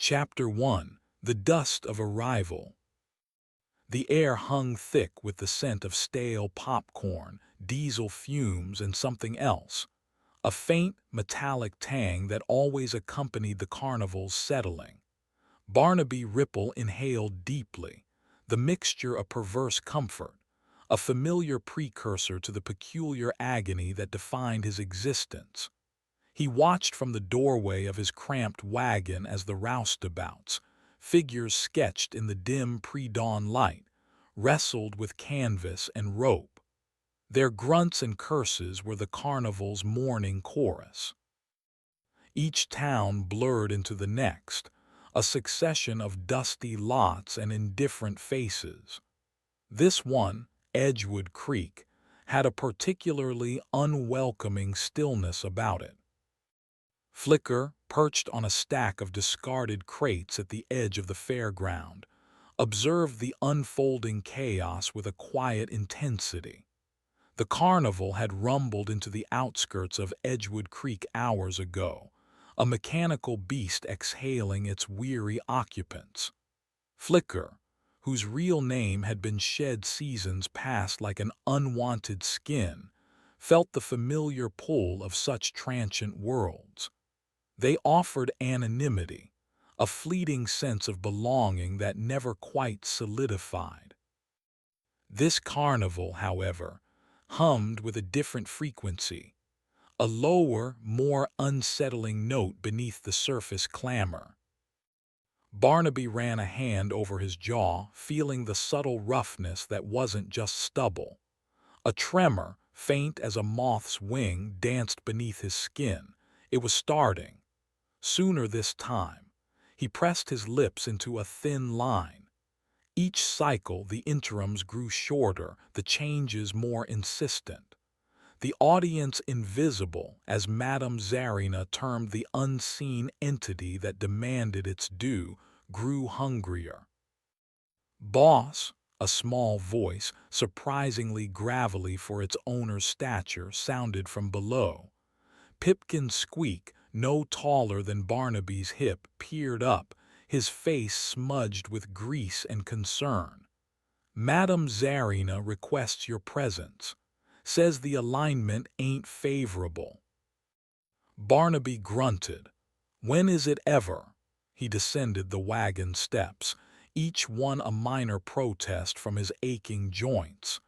Chapter 1. The Dust of Arrival. The air hung thick with the scent of stale popcorn, diesel fumes, and something else, a faint, metallic tang that always accompanied the carnival's settling. Barnaby Ripple inhaled deeply, the mixture of perverse comfort, a familiar precursor to the peculiar agony that defined his existence. He watched from the doorway of his cramped wagon as the roustabouts, figures sketched in the dim pre-dawn light, wrestled with canvas and rope. Their grunts and curses were the carnival's morning chorus. Each town blurred into the next, a succession of dusty lots and indifferent faces. This one, Edgewood Creek, had a particularly unwelcoming stillness about it. Flicker, perched on a stack of discarded crates at the edge of the fairground, observed the unfolding chaos with a quiet intensity. The carnival had rumbled into the outskirts of Edgewood Creek hours ago, a mechanical beast exhaling its weary occupants. Flicker, whose real name had been shed seasons past like an unwanted skin, felt the familiar pull of such transient worlds. They offered anonymity, a fleeting sense of belonging that never quite solidified. This carnival, however, hummed with a different frequency, a lower, more unsettling note beneath the surface clamor. Barnaby ran a hand over his jaw, feeling the subtle roughness that wasn't just stubble. A tremor, faint as a moth's wing, danced beneath his skin. It was starting. Sooner this time. He pressed his lips into a thin line. Each cycle, the interims grew shorter, the changes more insistent. The audience invisible, as Madame Zarina termed the unseen entity that demanded its due, grew hungrier. Boss, a small voice, surprisingly gravelly for its owner's stature, sounded from below. Pipkin's squeak, no taller than Barnaby's hip, peered up, his face smudged with grease and concern. Madame Zarina requests your presence. Says the alignment ain't favorable. Barnaby grunted. When is it ever? He descended the wagon steps, each one a minor protest from his aching joints.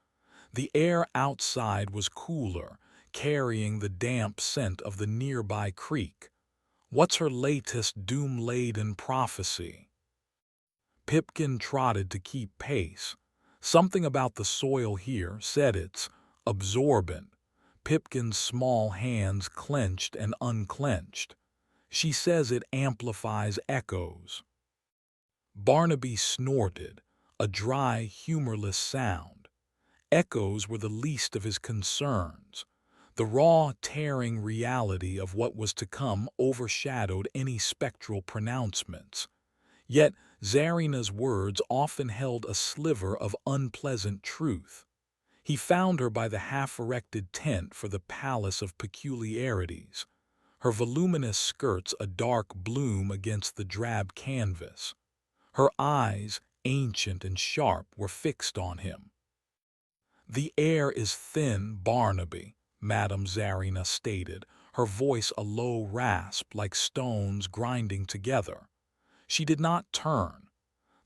The air outside was cooler, carrying the damp scent of the nearby creek. What's her latest doom-laden prophecy? Pipkin trotted to keep pace. Something about the soil here said it's absorbent. Pipkin's small hands clenched and unclenched. She says it amplifies echoes. Barnaby snorted, a dry, humorless sound. Echoes were the least of his concerns. The raw, tearing reality of what was to come overshadowed any spectral pronouncements. Yet Zarina's words often held a sliver of unpleasant truth. He found her by the half-erected tent for the Palace of Peculiarities, her voluminous skirts a dark bloom against the drab canvas. Her eyes, ancient and sharp, were fixed on him. "The air is thin, Barnaby," Madame Zarina stated, her voice a low rasp like stones grinding together. She did not turn.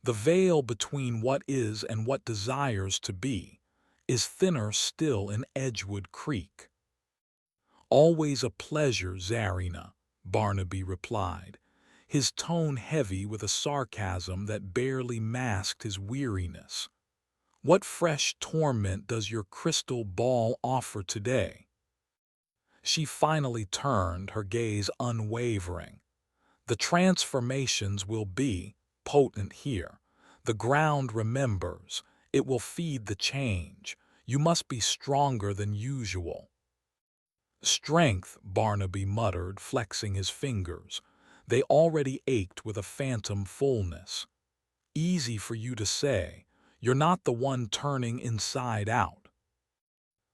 The veil between what is and what desires to be is thinner still in Edgewood Creek. "Always a pleasure, Zarina," Barnaby replied, his tone heavy with a sarcasm that barely masked his weariness. "What fresh torment does your crystal ball offer today?" She finally turned, her gaze unwavering. "The transformations will be potent here. The ground remembers. It will feed the change. You must be stronger than usual." "Strength," Barnaby muttered, flexing his fingers. They already ached with a phantom fullness. "Easy for you to say. You're not the one turning inside out."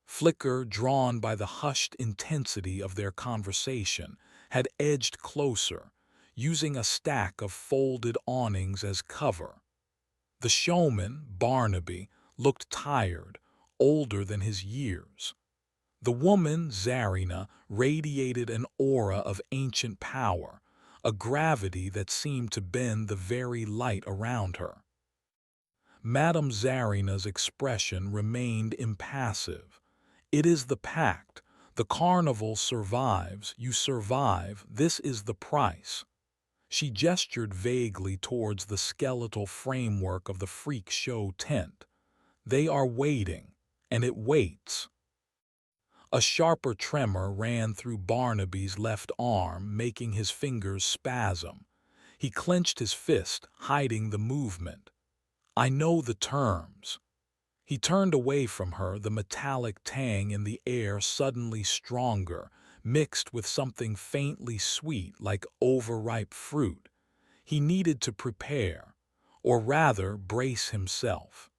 Flicker, drawn by the hushed intensity of their conversation, had edged closer. using a stack of folded awnings as cover. The showman, Barnaby, looked tired, older than his years. The woman, Zarina, radiated an aura of ancient power, a gravity that seemed to bend the very light around her. Madame Zarina's expression remained impassive. "It is the pact. The carnival survives, you survive, this is the price." She gestured vaguely towards the skeletal framework of the freak show tent. "They are waiting, and it waits." A sharper tremor ran through Barnaby's left arm, making his fingers spasm. He clenched his fist, hiding the movement. "I know the terms." He turned away from her, the metallic tang in the air suddenly stronger, mixed with something faintly sweet like overripe fruit. He needed to prepare, or rather brace himself.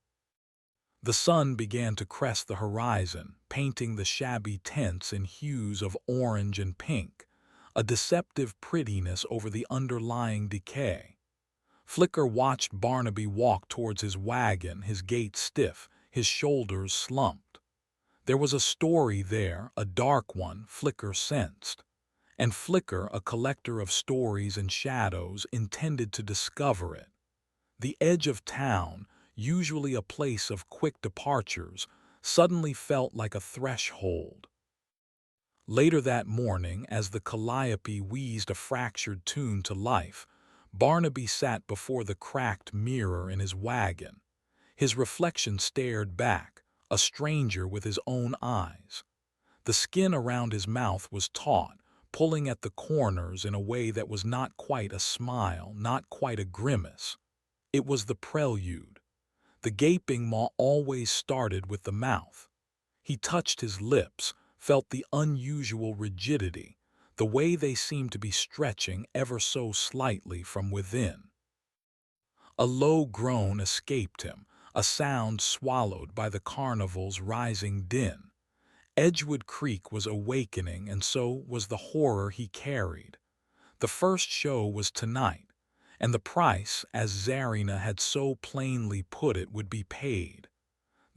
The sun began to crest the horizon, painting the shabby tents in hues of orange and pink, a deceptive prettiness over the underlying decay. Flicker watched Barnaby walk towards his wagon, his gait stiff, his shoulders slumped. There was a story there, a dark one, Flicker sensed. And Flicker, a collector of stories and shadows, intended to discover it. The edge of town, usually a place of quick departures, suddenly felt like a threshold. Later that morning, as the calliope wheezed a fractured tune to life, Barnaby sat before the cracked mirror in his wagon. His reflection stared back, a stranger with his own eyes. The skin around his mouth was taut, pulling at the corners in a way that was not quite a smile, not quite a grimace. It was the prelude. The gaping maw always started with the mouth. He touched his lips, felt the unusual rigidity, the way they seemed to be stretching ever so slightly from within. A low groan escaped him, a sound swallowed by the carnival's rising din. Edgewood Creek was awakening, and so was the horror he carried. The first show was tonight, and the price, as Zarina had so plainly put it, would be paid.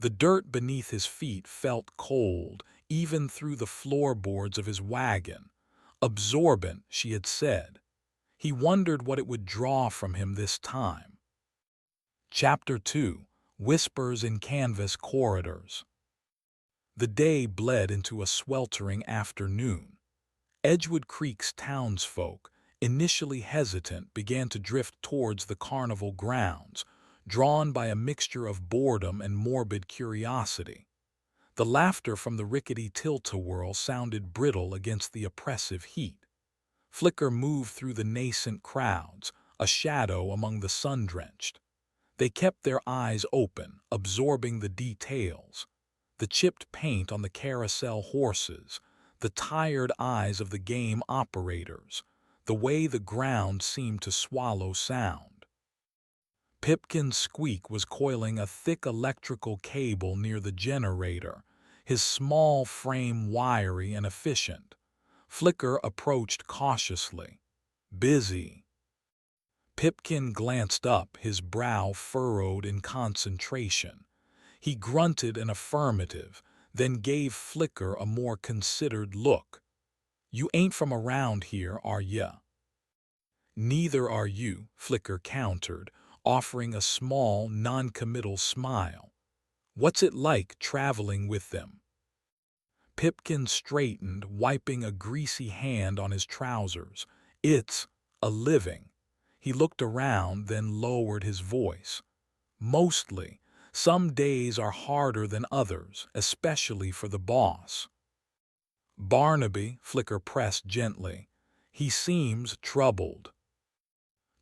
The dirt beneath his feet felt cold, even through the floorboards of his wagon. Absorbent, she had said. He wondered what it would draw from him this time. Chapter 2: Whispers in Canvas Corridors. The day bled into a sweltering afternoon. Edgewood Creek's townsfolk, initially hesitant, began to drift towards the carnival grounds, drawn by a mixture of boredom and morbid curiosity. The laughter from the rickety tilt-a-whirl sounded brittle against the oppressive heat. Flicker moved through the nascent crowds, a shadow among the sun-drenched. They kept their eyes open, absorbing the details. The chipped paint on the carousel horses, the tired eyes of the game operators, the way the ground seemed to swallow sound. Pipkin's Squeak was coiling a thick electrical cable near the generator, his small frame wiry and efficient. Flicker approached cautiously. "Busy." Pipkin glanced up, his brow furrowed in concentration. He grunted an affirmative, then gave Flicker a more considered look. "You ain't from around here, are ya?" "Neither are you," Flicker countered, offering a small, non-committal smile. "What's it like traveling with them?" Pipkin straightened, wiping a greasy hand on his trousers. "It's a living." He looked around, then lowered his voice. "Mostly. Some days are harder than others, especially for the boss." "Barnaby," Flicker pressed gently. "He seems troubled."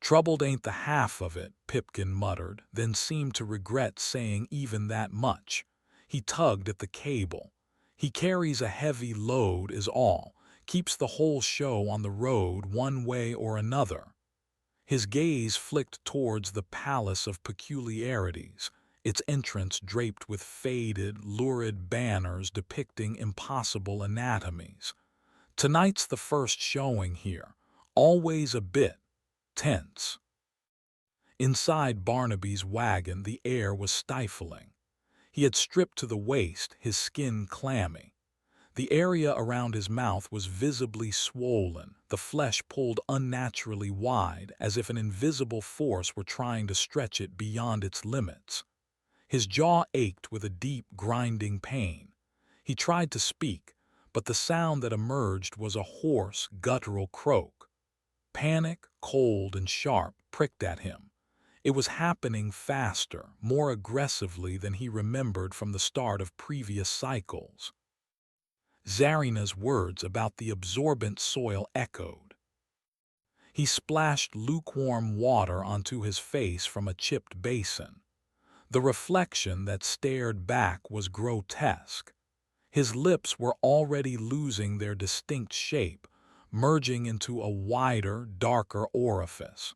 "Troubled ain't the half of it," Pipkin muttered, then seemed to regret saying even that much. He tugged at the cable. "He carries a heavy load is all, keeps the whole show on the road one way or another." His gaze flicked towards the Palace of Peculiarities, its entrance draped with faded, lurid banners depicting impossible anatomies. "Tonight's the first showing here. Always a bit. tense. Inside Barnaby's wagon, the air was stifling. He had stripped to the waist, his skin clammy. The area around his mouth was visibly swollen, the flesh pulled unnaturally wide as if an invisible force were trying to stretch it beyond its limits. His jaw ached with a deep, grinding pain. He tried to speak, but the sound that emerged was a hoarse, guttural croak. Panic, cold and sharp, pricked at him. It was happening faster, more aggressively than he remembered from the start of previous cycles. Zarina's words about the absorbent soil echoed. He splashed lukewarm water onto his face from a chipped basin. The reflection that stared back was grotesque. His lips were already losing their distinct shape, merging into a wider, darker orifice.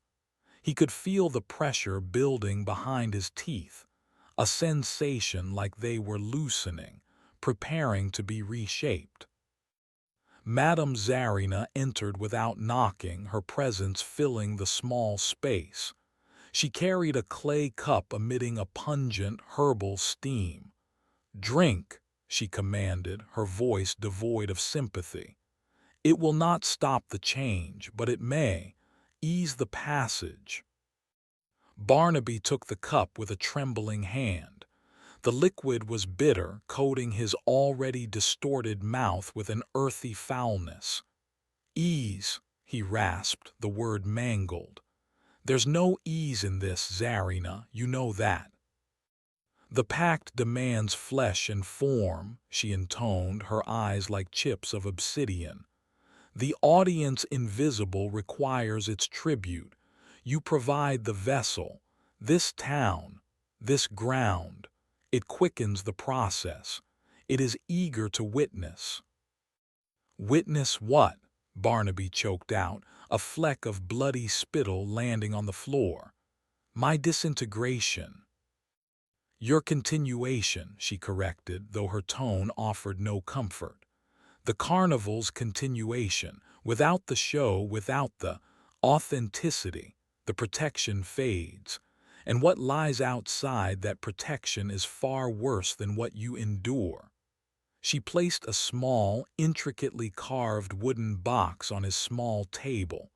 He could feel the pressure building behind his teeth, a sensation like they were loosening, preparing to be reshaped. Madame Zarina entered without knocking, her presence filling the small space. She carried a clay cup emitting a pungent, herbal steam. "Drink," she commanded, her voice devoid of sympathy. "It will not stop the change, but it may ease the passage." Barnaby took the cup with a trembling hand. The liquid was bitter, coating his already distorted mouth with an earthy foulness. "Ease," he rasped, the word mangled. "There's no ease in this, Zarina, you know that." "The pact demands flesh and form," she intoned, her eyes like chips of obsidian. "The audience invisible requires its tribute. You provide the vessel, this town, this ground. It quickens the process. It is eager to witness." "Witness what?" Barnaby choked out, a fleck of bloody spittle landing on the floor. "My disintegration." "Your continuation," she corrected, though her tone offered no comfort. "The Carnival's continuation. Without the show, without the authenticity, the protection fades. And what lies outside that protection is far worse than what you endure." She placed a small, intricately carved wooden box on his small table.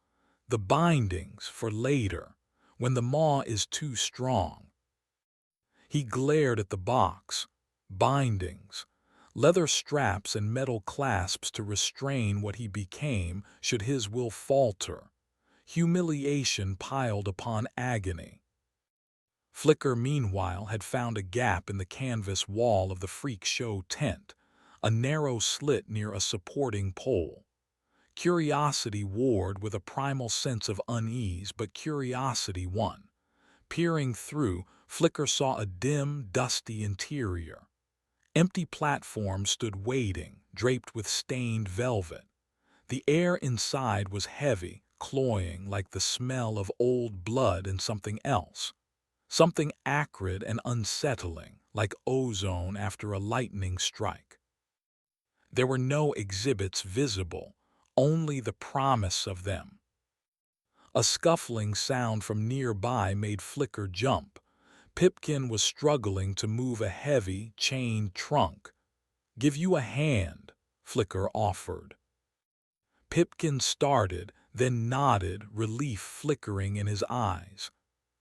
"The bindings, for later, when the maw is too strong." He glared at the box. Bindings. Leather straps and metal clasps to restrain what he became should his will falter. Humiliation piled upon agony. Flicker, meanwhile, had found a gap in the canvas wall of the freak show tent, a narrow slit near a supporting pole. Curiosity warred with a primal sense of unease, but curiosity won. Peering through, Flicker saw a dim, dusty interior. Empty platforms stood waiting, draped with stained velvet. The air inside was heavy, cloying like the smell of old blood and something else. Something acrid and unsettling, like ozone after a lightning strike. There were no exhibits visible, only the promise of them. A scuffling sound from nearby made Flicker jump. Pipkin was struggling to move a heavy, chained trunk. "Give you a hand," Flicker offered. Pipkin started, then nodded, relief flickering in his eyes.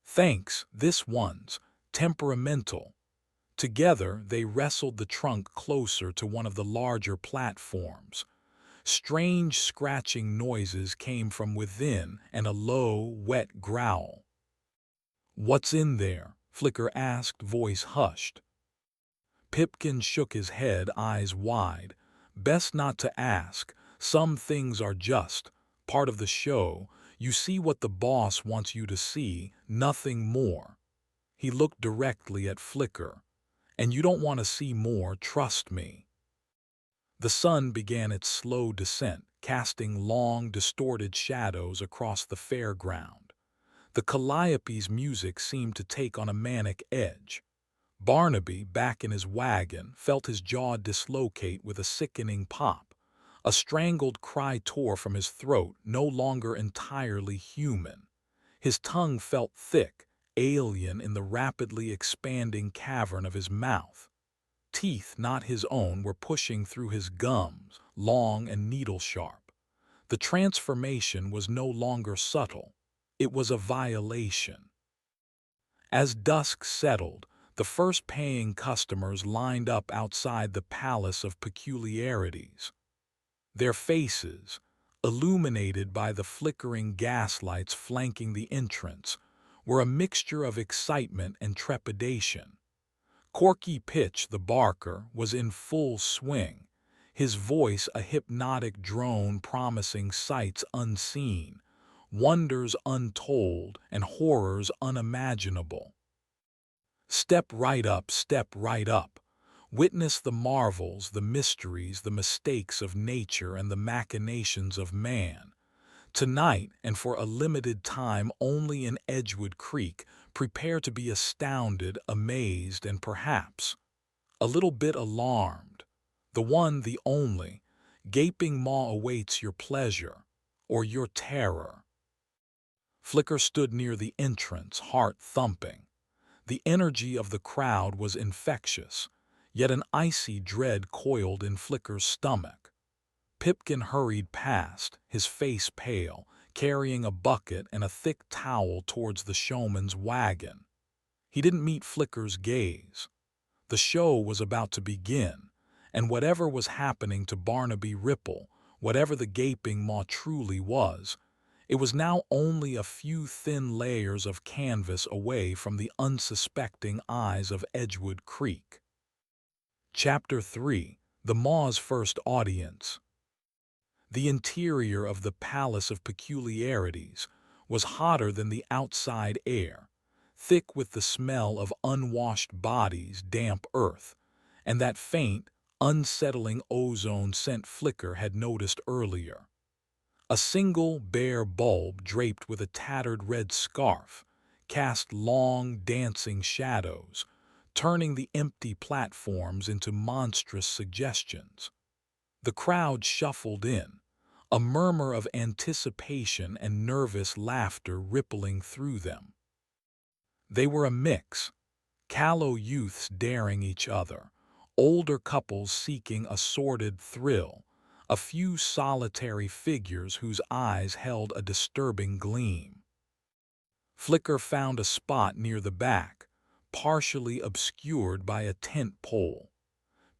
"Thanks, this one's temperamental." Together, they wrestled the trunk closer to one of the larger platforms. Strange scratching noises came from within and a low, wet growl. "What's in there?" Flicker asked, voice hushed. Pipkin shook his head, eyes wide. "Best not to ask. Some things are just part of the show. You see what the boss wants you to see, nothing more." He looked directly at Flicker. "And you don't want to see more, trust me." The sun began its slow descent, casting long, distorted shadows across the fairground. The calliope's music seemed to take on a manic edge. Barnaby, back in his wagon, felt his jaw dislocate with a sickening pop. A strangled cry tore from his throat, no longer entirely human. His tongue felt thick, alien in the rapidly expanding cavern of his mouth. Teeth not his own were pushing through his gums, long and needle-sharp. The transformation was no longer subtle. It was a violation. As dusk settled, the first paying customers lined up outside the Palace of Peculiarities. Their faces, illuminated by the flickering gaslights flanking the entrance, were a mixture of excitement and trepidation. Corky Pitch the barker was in full swing, his voice a hypnotic drone promising sights unseen, wonders untold, and horrors unimaginable. Step right up, step right up. Witness the marvels, the mysteries, the mistakes of nature, and the machinations of man. Tonight, and for a limited time only in Edgewood Creek, prepare to be astounded, amazed, and perhaps a little bit alarmed. The one, the only, gaping maw awaits your pleasure or your terror. Flicker stood near the entrance, heart thumping. The energy of the crowd was infectious, yet an icy dread coiled in Flicker's stomach. Pipkin hurried past, his face pale, carrying a bucket and a thick towel towards the showman's wagon. He didn't meet Flicker's gaze. The show was about to begin, and whatever was happening to Barnaby Ripple, whatever the gaping maw truly was, it was now only a few thin layers of canvas away from the unsuspecting eyes of Edgewood Creek. Chapter 3: The Maw's First Audience. The interior of the Palace of Peculiarities was hotter than the outside air, thick with the smell of unwashed bodies, damp earth, and that faint, unsettling ozone scent Flicker had noticed earlier. A single bare bulb draped with a tattered red scarf cast long, dancing shadows, turning the empty platforms into monstrous suggestions. The crowd shuffled in, a murmur of anticipation and nervous laughter rippling through them. They were a mix, callow youths daring each other, older couples seeking a sordid thrill, a few solitary figures whose eyes held a disturbing gleam. Flicker found a spot near the back, partially obscured by a tent pole.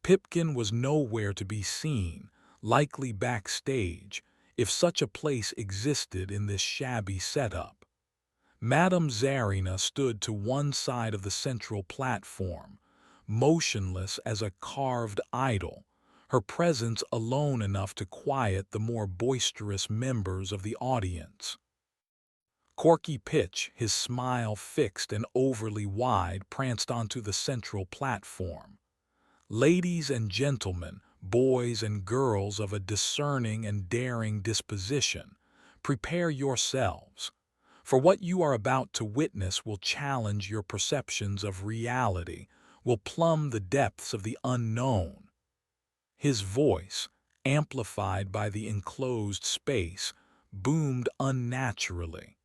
Pipkin was nowhere to be seen, likely backstage, if such a place existed in this shabby setup. Madame Zarina stood to one side of the central platform, motionless as a carved idol, her presence alone enough to quiet the more boisterous members of the audience. Corky Pitch, his smile fixed and overly wide, pranced onto the central platform. Ladies and gentlemen, boys and girls of a discerning and daring disposition, prepare yourselves, for what you are about to witness will challenge your perceptions of reality, will plumb the depths of the unknown. His voice, amplified by the enclosed space, boomed unnaturally.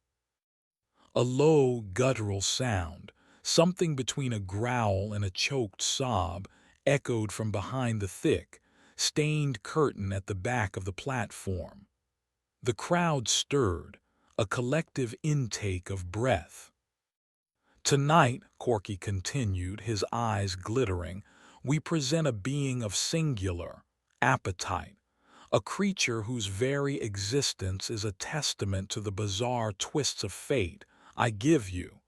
A low, guttural sound, something between a growl and a choked sob, echoed from behind the thick, stained curtain at the back of the platform. The crowd stirred, a collective intake of breath. Tonight, Corky continued, his eyes glittering, we present a being of singular appetite, a creature whose very existence is a testament to the bizarre twists of fate. I give you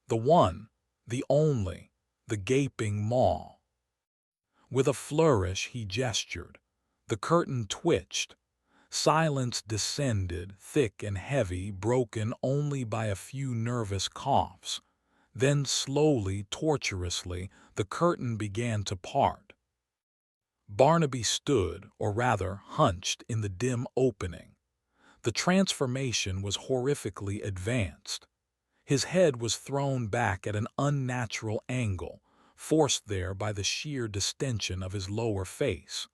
the one, the only, the gaping maw. With a flourish he gestured. The curtain twitched. Silence descended, thick and heavy, broken only by a few nervous coughs. Then slowly, tortuously, the curtain began to part. Barnaby stood, or rather hunched, in the dim opening. The transformation was horrifically advanced. His head was thrown back at an unnatural angle, forced there by the sheer distension of his lower face.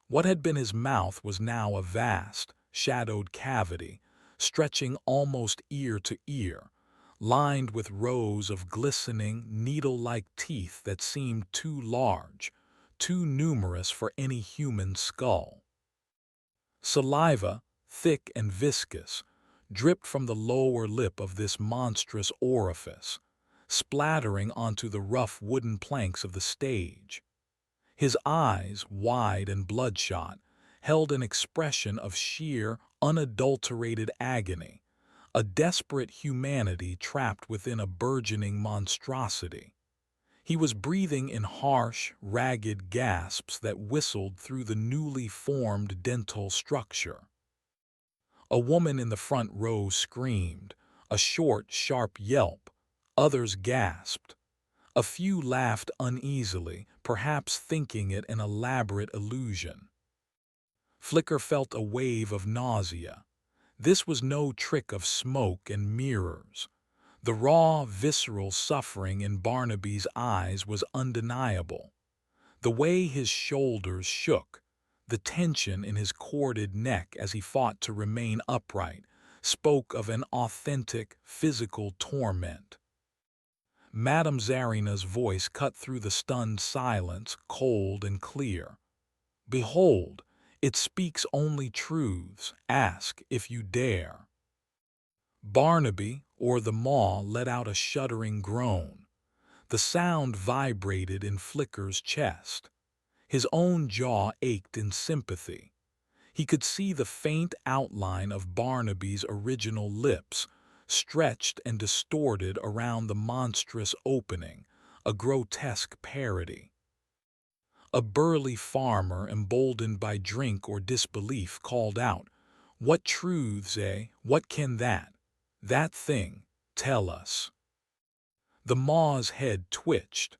What had been his mouth was now a vast, shadowed cavity, stretching almost ear to ear, lined with rows of glistening, needle-like teeth that seemed too large, too numerous for any human skull. Saliva, thick and viscous, dripped from the lower lip of this monstrous orifice, splattering onto the rough wooden planks of the stage. His eyes, wide and bloodshot, held an expression of sheer, unadulterated agony, a desperate humanity trapped within a burgeoning monstrosity. He was breathing in harsh, ragged gasps that whistled through the newly formed dental structure. A woman in the front row screamed, a short, sharp yelp. Others gasped. A few laughed uneasily, perhaps thinking it an elaborate illusion. Flicker felt a wave of nausea. This was no trick of smoke and mirrors. The raw, visceral suffering in Barnaby's eyes was undeniable. The way his shoulders shook, the tension in his corded neck as he fought to remain upright, spoke of an authentic, physical torment. Madame Zarina's voice cut through the stunned silence, cold and clear. "Behold, it speaks only truths. Ask if you dare." Barnaby, or the maw, let out a shuddering groan. The sound vibrated in Flicker's chest. His own jaw ached in sympathy. He could see the faint outline of Barnaby's original lips, stretched and distorted around the monstrous opening, a grotesque parody. A burly farmer, emboldened by drink or disbelief, called out, "What truths, eh? What can that thing, tell us?" The maw's head twitched.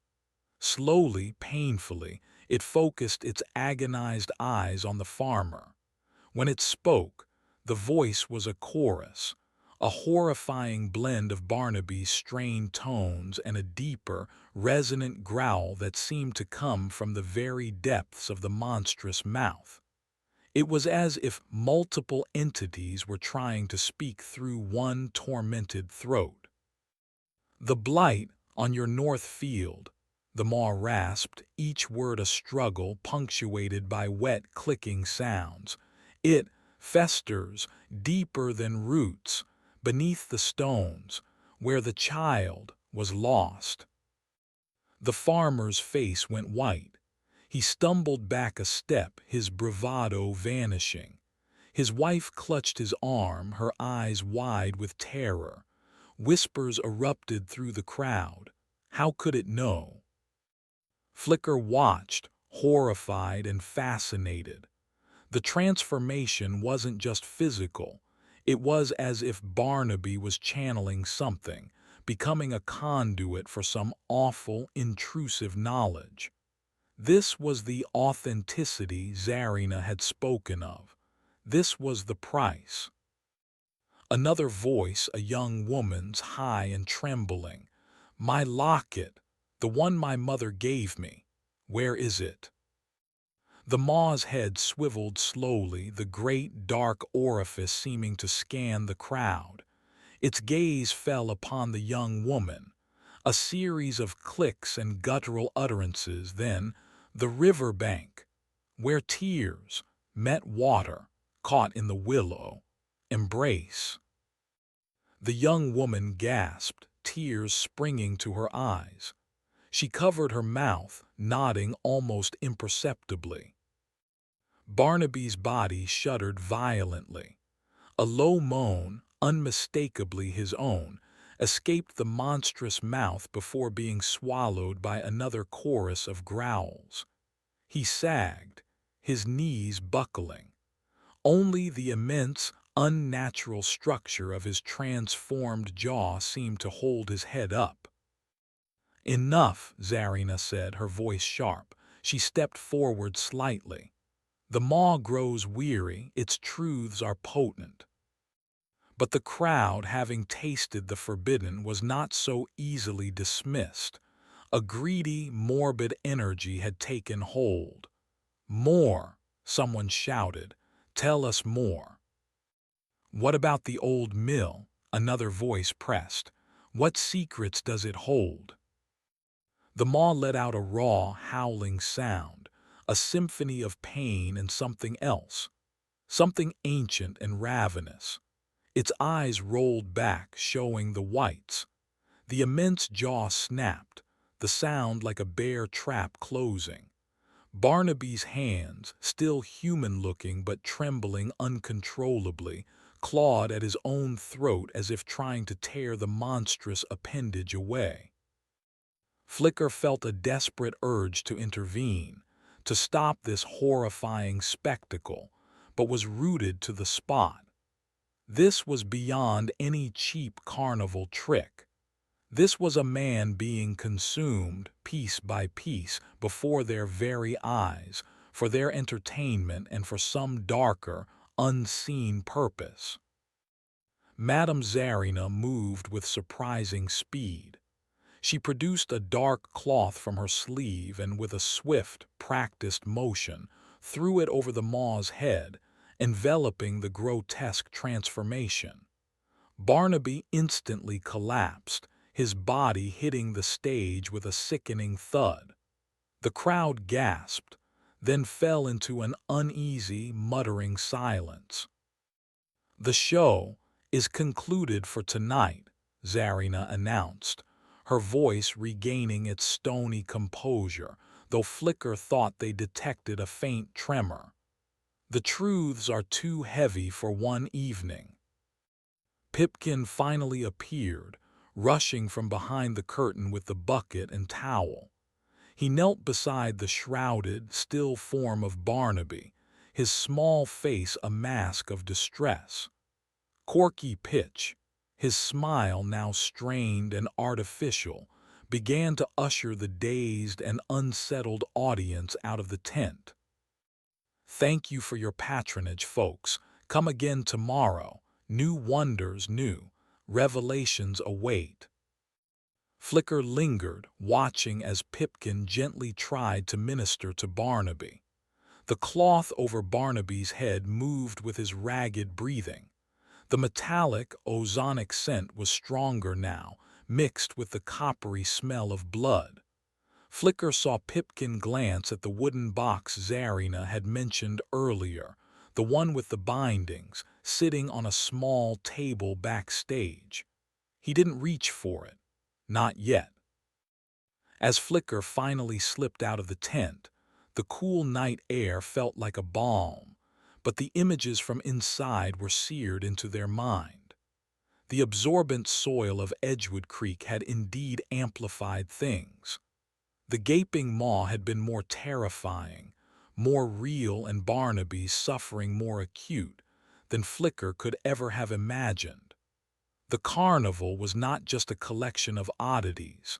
Slowly, painfully, it focused its agonized eyes on the farmer. When it spoke, the voice was a chorus, a horrifying blend of Barnaby's strained tones and a deeper, resonant growl that seemed to come from the very depths of the monstrous mouth. It was as if multiple entities were trying to speak through one tormented throat. "The blight on your north field," the maw rasped, each word a struggle punctuated by wet, clicking sounds. "It festers deeper than roots, beneath the stones, where the child was lost." The farmer's face went white. He stumbled back a step, his bravado vanishing. His wife clutched his arm, her eyes wide with terror. Whispers erupted through the crowd. How could it know? Flicker watched, horrified and fascinated. The transformation wasn't just physical. It was as if Barnaby was channeling something, becoming a conduit for some awful, intrusive knowledge. This was the authenticity Zarina had spoken of. This was the price. Another voice, a young woman's, high and trembling. "My locket, the one my mother gave me. Where is it?" The maw's head swiveled slowly, the great dark orifice seeming to scan the crowd. Its gaze fell upon the young woman. A series of clicks and guttural utterances, then the river bank, where tears met water, caught in the willow. Embrace. The young woman gasped, tears springing to her eyes. She covered her mouth, nodding almost imperceptibly. Barnaby's body shuddered violently. A low moan, unmistakably his own, escaped the monstrous mouth before being swallowed by another chorus of growls. He sagged, his knees buckling. Only the immense, unnatural structure of his transformed jaw seemed to hold his head up. "Enough," Zarina said, her voice sharp. She stepped forward slightly. "The maw grows weary, its truths are potent." But the crowd, having tasted the forbidden, was not so easily dismissed. A greedy, morbid energy had taken hold. "More," someone shouted. "Tell us more." "What about the old mill?" another voice pressed. What secrets does it hold? The maw let out a raw, howling sound, a symphony of pain and something else, something ancient and ravenous. Its eyes rolled back, showing the whites. The immense jaw snapped, the sound like a bear trap closing. Barnaby's hands, still human-looking but trembling uncontrollably, clawed at his own throat as if trying to tear the monstrous appendage away. Flicker felt a desperate urge to intervene, to stop this horrifying spectacle, but was rooted to the spot. This was beyond any cheap carnival trick. This was a man being consumed, piece by piece, before their very eyes, for their entertainment and for some darker, unseen purpose. Madame Zarina moved with surprising speed. She produced a dark cloth from her sleeve and with a swift, practiced motion, threw it over the maw's head, enveloping the grotesque transformation. Barnaby instantly collapsed, his body hitting the stage with a sickening thud. The crowd gasped, then fell into an uneasy, muttering silence. "The show is concluded for tonight," Zarina announced, her voice regaining its stony composure, though Flicker thought they detected a faint tremor. "The truths are too heavy for one evening." Pipkin finally appeared, rushing from behind the curtain with the bucket and towel. He knelt beside the shrouded, still form of Barnaby, his small face a mask of distress. Corky Pitch, his smile now strained and artificial, began to usher the dazed and unsettled audience out of the tent. "Thank you for your patronage, folks. Come again tomorrow. New wonders, new revelations await." Flicker lingered, watching as Pipkin gently tried to minister to Barnaby. The cloth over Barnaby's head moved with his ragged breathing. The metallic, ozonic scent was stronger now, mixed with the coppery smell of blood. Flicker saw Pipkin glance at the wooden box Zarina had mentioned earlier, the one with the bindings, sitting on a small table backstage. He didn't reach for it. Not yet. As Flicker finally slipped out of the tent, the cool night air felt like a balm, but the images from inside were seared into their mind. The absorbent soil of Edgewood Creek had indeed amplified things. The gaping maw had been more terrifying, more real, and Barnaby's suffering more acute than Flicker could ever have imagined. The carnival was not just a collection of oddities.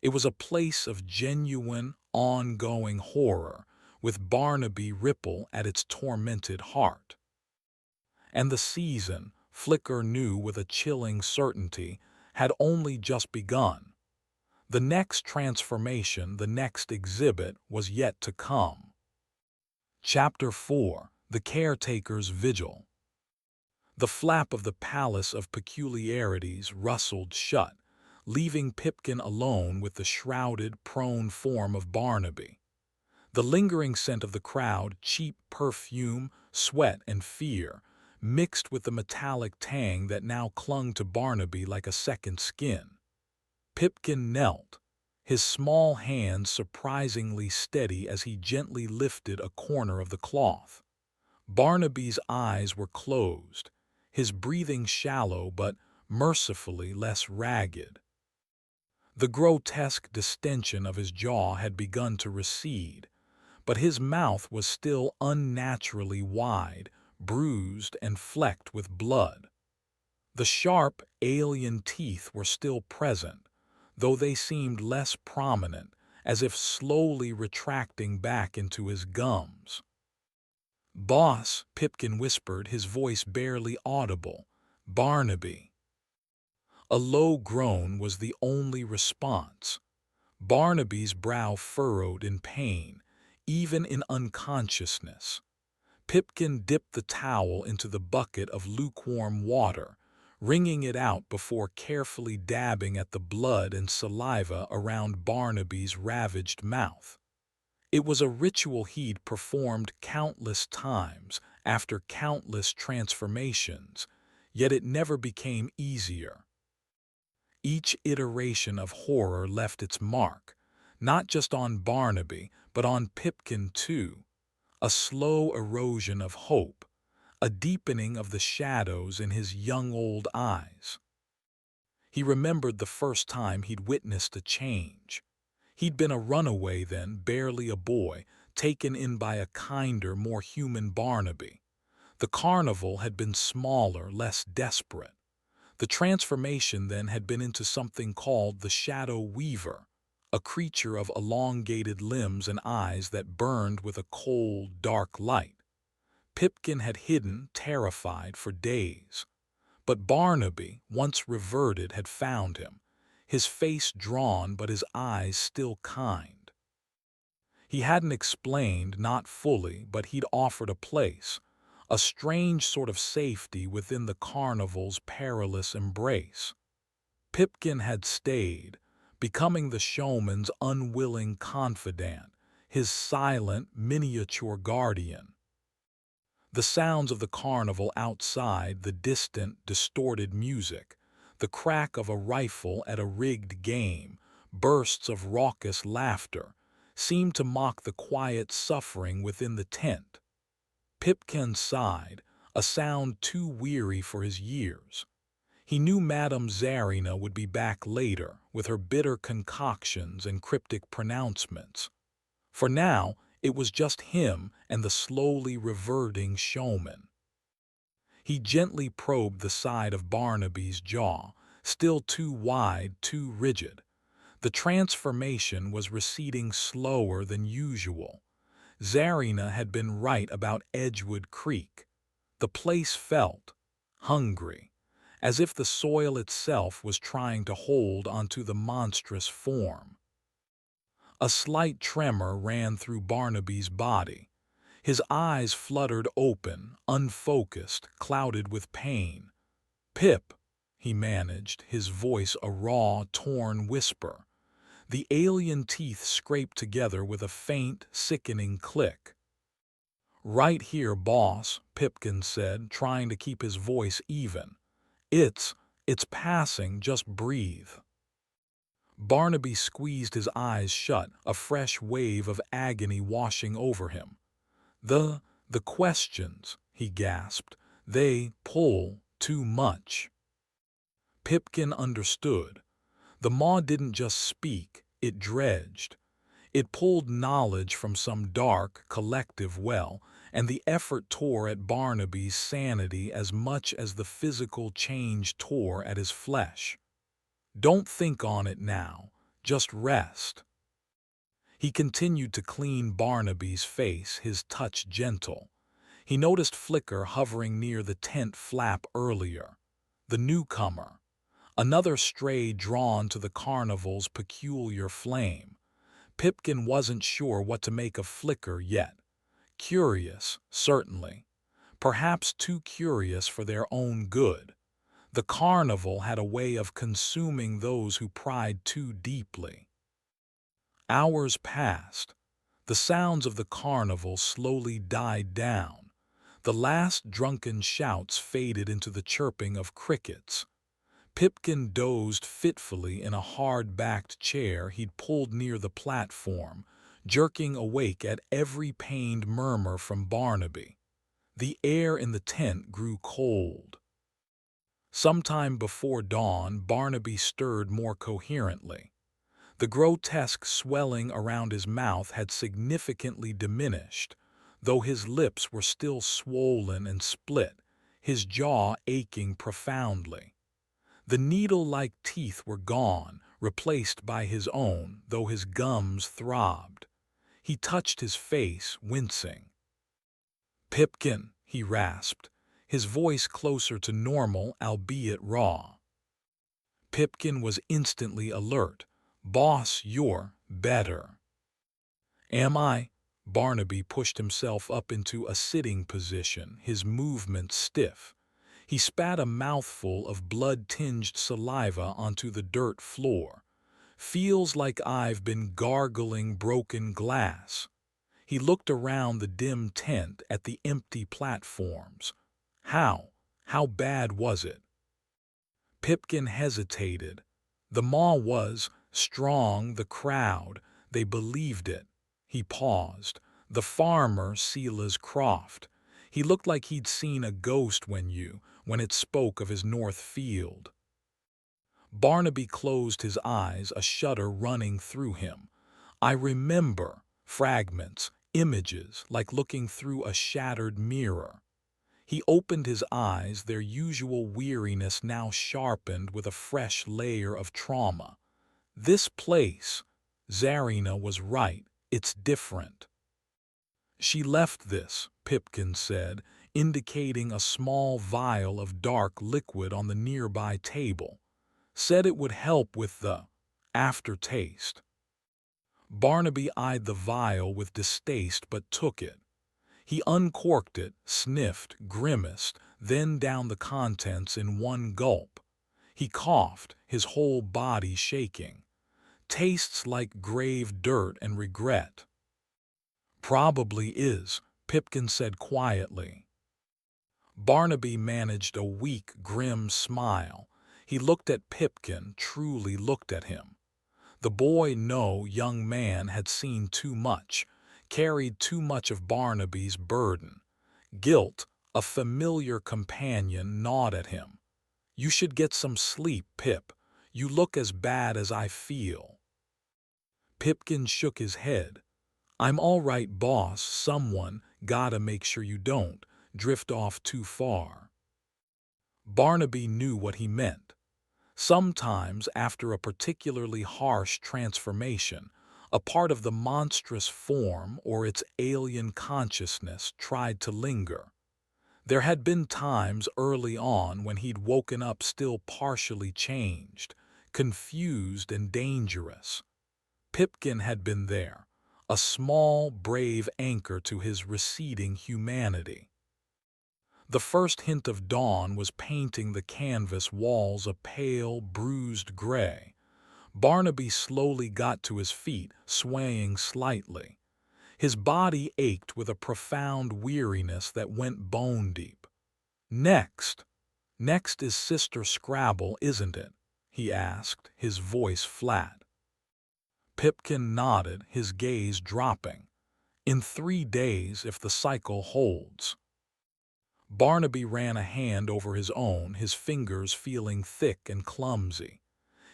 It was a place of genuine, ongoing horror, with Barnaby Ripple at its tormented heart. And the season, Flicker knew with a chilling certainty, had only just begun. The next transformation, the next exhibit, was yet to come. Chapter 4: The Caretaker's Vigil. The flap of the Palace of Peculiarities rustled shut, leaving Pipkin alone with the shrouded, prone form of Barnaby. The lingering scent of the crowd, cheap perfume, sweat, and fear, mixed with the metallic tang that now clung to Barnaby like a second skin. Pipkin knelt, his small hands surprisingly steady as he gently lifted a corner of the cloth. Barnaby's eyes were closed, his breathing shallow but mercifully less ragged. The grotesque distension of his jaw had begun to recede, but his mouth was still unnaturally wide, bruised and flecked with blood. The sharp, alien teeth were still present, though they seemed less prominent, as if slowly retracting back into his gums. "Boss," Pipkin whispered, his voice barely audible. "Barnaby." A low groan was the only response. Barnaby's brow furrowed in pain, even in unconsciousness. Pipkin dipped the towel into the bucket of lukewarm water, wringing it out before carefully dabbing at the blood and saliva around Barnaby's ravaged mouth. It was a ritual he'd performed countless times after countless transformations, yet it never became easier. Each iteration of horror left its mark, not just on Barnaby, but on Pipkin too, a slow erosion of hope, a deepening of the shadows in his young old eyes. He remembered the first time he'd witnessed a change. He'd been a runaway then, barely a boy, taken in by a kinder, more human Barnaby. The carnival had been smaller, less desperate. The transformation then had been into something called the Shadow Weaver, a creature of elongated limbs and eyes that burned with a cold, dark light. Pipkin had hidden, terrified, for days. But Barnaby, once reverted, had found him, his face drawn but his eyes still kind. He hadn't explained, not fully, but he'd offered a place, a strange sort of safety within the carnival's perilous embrace. Pipkin had stayed, becoming the showman's unwilling confidant, his silent, miniature guardian. The sounds of the carnival outside, the distant, distorted music, the crack of a rifle at a rigged game, bursts of raucous laughter, seemed to mock the quiet suffering within the tent. Pipkin sighed, a sound too weary for his years. He knew Madame Zarina would be back later, with her bitter concoctions and cryptic pronouncements. For now, it was just him and the slowly reverting showman. He gently probed the side of Barnaby's jaw, still too wide, too rigid. The transformation was receding slower than usual. Zarina had been right about Edgewood Creek. The place felt hungry, as if the soil itself was trying to hold onto the monstrous form. A slight tremor ran through Barnaby's body. His eyes fluttered open, unfocused, clouded with pain. "Pip," he managed, his voice a raw, torn whisper. The alien teeth scraped together with a faint, sickening click. "Right here, boss," Pipkin said, trying to keep his voice even. It's passing, just breathe." Barnaby squeezed his eyes shut, a fresh wave of agony washing over him. The questions," he gasped, "they pull too much." Pipkin understood. The maw didn't just speak, it dredged. It pulled knowledge from some dark, collective well, and the effort tore at Barnaby's sanity as much as the physical change tore at his flesh. "Don't think on it now, just rest." He continued to clean Barnaby's face, his touch gentle. He noticed Flicker hovering near the tent flap earlier. The newcomer. Another stray drawn to the carnival's peculiar flame. Pipkin wasn't sure what to make of Flicker yet. Curious, certainly. Perhaps too curious for their own good. The carnival had a way of consuming those who pried too deeply. Hours passed. The sounds of the carnival slowly died down. The last drunken shouts faded into the chirping of crickets. Pipkin dozed fitfully in a hard-backed chair he'd pulled near the platform, jerking awake at every pained murmur from Barnaby. The air in the tent grew cold. Sometime before dawn, Barnaby stirred more coherently. The grotesque swelling around his mouth had significantly diminished, though his lips were still swollen and split, his jaw aching profoundly. The needle-like teeth were gone, replaced by his own, though his gums throbbed. He touched his face, wincing. "Pipkin," he rasped, his voice closer to normal, albeit raw. Pipkin was instantly alert. "Boss, you're better." "Am I?" Barnaby pushed himself up into a sitting position, his movements stiff. He spat a mouthful of blood-tinged saliva onto the dirt floor. Feels like I've been gargling broken glass. He looked around the dim tent at the empty platforms. How bad was it? Pipkin hesitated. The maw was strong, the crowd, they believed it. He paused. The farmer, Silas Croft. He looked like he'd seen a ghost when it spoke of his north field. Barnaby closed his eyes, a shudder running through him. I remember fragments, images, like looking through a shattered mirror. He opened his eyes, their usual weariness now sharpened with a fresh layer of trauma. This place, Zarina was right, it's different. She left this, Pipkin said, indicating a small vial of dark liquid on the nearby table. Said it would help with the aftertaste. Barnaby eyed the vial with distaste but took it. He uncorked it, sniffed, grimaced, then downed the contents in one gulp. He coughed, his whole body shaking. Tastes like grave dirt and regret. Probably is, Pipkin said quietly. Barnaby managed a weak, grim smile. He looked at Pipkin, truly looked at him. The boy, no young man, had seen too much, carried too much of Barnaby's burden. Guilt, a familiar companion, gnawed at him. You should get some sleep, Pip. You look as bad as I feel. Pipkin shook his head. I'm all right, boss. Someone gotta make sure you don't drift off too far. Barnaby knew what he meant. Sometimes, after a particularly harsh transformation, a part of the monstrous form or its alien consciousness tried to linger. There had been times early on when he'd woken up still partially changed, confused and dangerous. Pipkin had been there, a small, brave anchor to his receding humanity. The first hint of dawn was painting the canvas walls a pale, bruised gray. Barnaby slowly got to his feet, swaying slightly. His body ached with a profound weariness that went bone deep. Next is Sister Scrabble, isn't it? He asked, his voice flat. Pipkin nodded, his gaze dropping. In 3 days, if the cycle holds. Barnaby ran a hand over his own, his fingers feeling thick and clumsy.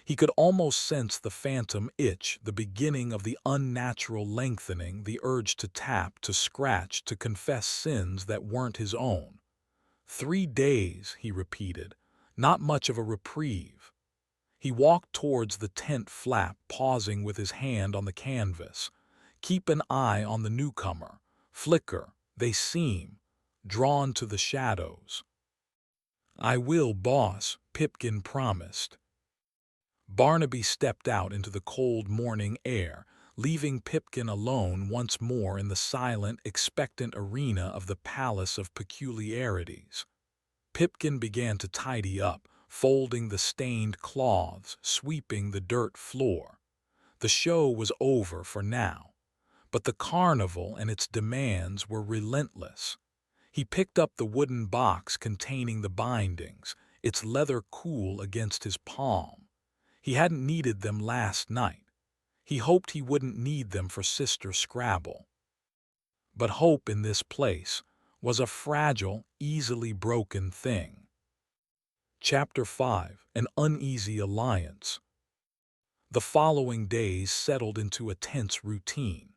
He could almost sense the phantom itch, the beginning of the unnatural lengthening, the urge to tap, to scratch, to confess sins that weren't his own. 3 days, he repeated, not much of a reprieve. He walked towards the tent flap, pausing with his hand on the canvas. Keep an eye on the newcomer. Flicker, they seem drawn to the shadows. I will, boss, Pipkin promised. Barnaby stepped out into the cold morning air, leaving Pipkin alone once more in the silent, expectant arena of the Palace of Peculiarities. Pipkin began to tidy up, folding the stained cloths, sweeping the dirt floor. The show was over for now, but the carnival and its demands were relentless. He picked up the wooden box containing the bindings, its leather cool against his palm. He hadn't needed them last night. He hoped he wouldn't need them for Sister Scrabble. But hope in this place was a fragile, easily broken thing. Chapter 5: An Uneasy Alliance. The following days settled into a tense routine.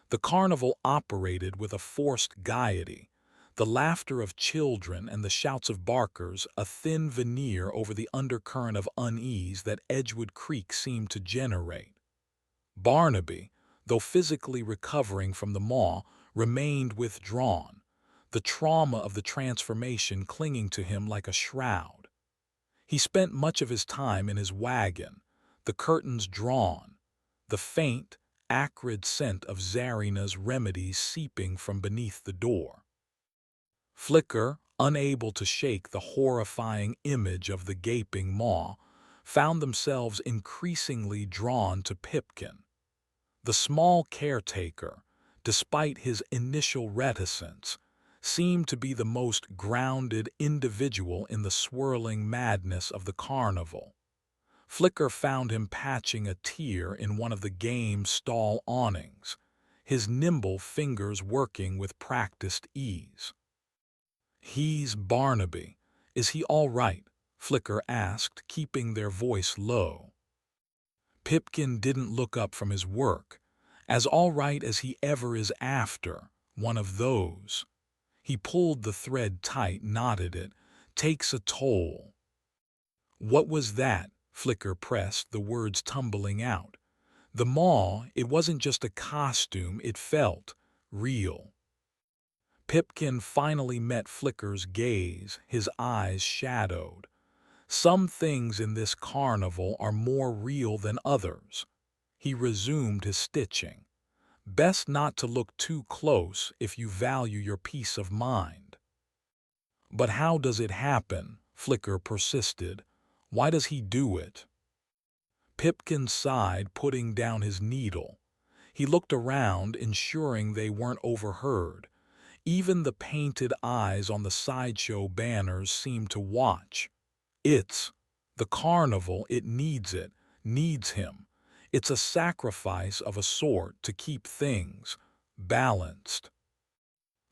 The carnival operated with a forced gaiety, the laughter of children and the shouts of barkers a thin veneer over the undercurrent of unease that Edgewood Creek seemed to generate. Barnaby, though physically recovering from the maw, remained withdrawn, the trauma of the transformation clinging to him like a shroud. He spent much of his time in his wagon, the curtains drawn, the faint, acrid scent of Zarina's remedies seeping from beneath the door. Flicker, unable to shake the horrifying image of the gaping maw, found themselves increasingly drawn to Pipkin. The small caretaker, despite his initial reticence, seemed to be the most grounded individual in the swirling madness of the carnival. Flicker found him patching a tear in one of the game's stall awnings, his nimble fingers working with practiced ease. "He's Barnaby. Is he all right?" Flicker asked, keeping their voice low. Pipkin didn't look up from his work, as all right as he ever is after one of those. He pulled the thread tight, knotted it. "Takes a toll." "What was that?" Flicker pressed, the words tumbling out. The maw, it wasn't just a costume, it felt real. Pipkin finally met Flicker's gaze, his eyes shadowed. "Some things in this carnival are more real than others." He resumed his stitching. "Best not to look too close if you value your peace of mind." "But how does it happen?" Flicker persisted. "Why does he do it?" Pipkin sighed, putting down his needle. He looked around, ensuring they weren't overheard. Even the painted eyes on the sideshow banners seemed to watch. "It's the carnival, it needs him. It's a sacrifice of a sort to keep things balanced."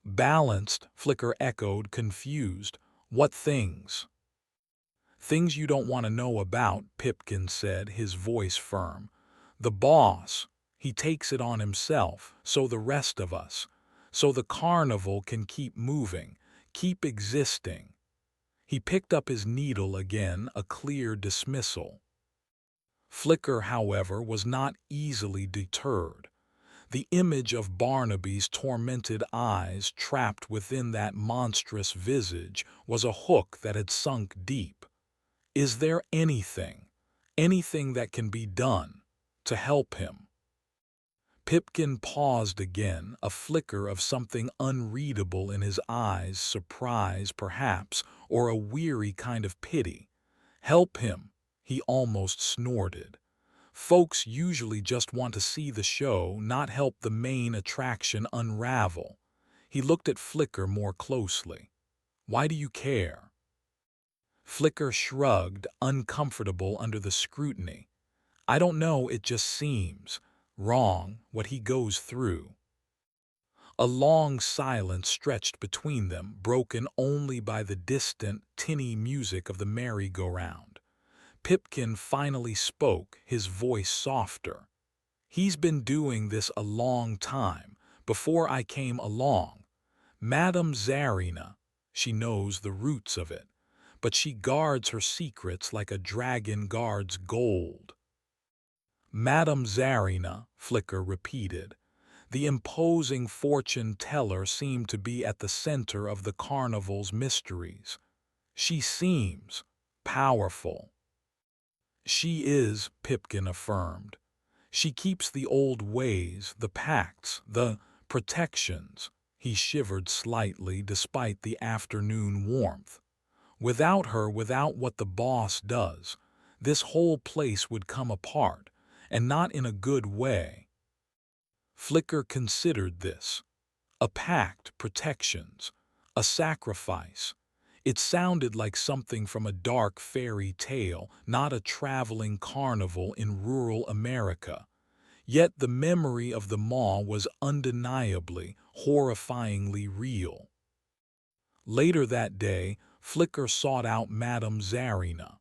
"Balanced?" Flicker echoed, confused. "What things?" "Things you don't want to know about," Pipkin said, his voice firm. "The boss, he takes it on himself, so the rest of us, so the carnival can keep moving, keep existing." He picked up his needle again, a clear dismissal. Flicker, however, was not easily deterred. The image of Barnaby's tormented eyes trapped within that monstrous visage was a hook that had sunk deep. "Is there anything that can be done to help him?" Pipkin paused again, a flicker of something unreadable in his eyes, surprise perhaps, or a weary kind of pity. "Help him," he almost snorted. "Folks usually just want to see the show, not help the main attraction unravel." He looked at Flicker more closely. "Why do you care?" Flicker shrugged, uncomfortable under the scrutiny. "I don't know, it just seems wrong, what he goes through." A long silence stretched between them, broken only by the distant, tinny music of the merry-go-round. Pipkin finally spoke, his voice softer. "He's been doing this a long time, before I came along. Madame Zarina, she knows the roots of it, but she guards her secrets like a dragon guards gold." "Madame Zarina," Flicker repeated. The imposing fortune-teller seemed to be at the center of the carnival's mysteries. "She seems powerful." "She is," Pipkin affirmed. "She keeps the old ways, the pacts, the protections." He shivered slightly despite the afternoon warmth. "Without her, without what the boss does, this whole place would come apart, and not in a good way." Flicker considered this. A pact, protections, a sacrifice. It sounded like something from a dark fairy tale, not a traveling carnival in rural America. Yet the memory of the maw was undeniably, horrifyingly real. Later that day, Flicker sought out Madame Zarina.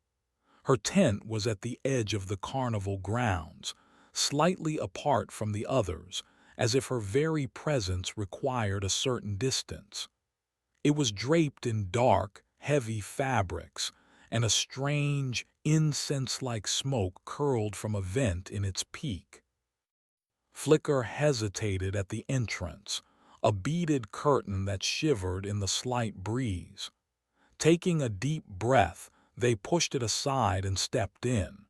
Her tent was at the edge of the carnival grounds, slightly apart from the others, as if her very presence required a certain distance. It was draped in dark, heavy fabrics, and a strange, incense-like smoke curled from a vent in its peak. Flicker hesitated at the entrance, a beaded curtain that shivered in the slight breeze. Taking a deep breath, they pushed it aside and stepped in.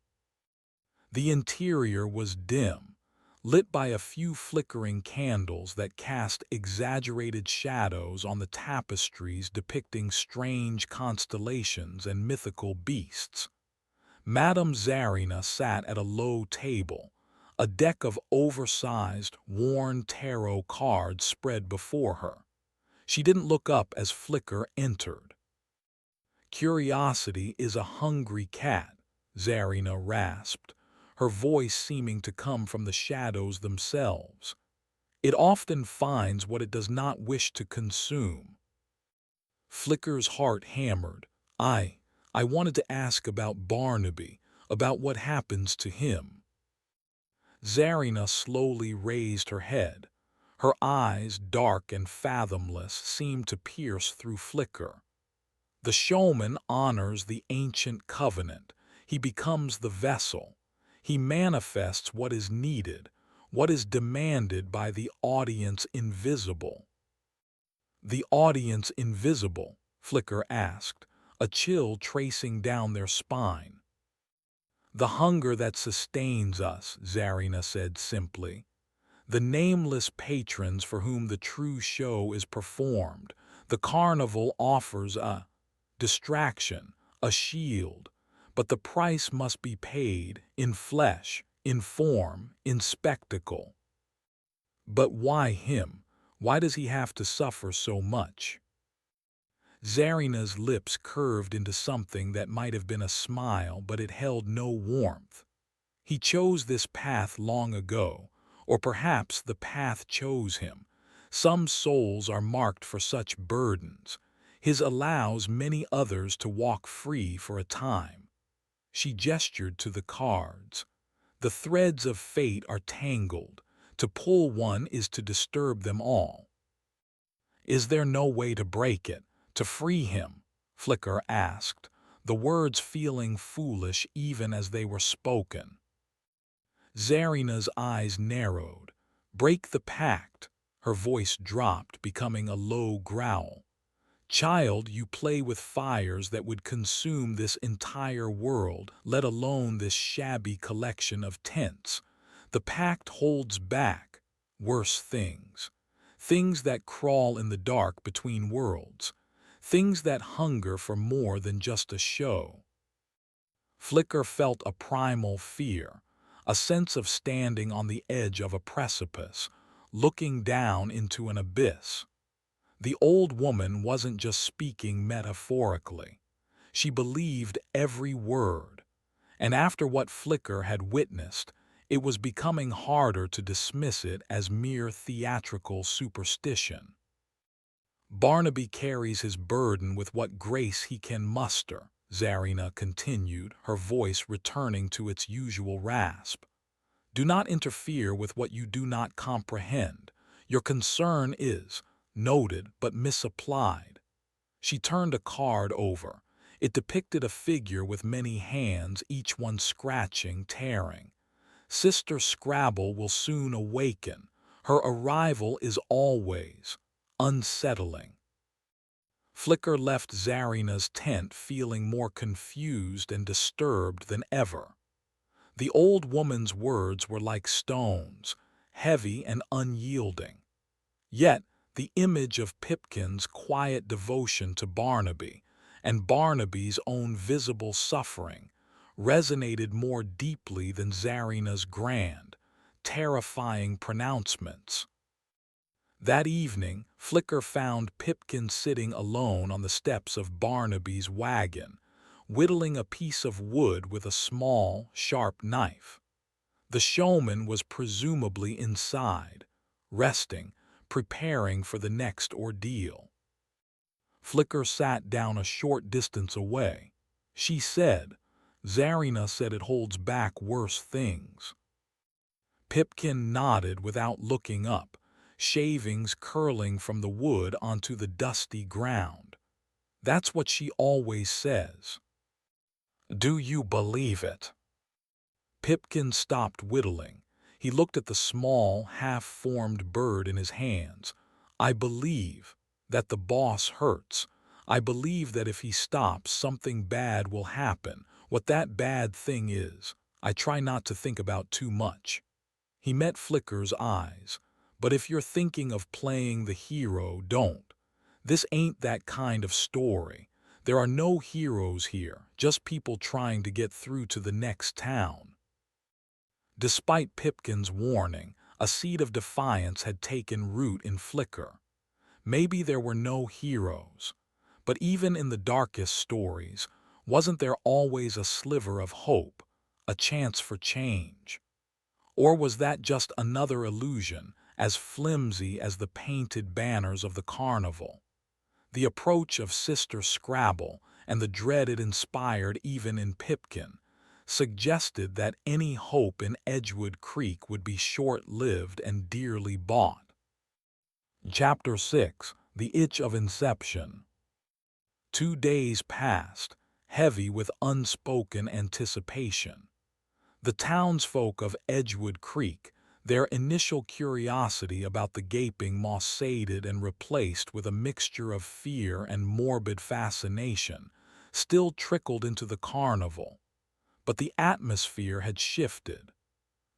The interior was dim, lit by a few flickering candles that cast exaggerated shadows on the tapestries depicting strange constellations and mythical beasts. Madame Zarina sat at a low table, a deck of oversized, worn tarot cards spread before her. She didn't look up as Flicker entered. "Curiosity is a hungry cat," Zarina rasped, her voice seeming to come from the shadows themselves. "It often finds what it does not wish to consume." Flicker's heart hammered. I wanted to ask about Barnaby, about what happens to him." Zarina slowly raised her head. Her eyes, dark and fathomless, seemed to pierce through Flicker. "The showman honors the ancient covenant. He becomes the vessel. He manifests what is needed, what is demanded by the audience invisible." "The audience invisible?" Flicker asked, a chill tracing down their spine. "The hunger that sustains us," Zarina said simply. "The nameless patrons for whom the true show is performed. The carnival offers a distraction, a shield, but the price must be paid in flesh, in form, in spectacle." "But why him? Why does he have to suffer so much?" Zarina's lips curved into something that might have been a smile, but it held no warmth. "He chose this path long ago, or perhaps the path chose him. Some souls are marked for such burdens. His allows many others to walk free for a time." She gestured to the cards. "The threads of fate are tangled. To pull one is to disturb them all." "Is there no way to break it, to free him?" Flicker asked, the words feeling foolish even as they were spoken. Zarina's eyes narrowed. "Break the pact." Her voice dropped, becoming a low growl. "Child, you play with fires that would consume this entire world, let alone this shabby collection of tents. The pact holds back worse things. Things that crawl in the dark between worlds. Things that hunger for more than just a show." Flicker felt a primal fear, a sense of standing on the edge of a precipice, looking down into an abyss. The old woman wasn't just speaking metaphorically. She believed every word, and after what Flicker had witnessed, it was becoming harder to dismiss it as mere theatrical superstition. "Barnaby carries his burden with what grace he can muster," Zarina continued, her voice returning to its usual rasp. "Do not interfere with what you do not comprehend. Your concern is noted but misapplied." She turned a card over. It depicted a figure with many hands, each one scratching, tearing. "Sister Scrabble will soon awaken. Her arrival is always unsettling." Flicker left Zarina's tent feeling more confused and disturbed than ever. The old woman's words were like stones, heavy and unyielding. Yet the image of Pipkin's quiet devotion to Barnaby and Barnaby's own visible suffering resonated more deeply than Zarina's grand, terrifying pronouncements. That evening, Flicker found Pipkin sitting alone on the steps of Barnaby's wagon, whittling a piece of wood with a small, sharp knife. The showman was presumably inside, resting, preparing for the next ordeal. Flicker sat down a short distance away. She said, "Zarina said it holds back worse things." Pipkin nodded without looking up, shavings curling from the wood onto the dusty ground. "That's what she always says." "Do you believe it?" Pipkin stopped whittling. He looked at the small, half-formed bird in his hands. "I believe that the boss hurts. I believe that if he stops, something bad will happen. What that bad thing is, I try not to think about too much." He met Flicker's eyes. But if you're thinking of playing the hero, don't. This ain't that kind of story. There are no heroes here, just people trying to get through to the next town. Despite Pipkin's warning, a seed of defiance had taken root in Flicker. Maybe there were no heroes, but even in the darkest stories, wasn't there always a sliver of hope, a chance for change? Or was that just another illusion, as flimsy as the painted banners of the carnival? The approach of Sister Scrabble and the dread it inspired even in Pipkin suggested that any hope in Edgewood Creek would be short-lived and dearly bought. Chapter 6. The Itch of Inception. 2 days passed, heavy with unspoken anticipation. The townsfolk of Edgewood Creek, their initial curiosity about the gaping moss sated and replaced with a mixture of fear and morbid fascination, still trickled into the carnival. But the atmosphere had shifted.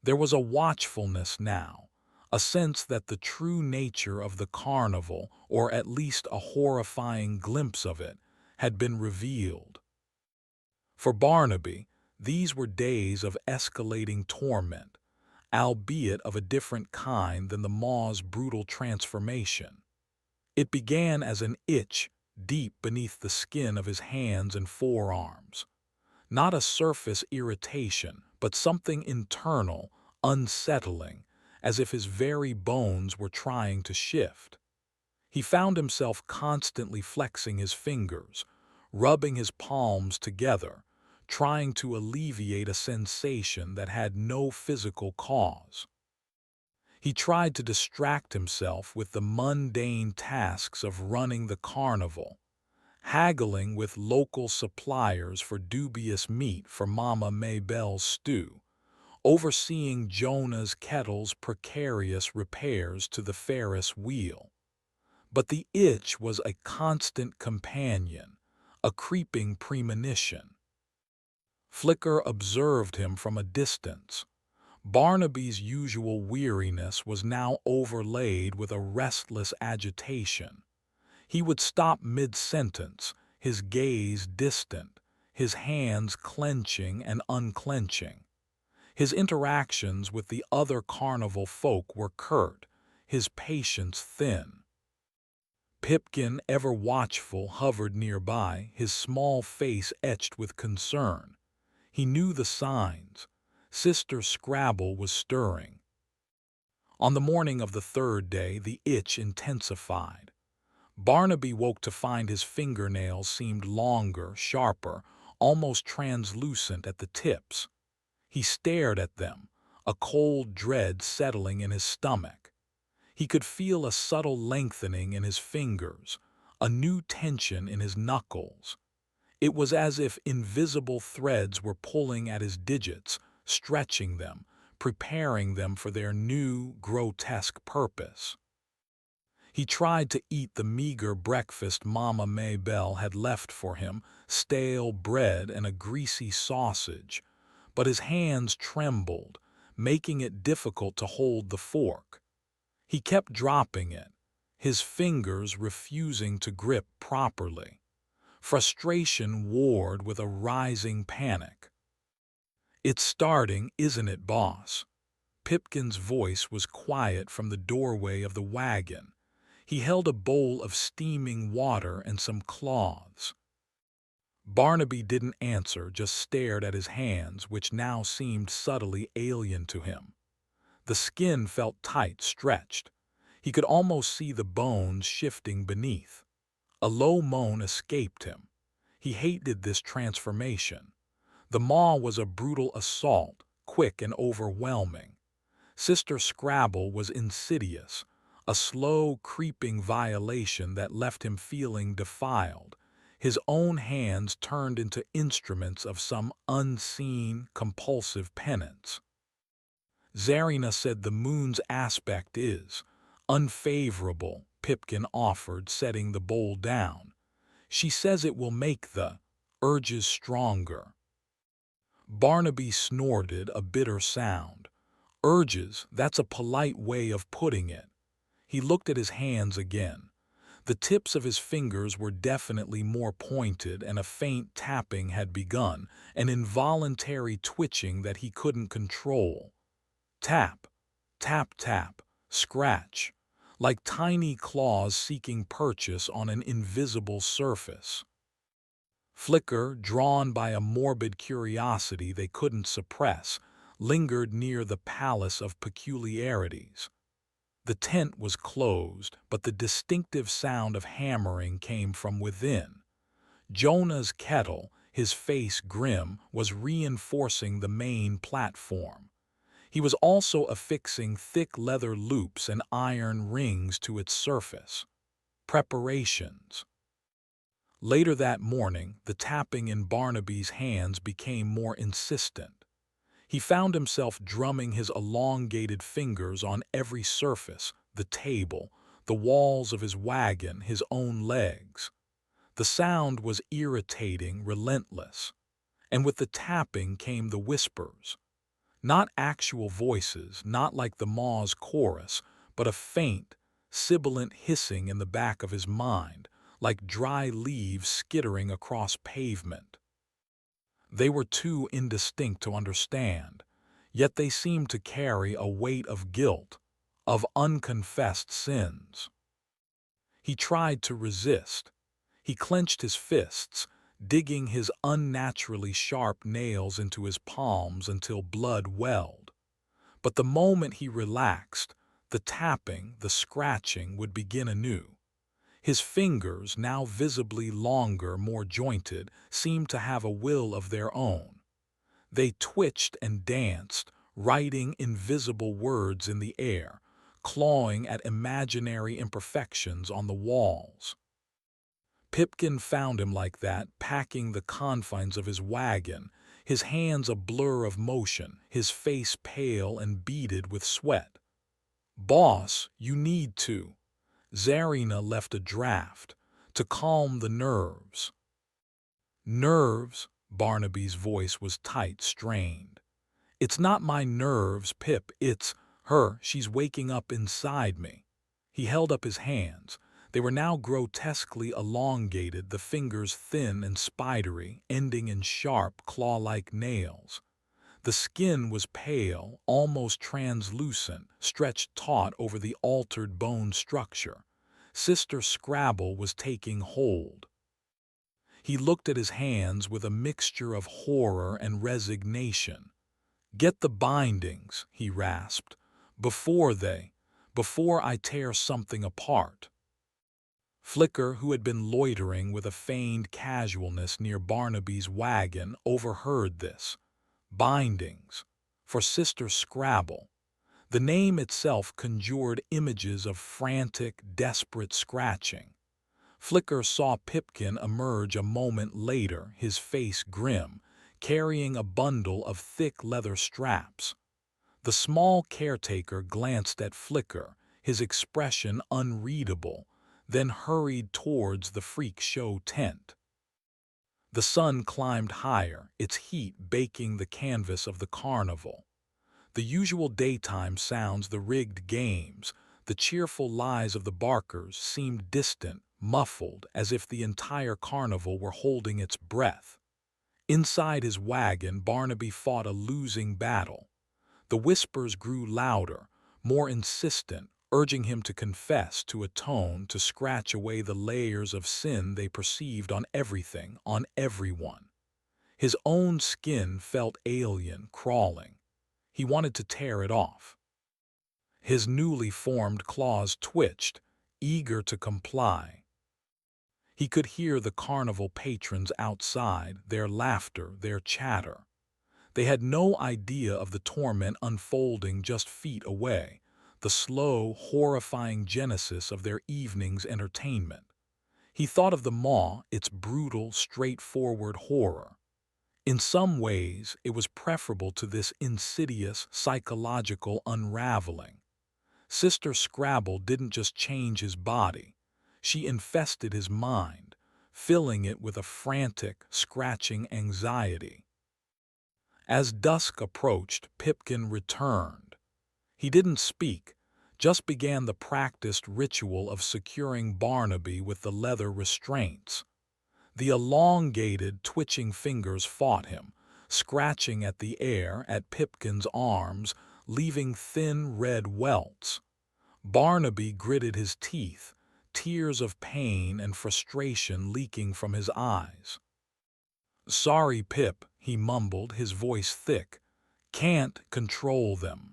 There was a watchfulness now, a sense that the true nature of the carnival, or at least a horrifying glimpse of it, had been revealed. For Barnaby, these were days of escalating torment, albeit of a different kind than the maw's brutal transformation. It began as an itch deep beneath the skin of his hands and forearms. Not a surface irritation, but something internal, unsettling, as if his very bones were trying to shift. He found himself constantly flexing his fingers, rubbing his palms together, trying to alleviate a sensation that had no physical cause. He tried to distract himself with the mundane tasks of running the carnival, haggling with local suppliers for dubious meat for Mama Maybelle's stew, overseeing Jonah's kettle's precarious repairs to the Ferris wheel. But the itch was a constant companion, a creeping premonition. Flicker observed him from a distance. Barnaby's usual weariness was now overlaid with a restless agitation. He would stop mid-sentence, his gaze distant, his hands clenching and unclenching. His interactions with the other carnival folk were curt, his patience thin. Pipkin, ever watchful, hovered nearby, his small face etched with concern. He knew the signs. Sister Scrabble was stirring. On the morning of the third day, the itch intensified. Barnaby woke to find his fingernails seemed longer, sharper, almost translucent at the tips. He stared at them, a cold dread settling in his stomach. He could feel a subtle lengthening in his fingers, a new tension in his knuckles. It was as if invisible threads were pulling at his digits, stretching them, preparing them for their new, grotesque purpose. He tried to eat the meager breakfast Mama Maybelle had left for him, stale bread and a greasy sausage, but his hands trembled, making it difficult to hold the fork. He kept dropping it, his fingers refusing to grip properly. Frustration warred with a rising panic. "It's starting, isn't it, boss?" Pipkin's voice was quiet from the doorway of the wagon. He held a bowl of steaming water and some cloths. Barnaby didn't answer, just stared at his hands, which now seemed subtly alien to him. The skin felt tight, stretched. He could almost see the bones shifting beneath. A low moan escaped him. He hated this transformation. The maw was a brutal assault, quick and overwhelming. Sister Scrabble was insidious, a slow, creeping violation that left him feeling defiled. His own hands turned into instruments of some unseen, compulsive penance. Zarina said the moon's aspect is unfavorable, Pipkin offered, setting the bowl down. She says it will make the urges stronger. Barnaby snorted a bitter sound. Urges, that's a polite way of putting it. He looked at his hands again. The tips of his fingers were definitely more pointed, and a faint tapping had begun, an involuntary twitching that he couldn't control. Tap, tap, tap, scratch, like tiny claws seeking purchase on an invisible surface. Flicker, drawn by a morbid curiosity they couldn't suppress, lingered near the palace of peculiarities. The tent was closed, but the distinctive sound of hammering came from within. Jonah's kettle, his face grim, was reinforcing the main platform. He was also affixing thick leather loops and iron rings to its surface. Preparations. Later that morning, the tapping in Barnaby's hands became more insistent. He found himself drumming his elongated fingers on every surface, the table, the walls of his wagon, his own legs. The sound was irritating, relentless. And with the tapping came the whispers. Not actual voices, not like the Maw's chorus, but a faint, sibilant hissing in the back of his mind, like dry leaves skittering across pavement. They were too indistinct to understand, yet they seemed to carry a weight of guilt, of unconfessed sins. He tried to resist. He clenched his fists, digging his unnaturally sharp nails into his palms until blood welled. But the moment he relaxed, the tapping, the scratching would begin anew. His fingers, now visibly longer, more jointed, seemed to have a will of their own. They twitched and danced, writing invisible words in the air, clawing at imaginary imperfections on the walls. Pipkin found him like that, packing the confines of his wagon, his hands a blur of motion, his face pale and beaded with sweat. "Boss, you need to." Zarina left a draft, "to calm the nerves." "Nerves?" Barnaby's voice was tight, strained. "It's not my nerves, Pip, it's her. She's waking up inside me." He held up his hands. They were now grotesquely elongated, the fingers thin and spidery, ending in sharp, claw-like nails. The skin was pale, almost translucent, stretched taut over the altered bone structure. Sister Scrabble was taking hold. He looked at his hands with a mixture of horror and resignation. "Get the bindings," he rasped, before I tear something apart." Flicker, who had been loitering with a feigned casualness near Barnaby's wagon, overheard this. Bindings. For Sister Scrabble. The name itself conjured images of frantic, desperate scratching. Flicker saw Pipkin emerge a moment later, his face grim, carrying a bundle of thick leather straps. The small caretaker glanced at Flicker, his expression unreadable, then hurried towards the freak show tent. The sun climbed higher, its heat baking the canvas of the carnival. The usual daytime sounds, the rigged games, the cheerful lies of the barkers seemed distant, muffled, as if the entire carnival were holding its breath. Inside his wagon, Barnaby fought a losing battle. The whispers grew louder, more insistent, urging him to confess, to atone, to scratch away the layers of sin they perceived on everything, on everyone. His own skin felt alien, crawling. He wanted to tear it off. His newly formed claws twitched, eager to comply. He could hear the carnival patrons outside, their laughter, their chatter. They had no idea of the torment unfolding just feet away, the slow, horrifying genesis of their evening's entertainment. He thought of the maw, its brutal, straightforward horror. In some ways, it was preferable to this insidious, psychological unraveling. Sister Scrabble didn't just change his body. She infested his mind, filling it with a frantic, scratching anxiety. As dusk approached, Pipkin returned. He didn't speak, just began the practiced ritual of securing Barnaby with the leather restraints. The elongated, twitching fingers fought him, scratching at the air at Pipkin's arms, leaving thin red welts. Barnaby gritted his teeth, tears of pain and frustration leaking from his eyes. "Sorry, Pip," he mumbled, his voice thick. "Can't control them."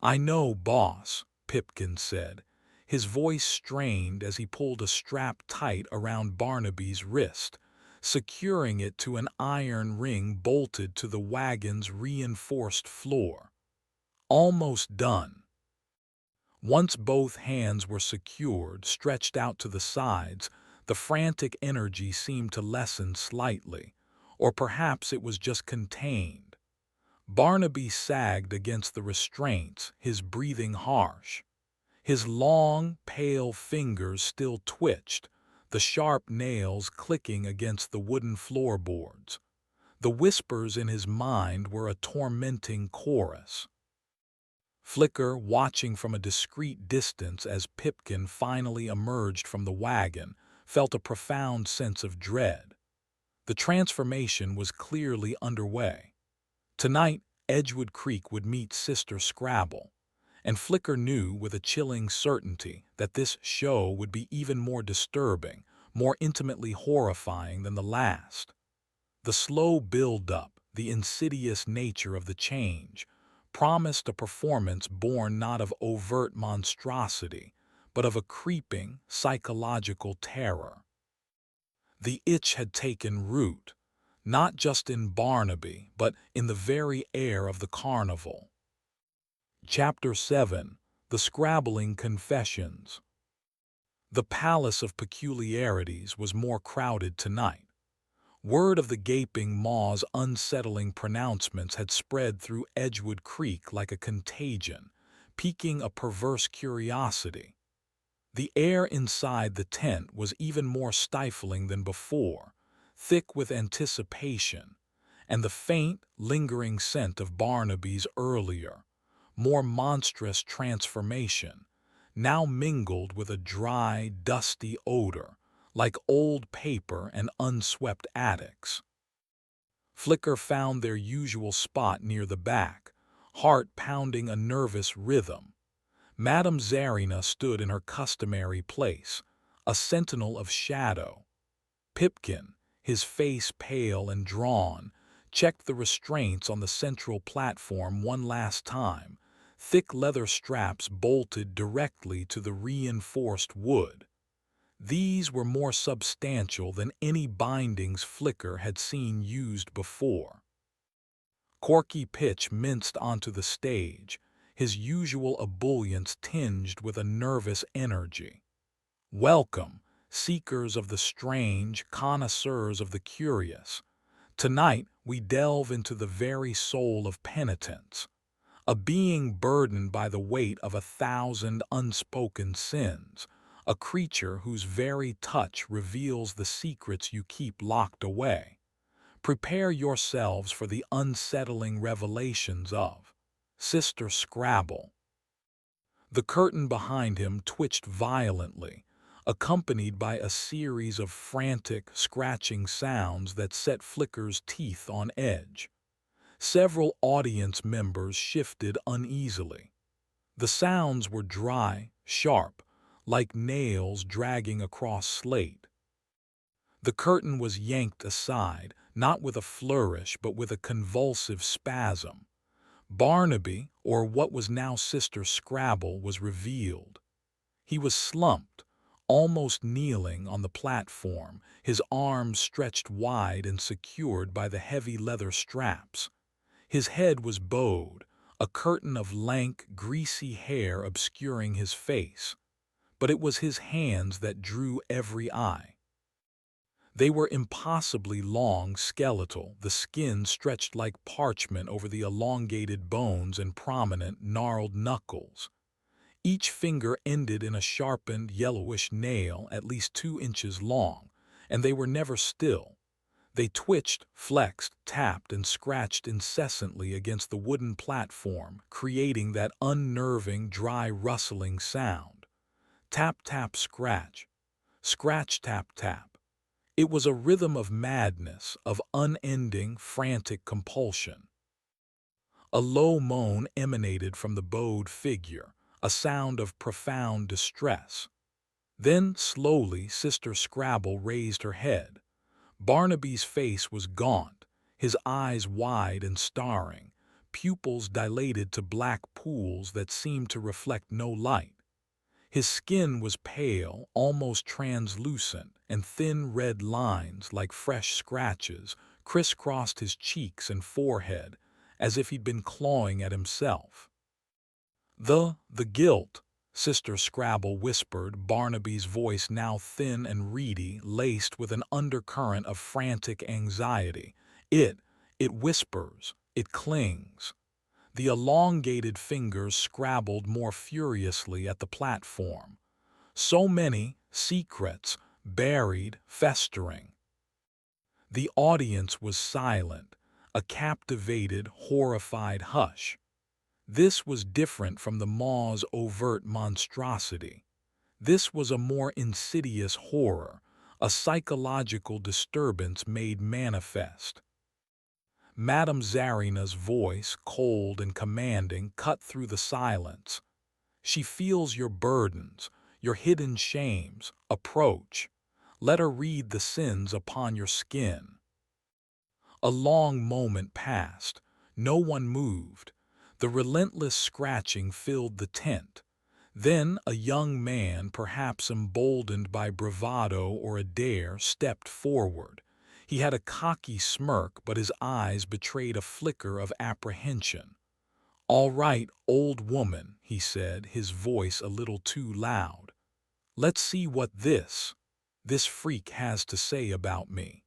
"I know, boss," Pipkin said, his voice strained as he pulled a strap tight around Barnaby's wrist, securing it to an iron ring bolted to the wagon's reinforced floor. "Almost done." Once both hands were secured, stretched out to the sides, the frantic energy seemed to lessen slightly, or perhaps it was just contained. Barnaby sagged against the restraints, his breathing harsh. His long, pale fingers still twitched, the sharp nails clicking against the wooden floorboards. The whispers in his mind were a tormenting chorus. Flicker, watching from a discreet distance as Pipkin finally emerged from the wagon, felt a profound sense of dread. The transformation was clearly underway. Tonight, Edgewood Creek would meet Sister Scrabble, and Flicker knew with a chilling certainty that this show would be even more disturbing, more intimately horrifying than the last. The slow build-up, the insidious nature of the change, promised a performance born not of overt monstrosity, but of a creeping, psychological terror. The itch had taken root, not just in Barnaby, but in the very air of the carnival. Chapter 7. The Scrabbling Confessions. The Palace of Peculiarities was more crowded tonight. Word of the gaping maw's unsettling pronouncements had spread through Edgewood Creek like a contagion, piquing a perverse curiosity. The air inside the tent was even more stifling than before, thick with anticipation, and the faint, lingering scent of Barnaby's earlier, more monstrous transformation, now mingled with a dry, dusty odor, like old paper and unswept attics. Flicker found their usual spot near the back, heart pounding a nervous rhythm. Madame Zarina stood in her customary place, a sentinel of shadow. Pipkin, his face pale and drawn, checked the restraints on the central platform one last time, thick leather straps bolted directly to the reinforced wood. These were more substantial than any bindings Flicker had seen used before. Corky Pitch minced onto the stage, his usual ebullience tinged with a nervous energy. "Welcome, seekers of the strange, connoisseurs of the curious. Tonight we delve into the very soul of penitence, a being burdened by the weight of 1,000 unspoken sins, a creature whose very touch reveals the secrets you keep locked away. Prepare yourselves for the unsettling revelations of Sister Scrabble." The curtain behind him twitched violently, accompanied by a series of frantic, scratching sounds that set Flicker's teeth on edge. Several audience members shifted uneasily. The sounds were dry, sharp, like nails dragging across slate. The curtain was yanked aside, not with a flourish but with a convulsive spasm. Barnaby, or what was now Sister Scrabble, was revealed. He was slumped, almost kneeling on the platform, his arms stretched wide and secured by the heavy leather straps. His head was bowed, a curtain of lank, greasy hair obscuring his face. But it was his hands that drew every eye. They were impossibly long, skeletal, the skin stretched like parchment over the elongated bones and prominent, gnarled knuckles. Each finger ended in a sharpened, yellowish nail at least 2 inches long, and they were never still. They twitched, flexed, tapped, and scratched incessantly against the wooden platform, creating that unnerving, dry, rustling sound. Tap, tap, scratch. Scratch, tap, tap. It was a rhythm of madness, of unending, frantic compulsion. A low moan emanated from the bowed figure, a sound of profound distress. Then, slowly, Sister Scrabble raised her head. Barnaby's face was gaunt, his eyes wide and staring, pupils dilated to black pools that seemed to reflect no light. His skin was pale, almost translucent, and thin red lines, like fresh scratches, crisscrossed his cheeks and forehead, as if he'd been clawing at himself. The guilt, Sister Scrabble whispered, Barnaby's voice now thin and reedy, laced with an undercurrent of frantic anxiety. It whispers, it clings. The elongated fingers scrabbled more furiously at the platform. So many secrets, buried, festering. The audience was silent, a captivated, horrified hush. This was different from the maw's overt monstrosity. This was a more insidious horror, a psychological disturbance made manifest. Madame Zarina's voice, cold and commanding, cut through the silence. She feels your burdens, your hidden shames. Approach. Let her read the sins upon your skin. A long moment passed. No one moved. The relentless scratching filled the tent. Then a young man, perhaps emboldened by bravado or a dare, stepped forward. He had a cocky smirk, but his eyes betrayed a flicker of apprehension. "All right, old woman," he said, his voice a little too loud. "Let's see what this freak has to say about me."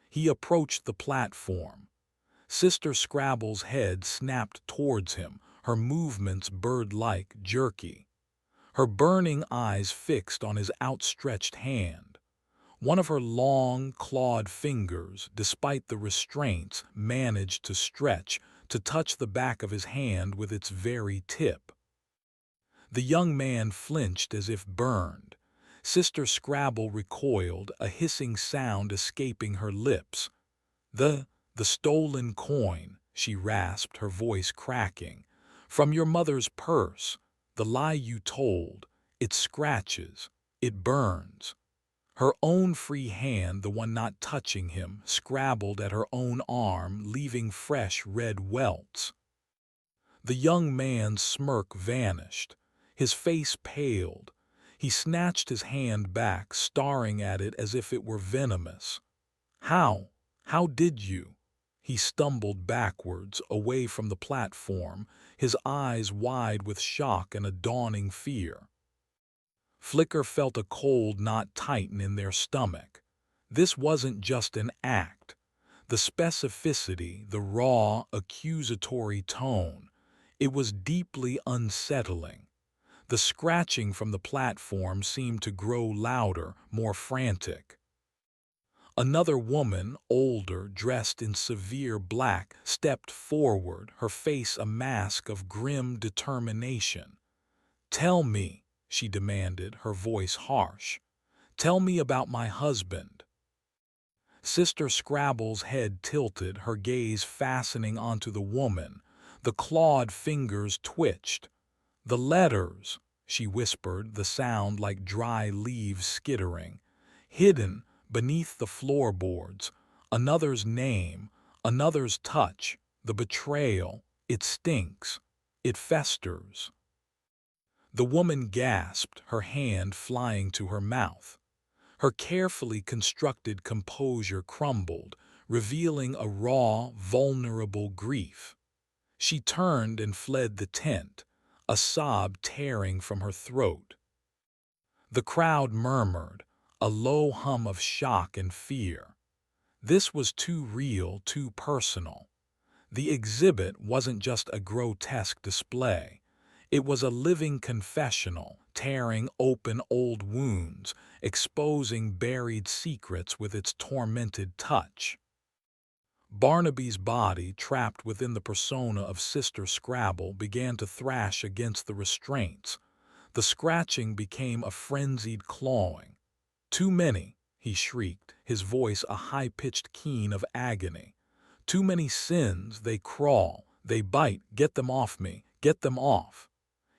He approached the platform. Sister Scrabble's head snapped towards him, her movements bird-like, jerky. Her burning eyes fixed on his outstretched hand. One of her long, clawed fingers, despite the restraints, managed to stretch, to touch the back of his hand with its very tip. The young man flinched as if burned. Sister Scrabble recoiled, a hissing sound escaping her lips. The stolen coin," she rasped, her voice cracking. "From your mother's purse. The lie you told. It scratches. It burns." Her own free hand, the one not touching him, scrabbled at her own arm, leaving fresh red welts. The young man's smirk vanished. His face paled. He snatched his hand back, staring at it as if it were venomous. How did you?" He stumbled backwards, away from the platform, his eyes wide with shock and a dawning fear. Flicker felt a cold knot tighten in their stomach. This wasn't just an act. The specificity, the raw, accusatory tone, it was deeply unsettling. The scratching from the platform seemed to grow louder, more frantic. Another woman, older, dressed in severe black, stepped forward, her face a mask of grim determination. "Tell me," she demanded, her voice harsh. "Tell me about my husband." Sister Scrabble's head tilted, her gaze fastening onto the woman. The clawed fingers twitched. "The letters," she whispered, the sound like dry leaves skittering. "Hidden beneath the floorboards. Another's name, another's touch. The betrayal. It stinks. It festers." The woman gasped, her hand flying to her mouth. Her carefully constructed composure crumbled, revealing a raw, vulnerable grief. She turned and fled the tent, a sob tearing from her throat. The crowd murmured, a low hum of shock and fear. This was too real, too personal. The exhibit wasn't just a grotesque display. It was a living confessional, tearing open old wounds, exposing buried secrets with its tormented touch. Barnaby's body, trapped within the persona of Sister Scrabble, began to thrash against the restraints. The scratching became a frenzied clawing. "Too many," he shrieked, his voice a high-pitched keen of agony. "Too many sins, they crawl, they bite, get them off me, get them off."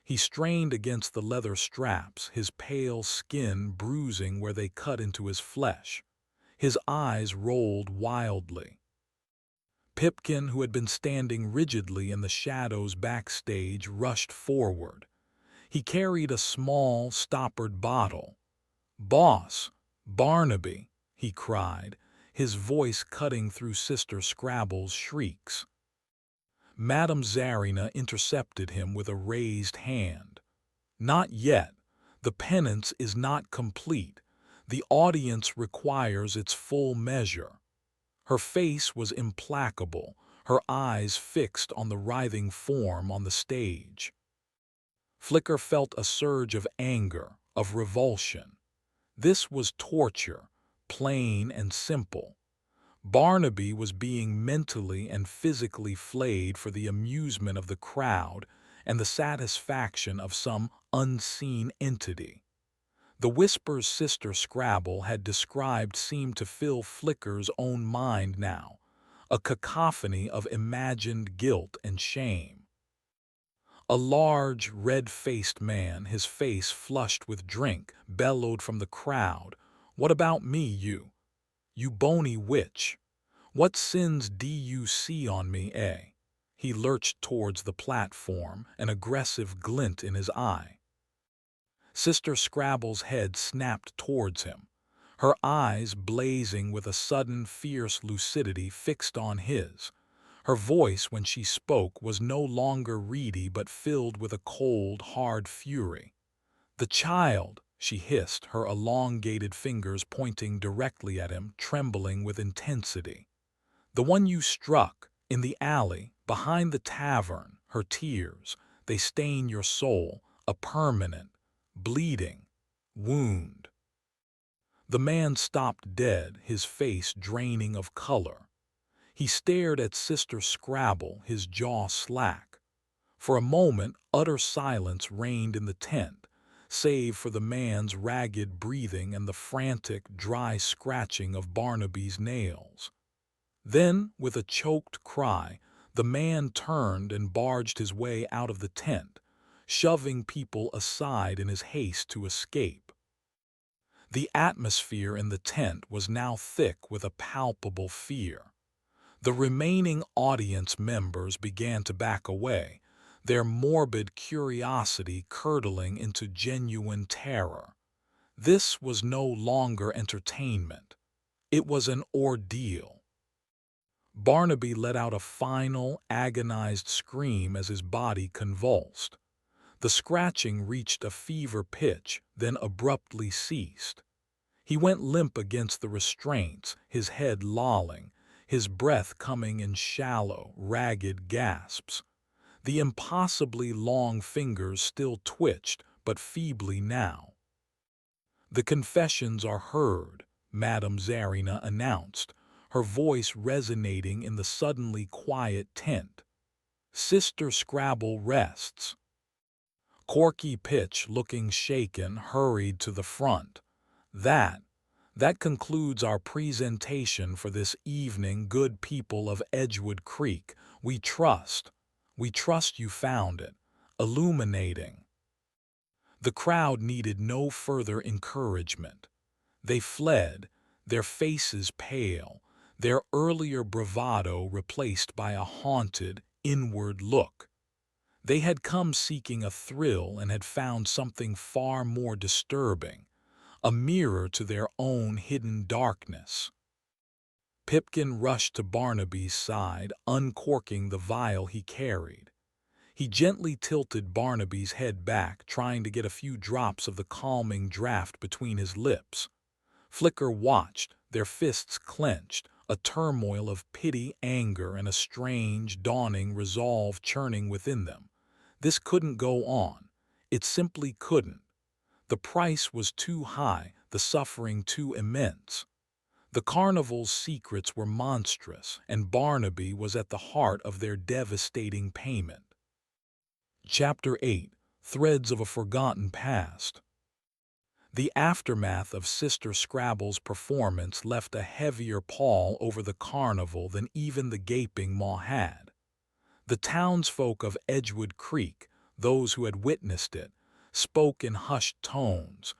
He strained against the leather straps, his pale skin bruising where they cut into his flesh. His eyes rolled wildly. Pipkin, who had been standing rigidly in the shadows backstage, rushed forward. He carried a small, stoppered bottle. "Boss, Barnaby," he cried, his voice cutting through Sister Scrabble's shrieks. Madame Zarina intercepted him with a raised hand. "Not yet. The penance is not complete. The audience requires its full measure." Her face was implacable, her eyes fixed on the writhing form on the stage. Flicker felt a surge of anger, of revulsion. This was torture, plain and simple. Barnaby was being mentally and physically flayed for the amusement of the crowd and the satisfaction of some unseen entity. The whispers Sister Scrabble had described seemed to fill Flicker's own mind now, a cacophony of imagined guilt and shame. A large, red-faced man, his face flushed with drink, bellowed from the crowd, "What about me, you? You bony witch? What sins do you see on me, eh?" He lurched towards the platform, an aggressive glint in his eye. Sister Scrabble's head snapped towards him, her eyes blazing with a sudden fierce lucidity fixed on his. Her voice, when she spoke, was no longer reedy but filled with a cold, hard fury. "The child," she hissed, her elongated fingers pointing directly at him, trembling with intensity. "The one you struck, in the alley, behind the tavern." Her tears, they stain your soul, a permanent, bleeding wound. The man stopped dead, his face draining of color. He stared at Sister Scrabble, his jaw slack. For a moment, utter silence reigned in the tent, save for the man's ragged breathing and the frantic, dry scratching of Barnaby's nails. Then, with a choked cry, the man turned and barged his way out of the tent, shoving people aside in his haste to escape. The atmosphere in the tent was now thick with a palpable fear. The remaining audience members began to back away, their morbid curiosity curdling into genuine terror. This was no longer entertainment. It was an ordeal. Barnaby let out a final, agonized scream as his body convulsed. The scratching reached a fever pitch, then abruptly ceased. He went limp against the restraints, his head lolling, his breath coming in shallow, ragged gasps. The impossibly long fingers still twitched, but feebly now. "The confessions are heard," Madame Zarina announced, her voice resonating in the suddenly quiet tent. "Sister Scrabble rests." Corky Pitch, looking shaken, hurried to the front. That concludes our presentation for this evening, good people of Edgewood Creek. We trust you found it illuminating." The crowd needed no further encouragement. They fled, their faces pale, their earlier bravado replaced by a haunted, inward look. They had come seeking a thrill and had found something far more disturbing, a mirror to their own hidden darkness. Pipkin rushed to Barnaby's side, uncorking the vial he carried. He gently tilted Barnaby's head back, trying to get a few drops of the calming draught between his lips. Flicker watched, their fists clenched, a turmoil of pity, anger, and a strange, dawning resolve churning within them. This couldn't go on. It simply couldn't. The price was too high, the suffering too immense. The carnival's secrets were monstrous, and Barnaby was at the heart of their devastating payment. Chapter 8: Threads of a Forgotten Past. The aftermath of Sister Scrabble's performance left a heavier pall over the carnival than even the gaping maw had. The townsfolk of Edgewood Creek, those who had witnessed it, spoke in hushed tones,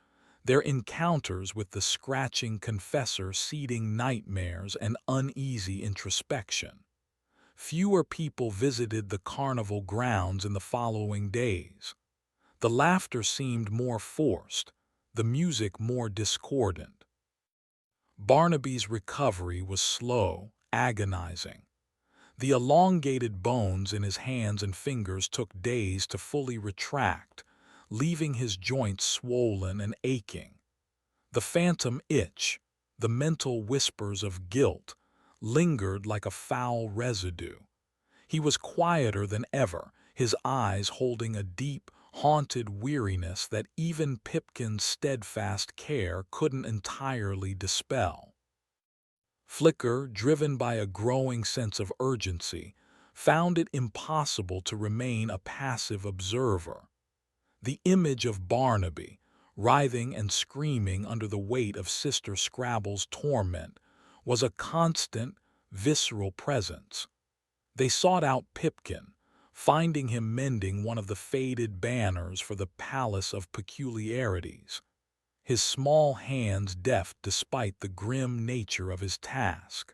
their encounters with the scratching confessor seeding nightmares and uneasy introspection. Fewer people visited the carnival grounds in the following days. The laughter seemed more forced, the music more discordant. Barnaby's recovery was slow, agonizing. The elongated bones in his hands and fingers took days to fully retract, leaving his joints swollen and aching. The phantom itch, the mental whispers of guilt, lingered like a foul residue. He was quieter than ever, his eyes holding a deep, haunted weariness that even Pipkin's steadfast care couldn't entirely dispel. Flicker, driven by a growing sense of urgency, found it impossible to remain a passive observer. The image of Barnaby, writhing and screaming under the weight of Sister Scrabble's torment, was a constant, visceral presence. They sought out Pipkin, finding him mending one of the faded banners for the Palace of Peculiarities, his small hands deft despite the grim nature of his task.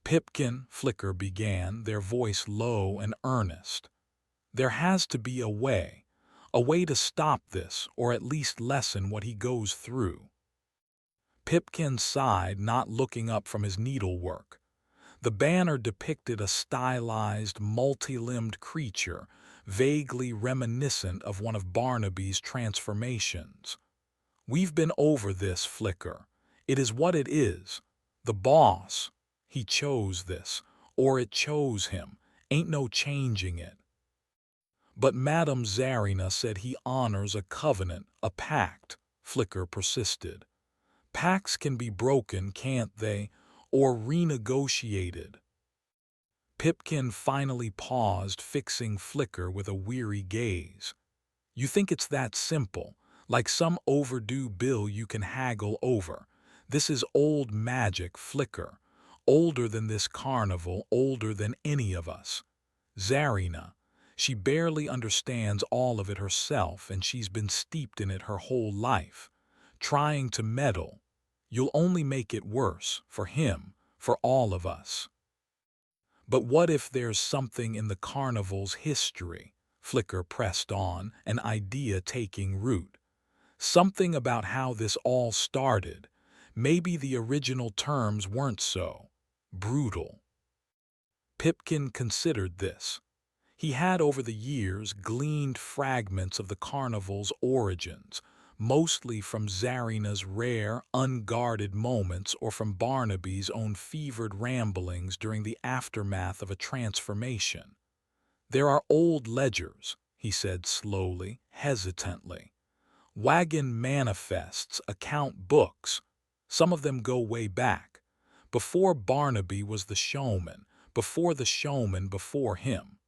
"Pipkin," Flicker began, their voice low and earnest, "there has to be a way to stop this, or at least lessen what he goes through." Pipkin sighed, not looking up from his needlework. The banner depicted a stylized, multi-limbed creature, vaguely reminiscent of one of Barnaby's transformations. "We've been over this, Flicker. It is what it is. The boss, he chose this, or it chose him. Ain't no changing it." "But Madame Zarina said he honors a covenant, a pact," Flicker persisted. "Pacts can be broken, can't they? Or renegotiated." Pipkin finally paused, fixing Flicker with a weary gaze. "You think it's that simple, like some overdue bill you can haggle over? This is old magic, Flicker. Older than this carnival, older than any of us. Zarina, she barely understands all of it herself, and she's been steeped in it her whole life. Trying to meddle, you'll only make it worse, for him, for all of us." "But what if there's something in the carnival's history?" Flicker pressed on, an idea taking root. "Something about how this all started. Maybe the original terms weren't so brutal." Pipkin considered this. He had over the years gleaned fragments of the carnival's origins, mostly from Zarina's rare, unguarded moments or from Barnaby's own fevered ramblings during the aftermath of a transformation. "There are old ledgers," he said slowly, hesitantly. "Wagon manifests, account books. Some of them go way back. Before Barnaby was the showman, before the showman before him."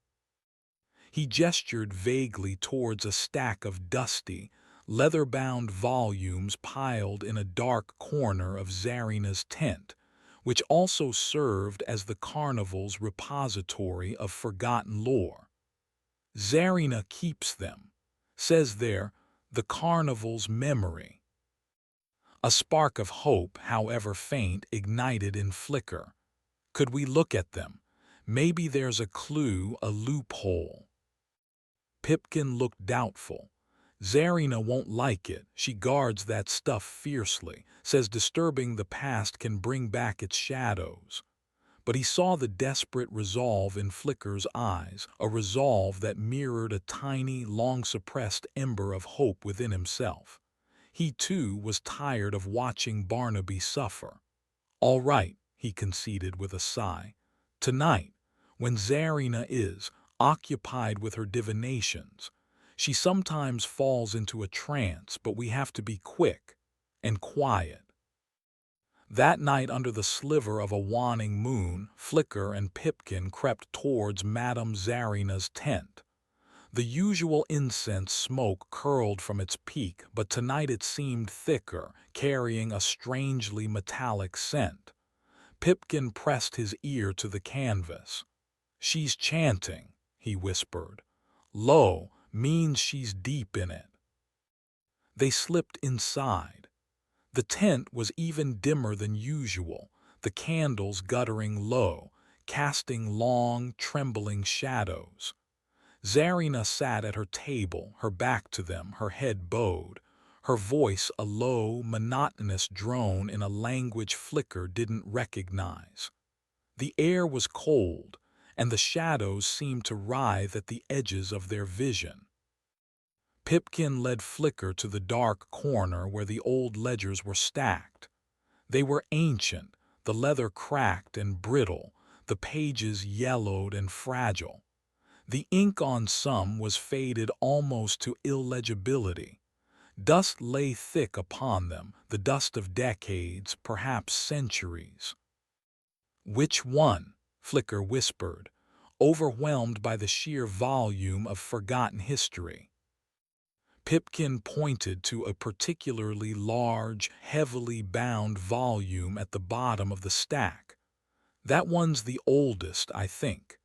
He gestured vaguely towards a stack of dusty, leather-bound volumes piled in a dark corner of Zarina's tent, which also served as the carnival's repository of forgotten lore. "Zarina keeps them. Says they're the carnival's memory." A spark of hope, however faint, ignited in Flicker. "Could we look at them? Maybe there's a clue, a loophole." Pipkin looked doubtful. "Zarina won't like it. She guards that stuff fiercely, says disturbing the past can bring back its shadows." But he saw the desperate resolve in Flicker's eyes, a resolve that mirrored a tiny, long-suppressed ember of hope within himself. He, too, was tired of watching Barnaby suffer. "All right," he conceded with a sigh. "Tonight, when Zarina is occupied with her divinations, She sometimes falls into a trance, but we have to be quick and quiet. That night, under the sliver of a waning moon, Flicker and Pipkin crept towards Madame Zarina's tent. The usual incense smoke curled from its peak, but tonight it seemed thicker, carrying a strangely metallic scent. Pipkin pressed his ear to the canvas. "She's chanting," he whispered. "Lo, means she's deep in it." They slipped inside. The tent was even dimmer than usual, the candles guttering low, casting long, trembling shadows. Zarina sat at her table, her back to them, her head bowed, her voice a low, monotonous drone in a language Flicker didn't recognize. The air was cold, and the shadows seemed to writhe at the edges of their vision. Pipkin led Flicker to the dark corner where the old ledgers were stacked. They were ancient, the leather cracked and brittle, the pages yellowed and fragile. The ink on some was faded almost to illegibility. Dust lay thick upon them, the dust of decades, perhaps centuries. "Which one?" Flicker whispered, overwhelmed by the sheer volume of forgotten history. Pipkin pointed to a particularly large, heavily bound volume at the bottom of the stack. "That one's the oldest, I think.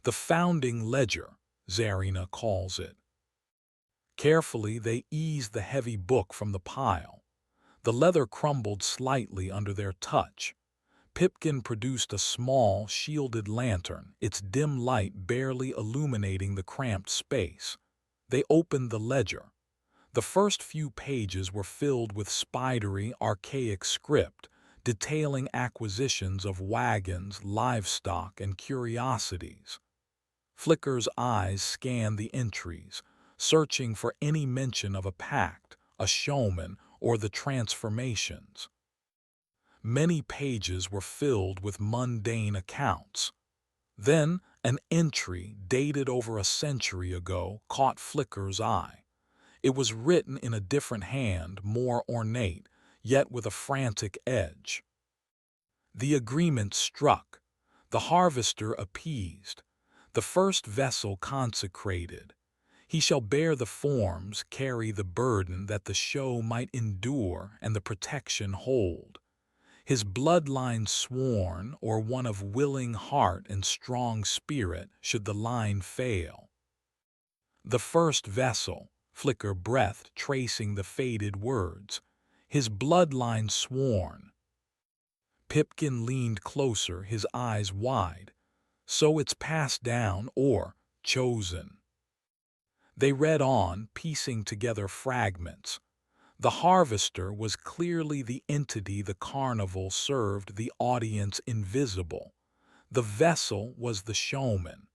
The founding ledger," Zarina calls it. Carefully, they eased the heavy book from the pile. The leather crumbled slightly under their touch. Pipkin produced a small, shielded lantern, its dim light barely illuminating the cramped space. They opened the ledger. The first few pages were filled with spidery, archaic script, detailing acquisitions of wagons, livestock, and curiosities. Flicker's eyes scanned the entries, searching for any mention of a pact, a showman, or the transformations. Many pages were filled with mundane accounts. Then an entry, dated over a century ago, caught Flicker's eye. It was written in a different hand, more ornate, yet with a frantic edge. The agreement struck, the harvester appeased, the first vessel consecrated. He shall bear the forms, carry the burden that the show might endure and the protection hold. His bloodline sworn, or one of willing heart and strong spirit, should the line fail. The first vessel, Flicker breathed, tracing the faded words. His bloodline sworn. Pipkin leaned closer, his eyes wide. So it's passed down, or chosen. They read on, piecing together fragments. The harvester was clearly the entity the carnival served the audience invisible. The vessel was the showman.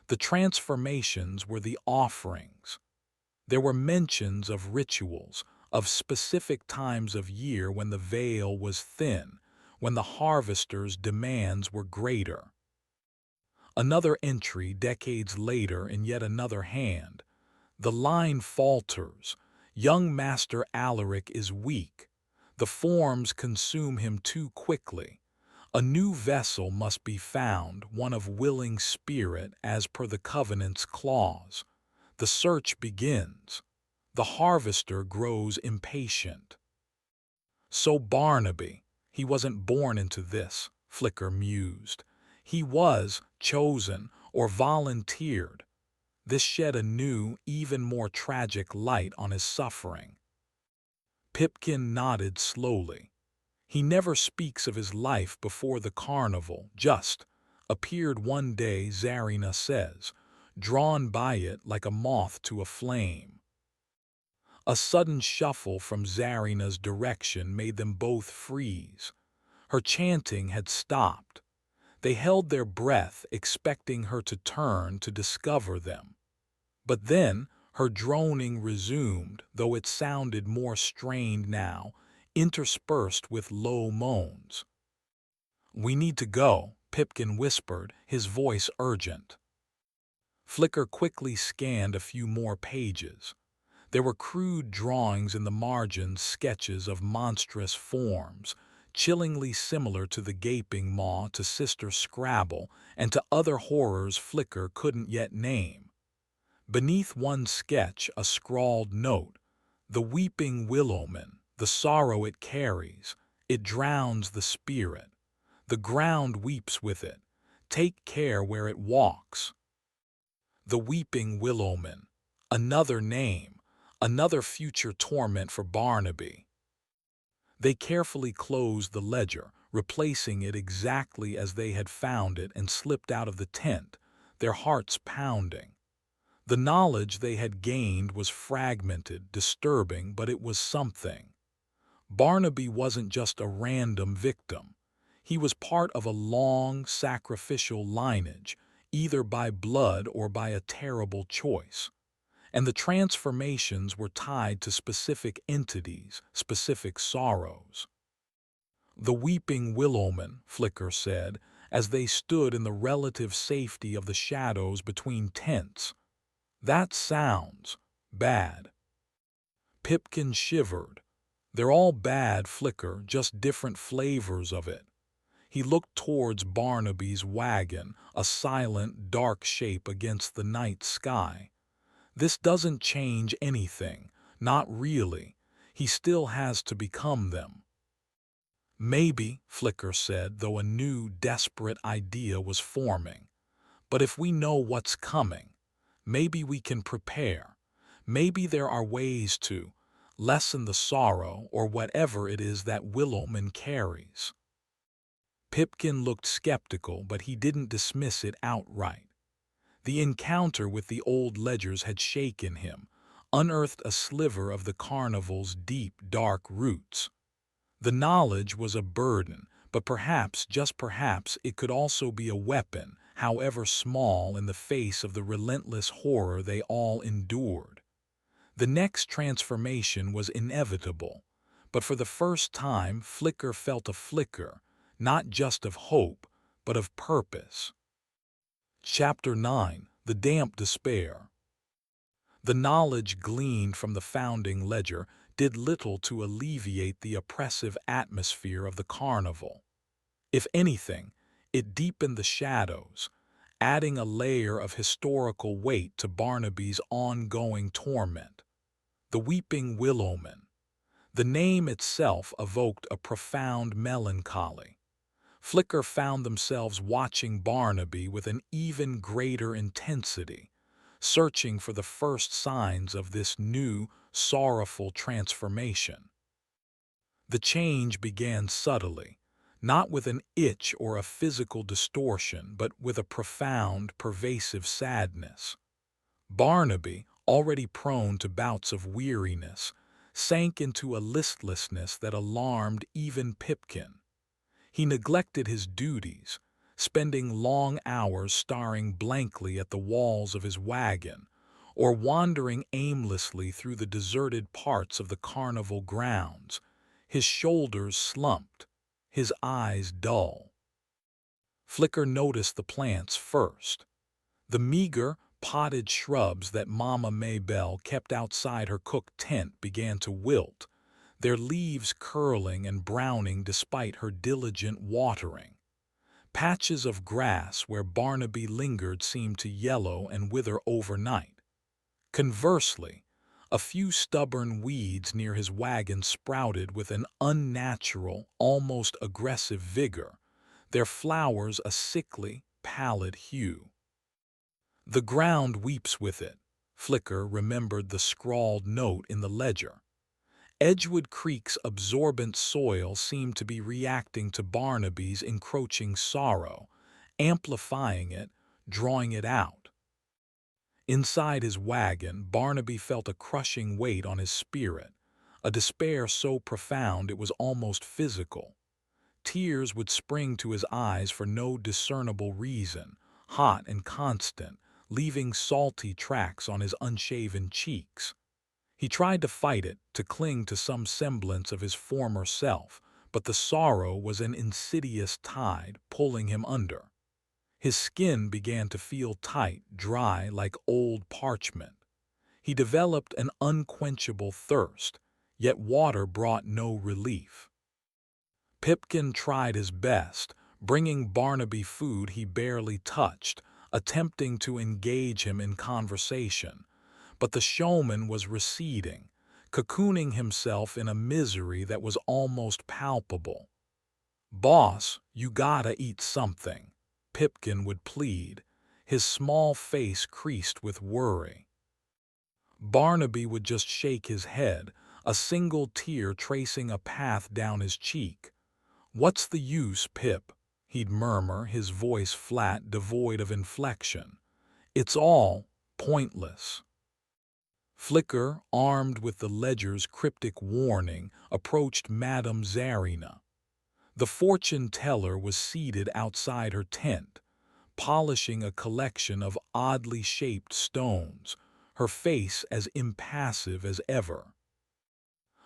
The transformations were the offerings. There were mentions of rituals, of specific times of year when the veil was thin, when the harvester's demands were greater. Another entry decades later in yet another hand. The line falters. Young Master Alaric is weak. The forms consume him too quickly. A new vessel must be found, one of willing spirit as per the covenant's clause. The search begins. The harvester grows impatient. So Barnaby, he wasn't born into this, Flicker mused. He was chosen or volunteered. This shed a new, even more tragic light on his suffering. Pipkin nodded slowly. He never speaks of his life before the carnival, just appeared one day, Zarina says, drawn by it like a moth to a flame. A sudden shuffle from Zarina's direction made them both freeze. Her chanting had stopped. They held their breath, expecting her to turn to discover them. But then her droning resumed, though it sounded more strained now, interspersed with low moans. "We need to go," Pipkin whispered, his voice urgent. Flicker quickly scanned a few more pages. There were crude drawings in the margins, sketches of monstrous forms, chillingly similar to the gaping maw, to Sister Scrabble, and to other horrors Flicker couldn't yet name. Beneath one sketch, a scrawled note: "The weeping willowman, the sorrow it carries, it drowns the spirit. The ground weeps with it. Take care where it walks." The weeping willowman. Another name, another future torment for Barnaby. They carefully closed the ledger, replacing it exactly as they had found it, and slipped out of the tent, their hearts pounding. The knowledge they had gained was fragmented, disturbing, but it was something. Barnaby wasn't just a random victim. He was part of a long, sacrificial lineage, either by blood or by a terrible choice. And the transformations were tied to specific entities, specific sorrows. "The weeping willowman," Flicker said, as they stood in the relative safety of the shadows between tents. "That sounds bad." Pipkin shivered. "They're all bad, Flicker, just different flavors of it." He looked towards Barnaby's wagon, a silent, dark shape against the night sky. "This doesn't change anything, not really. He still has to become them." "Maybe," Flicker said, though a new, desperate idea was forming. "But if we know what's coming, maybe we can prepare. Maybe there are ways to lessen the sorrow or whatever it is that Willowman carries." Pipkin looked skeptical, but he didn't dismiss it outright. The encounter with the old ledgers had shaken him, unearthed a sliver of the Carnival's deep, dark roots. The knowledge was a burden, but perhaps, just perhaps, it could also be a weapon, however small, in the face of the relentless horror they all endured. The next transformation was inevitable, but for the first time Flicker felt a flicker, not just of hope, but of purpose. Chapter 9: The Damp Despair. The knowledge gleaned from the founding ledger did little to alleviate the oppressive atmosphere of the carnival. If anything, it deepened the shadows, adding a layer of historical weight to Barnaby's ongoing torment. The weeping willowman. The name itself evoked a profound melancholy. Flicker found themselves watching Barnaby with an even greater intensity, searching for the first signs of this new, sorrowful transformation. The change began subtly, not with an itch or a physical distortion, but with a profound, pervasive sadness. Barnaby, already prone to bouts of weariness, sank into a listlessness that alarmed even Pipkin. He neglected his duties, spending long hours staring blankly at the walls of his wagon, or wandering aimlessly through the deserted parts of the carnival grounds, his shoulders slumped, his eyes dull. Flicker noticed the plants first. The meager, potted shrubs that Mama Maybelle kept outside her cook tent began to wilt, their leaves curling and browning despite her diligent watering. Patches of grass where Barnaby lingered seemed to yellow and wither overnight. Conversely, a few stubborn weeds near his wagon sprouted with an unnatural, almost aggressive vigor, their flowers a sickly, pallid hue. "The ground weeps with it," Flicker remembered the scrawled note in the ledger. Edgewood Creek's absorbent soil seemed to be reacting to Barnaby's encroaching sorrow, amplifying it, drawing it out. Inside his wagon, Barnaby felt a crushing weight on his spirit, a despair so profound it was almost physical. Tears would spring to his eyes for no discernible reason, hot and constant, leaving salty tracks on his unshaven cheeks. He tried to fight it, to cling to some semblance of his former self, but the sorrow was an insidious tide pulling him under. His skin began to feel tight, dry like old parchment. He developed an unquenchable thirst, yet water brought no relief. Pipkin tried his best, bringing Barnaby food he barely touched, attempting to engage him in conversation. But the showman was receding, cocooning himself in a misery that was almost palpable. "Boss, you gotta eat something," Pipkin would plead, his small face creased with worry. Barnaby would just shake his head, a single tear tracing a path down his cheek. "What's the use, Pip?" he'd murmur, his voice flat, devoid of inflection. "It's all pointless." Flicker, armed with the ledger's cryptic warning, approached Madame Zarina. The fortune-teller was seated outside her tent, polishing a collection of oddly shaped stones, her face as impassive as ever.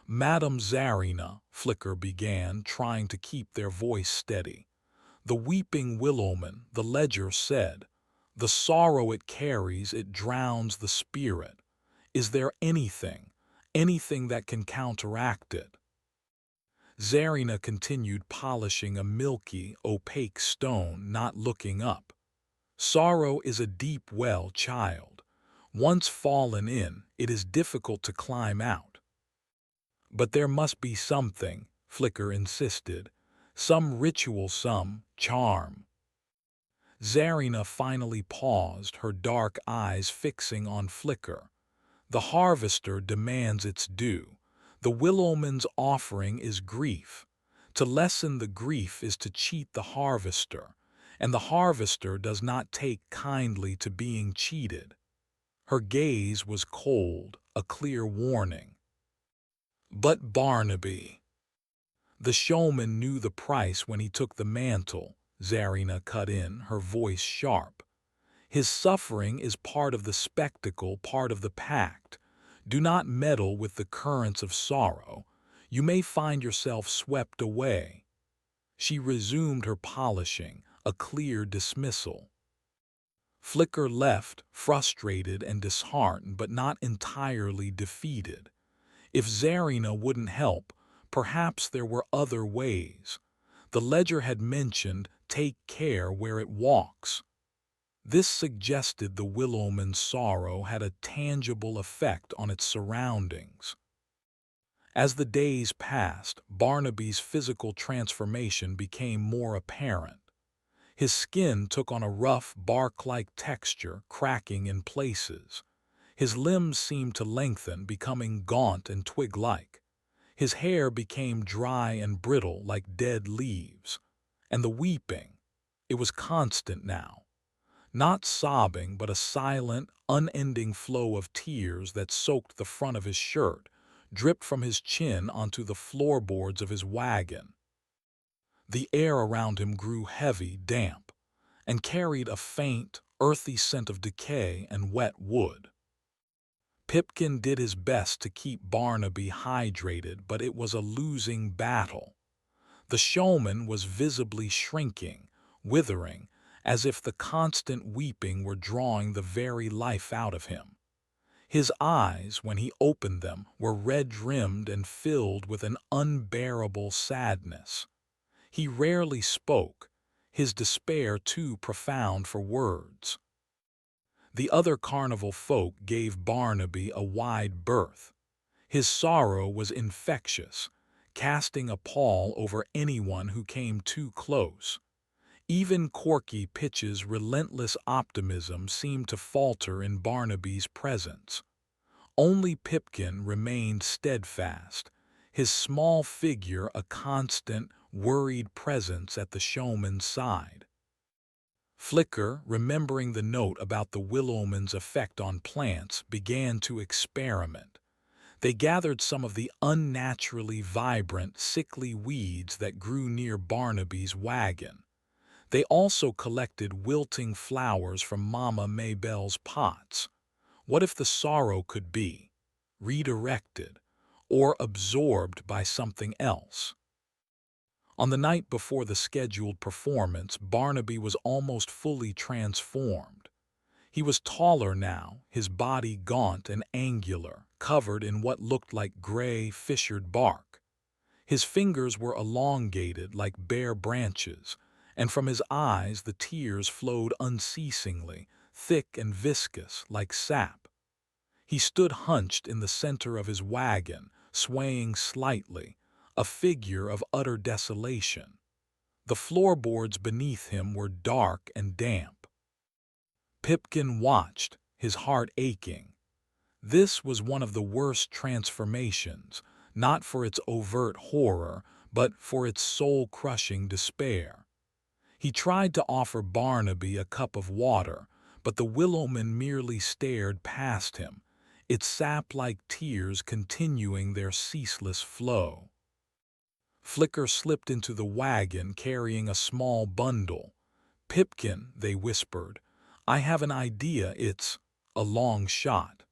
"Madame Zarina," Flicker began, trying to keep their voice steady. "The weeping willowman, the ledger said. The sorrow it carries, it drowns the spirit. Is there anything that can counteract it?" Zarina continued polishing a milky, opaque stone, not looking up. "Sorrow is a deep well, child. Once fallen in, it is difficult to climb out." "But there must be something," Flicker insisted. "Some ritual, some charm." Zarina finally paused, her dark eyes fixing on Flicker. "The harvester demands its due. The willowman's offering is grief. To lessen the grief is to cheat the harvester, and the harvester does not take kindly to being cheated." Her gaze was cold, a clear warning. "But Barnaby—" "The showman knew the price when he took the mantle," Zarina cut in, her voice sharp. "His suffering is part of the spectacle, part of the pact. Do not meddle with the currents of sorrow. You may find yourself swept away." She resumed her polishing, a clear dismissal. Flicker left, frustrated and disheartened, but not entirely defeated. If Zarina wouldn't help, perhaps there were other ways. The ledger had mentioned, "Take care where it walks." This suggested the willowman's sorrow had a tangible effect on its surroundings. As the days passed, Barnaby's physical transformation became more apparent. His skin took on a rough, bark-like texture, cracking in places. His limbs seemed to lengthen, becoming gaunt and twig-like. His hair became dry and brittle like dead leaves. And the weeping, it was constant now. Not sobbing, but a silent, unending flow of tears that soaked the front of his shirt, dripped from his chin onto the floorboards of his wagon. The air around him grew heavy, damp, and carried a faint, earthy scent of decay and wet wood. Pipkin did his best to keep Barnaby hydrated, but it was a losing battle. The showman was visibly shrinking, withering, as if the constant weeping were drawing the very life out of him. His eyes, when he opened them, were red-rimmed and filled with an unbearable sadness. He rarely spoke, his despair too profound for words. The other carnival folk gave Barnaby a wide berth. His sorrow was infectious, casting a pall over anyone who came too close. Even Corky Pitch's relentless optimism seemed to falter in Barnaby's presence. Only Pipkin remained steadfast, his small figure a constant, worried presence at the showman's side. Flicker, remembering the note about the willowman's effect on plants, began to experiment. They gathered some of the unnaturally vibrant, sickly weeds that grew near Barnaby's wagon. They also collected wilting flowers from Mama Maybelle's pots. What if the sorrow could be redirected or absorbed by something else? On the night before the scheduled performance, Barnaby was almost fully transformed. He was taller now, his body gaunt and angular, covered in what looked like gray, fissured bark. His fingers were elongated like bare branches, and from his eyes the tears flowed unceasingly, thick and viscous like sap. He stood hunched in the center of his wagon, swaying slightly, a figure of utter desolation. The floorboards beneath him were dark and damp. Pipkin watched, his heart aching. This was one of the worst transformations, not for its overt horror, but for its soul-crushing despair. He tried to offer Barnaby a cup of water, but the Willowman merely stared past him, its sap-like tears continuing their ceaseless flow. Flicker slipped into the wagon carrying a small bundle. "Pipkin," they whispered, "I have an idea. It's a long shot."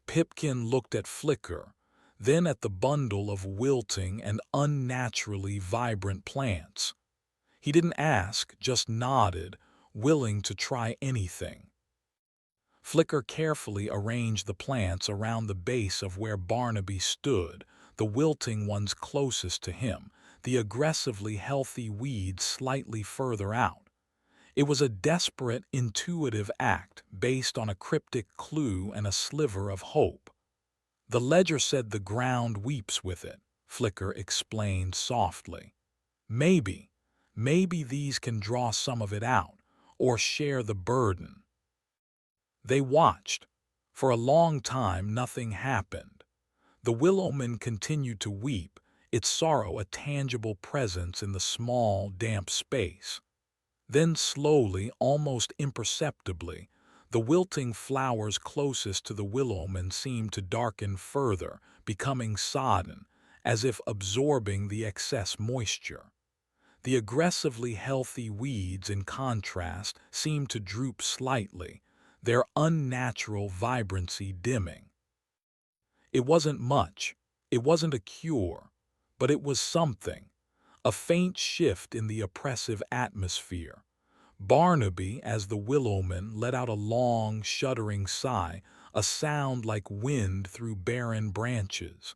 Pipkin looked at Flicker, then at the bundle of wilting and unnaturally vibrant plants. He didn't ask, just nodded, willing to try anything. Flicker carefully arranged the plants around the base of where Barnaby stood, the wilting ones closest to him, the aggressively healthy weeds slightly further out. It was a desperate, intuitive act based on a cryptic clue and a sliver of hope. "The ledger said the ground weeps with it," Flicker explained softly. Maybe these can draw some of it out, or share the burden." They watched. For a long time nothing happened. The Willowman continued to weep, its sorrow a tangible presence in the small, damp space. Then slowly, almost imperceptibly, the wilting flowers closest to the Willowman seemed to darken further, becoming sodden, as if absorbing the excess moisture. The aggressively healthy weeds, in contrast, seemed to droop slightly, their unnatural vibrancy dimming. It wasn't much, it wasn't a cure, but it was something, a faint shift in the oppressive atmosphere. Barnaby, as the Willowman, let out a long, shuddering sigh, a sound like wind through barren branches.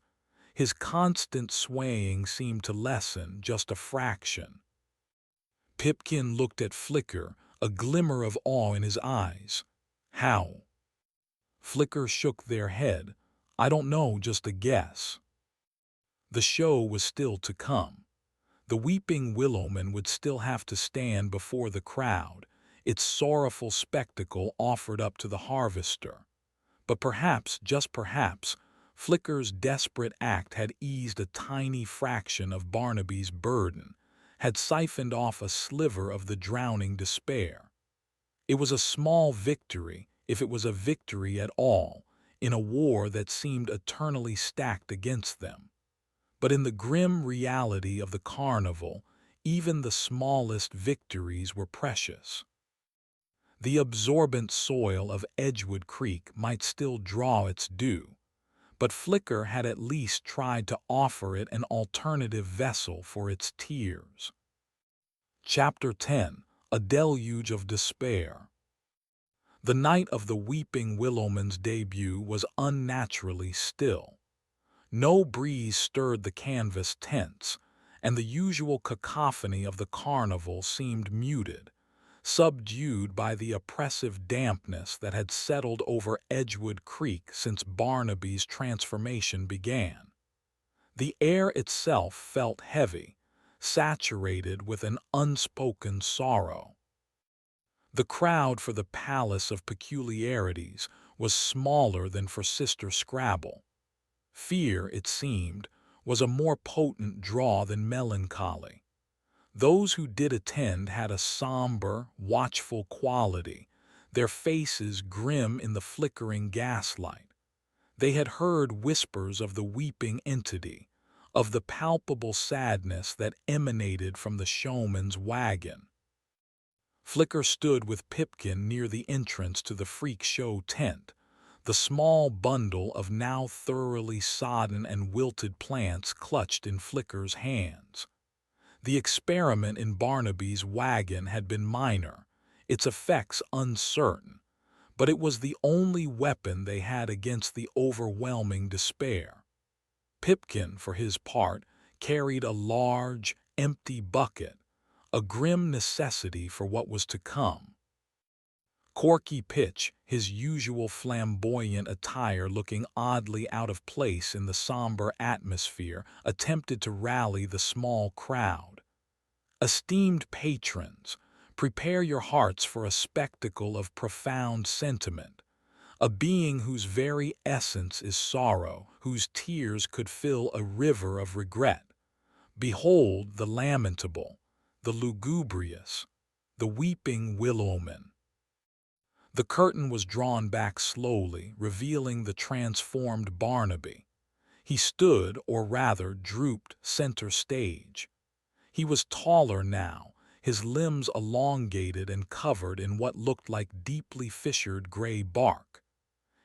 His constant swaying seemed to lessen just a fraction. Pipkin looked at Flicker, a glimmer of awe in his eyes. "How?" Flicker shook their head. "I don't know, just a guess." The show was still to come. The weeping Willowman would still have to stand before the crowd, its sorrowful spectacle offered up to the harvester. But perhaps, just perhaps, Flicker's desperate act had eased a tiny fraction of Barnaby's burden, had siphoned off a sliver of the drowning despair. It was a small victory, if it was a victory at all, in a war that seemed eternally stacked against them. But in the grim reality of the carnival, even the smallest victories were precious. The absorbent soil of Edgewood Creek might still draw its due, but Flicker had at least tried to offer it an alternative vessel for its tears. Chapter 10: A Deluge of Despair. The night of the Weeping Willowman's debut was unnaturally still. No breeze stirred the canvas tents, and the usual cacophony of the carnival seemed muted, subdued by the oppressive dampness that had settled over Edgewood Creek since Barnaby's transformation began. The air itself felt heavy, saturated with an unspoken sorrow. The crowd for the Palace of Peculiarities was smaller than for Sister Scrabble. Fear, it seemed, was a more potent draw than melancholy. Those who did attend had a somber, watchful quality, their faces grim in the flickering gaslight. They had heard whispers of the weeping entity, of the palpable sadness that emanated from the showman's wagon. Flicker stood with Pipkin near the entrance to the freak show tent, the small bundle of now thoroughly sodden and wilted plants clutched in Flicker's hands. The experiment in Barnaby's wagon had been minor, its effects uncertain, but it was the only weapon they had against the overwhelming despair. Pipkin, for his part, carried a large, empty bucket, a grim necessity for what was to come. Corky Pitch, his usual flamboyant attire looking oddly out of place in the somber atmosphere, attempted to rally the small crowd. Esteemed patrons, prepare your hearts for a spectacle of profound sentiment, a being whose very essence is sorrow, whose tears could fill a river of regret. Behold the lamentable, the lugubrious, the weeping Willowman. The curtain was drawn back slowly, revealing the transformed Barnaby. He stood, or rather drooped, center stage. He was taller now, his limbs elongated and covered in what looked like deeply fissured gray bark.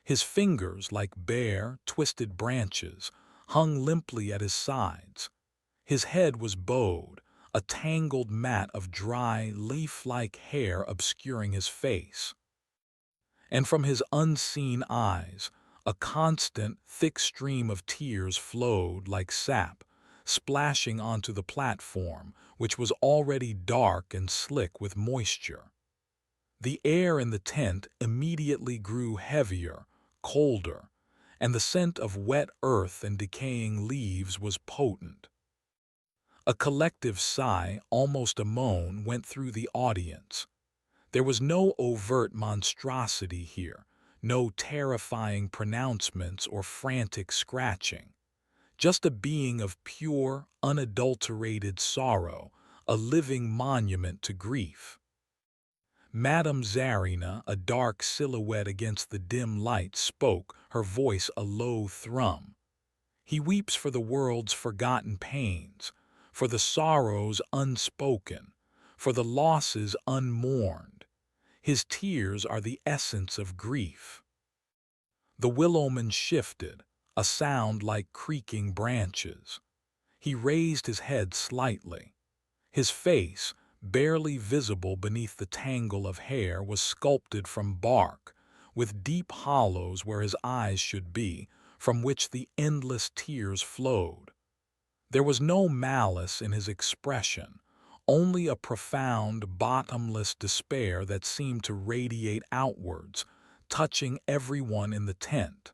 His fingers, like bare, twisted branches, hung limply at his sides. His head was bowed, a tangled mat of dry, leaf-like hair obscuring his face. And from his unseen eyes, a constant, thick stream of tears flowed like sap, splashing onto the platform, which was already dark and slick with moisture. The air in the tent immediately grew heavier, colder, and the scent of wet earth and decaying leaves was potent. A collective sigh, almost a moan, went through the audience. There was no overt monstrosity here, no terrifying pronouncements or frantic scratching. Just a being of pure, unadulterated sorrow, a living monument to grief. Madame Zarina, a dark silhouette against the dim light, spoke, her voice a low thrum. He weeps for the world's forgotten pains, for the sorrows unspoken, for the losses unmourned. His tears are the essence of grief. The Willowman shifted, a sound like creaking branches. He raised his head slightly. His face, barely visible beneath the tangle of hair, was sculpted from bark, with deep hollows where his eyes should be, from which the endless tears flowed. There was no malice in his expression, only a profound, bottomless despair that seemed to radiate outwards, touching everyone in the tent.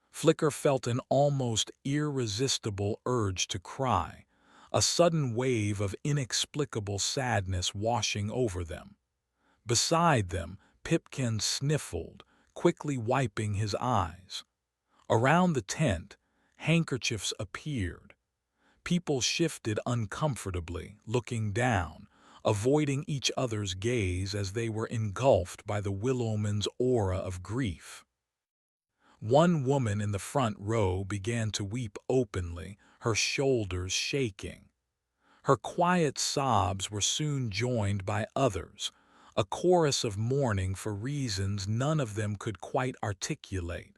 Flicker felt an almost irresistible urge to cry, a sudden wave of inexplicable sadness washing over them. Beside them, Pipkin sniffled, quickly wiping his eyes. Around the tent, handkerchiefs appeared. People shifted uncomfortably, looking down, avoiding each other's gaze as they were engulfed by the Willowman's aura of grief. One woman in the front row began to weep openly, her shoulders shaking. Her quiet sobs were soon joined by others, a chorus of mourning for reasons none of them could quite articulate.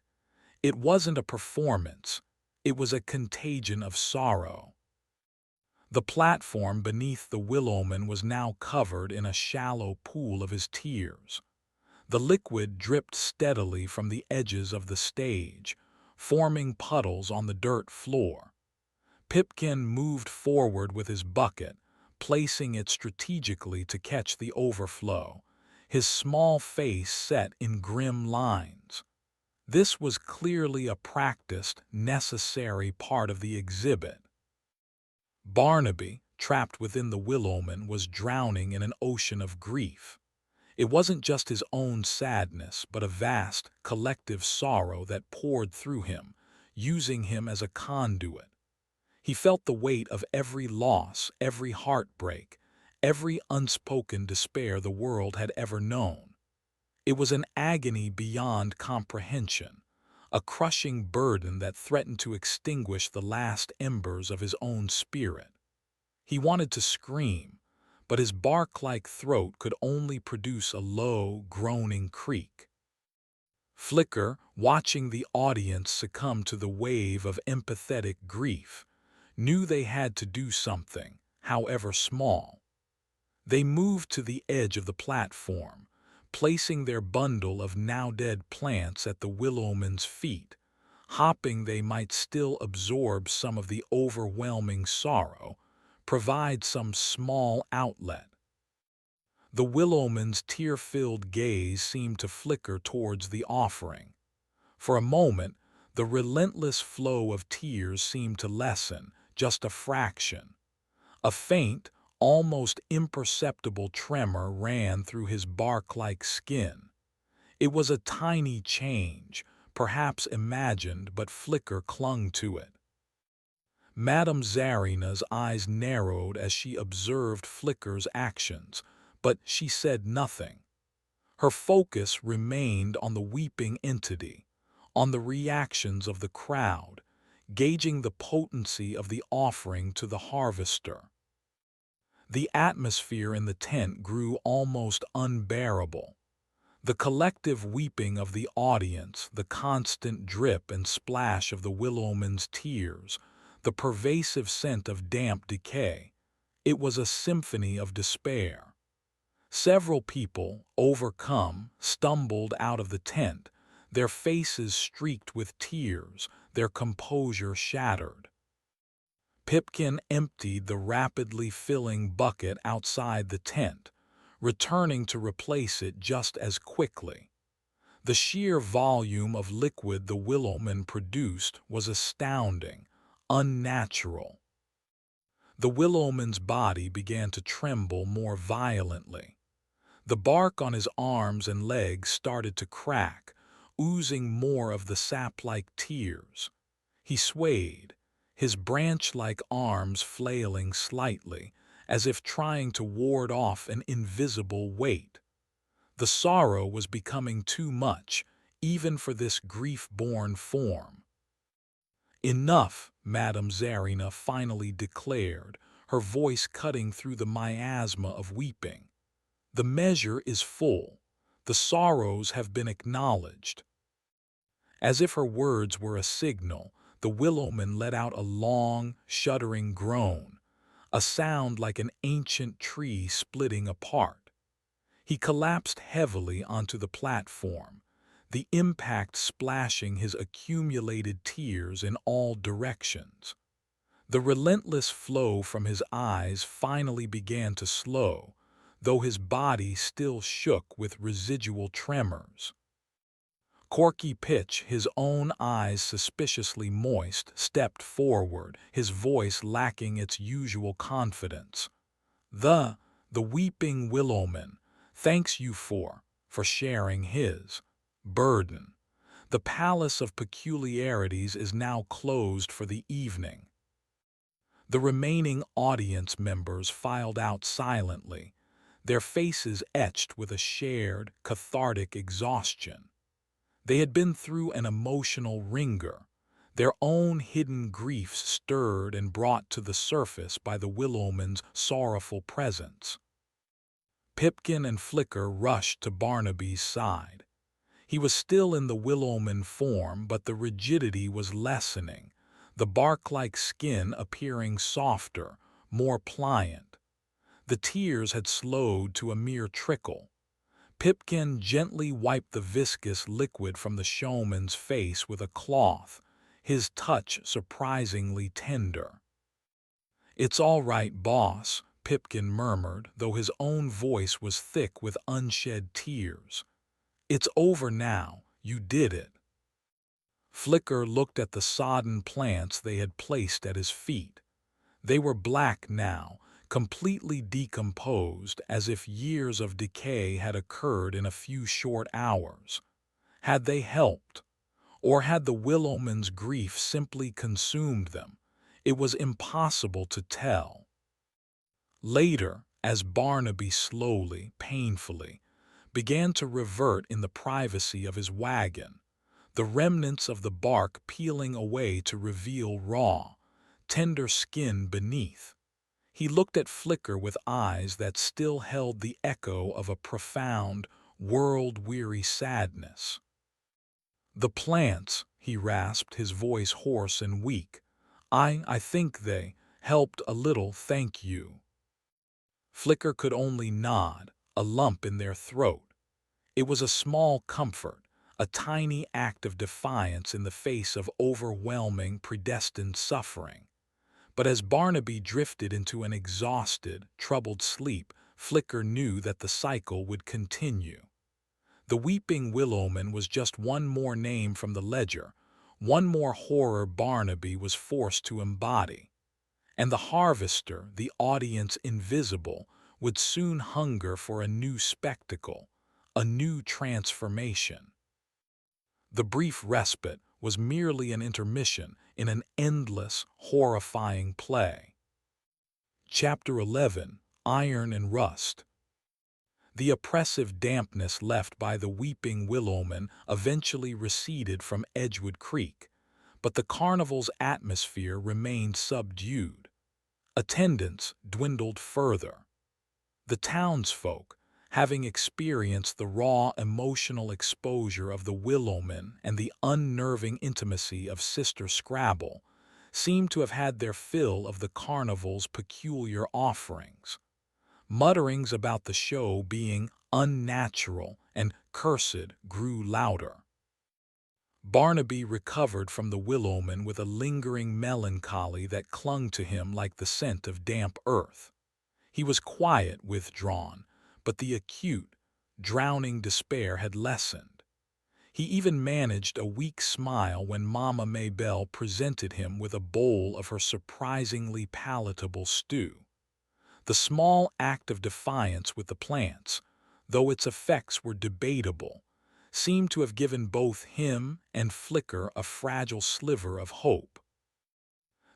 It wasn't a performance, it was a contagion of sorrow. The platform beneath the Willowman was now covered in a shallow pool of his tears. The liquid dripped steadily from the edges of the stage, forming puddles on the dirt floor. Pipkin moved forward with his bucket, placing it strategically to catch the overflow, his small face set in grim lines. This was clearly a practiced, necessary part of the exhibit. Barnaby, trapped within the Willowman, was drowning in an ocean of grief. It wasn't just his own sadness, but a vast, collective sorrow that poured through him, using him as a conduit. He felt the weight of every loss, every heartbreak, every unspoken despair the world had ever known. It was an agony beyond comprehension, a crushing burden that threatened to extinguish the last embers of his own spirit. He wanted to scream, but his bark-like throat could only produce a low, groaning creak. Flicker, watching the audience succumb to the wave of empathetic grief, knew they had to do something. however small. They moved to the edge of the platform, placing their bundle of now-dead plants at the willowman's feet, hoping they might still absorb some of the overwhelming sorrow, provide some small outlet. The willowman's tear-filled gaze seemed to flicker towards the offering. For a moment, the relentless flow of tears seemed to lessen, just a fraction. A faint, almost imperceptible tremor ran through his bark-like skin. It was a tiny change, perhaps imagined, but Flicker clung to it. Madame Zarina's eyes narrowed as she observed Flicker's actions, but she said nothing. Her focus remained on the weeping entity, on the reactions of the crowd, gauging the potency of the offering to the harvester. The atmosphere in the tent grew almost unbearable. The collective weeping of the audience, the constant drip and splash of the willowman's tears, the pervasive scent of damp decay. It was a symphony of despair. Several people, overcome, stumbled out of the tent, their faces streaked with tears, their composure shattered. Pipkin emptied the rapidly filling bucket outside the tent, returning to replace it just as quickly. The sheer volume of liquid the willowman produced was astounding, unnatural. The willowman's body began to tremble more violently. The bark on his arms and legs started to crack, oozing more of the sap-like tears. He swayed, his branch-like arms flailing slightly, as if trying to ward off an invisible weight. The sorrow was becoming too much, even for this grief-born form. "Enough," Madame Zarina finally declared, her voice cutting through the miasma of weeping. "The measure is full. The sorrows have been acknowledged." As if her words were a signal, the willowman let out a long, shuddering groan, a sound like an ancient tree splitting apart. He collapsed heavily onto the platform, the impact splashing his accumulated tears in all directions. The relentless flow from his eyes finally began to slow, though his body still shook with residual tremors. Corky Pitch, his own eyes suspiciously moist, stepped forward, his voice lacking its usual confidence. The weeping willowman, thanks you for sharing his burden. The Palace of Peculiarities is now closed for the evening." The remaining audience members filed out silently, their faces etched with a shared, cathartic exhaustion. They had been through an emotional wringer, their own hidden griefs stirred and brought to the surface by the willowman's sorrowful presence. Pipkin and Flicker rushed to Barnaby's side. He was still in the willowman form, but the rigidity was lessening, the bark-like skin appearing softer, more pliant. The tears had slowed to a mere trickle. Pipkin gently wiped the viscous liquid from the showman's face with a cloth, his touch surprisingly tender. "It's all right, boss," Pipkin murmured, though his own voice was thick with unshed tears. "It's over now, you did it." Flicker looked at the sodden plants they had placed at his feet. They were black now, completely decomposed, as if years of decay had occurred in a few short hours. Had they helped? Or had the willowman's grief simply consumed them? It was impossible to tell. Later, as Barnaby slowly, painfully, began to revert in the privacy of his wagon, the remnants of the bark peeling away to reveal raw, tender skin beneath, he looked at Flicker with eyes that still held the echo of a profound, world-weary sadness. "The plants," he rasped, his voice hoarse and weak. I think they, Helped a little, thank you. Flicker could only nod, a lump in their throat. It was a small comfort, a tiny act of defiance in the face of overwhelming, predestined suffering. But as Barnaby drifted into an exhausted, troubled sleep, Flicker knew that the cycle would continue. The Weeping Willowman was just one more name from the ledger, one more horror Barnaby was forced to embody. And the harvester, the audience invisible, would soon hunger for a new spectacle, a new transformation. The brief respite was merely an intermission in an endless, horrifying play. Chapter 11: Iron and Rust. The oppressive dampness left by the Weeping Willowman eventually receded from Edgewood Creek, but the carnival's atmosphere remained subdued. Attendance dwindled further. The townsfolk, having experienced the raw emotional exposure of the Willowman and the unnerving intimacy of Sister Scrabble, seemed to have had their fill of the carnival's peculiar offerings. Mutterings about the show being unnatural and cursed grew louder. Barnaby recovered from the Willowman with a lingering melancholy that clung to him like the scent of damp earth. He was quiet, withdrawn, but the acute, drowning despair had lessened. He even managed a weak smile when Mama Maybelle presented him with a bowl of her surprisingly palatable stew. The small act of defiance with the plants, though its effects were debatable, seemed to have given both him and Flicker a fragile sliver of hope.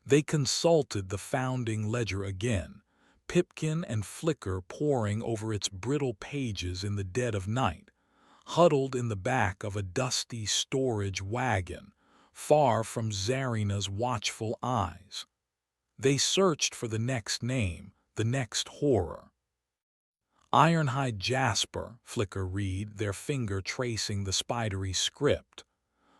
They consulted the founding ledger again, Pipkin and Flicker poring over its brittle pages in the dead of night, huddled in the back of a dusty storage wagon, far from Zarina's watchful eyes. They searched for the next name, the next horror. Ironhide Jasper, Flicker read, their finger tracing the spidery script.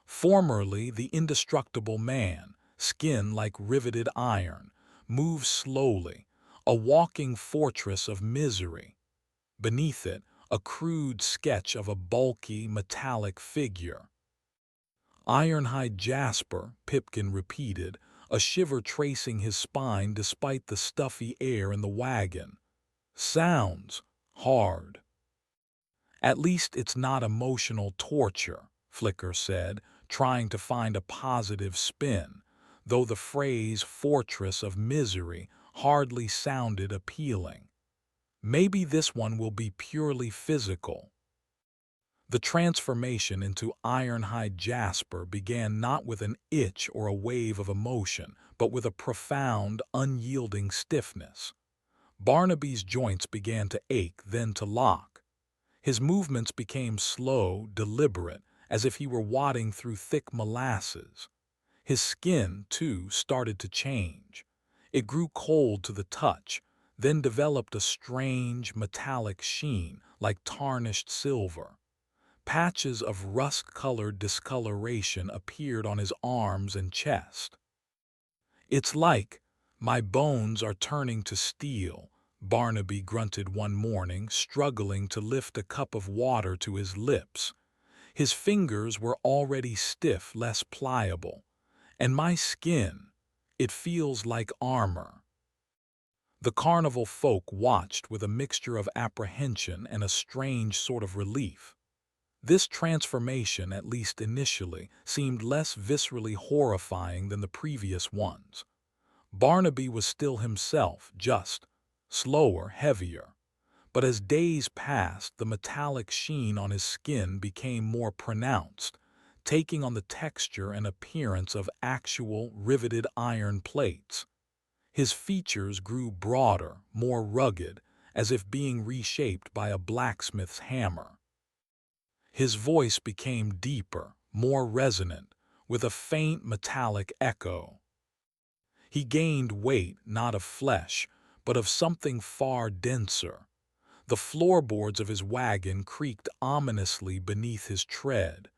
Formerly the indestructible man, skin like riveted iron, moves slowly, a walking fortress of misery. Beneath it, a crude sketch of a bulky, metallic figure. Ironhide Jasper, Pipkin repeated, a shiver tracing his spine despite the stuffy air in the wagon. Sounds hard. At least it's not emotional torture, Flicker said, trying to find a positive spin, though the phrase fortress of misery hardly sounded appealing. Maybe this one will be purely physical. The transformation into Ironhide Jasper began not with an itch or a wave of emotion, but with a profound, unyielding stiffness. Barnaby's joints began to ache, then to lock. His movements became slow, deliberate, as if he were wading through thick molasses. His skin, too, started to change. It grew cold to the touch, then developed a strange, metallic sheen, like tarnished silver. Patches of rust-colored discoloration appeared on his arms and chest. "It's like my bones are turning to steel," Barnaby grunted one morning, struggling to lift a cup of water to his lips. His fingers were already stiff, less pliable. "And my skin, it feels like armor." The carnival folk watched with a mixture of apprehension and a strange sort of relief. This transformation, at least initially, seemed less viscerally horrifying than the previous ones. Barnaby was still himself, just slower, heavier. But as days passed, the metallic sheen on his skin became more pronounced, taking on the texture and appearance of actual riveted iron plates. His features grew broader, more rugged, as if being reshaped by a blacksmith's hammer. His voice became deeper, more resonant, with a faint metallic echo. He gained weight, not of flesh, but of something far denser. The floorboards of his wagon creaked ominously beneath his tread.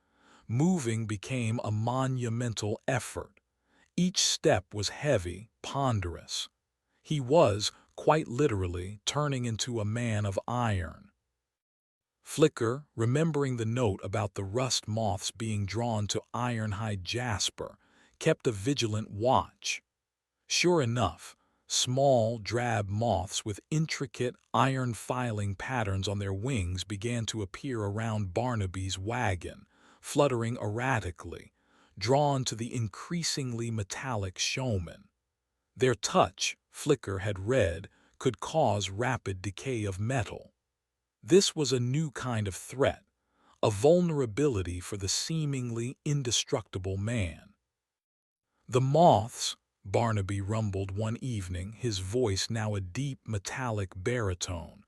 Moving became a monumental effort. Each step was heavy, ponderous. He was, quite literally, turning into a man of iron. Flicker, remembering the note about the rust moths being drawn to iron-hide jasper, kept a vigilant watch. Sure enough, small, drab moths with intricate iron-filing patterns on their wings began to appear around Barnaby's wagon, fluttering erratically, drawn to the increasingly metallic Showman. Their touch, Flicker had read, could cause rapid decay of metal. This was a new kind of threat, a vulnerability for the seemingly indestructible man. The moths, Barnaby rumbled one evening, his voice now a deep metallic baritone.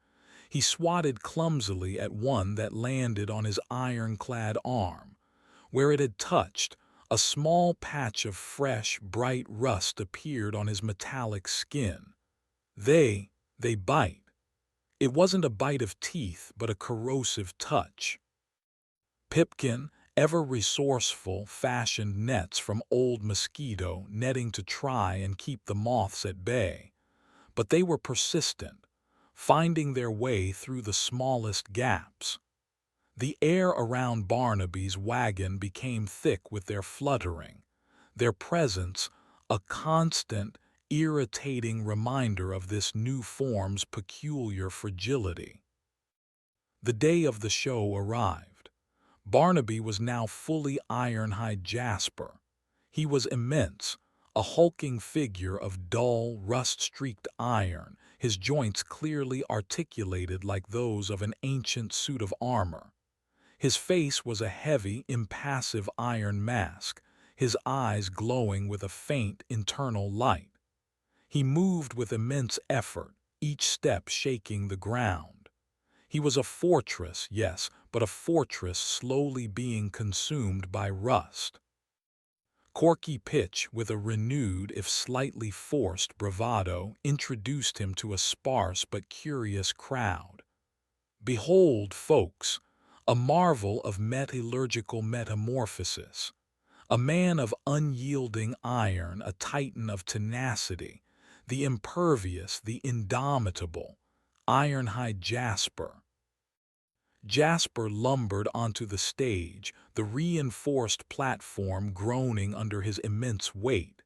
He swatted clumsily at one that landed on his ironclad arm. Where it had touched, a small patch of fresh, bright rust appeared on his metallic skin. They bite. It wasn't a bite of teeth, but a corrosive touch. Pipkin, ever resourceful, fashioned nets from old mosquito netting to try and keep the moths at bay. But they were persistent, finding their way through the smallest gaps. The air around Barnaby's wagon became thick with their fluttering, their presence a constant, irritating reminder of this new form's peculiar fragility. The day of the show arrived. Barnaby was now fully iron-hide jasper. He was immense, a hulking figure of dull, rust-streaked iron, his joints clearly articulated like those of an ancient suit of armor. His face was a heavy, impassive iron mask, his eyes glowing with a faint internal light. He moved with immense effort, each step shaking the ground. He was a fortress, yes, but a fortress slowly being consumed by rust. Corky Pitch, with a renewed, if slightly forced, bravado, introduced him to a sparse but curious crowd. Behold, folks, a marvel of metallurgical metamorphosis, a man of unyielding iron, a titan of tenacity, the impervious, the indomitable, iron-hide Jasper. Jasper lumbered onto the stage, the reinforced platform groaning under his immense weight.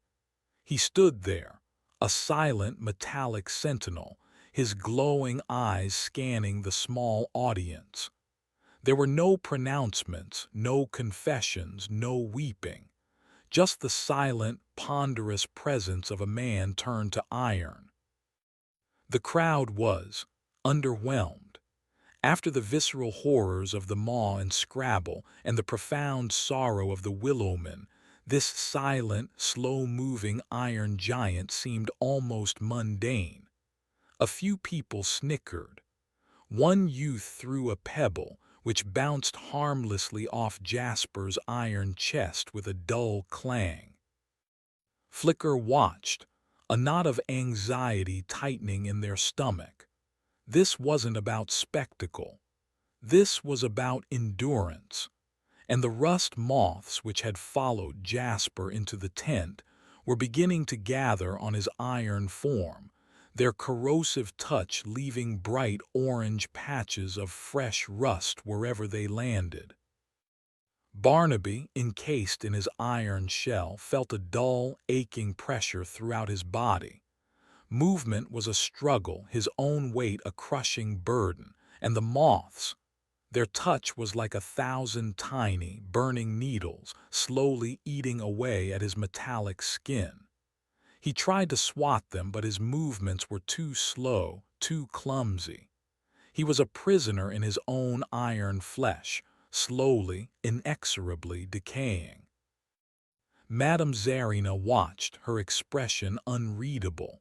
He stood there, a silent metallic sentinel, his glowing eyes scanning the small audience. There were no pronouncements, no confessions, no weeping, just the silent, ponderous presence of a man turned to iron. The crowd was underwhelmed. After the visceral horrors of the maw and scrabble and the profound sorrow of the willowman, this silent, slow-moving iron giant seemed almost mundane. A few people snickered. One youth threw a pebble, which bounced harmlessly off Jasper's iron chest with a dull clang. Flicker watched, a knot of anxiety tightening in their stomach. This wasn't about spectacle. This was about endurance. And the rust moths which had followed Jasper into the tent were beginning to gather on his iron form, their corrosive touch leaving bright orange patches of fresh rust wherever they landed. Barnaby, encased in his iron shell, felt a dull, aching pressure throughout his body. Movement was a struggle, his own weight a crushing burden, and the moths, their touch was like 1,000 tiny, burning needles, slowly eating away at his metallic skin. He tried to swat them, but his movements were too slow, too clumsy. He was a prisoner in his own iron flesh, slowly, inexorably decaying. Madame Zarina watched, her expression unreadable.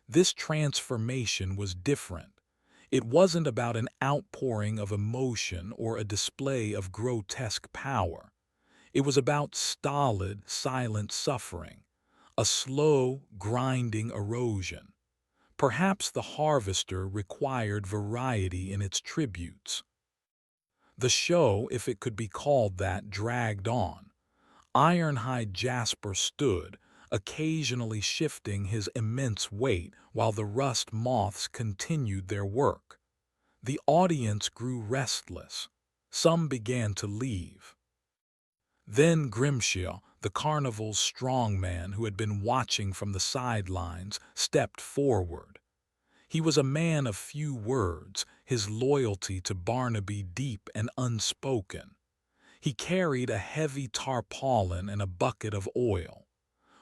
This transformation was different. It wasn't about an outpouring of emotion or a display of grotesque power. It was about stolid, silent suffering, a slow, grinding erosion. Perhaps the harvester required variety in its tributes. The show, if it could be called that, dragged on. Ironhide Jasper stood, occasionally shifting his immense weight while the rust moths continued their work. The audience grew restless. Some began to leave. Then Grimshaw, the carnival's strongman who had been watching from the sidelines, stepped forward. He was a man of few words, his loyalty to Barnaby deep and unspoken. He carried a heavy tarpaulin and a bucket of oil.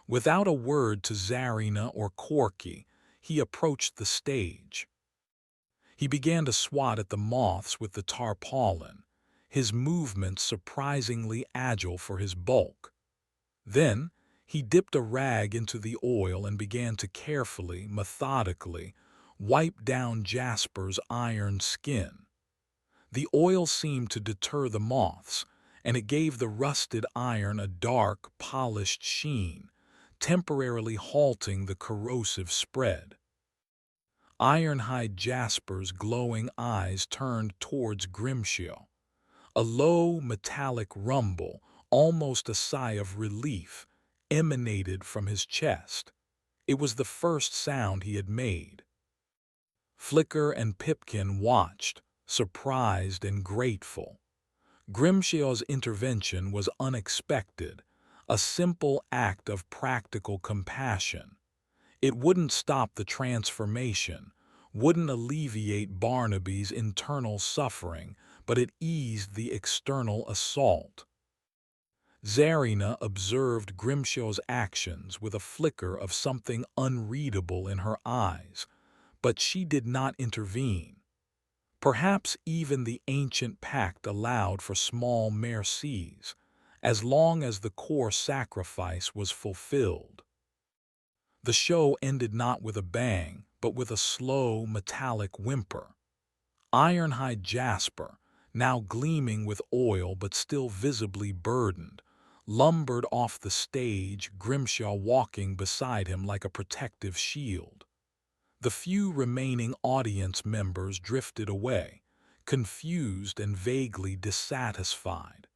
Without a word to Czarina or Corky, he approached the stage. He began to swat at the moths with the tarpaulin, his movements surprisingly agile for his bulk. Then, he dipped a rag into the oil and began to carefully, methodically, wipe down Jasper's iron skin. The oil seemed to deter the moths, and it gave the rusted iron a dark, polished sheen, temporarily halting the corrosive spread. Ironhide Jasper's glowing eyes turned towards Grimshaw. A low, metallic rumble, almost a sigh of relief, emanated from his chest. It was the first sound he had made. Flicker and Pipkin watched, surprised and grateful. Grimshaw's intervention was unexpected, a simple act of practical compassion. It wouldn't stop the transformation, wouldn't alleviate Barnaby's internal suffering, but it eased the external assault. Czarina observed Grimshaw's actions with a flicker of something unreadable in her eyes, but she did not intervene. Perhaps even the ancient pact allowed for small mercies, as long as the core sacrifice was fulfilled. The show ended not with a bang, but with a slow, metallic whimper. Ironhide Jasper, now gleaming with oil but still visibly burdened, lumbered off the stage, Grimshaw walking beside him like a protective shield. The few remaining audience members drifted away, confused and vaguely dissatisfied.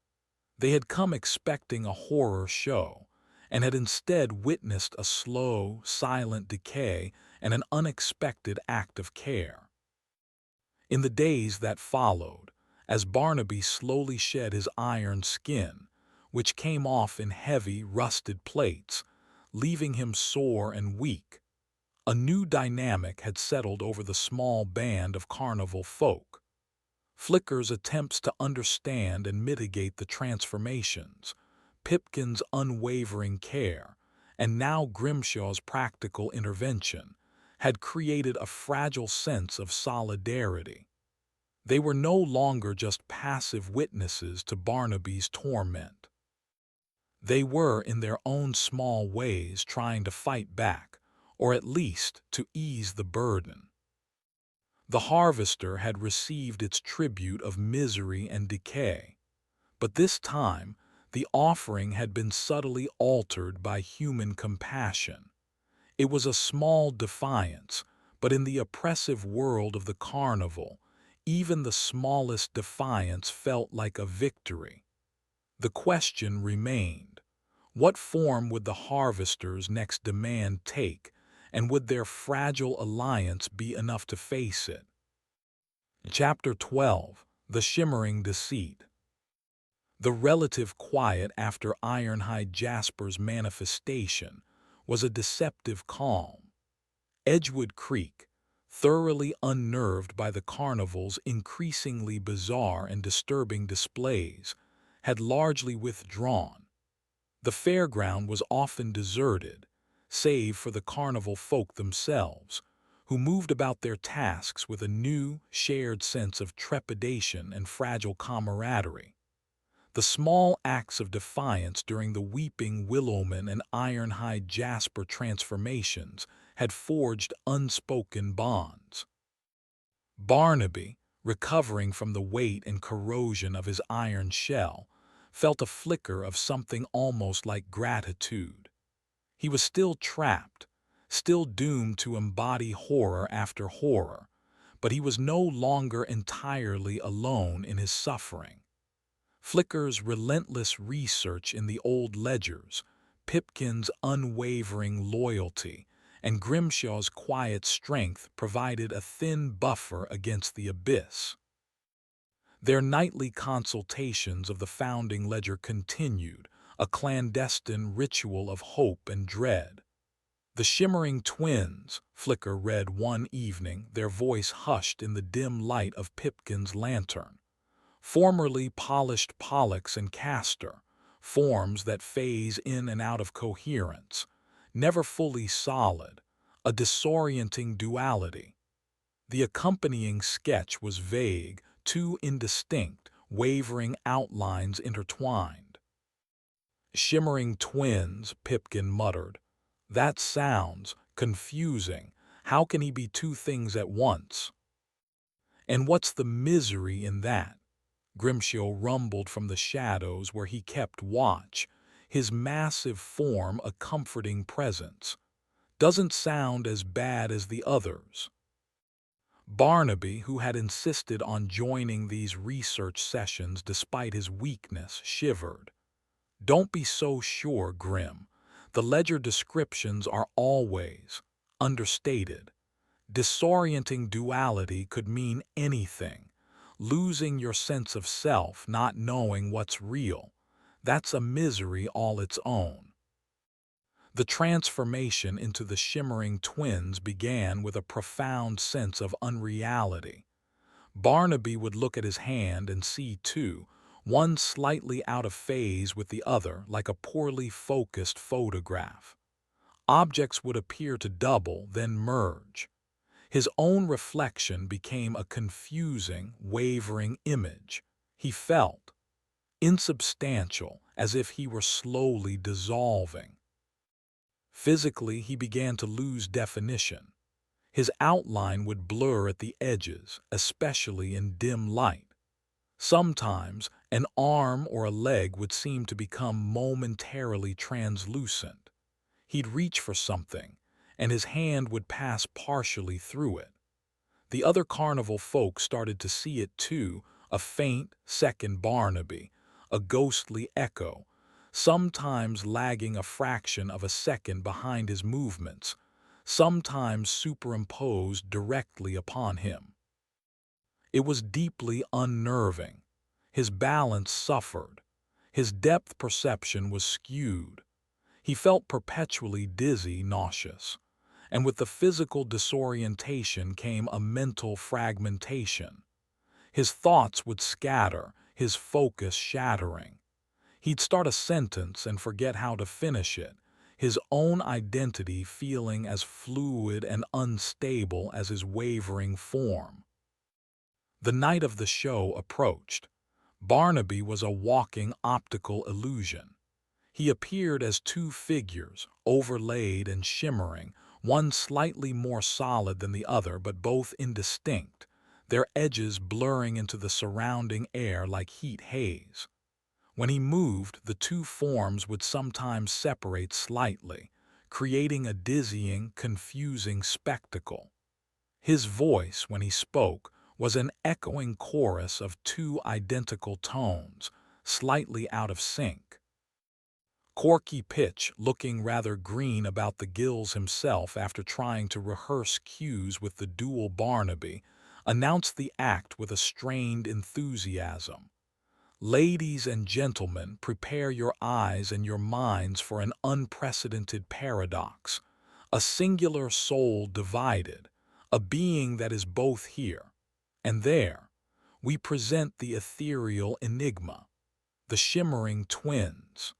They had come expecting a horror show, and had instead witnessed a slow, silent decay and an unexpected act of care. In the days that followed, as Barnaby slowly shed his iron skin, which came off in heavy, rusted plates, leaving him sore and weak, a new dynamic had settled over the small band of carnival folk. Flicker's attempts to understand and mitigate the transformations, Pipkin's unwavering care, and now Grimshaw's practical intervention, had created a fragile sense of solidarity. They were no longer just passive witnesses to Barnaby's torment. They were, in their own small ways, trying to fight back, or at least to ease the burden. The harvester had received its tribute of misery and decay, but this time the offering had been subtly altered by human compassion. It was a small defiance, but in the oppressive world of the carnival, even the smallest defiance felt like a victory. The question remained: what form would the harvester's next demand take, and would their fragile alliance be enough to face it? Chapter 12: The Shimmering Deceit. The relative quiet after Ironhide Jasper's manifestation was a deceptive calm. Edgewood Creek, thoroughly unnerved by the carnival's increasingly bizarre and disturbing displays, had largely withdrawn. The fairground was often deserted, save for the carnival folk themselves, who moved about their tasks with a new, shared sense of trepidation and fragile camaraderie. The small acts of defiance during the Weeping Willowman and Ironhide Jasper transformations had forged unspoken bonds. Barnaby, recovering from the weight and corrosion of his iron shell, felt a flicker of something almost like gratitude. He was still trapped, still doomed to embody horror after horror, but he was no longer entirely alone in his suffering. Flicker's relentless research in the old ledgers, Pipkin's unwavering loyalty, and Grimshaw's quiet strength provided a thin buffer against the abyss. Their nightly consultations of the founding ledger continued, a clandestine ritual of hope and dread. The shimmering twins, Flicker read one evening, their voice hushed in the dim light of Pipkin's lantern. Formerly polished Pollux and Castor, forms that phase in and out of coherence, never fully solid, a disorienting duality. The accompanying sketch was vague, too indistinct, wavering outlines intertwined. Shimmering twins, Pipkin muttered. That sounds confusing. How can he be two things at once? And what's the misery in that? Grimshaw rumbled from the shadows where he kept watch, his massive form a comforting presence. Doesn't sound as bad as the others. Barnaby, who had insisted on joining these research sessions despite his weakness, shivered. Don't be so sure, Grim. The ledger descriptions are always understated. Disorienting duality could mean anything. Losing your sense of self, not knowing what's real. That's a misery all its own. The transformation into the shimmering twins began with a profound sense of unreality. Barnaby would look at his hand and see two, one slightly out of phase with the other, like a poorly focused photograph. Objects would appear to double, then merge. His own reflection became a confusing, wavering image. He felt insubstantial, as if he were slowly dissolving. Physically, he began to lose definition. His outline would blur at the edges, especially in dim light. Sometimes, an arm or a leg would seem to become momentarily translucent. He'd reach for something, and his hand would pass partially through it. The other Carnival folk started to see it too, a faint, second Barnaby, a ghostly echo, sometimes lagging a fraction of a second behind his movements, sometimes superimposed directly upon him. It was deeply unnerving. His balance suffered. His depth perception was skewed. He felt perpetually dizzy, nauseous. And with the physical disorientation came a mental fragmentation. His thoughts would scatter, his focus shattering. He'd start a sentence and forget how to finish it, his own identity feeling as fluid and unstable as his wavering form. The night of the show approached. Barnaby was a walking optical illusion. He appeared as two figures, overlaid and shimmering, one slightly more solid than the other but both indistinct, their edges blurring into the surrounding air like heat haze. When he moved, the two forms would sometimes separate slightly, creating a dizzying, confusing spectacle. His voice, when he spoke, was an echoing chorus of two identical tones, slightly out of sync. Corky Pitch, looking rather green about the gills himself after trying to rehearse cues with the dual Barnaby, announced the act with a strained enthusiasm. Ladies and gentlemen, prepare your eyes and your minds for an unprecedented paradox, a singular soul divided, a being that is both here and there. We present the ethereal enigma, the shimmering twins.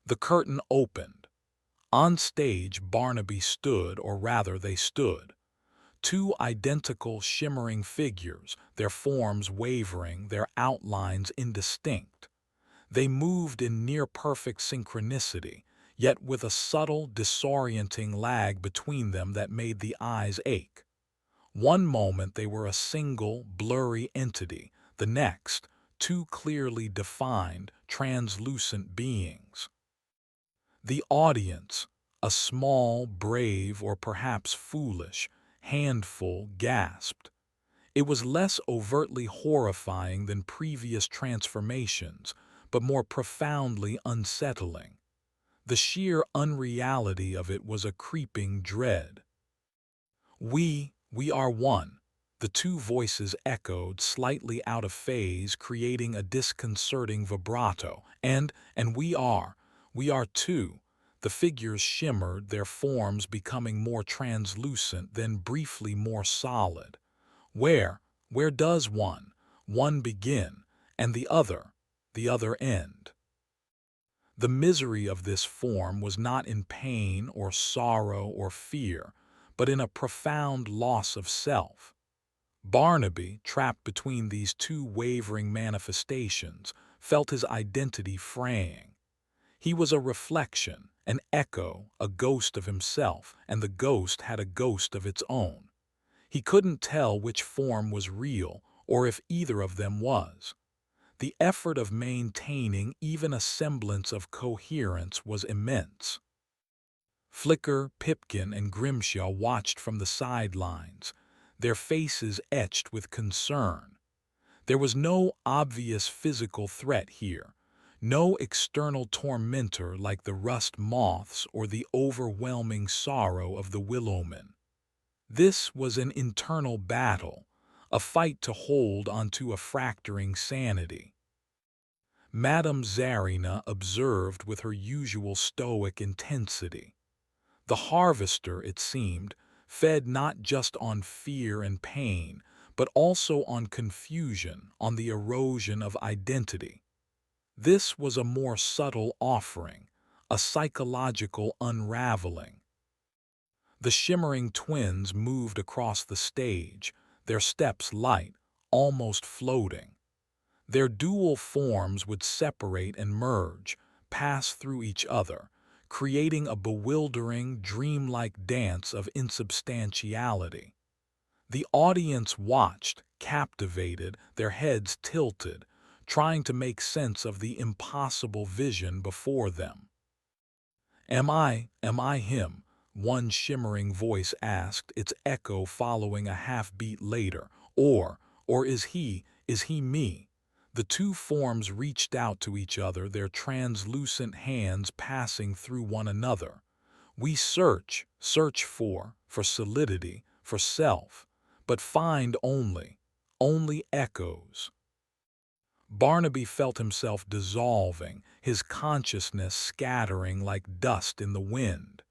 The curtain opened. On stage, Barnaby stood, or rather they stood. Two identical shimmering figures, their forms wavering, their outlines indistinct. They moved in near-perfect synchronicity, yet with a subtle, disorienting lag between them that made the eyes ache. One moment they were a single, blurry entity, the next, two clearly defined, translucent beings. The audience, a small, brave, or perhaps foolish, handful, gasped. It was less overtly horrifying than previous transformations, but more profoundly unsettling. The sheer unreality of it was a creeping dread. We are one. The two voices echoed, slightly out of phase, creating a disconcerting vibrato. And we are two. The figures shimmered, their forms becoming more translucent, then briefly more solid. Where, where does one begin, and the other end? The misery of this form was not in pain or sorrow or fear, but in a profound loss of self. Barnaby, trapped between these two wavering manifestations, felt his identity fraying. He was a reflection, an echo, a ghost of himself, and the ghost had a ghost of its own. He couldn't tell which form was real, or if either of them was. The effort of maintaining even a semblance of coherence was immense. Flicker, Pipkin, and Grimshaw watched from the sidelines, their faces etched with concern. There was no obvious physical threat here, no external tormentor like the rust moths or the overwhelming sorrow of the willowmen. This was an internal battle, a fight to hold onto a fracturing sanity. Madame Zarina observed with her usual stoic intensity. The harvester, it seemed, fed not just on fear and pain, but also on confusion, on the erosion of identity. This was a more subtle offering, a psychological unraveling. The shimmering twins moved across the stage, their steps light, almost floating. Their dual forms would separate and merge, pass through each other, creating a bewildering, dreamlike dance of insubstantiality. The audience watched, captivated, their heads tilted, trying to make sense of the impossible vision before them. Am I him? One shimmering voice asked, its echo following a half-beat later. Or is he me? The two forms reached out to each other, their translucent hands passing through one another. We search for solidity, for self, but find only echoes. Barnaby felt himself dissolving, his consciousness scattering like dust in the wind.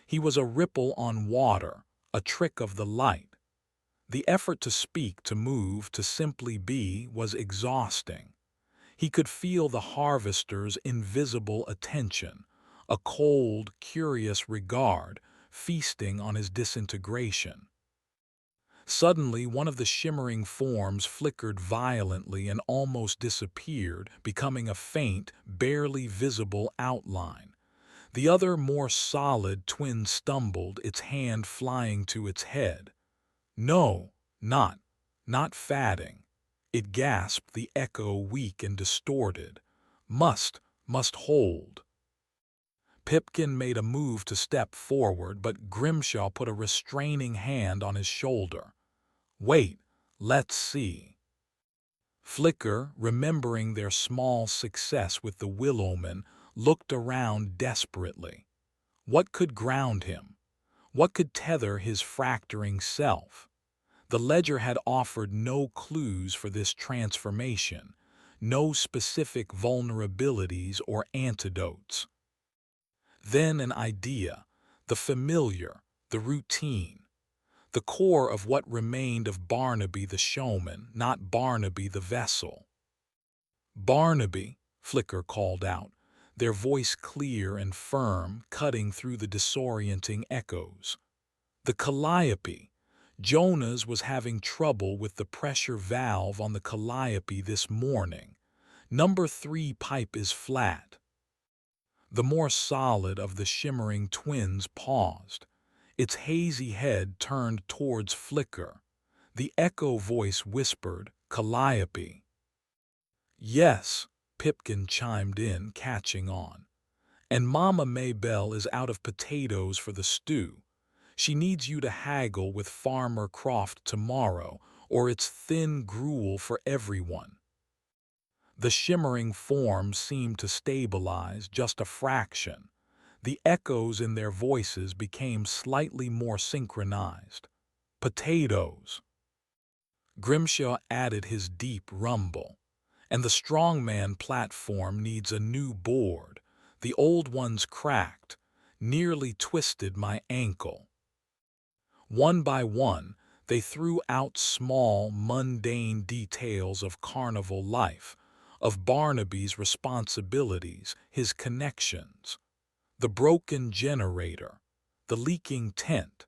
He was a ripple on water, a trick of the light. The effort to speak, to move, to simply be was exhausting. He could feel the harvester's invisible attention, a cold, curious regard, feasting on his disintegration. Suddenly, one of the shimmering forms flickered violently and almost disappeared, becoming a faint, barely visible outline. The other, more solid twin stumbled, its hand flying to its head. No, not fatting. It gasped, the echo weak and distorted. Must hold. Pipkin made a move to step forward, but Grimshaw put a restraining hand on his shoulder. Wait, let's see. Flicker, remembering their small success with the Willowman, looked around desperately. What could ground him? What could tether his fracturing self? The ledger had offered no clues for this transformation, no specific vulnerabilities or antidotes. Then an idea, the familiar, the routine, the core of what remained of Barnaby the showman, not Barnaby the vessel. Barnaby, Flicker called out, their voice clear and firm, cutting through the disorienting echoes. The calliope. Jonas was having trouble with the pressure valve on the calliope this morning. Number 3 pipe is flat. The more solid of the shimmering twins paused, its hazy head turned towards Flicker. The echo voice whispered, Calliope. Yes, Pipkin chimed in, catching on. And Mama Maybelle is out of potatoes for the stew. She needs you to haggle with Farmer Croft tomorrow, or it's thin gruel for everyone. The shimmering form seemed to stabilize, just a fraction. The echoes in their voices became slightly more synchronized. Potatoes. Grimshaw added his deep rumble. And the strongman platform needs a new board. The old one's cracked, nearly twisted my ankle. One by one, they threw out small, mundane details of carnival life, of Barnaby's responsibilities, his connections, the broken generator, the leaking tent,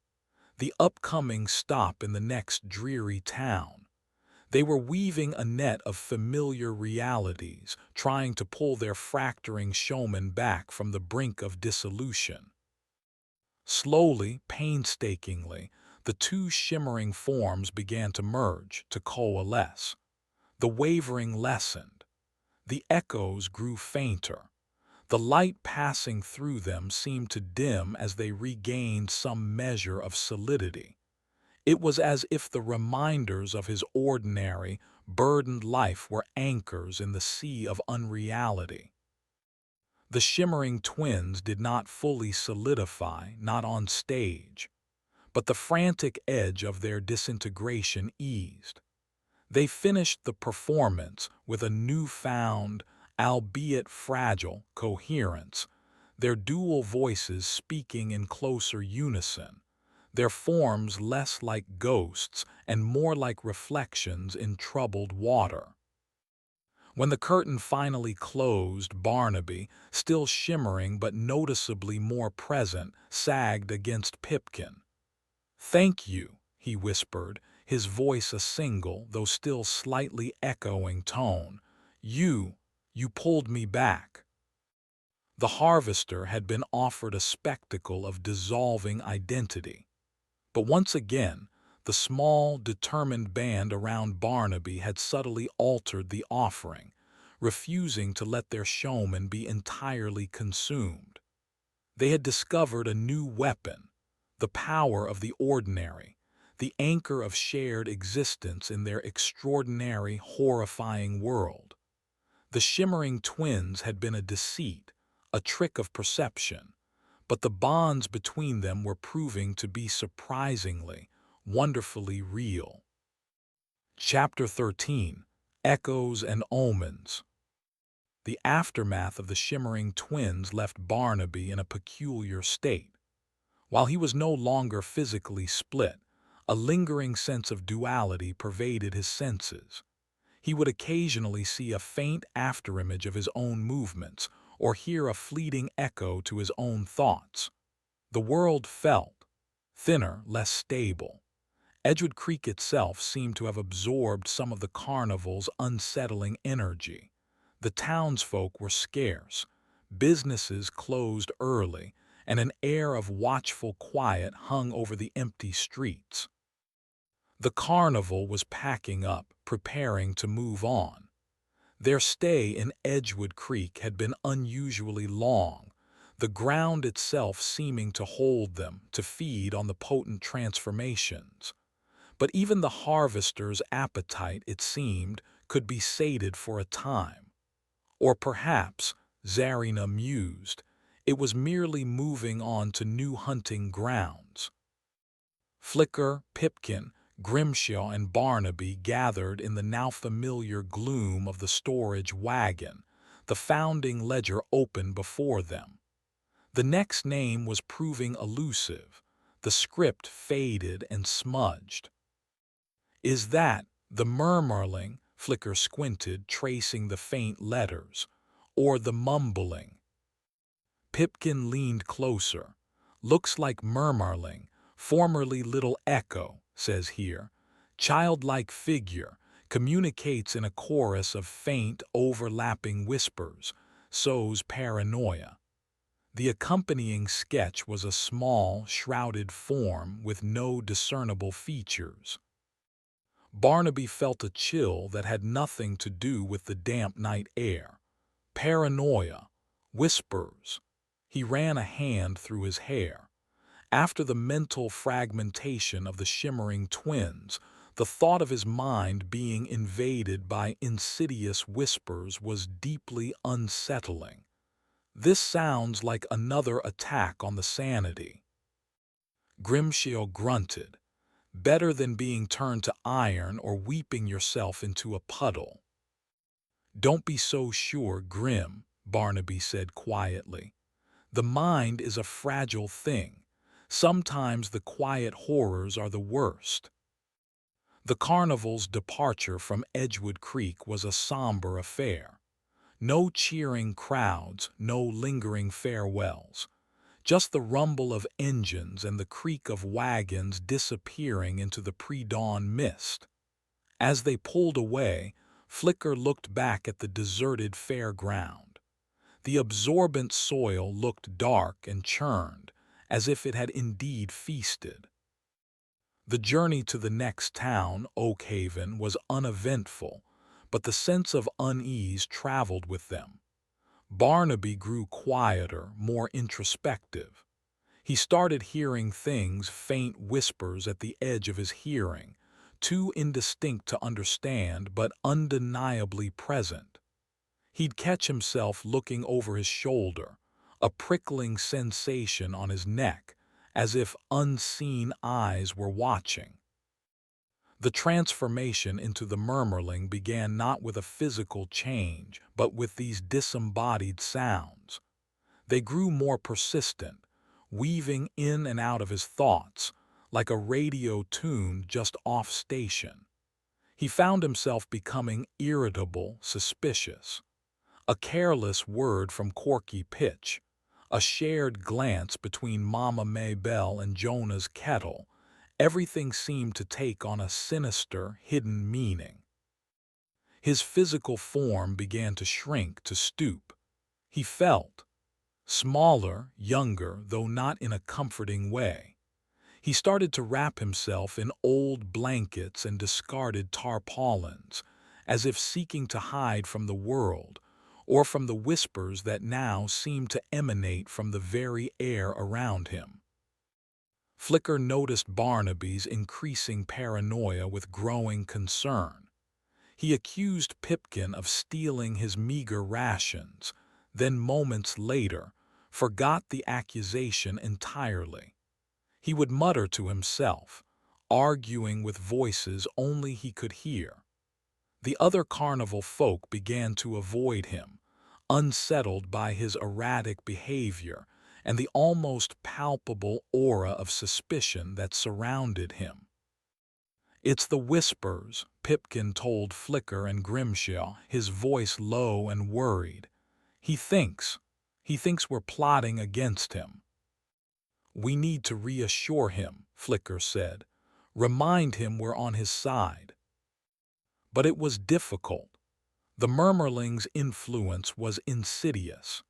the upcoming stop in the next dreary town. They were weaving a net of familiar realities, trying to pull their fracturing showman back from the brink of dissolution. Slowly, painstakingly, the two shimmering forms began to merge, to coalesce. The wavering lessened. The echoes grew fainter. The light passing through them seemed to dim as they regained some measure of solidity. It was as if the reminders of his ordinary, burdened life were anchors in the sea of unreality. The shimmering twins did not fully solidify, not on stage, but the frantic edge of their disintegration eased. They finished the performance with a newfound, albeit fragile, coherence, their dual voices speaking in closer unison, their forms less like ghosts and more like reflections in troubled water. When the curtain finally closed, Barnaby, still shimmering but noticeably more present, sagged against Pipkin. "Thank you," he whispered, his voice a single, though still slightly echoing tone. You pulled me back." The harvester had been offered a spectacle of dissolving identity. But once again, the small, determined band around Barnaby had subtly altered the offering, refusing to let their showman be entirely consumed. They had discovered a new weapon, the power of the ordinary, the anchor of shared existence in their extraordinary, horrifying world. The shimmering twins had been a deceit, a trick of perception, but the bonds between them were proving to be surprisingly, wonderfully real. Chapter 13: Echoes and Omens. The aftermath of the shimmering twins left Barnaby in a peculiar state. While he was no longer physically split, a lingering sense of duality pervaded his senses. He would occasionally see a faint afterimage of his own movements, or hear a fleeting echo to his own thoughts. The world felt thinner, less stable. Edgewood Creek itself seemed to have absorbed some of the carnival's unsettling energy. The townsfolk were scarce, businesses closed early, and an air of watchful quiet hung over the empty streets. The carnival was packing up, preparing to move on. Their stay in Edgewood Creek had been unusually long, the ground itself seeming to hold them, to feed on the potent transformations. But even the harvester's appetite, it seemed, could be sated for a time. Or perhaps, Zarina mused, it was merely moving on to new hunting grounds. Flicker, Pipkin, Grimshaw, and Barnaby gathered in the now familiar gloom of the storage wagon, the founding ledger open before them. The next name was proving elusive, the script faded and smudged. "Is that the murmuring?" Flicker squinted, tracing the faint letters. "Or the mumbling?" Pipkin leaned closer. "Looks like murmuring, formerly little echo, says here. Childlike figure, communicates in a chorus of faint, overlapping whispers, sows paranoia." The accompanying sketch was a small, shrouded form with no discernible features. Barnaby felt a chill that had nothing to do with the damp night air. Paranoia, whispers. He ran a hand through his hair. After the mental fragmentation of the shimmering twins, the thought of his mind being invaded by insidious whispers was deeply unsettling. This sounds like another attack on the sanity. Grimshaw grunted. Better than being turned to iron or weeping yourself into a puddle. Don't be so sure, Grim, Barnaby said quietly. The mind is a fragile thing. Sometimes the quiet horrors are the worst. The carnival's departure from Edgewood Creek was a somber affair. No cheering crowds, no lingering farewells. Just the rumble of engines and the creak of wagons disappearing into the pre-dawn mist. As they pulled away, Flicker looked back at the deserted fairground. The absorbent soil looked dark and churned, as if it had indeed feasted. The journey to the next town, Oakhaven, was uneventful, but the sense of unease traveled with them. Barnaby grew quieter, more introspective. He started hearing things, faint whispers at the edge of his hearing, too indistinct to understand but undeniably present. He'd catch himself looking over his shoulder, a prickling sensation on his neck, as if unseen eyes were watching. The transformation into the murmurling began not with a physical change, but with these disembodied sounds. They grew more persistent, weaving in and out of his thoughts, like a radio tune just off station. He found himself becoming irritable, suspicious. A careless word from Corky Pitch, a shared glance between Mama Maybelle and Jonah's kettle, everything seemed to take on a sinister, hidden meaning. His physical form began to shrink, to stoop. He felt smaller, younger, though not in a comforting way. He started to wrap himself in old blankets and discarded tarpaulins, as if seeking to hide from the world, or from the whispers that now seemed to emanate from the very air around him. Flicker noticed Barnaby's increasing paranoia with growing concern. He accused Pipkin of stealing his meager rations, then moments later, forgot the accusation entirely. He would mutter to himself, arguing with voices only he could hear. The other carnival folk began to avoid him, unsettled by his erratic behavior and the almost palpable aura of suspicion that surrounded him. "It's the whispers," Pipkin told Flicker and Grimshaw, his voice low and worried. He thinks we're plotting against him." "We need to reassure him," Flicker said. "Remind him we're on his side." But it was difficult. The murmurling's influence was insidious.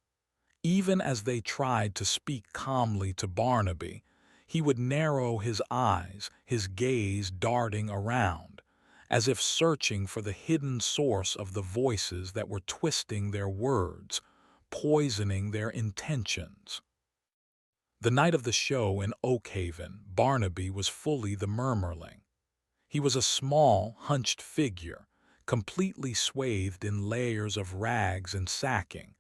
Even as they tried to speak calmly to Barnaby, he would narrow his eyes, his gaze darting around, as if searching for the hidden source of the voices that were twisting their words, poisoning their intentions. The night of the show in Oakhaven, Barnaby was fully the murmurling. He was a small, hunched figure, completely swathed in layers of rags and sacking,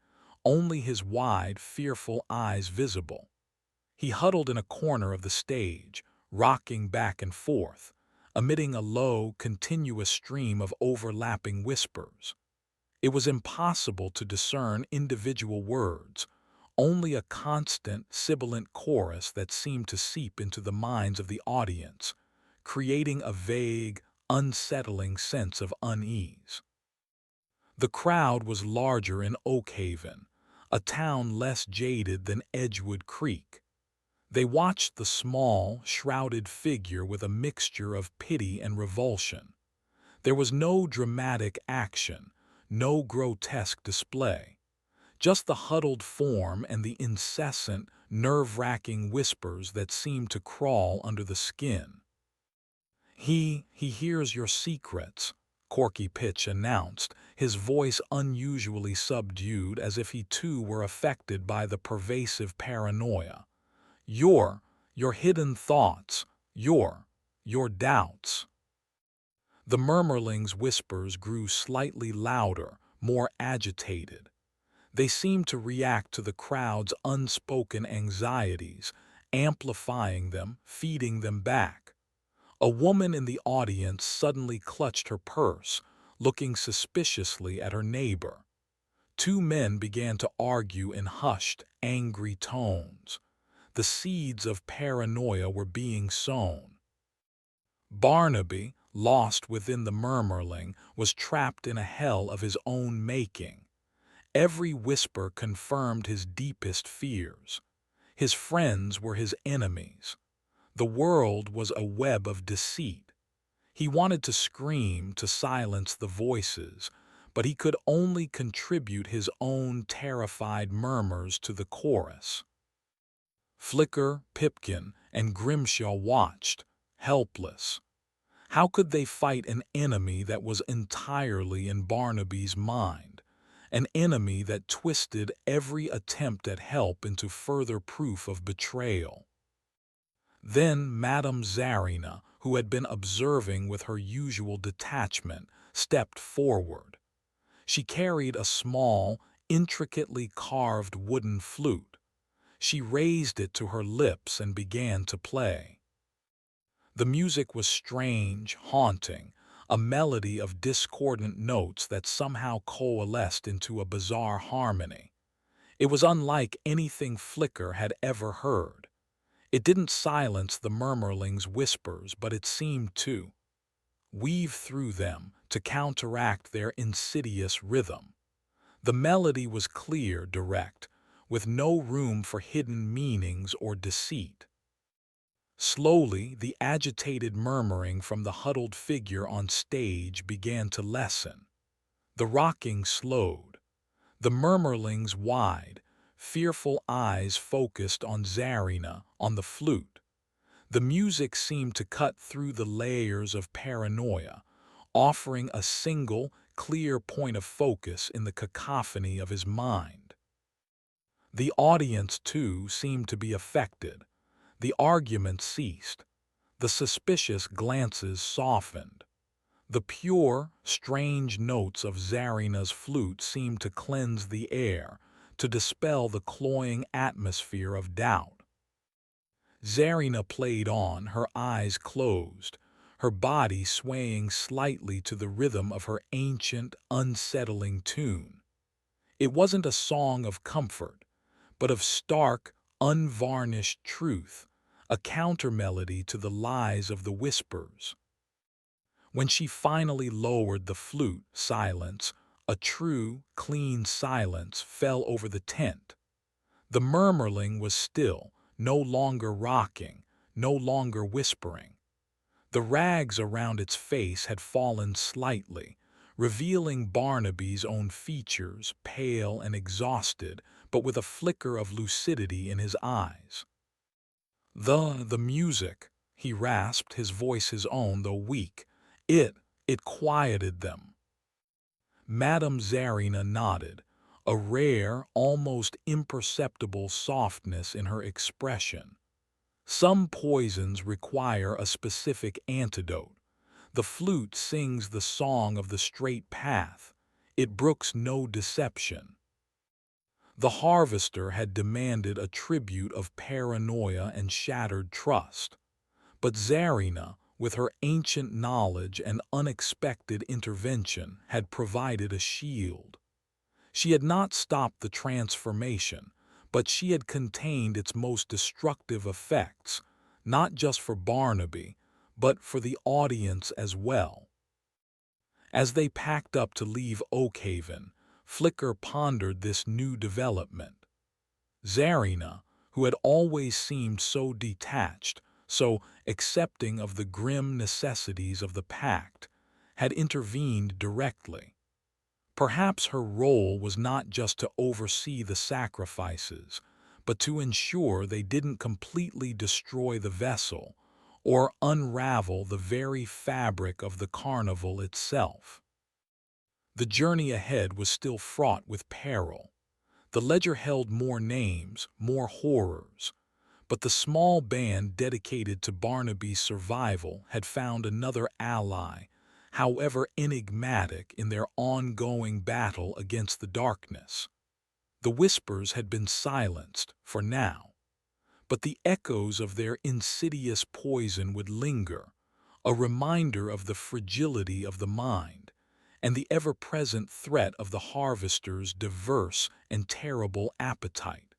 only his wide, fearful eyes visible. He huddled in a corner of the stage, rocking back and forth, emitting a low, continuous stream of overlapping whispers. It was impossible to discern individual words, only a constant, sibilant chorus that seemed to seep into the minds of the audience, creating a vague, unsettling sense of unease. The crowd was larger in Oakhaven, a town less jaded than Edgewood Creek. They watched the small, shrouded figure with a mixture of pity and revulsion. There was no dramatic action, no grotesque display, just the huddled form and the incessant, nerve-wracking whispers that seemed to crawl under the skin. He hears your secrets," Corky Pitch announced, his voice unusually subdued as if he too were affected by the pervasive paranoia. Your hidden thoughts, your doubts." The murmurling's whispers grew slightly louder, more agitated. They seemed to react to the crowd's unspoken anxieties, amplifying them, feeding them back. A woman in the audience suddenly clutched her purse, looking suspiciously at her neighbor. Two men began to argue in hushed, angry tones. The seeds of paranoia were being sown. Barnaby, lost within the murmuring, was trapped in a hell of his own making. Every whisper confirmed his deepest fears. His friends were his enemies. The world was a web of deceit. He wanted to scream to silence the voices, but he could only contribute his own terrified murmurs to the chorus. Flicker, Pipkin, and Grimshaw watched, helpless. How could they fight an enemy that was entirely in Barnaby's mind? An enemy that twisted every attempt at help into further proof of betrayal. Then Madame Zarina, who had been observing with her usual detachment, stepped forward. She carried a small, intricately carved wooden flute. She raised it to her lips and began to play. The music was strange, haunting, a melody of discordant notes that somehow coalesced into a bizarre harmony. It was unlike anything Flicker had ever heard. It didn't silence the murmurling's whispers, but it seemed to weave through them, to counteract their insidious rhythm. The melody was clear, direct, with no room for hidden meanings or deceit. Slowly, the agitated murmuring from the huddled figure on stage began to lessen. The rocking slowed. The murmurling's wide, fearful eyes focused on Zarina, on the flute. The music seemed to cut through the layers of paranoia, offering a single, clear point of focus in the cacophony of his mind. The audience, too, seemed to be affected. The argument ceased. The suspicious glances softened. The pure, strange notes of Zarina's flute seemed to cleanse the air, to dispel the cloying atmosphere of doubt. Zarina played on, her eyes closed, her body swaying slightly to the rhythm of her ancient, unsettling tune. It wasn't a song of comfort, but of stark, unvarnished truth, a countermelody to the lies of the whispers. When she finally lowered the flute, silence, a true, clean silence, fell over the tent. The murmurling was still, no longer rocking, no longer whispering. The rags around its face had fallen slightly, revealing Barnaby's own features, pale and exhausted, but with a flicker of lucidity in his eyes. The music, he rasped, his voice his own, though weak. It quieted them. Madame Zarina nodded, a rare, almost imperceptible softness in her expression. Some poisons require a specific antidote. The flute sings the song of the straight path. It brooks no deception. The harvester had demanded a tribute of paranoia and shattered trust. But Zarina, with her ancient knowledge and unexpected intervention, had provided a shield. She had not stopped the transformation, but she had contained its most destructive effects, not just for Barnaby, but for the audience as well. As they packed up to leave Oakhaven, Flicker pondered this new development. Zarina, who had always seemed so detached, so accepting of the grim necessities of the pact, had intervened directly. Perhaps her role was not just to oversee the sacrifices, but to ensure they didn't completely destroy the vessel or unravel the very fabric of the carnival itself. The journey ahead was still fraught with peril. The ledger held more names, more horrors, but the small band dedicated to Barnaby's survival had found another ally, however enigmatic, in their ongoing battle against the darkness. The whispers had been silenced, for now, but the echoes of their insidious poison would linger, a reminder of the fragility of the mind and the ever-present threat of the harvester's diverse and terrible appetite.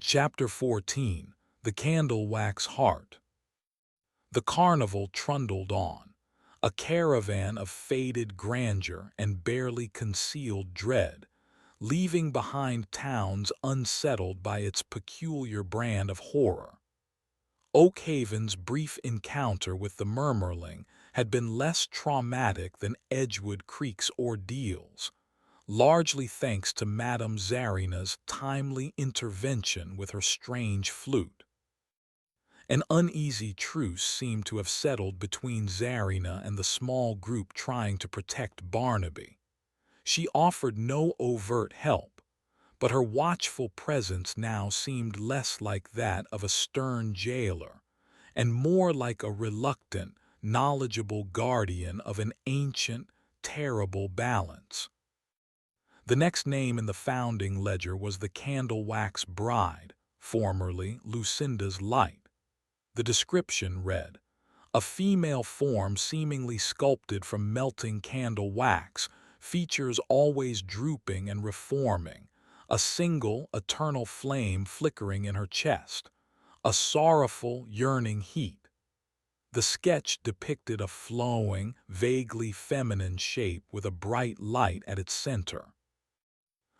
Chapter 14. The Candle Wax Heart. The carnival trundled on, a caravan of faded grandeur and barely concealed dread, leaving behind towns unsettled by its peculiar brand of horror. Oakhaven's brief encounter with the Murmurling had been less traumatic than Edgewood Creek's ordeals, largely thanks to Madame Zarina's timely intervention with her strange flute. An uneasy truce seemed to have settled between Zarina and the small group trying to protect Barnaby. She offered no overt help, but her watchful presence now seemed less like that of a stern jailer and more like a reluctant, knowledgeable guardian of an ancient, terrible balance. The next name in the founding ledger was the Candlewax Bride, formerly Lucinda's Light. The description read, "A female form seemingly sculpted from melting candle wax, features always drooping and reforming, a single eternal flame flickering in her chest, a sorrowful, yearning heat." The sketch depicted a flowing, vaguely feminine shape with a bright light at its center.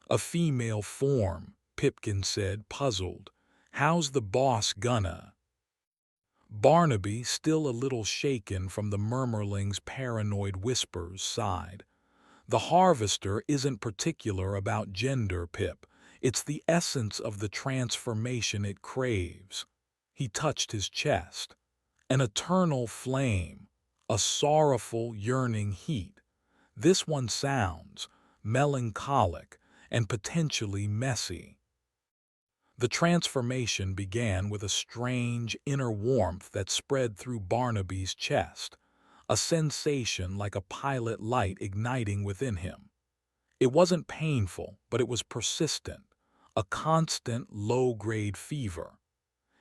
"A female form," Pipkin said, puzzled. "How's the boss gonna?" Barnaby, still a little shaken from the Murmurling's paranoid whispers, sighed. "The harvester isn't particular about gender, Pip. It's the essence of the transformation it craves." He touched his chest. "An eternal flame, a sorrowful, yearning heat. This one sounds melancholic and potentially messy." The transformation began with a strange inner warmth that spread through Barnaby's chest, a sensation like a pilot light igniting within him. It wasn't painful, but it was persistent, a constant low-grade fever.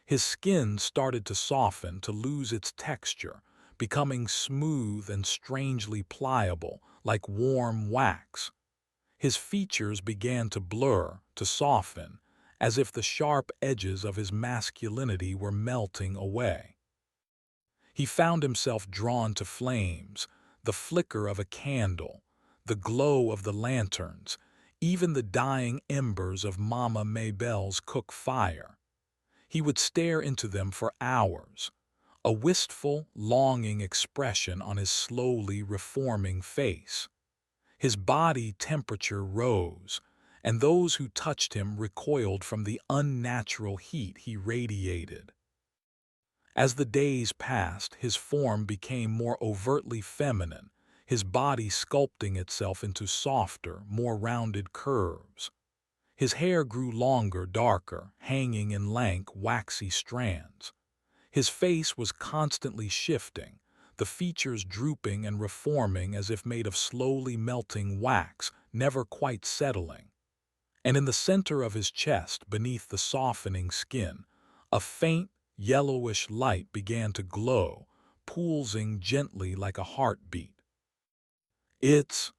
His skin started to soften, to lose its texture, becoming smooth and strangely pliable, like warm wax. His features began to blur, to soften, as if the sharp edges of his masculinity were melting away. He found himself drawn to flames, the flicker of a candle, the glow of the lanterns, even the dying embers of Mama Maybelle's cook fire. He would stare into them for hours, a wistful, longing expression on his slowly reforming face. His body temperature rose, and those who touched him recoiled from the unnatural heat he radiated. As the days passed, his form became more overtly feminine, his body sculpting itself into softer, more rounded curves. His hair grew longer, darker, hanging in lank, waxy strands. His face was constantly shifting, the features drooping and reforming as if made of slowly melting wax, never quite settling. And in the center of his chest, beneath the softening skin, a faint, yellowish light began to glow, pulsing gently like a heartbeat. "It's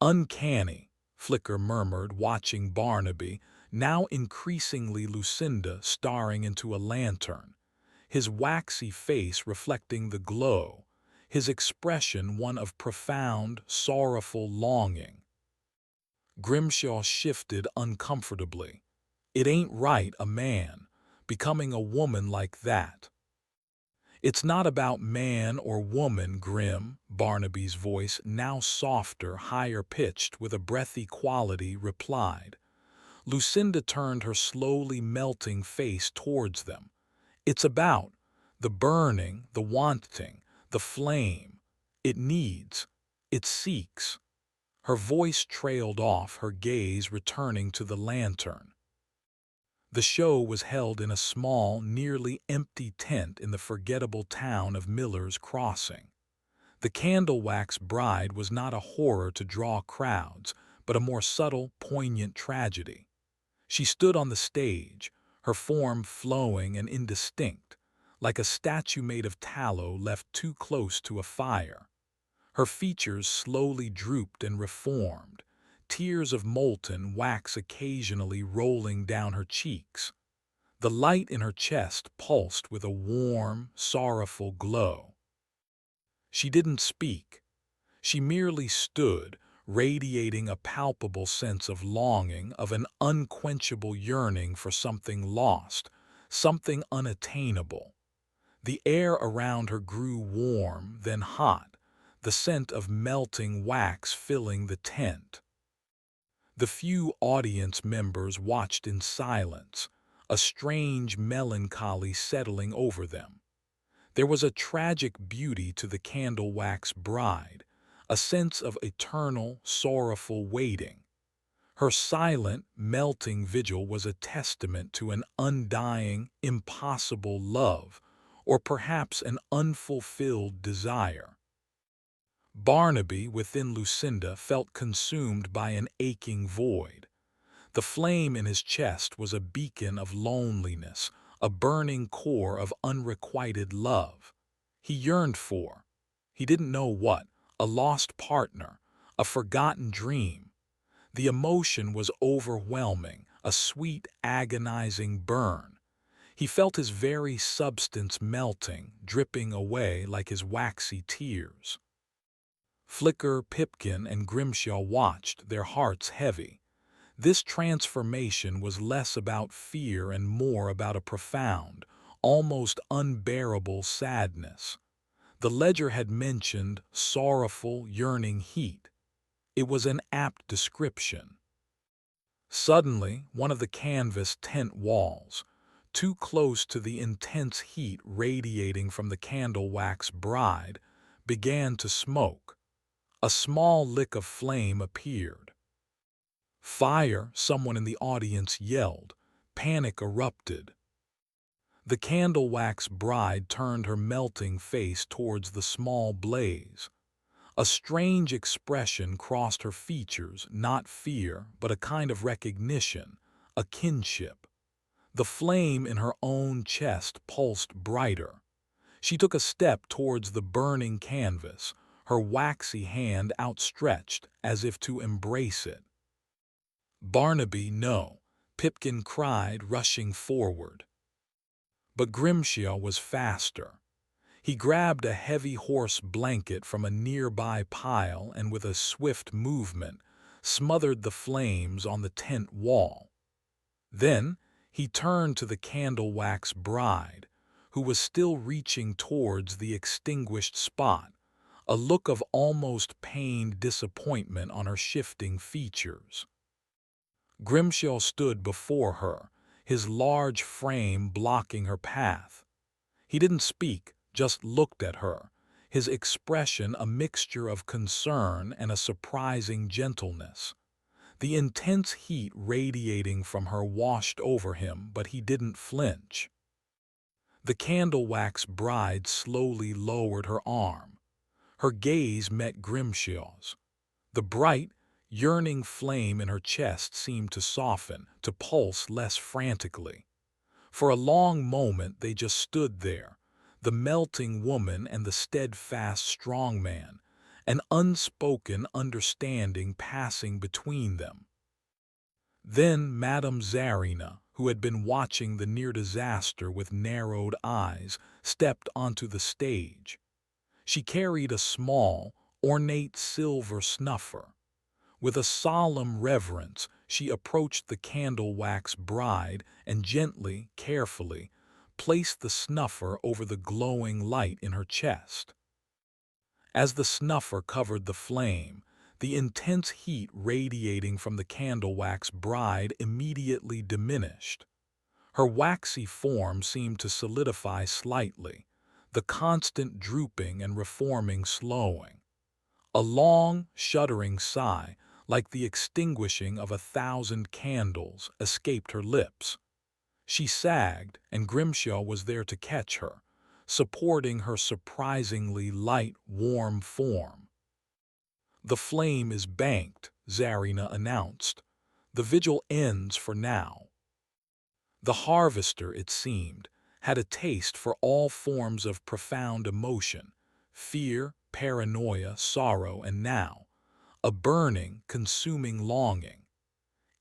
uncanny," Flicker murmured, watching Barnaby, now increasingly Lucinda, staring into a lantern, his waxy face reflecting the glow, his expression one of profound, sorrowful longing. Grimshaw shifted uncomfortably. "It ain't right, a man becoming a woman like that." "It's not about man or woman, Grim," Barnaby's voice, now softer, higher-pitched, with a breathy quality, replied. Lucinda turned her slowly melting face towards them. "It's about the burning, the wanting, the flame. It needs, it seeks." Her voice trailed off, her gaze returning to the lantern. The show was held in a small, nearly empty tent in the forgettable town of Miller's Crossing. The Candlewax Bride was not a horror to draw crowds, but a more subtle, poignant tragedy. She stood on the stage, her form flowing and indistinct, like a statue made of tallow left too close to a fire. Her features slowly drooped and reformed, tears of molten wax occasionally rolling down her cheeks. The light in her chest pulsed with a warm, sorrowful glow. She didn't speak. She merely stood, radiating a palpable sense of longing, of an unquenchable yearning for something lost, something unattainable. The air around her grew warm, then hot, the scent of melting wax filling the tent. The few audience members watched in silence, a strange melancholy settling over them. There was a tragic beauty to the candle wax bride, a sense of eternal, sorrowful waiting. Her silent, melting vigil was a testament to an undying, impossible love, or perhaps an unfulfilled desire. Barnaby, within Lucinda, felt consumed by an aching void. The flame in his chest was a beacon of loneliness, a burning core of unrequited love. He yearned for, he didn't know what, a lost partner, a forgotten dream. The emotion was overwhelming, a sweet, agonizing burn. He felt his very substance melting, dripping away like his waxy tears. Flicker, Pipkin, and Grimshaw watched, their hearts heavy. This transformation was less about fear and more about a profound, almost unbearable sadness. The ledger had mentioned sorrowful, yearning heat. It was an apt description. Suddenly, one of the canvas tent walls, too close to the intense heat radiating from the candle wax bride, began to smoke. A small lick of flame appeared. "Fire!" someone in the audience yelled. Panic erupted. The candle wax bride turned her melting face towards the small blaze. A strange expression crossed her features, not fear, but a kind of recognition, a kinship. The flame in her own chest pulsed brighter. She took a step towards the burning canvas, her waxy hand outstretched as if to embrace it. "Barnaby, no!" Pipkin cried, rushing forward. But Grimshaw was faster. He grabbed a heavy horse blanket from a nearby pile and with a swift movement smothered the flames on the tent wall. Then he turned to the candle wax bride, who was still reaching towards the extinguished spot, a look of almost pained disappointment on her shifting features. Grimshaw stood before her, his large frame blocking her path. He didn't speak, just looked at her, his expression a mixture of concern and a surprising gentleness. The intense heat radiating from her washed over him, but he didn't flinch. The candle wax bride slowly lowered her arm. Her gaze met Grimshaw's. The bright, yearning flame in her chest seemed to soften, to pulse less frantically. For a long moment they just stood there, the melting woman and the steadfast strong man, an unspoken understanding passing between them. Then Madame Zarina, who had been watching the near disaster with narrowed eyes, stepped onto the stage. She carried a small, ornate silver snuffer. With a solemn reverence, she approached the candle wax bride and gently, carefully, placed the snuffer over the glowing light in her chest. As the snuffer covered the flame, the intense heat radiating from the candle wax bride immediately diminished. Her waxy form seemed to solidify slightly, the constant drooping and reforming slowing. A long, shuddering sigh, like the extinguishing of 1,000 candles, escaped her lips. She sagged, and Grimshaw was there to catch her, supporting her surprisingly light, warm form. "The flame is banked," Zarina announced. The vigil ends for now. The harvester, it seemed, had a taste for all forms of profound emotion, fear, paranoia, sorrow, and now, a burning, consuming longing.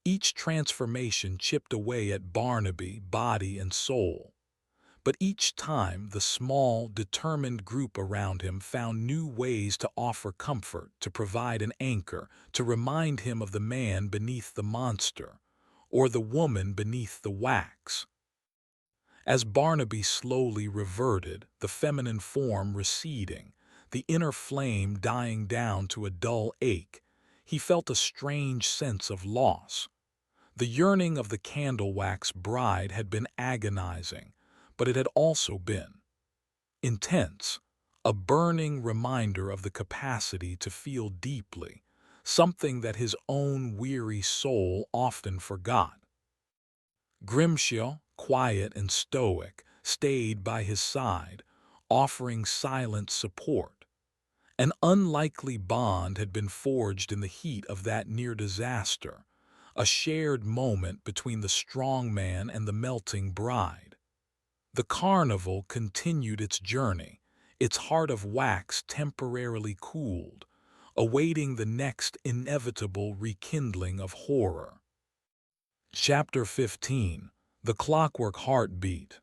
Each transformation chipped away at Barnaby, body and soul. But each time the small, determined group around him found new ways to offer comfort, to provide an anchor, to remind him of the man beneath the monster, or the woman beneath the wax. As Barnaby slowly reverted, the feminine form receding, the inner flame dying down to a dull ache, he felt a strange sense of loss. The yearning of the candle-wax bride had been agonizing, but it had also been intense, a burning reminder of the capacity to feel deeply, something that his own weary soul often forgot. Grimshaw, quiet and stoic, stayed by his side, offering silent support. An unlikely bond had been forged in the heat of that near disaster, a shared moment between the strong man and the melting bride. The carnival continued its journey, its heart of wax temporarily cooled, awaiting the next inevitable rekindling of horror. Chapter 15. The Clockwork Heartbeat.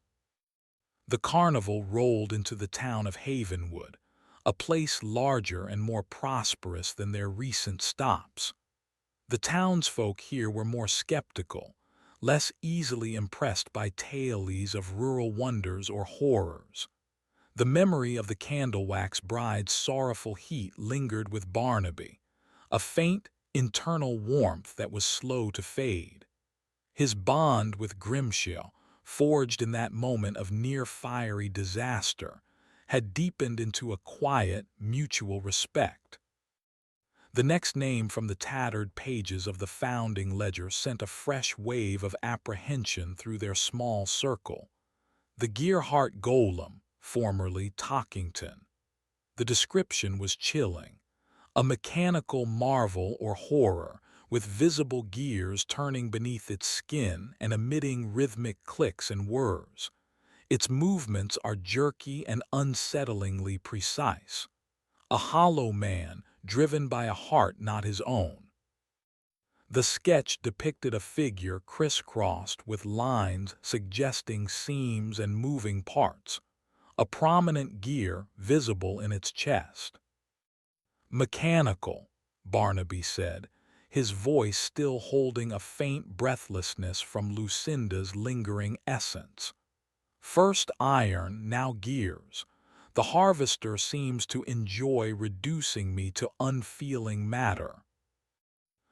The carnival rolled into the town of Havenwood, a place larger and more prosperous than their recent stops. The townsfolk here were more skeptical, less easily impressed by tales of rural wonders or horrors. The memory of the candle-wax bride's sorrowful heat lingered with Barnaby, a faint, internal warmth that was slow to fade. His bond with Grimshaw, forged in that moment of near-fiery disaster, had deepened into a quiet, mutual respect. The next name from the tattered pages of the founding ledger sent a fresh wave of apprehension through their small circle. The Gearhart Golem, formerly Talkington. The description was chilling. A mechanical marvel or horror, with visible gears turning beneath its skin and emitting rhythmic clicks and whirs. Its movements are jerky and unsettlingly precise. A hollow man, driven by a heart not his own. The sketch depicted a figure crisscrossed with lines suggesting seams and moving parts, a prominent gear visible in its chest. "Mechanical," Barnaby said, his voice still holding a faint breathlessness from Lucinda's lingering essence. "First iron, now gears. The harvester seems to enjoy reducing me to unfeeling matter."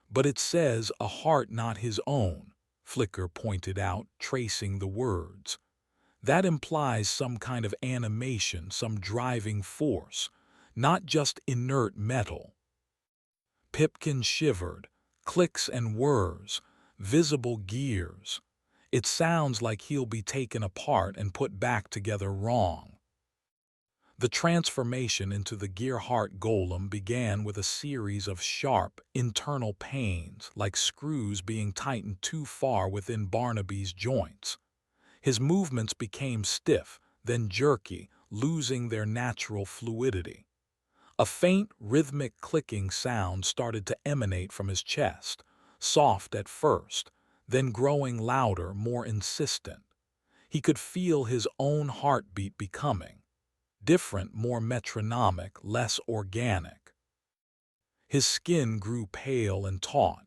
"But it says a heart not his own," Flicker pointed out, tracing the words. "That implies some kind of animation, some driving force, not just inert metal." Pipkin shivered. "Clicks and whirs, visible gears. It sounds like he'll be taken apart and put back together wrong." The transformation into the Gearhart Golem began with a series of sharp, internal pains, like screws being tightened too far within Barnaby's joints. His movements became stiff, then jerky, losing their natural fluidity. A faint, rhythmic clicking sound started to emanate from his chest, soft at first, then growing louder, more insistent. He could feel his own heartbeat becoming different, more metronomic, less organic. His skin grew pale and taut,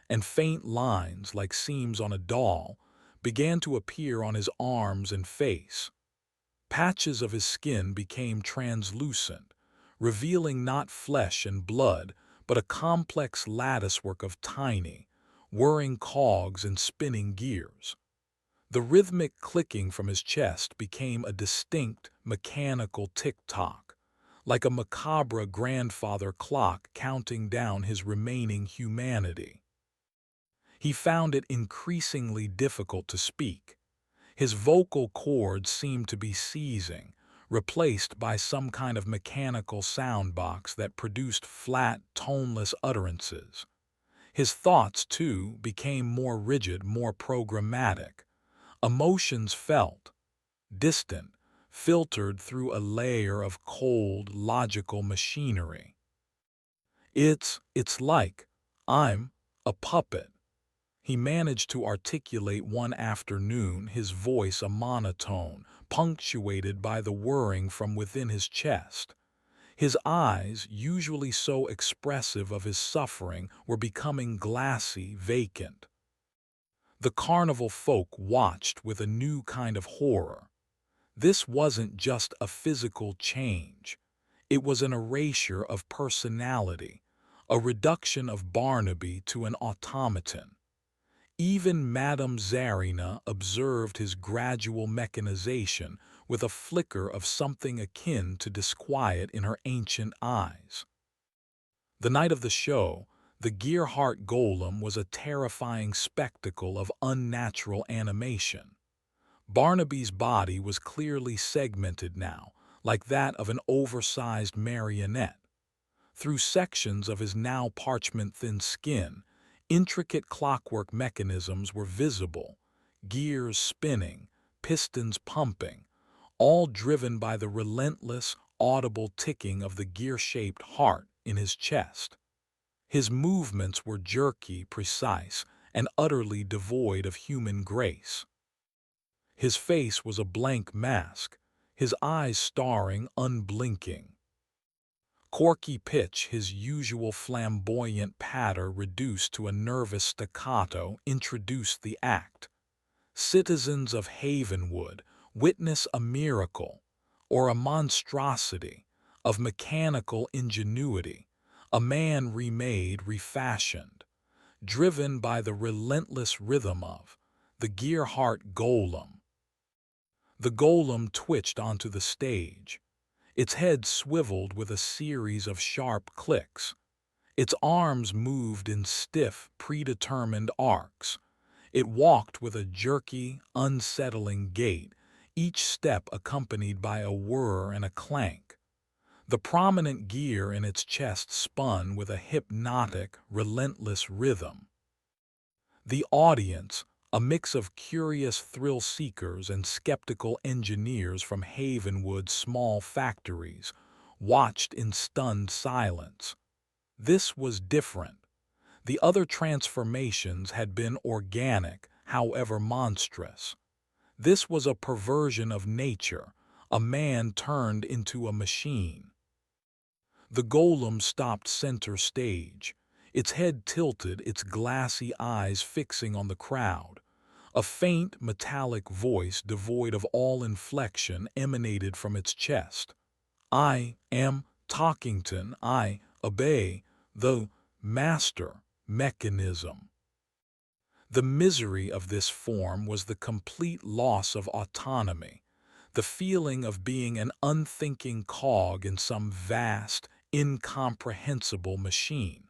and faint lines, like seams on a doll, began to appear on his arms and face. Patches of his skin became translucent, revealing not flesh and blood, but a complex latticework of tiny, whirring cogs and spinning gears. The rhythmic clicking from his chest became a distinct, mechanical tick-tock, like a macabre grandfather clock counting down his remaining humanity. He found it increasingly difficult to speak. His vocal cords seemed to be seizing, replaced by some kind of mechanical soundbox that produced flat, toneless utterances. His thoughts, too, became more rigid, more programmatic. Emotions felt distant, filtered through a layer of cold, logical machinery. It's like I'm a puppet. He managed to articulate one afternoon, his voice a monotone, punctuated by the whirring from within his chest. His eyes, usually so expressive of his suffering, were becoming glassy, vacant. The carnival folk watched with a new kind of horror. This wasn't just a physical change. It was an erasure of personality, a reduction of Barnaby to an automaton. Even Madame Zarina observed his gradual mechanization with a flicker of something akin to disquiet in her ancient eyes. The night of the show, the Gearhart golem was a terrifying spectacle of unnatural animation. Barnaby's body was clearly segmented now, like that of an oversized marionette. Through sections of his now parchment-thin skin, intricate clockwork mechanisms were visible, gears spinning, pistons pumping, all driven by the relentless, audible ticking of the gear-shaped heart in his chest. His movements were jerky, precise, and utterly devoid of human grace. His face was a blank mask, his eyes staring, unblinking. Corky pitch, his usual flamboyant patter reduced to a nervous staccato, introduced the act. Citizens of Havenwood, witness a miracle, or a monstrosity, of mechanical ingenuity, a man remade, refashioned, driven by the relentless rhythm of the Gearhart golem. The golem twitched onto the stage. Its head swiveled with a series of sharp clicks. Its arms moved in stiff, predetermined arcs. It walked with a jerky, unsettling gait, each step accompanied by a whir and a clank. The prominent gear in its chest spun with a hypnotic, relentless rhythm. The audience, a mix of curious thrill-seekers and skeptical engineers from Havenwood's small factories, watched in stunned silence. This was different. The other transformations had been organic, however monstrous. This was a perversion of nature, a man turned into a machine. The golem stopped center stage, its head tilted, its glassy eyes fixing on the crowd. A faint, metallic voice devoid of all inflection emanated from its chest. "I am Talkington. I obey the master mechanism." The misery of this form was the complete loss of autonomy, the feeling of being an unthinking cog in some vast, incomprehensible machine.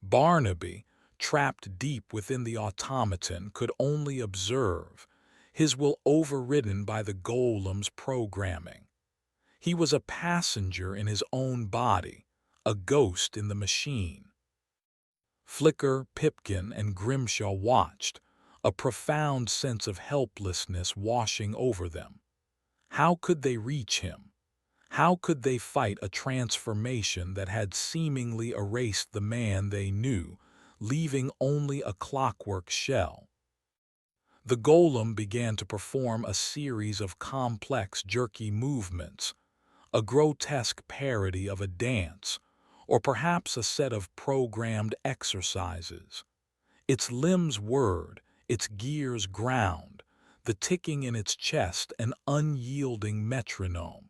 Barnaby, trapped deep within the automaton, could only observe, his will overridden by the golem's programming. He was a passenger in his own body, a ghost in the machine. Flicker, Pipkin, and Grimshaw watched, a profound sense of helplessness washing over them. How could they reach him? How could they fight a transformation that had seemingly erased the man they knew, leaving only a clockwork shell? The golem began to perform a series of complex, jerky movements, a grotesque parody of a dance, or perhaps a set of programmed exercises. Its limbs whirred, its gears ground, the ticking in its chest an unyielding metronome.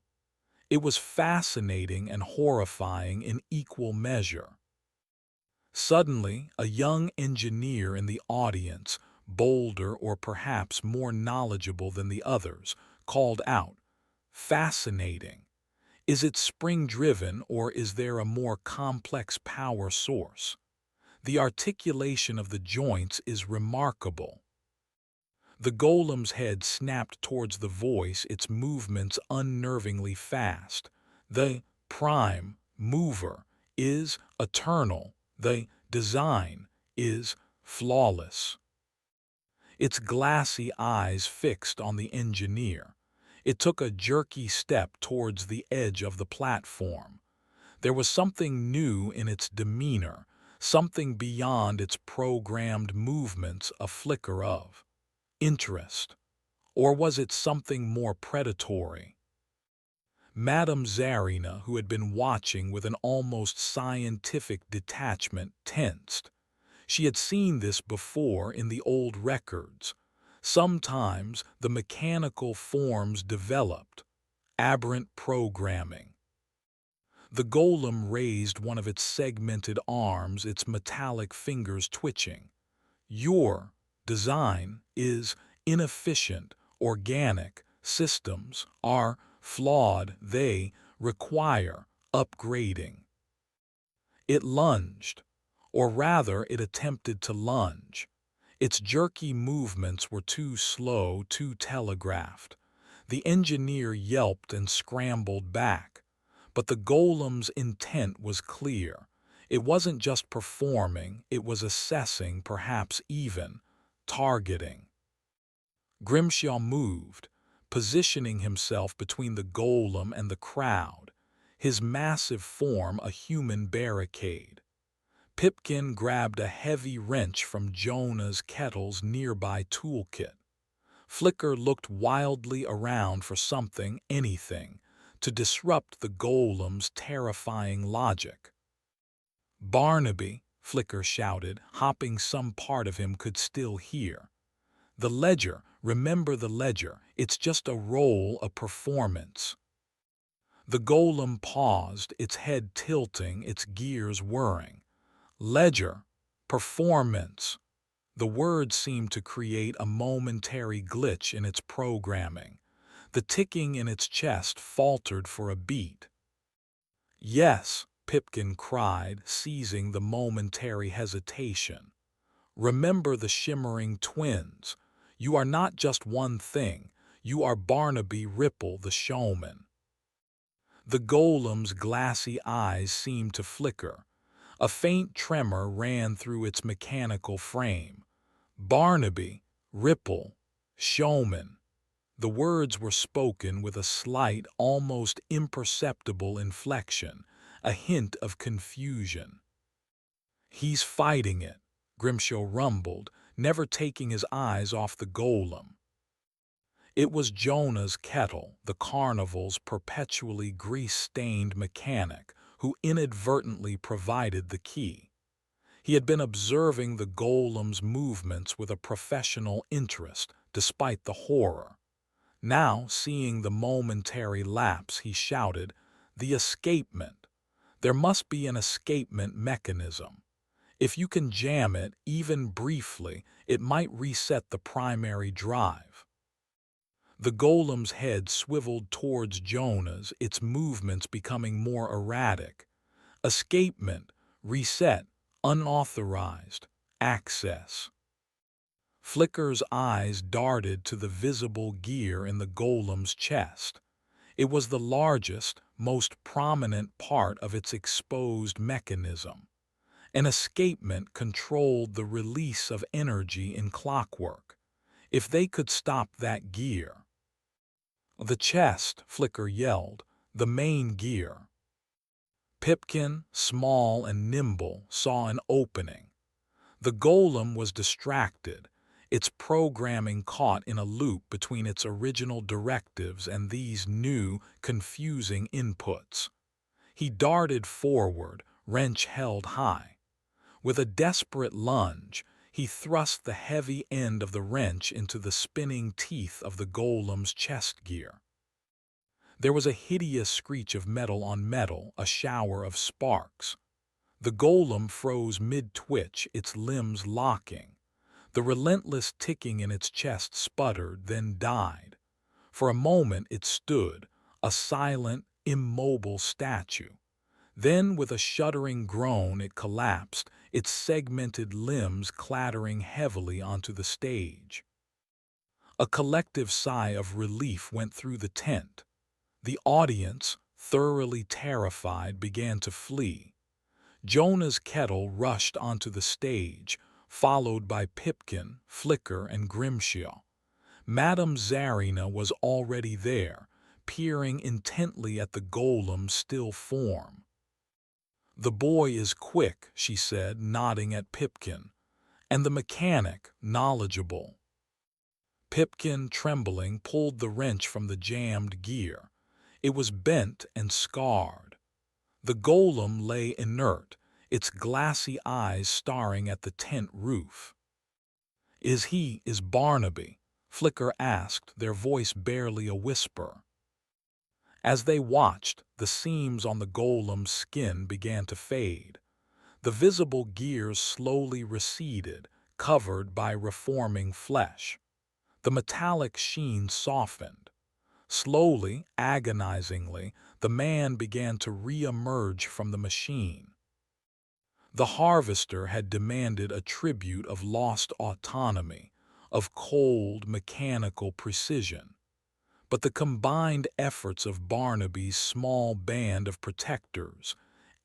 It was fascinating and horrifying in equal measure. Suddenly, a young engineer in the audience, bolder or perhaps more knowledgeable than the others, called out, "Fascinating. Is it spring-driven, or is there a more complex power source? The articulation of the joints is remarkable." The golem's head snapped towards the voice, its movements unnervingly fast. The prime mover is eternal. The design is flawless. Its glassy eyes fixed on the engineer. It took a jerky step towards the edge of the platform. There was something new in its demeanor, something beyond its programmed movements, a flicker of interest. Or was it something more predatory? Madame Zarina, who had been watching with an almost scientific detachment, tensed. She had seen this before in the old records. Sometimes the mechanical forms developed, aberrant programming. The golem raised one of its segmented arms, its metallic fingers twitching. Your design is inefficient. Organic systems are flawed. They require upgrading. It lunged, or rather it attempted to lunge. Its jerky movements were too slow, too telegraphed. The engineer yelped and scrambled back. But the golem's intent was clear. It wasn't just performing, it was assessing, perhaps even targeting. Grimshaw moved, positioning himself between the golem and the crowd, his massive form a human barricade. Pipkin grabbed a heavy wrench from Jonah's kettle's nearby toolkit. Flicker looked wildly around for something, anything, to disrupt the golem's terrifying logic. "Barnaby," Flicker shouted, hopping some part of him could still hear. "The ledger, remember the ledger, it's just a role, a performance." The golem paused, its head tilting, its gears whirring. Ledger, performance. The word seemed to create a momentary glitch in its programming. The ticking in its chest faltered for a beat. "Yes," Pipkin cried, seizing the momentary hesitation. "Remember the shimmering twins. You are not just one thing. You are Barnaby Ripple, the showman." The golem's glassy eyes seemed to flicker. A faint tremor ran through its mechanical frame. Barnaby, Ripple, showman. The words were spoken with a slight, almost imperceptible inflection, a hint of confusion. "He's fighting it," Grimshaw rumbled, never taking his eyes off the golem. It was Jonah's kettle, the Carnival's perpetually grease-stained mechanic, who inadvertently provided the key. He had been observing the golem's movements with a professional interest, despite the horror. Now, seeing the momentary lapse, he shouted, "The escapement! There must be an escapement mechanism. If you can jam it, even briefly, it might reset the primary drive." The golem's head swiveled towards Jonah's, its movements becoming more erratic. Escapement, reset, unauthorized, access. Flicker's eyes darted to the visible gear in the golem's chest. It was the largest, most prominent part of its exposed mechanism. An escapement controlled the release of energy in clockwork. If they could stop that gear. "The chest," Flicker yelled, "the main gear." Pipkin, small and nimble, saw an opening. The golem was distracted, its programming caught in a loop between its original directives and these new, confusing inputs. He darted forward, wrench held high. With a desperate lunge, he thrust the heavy end of the wrench into the spinning teeth of the golem's chest gear. There was a hideous screech of metal on metal, a shower of sparks. The golem froze mid-twitch, its limbs locking. The relentless ticking in its chest sputtered, then died. For a moment it stood, a silent, immobile statue. Then, with a shuddering groan, it collapsed, its segmented limbs clattering heavily onto the stage. A collective sigh of relief went through the tent. The audience, thoroughly terrified, began to flee. Jonah's kettle rushed onto the stage, followed by Pipkin, Flicker, and Grimshaw. Madame Zarina was already there, peering intently at the golem's still form. "The boy is quick," she said, nodding at Pipkin, "and the mechanic knowledgeable." Pipkin, trembling, pulled the wrench from the jammed gear. It was bent and scarred. The golem lay inert, its glassy eyes staring at the tent roof. Is Barnaby?" Flicker asked, their voice barely a whisper. As they watched, the seams on the golem's skin began to fade. The visible gears slowly receded, covered by reforming flesh. The metallic sheen softened. Slowly, agonizingly, the man began to re-emerge from the machine. The harvester had demanded a tribute of lost autonomy, of cold, mechanical precision. But the combined efforts of Barnaby's small band of protectors,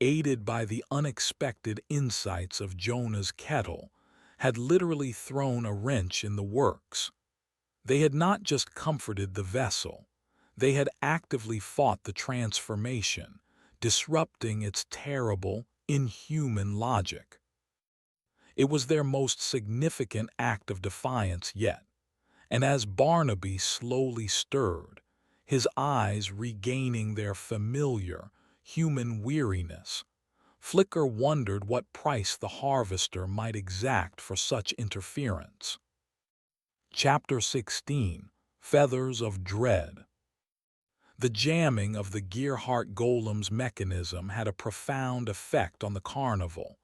aided by the unexpected insights of Jonah's kettle, had literally thrown a wrench in the works. They had not just comforted the vessel, they had actively fought the transformation, disrupting its terrible, inhuman logic. It was their most significant act of defiance yet, and as Barnaby slowly stirred, his eyes regaining their familiar, human weariness, Flicker wondered what price the harvester might exact for such interference. Chapter 16: Feathers of Dread. The jamming of the Gearheart golem's mechanism had a profound effect on the Carnival.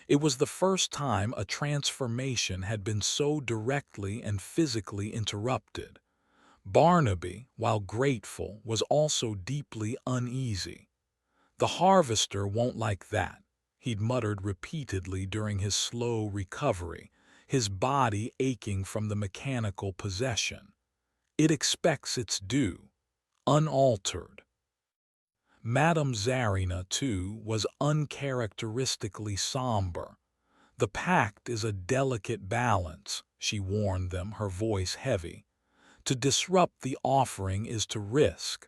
It was the first time a transformation had been so directly and physically interrupted. Barnaby, while grateful, was also deeply uneasy. "The harvester won't like that," he'd muttered repeatedly during his slow recovery, his body aching from the mechanical possession. "It expects its due, unaltered." Madame Zarina, too, was uncharacteristically somber. "The pact is a delicate balance," she warned them, her voice heavy. "To disrupt the offering is to risk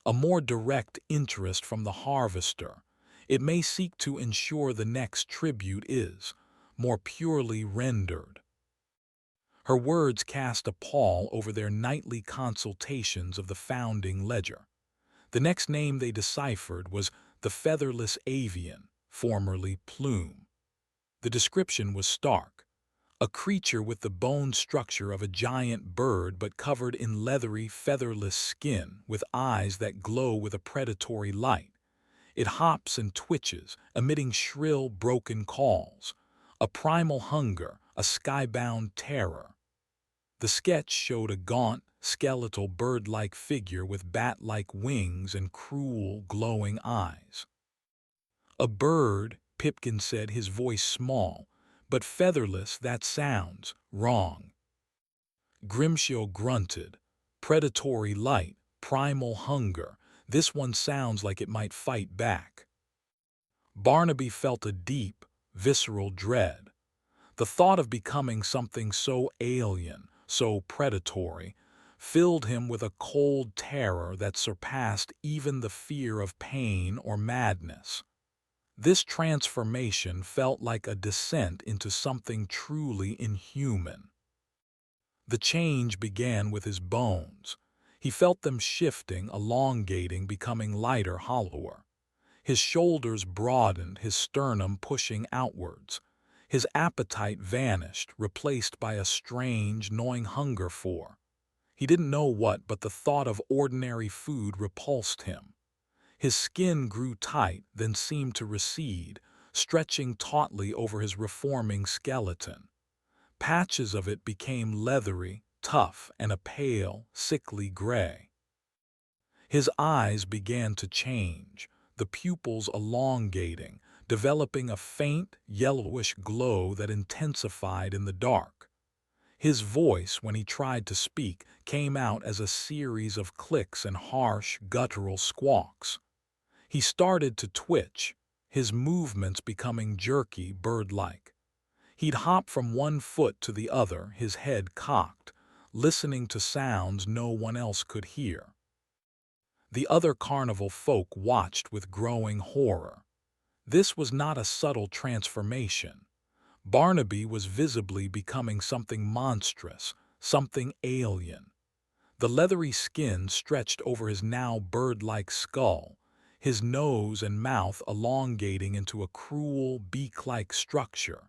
a more direct interest from the harvester. It may seek to ensure the next tribute is more purely rendered." Her words cast a pall over their nightly consultations of the founding ledger. The next name they deciphered was the featherless avian, formerly Plume. The description was stark. A creature with the bone structure of a giant bird but covered in leathery, featherless skin, with eyes that glow with a predatory light. It hops and twitches, emitting shrill, broken calls. A primal hunger, a skybound terror. The sketch showed a gaunt, skeletal bird-like figure with bat-like wings and cruel, glowing eyes. "A bird," Pipkin said, his voice small, "but featherless. That sounds wrong." Grimshaw grunted. "Predatory light, primal hunger. This one sounds like it might fight back." Barnaby felt a deep, visceral dread. The thought of becoming something so alien, so predatory, filled him with a cold terror that surpassed even the fear of pain or madness. This transformation felt like a descent into something truly inhuman. The change began with his bones. He felt them shifting, elongating, becoming lighter, hollower. His shoulders broadened, his sternum pushing outwards. His appetite vanished, replaced by a strange, gnawing hunger for. He didn't know what, but the thought of ordinary food repulsed him. His skin grew tight, then seemed to recede, stretching tautly over his reforming skeleton. Patches of it became leathery, tough, and a pale, sickly gray. His eyes began to change, the pupils elongating, developing a faint, yellowish glow that intensified in the dark. His voice, when he tried to speak, came out as a series of clicks and harsh, guttural squawks. He started to twitch, his movements becoming jerky, bird-like. He'd hop from one foot to the other, his head cocked, listening to sounds no one else could hear. The other carnival folk watched with growing horror. This was not a subtle transformation. Barnaby was visibly becoming something monstrous, something alien. The leathery skin stretched over his now bird-like skull, his nose and mouth elongating into a cruel, beak-like structure.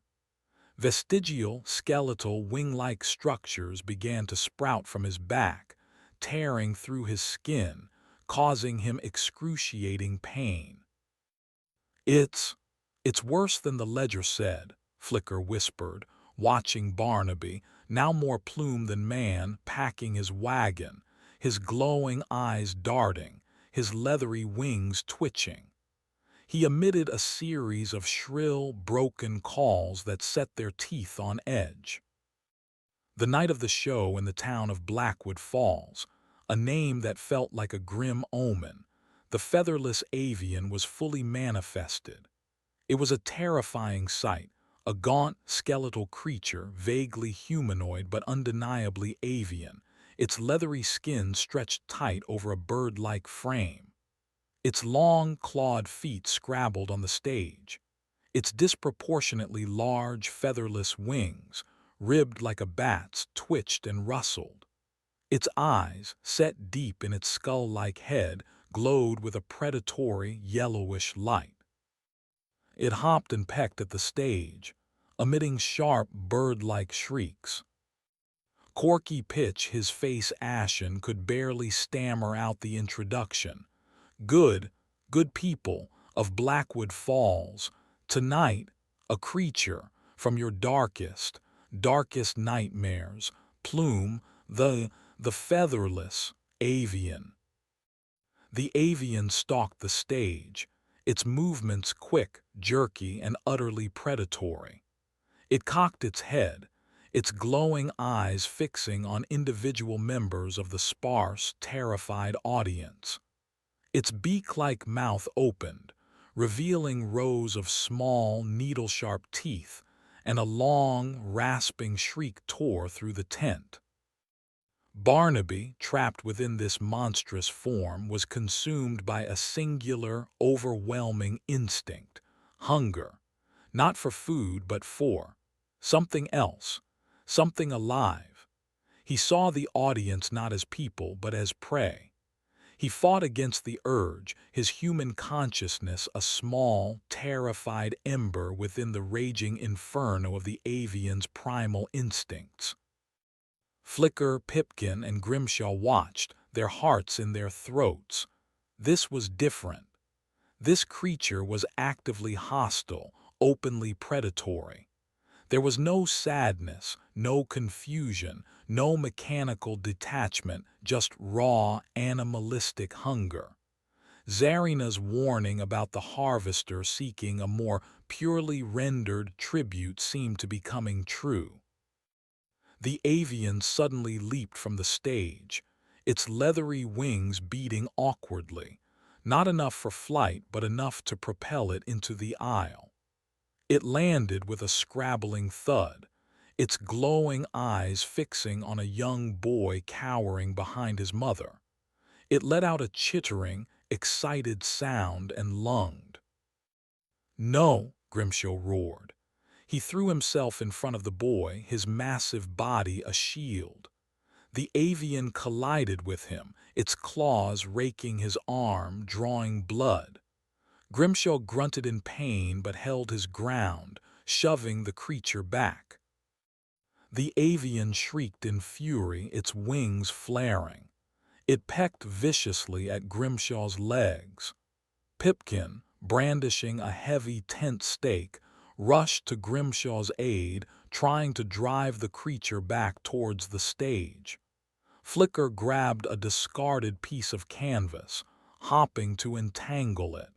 Vestigial, skeletal, wing-like structures began to sprout from his back, tearing through his skin, causing him excruciating pain. It's worse than the ledger said, Flicker whispered, watching Barnaby, now more plume than man, packing his wagon, his glowing eyes darting, his leathery wings twitching. He emitted a series of shrill, broken calls that set their teeth on edge. The night of the show in the town of Blackwood Falls, a name that felt like a grim omen, the featherless avian was fully manifested. It was a terrifying sight, a gaunt, skeletal creature, vaguely humanoid but undeniably avian, its leathery skin stretched tight over a bird-like frame. Its long, clawed feet scrabbled on the stage. Its disproportionately large, featherless wings, ribbed like a bat's, twitched and rustled. Its eyes, set deep in its skull-like head, glowed with a predatory, yellowish light. It hopped and pecked at the stage, emitting sharp, bird-like shrieks. Corky Pitch, his face ashen, could barely stammer out the introduction. Good people of Blackwood Falls, tonight, a creature from your darkest nightmares, Plume, the featherless avian. The avian stalked the stage, its movements quick, jerky, and utterly predatory. It cocked its head, its glowing eyes fixing on individual members of the sparse, terrified audience. Its beak-like mouth opened, revealing rows of small, needle-sharp teeth, and a long, rasping shriek tore through the tent. Barnaby, trapped within this monstrous form, was consumed by a singular, overwhelming instinct, hunger, not for food but for something else, something alive. He saw the audience not as people but as prey. He fought against the urge, his human consciousness a small, terrified ember within the raging inferno of the avian's primal instincts. Flicker, Pipkin, and Grimshaw watched, their hearts in their throats. This was different. This creature was actively hostile, openly predatory. There was no sadness, no confusion, no mechanical detachment, just raw, animalistic hunger. Zarina's warning about the harvester seeking a more purely rendered tribute seemed to be coming true. The avian suddenly leaped from the stage, its leathery wings beating awkwardly, not enough for flight but enough to propel it into the aisle. It landed with a scrabbling thud, its glowing eyes fixing on a young boy cowering behind his mother. It let out a chittering, excited sound and lunged. "No!" Grimshaw roared. He threw himself in front of the boy, his massive body a shield. The avian collided with him, its claws raking his arm, drawing blood. Grimshaw grunted in pain but held his ground, shoving the creature back. The avian shrieked in fury, its wings flaring. It pecked viciously at Grimshaw's legs. Pipkin, brandishing a heavy tent stake, rushed to Grimshaw's aid, trying to drive the creature back towards the stage. Flicker grabbed a discarded piece of canvas, hopping to entangle it.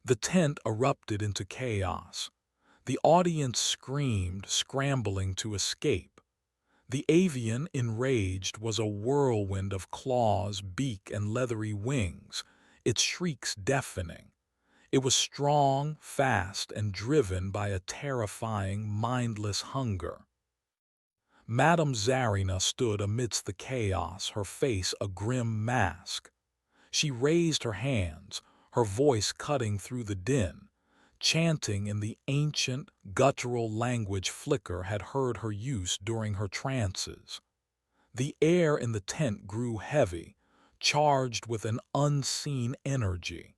The tent erupted into chaos. The audience screamed, scrambling to escape. The avian, enraged, was a whirlwind of claws, beak, and leathery wings, its shrieks deafening. It was strong, fast, and driven by a terrifying, mindless hunger. Madame Zarina stood amidst the chaos, her face a grim mask. She raised her hands, her voice cutting through the din, chanting in the ancient, guttural language Flicker had heard her use during her trances. The air in the tent grew heavy, charged with an unseen energy.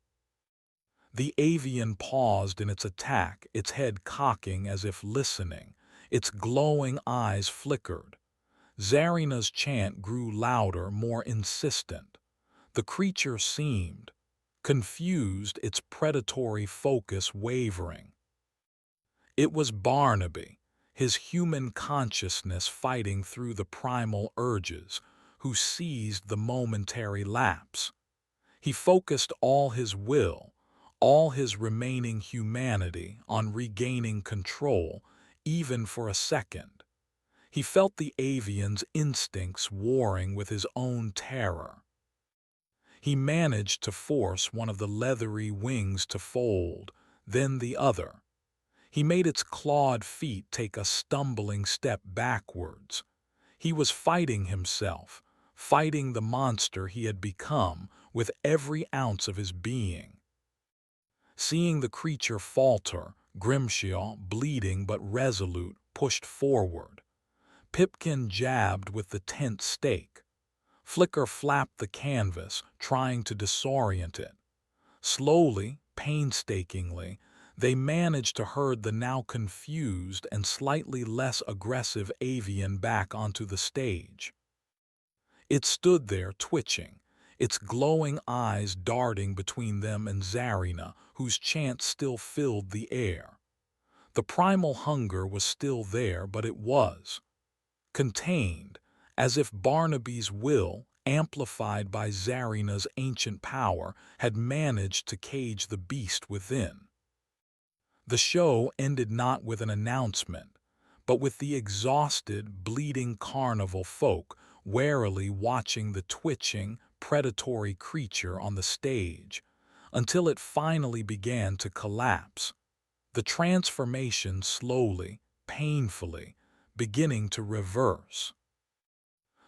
The avian paused in its attack, its head cocking as if listening. Its glowing eyes flickered. Zarina's chant grew louder, more insistent. The creature seemed confused, its predatory focus wavering. It was Barnaby, his human consciousness fighting through the primal urges, who seized the momentary lapse. He focused all his will, all his remaining humanity on regaining control, even for a second. He felt the avian's instincts warring with his own terror. He managed to force one of the leathery wings to fold, then the other. He made its clawed feet take a stumbling step backwards. He was fighting himself, fighting the monster he had become with every ounce of his being. Seeing the creature falter, Grimshaw, bleeding but resolute, pushed forward. Pipkin jabbed with the tent stake. Flicker flapped the canvas, trying to disorient it. Slowly, painstakingly, they managed to herd the now confused and slightly less aggressive avian back onto the stage. It stood there twitching, its glowing eyes darting between them and Zarina, whose chant still filled the air. The primal hunger was still there, but it was contained, as if Barnaby's will, amplified by Zarina's ancient power, had managed to cage the beast within. The show ended not with an announcement, but with the exhausted, bleeding carnival folk warily watching the twitching, predatory creature on the stage, until it finally began to collapse, the transformation slowly, painfully, beginning to reverse.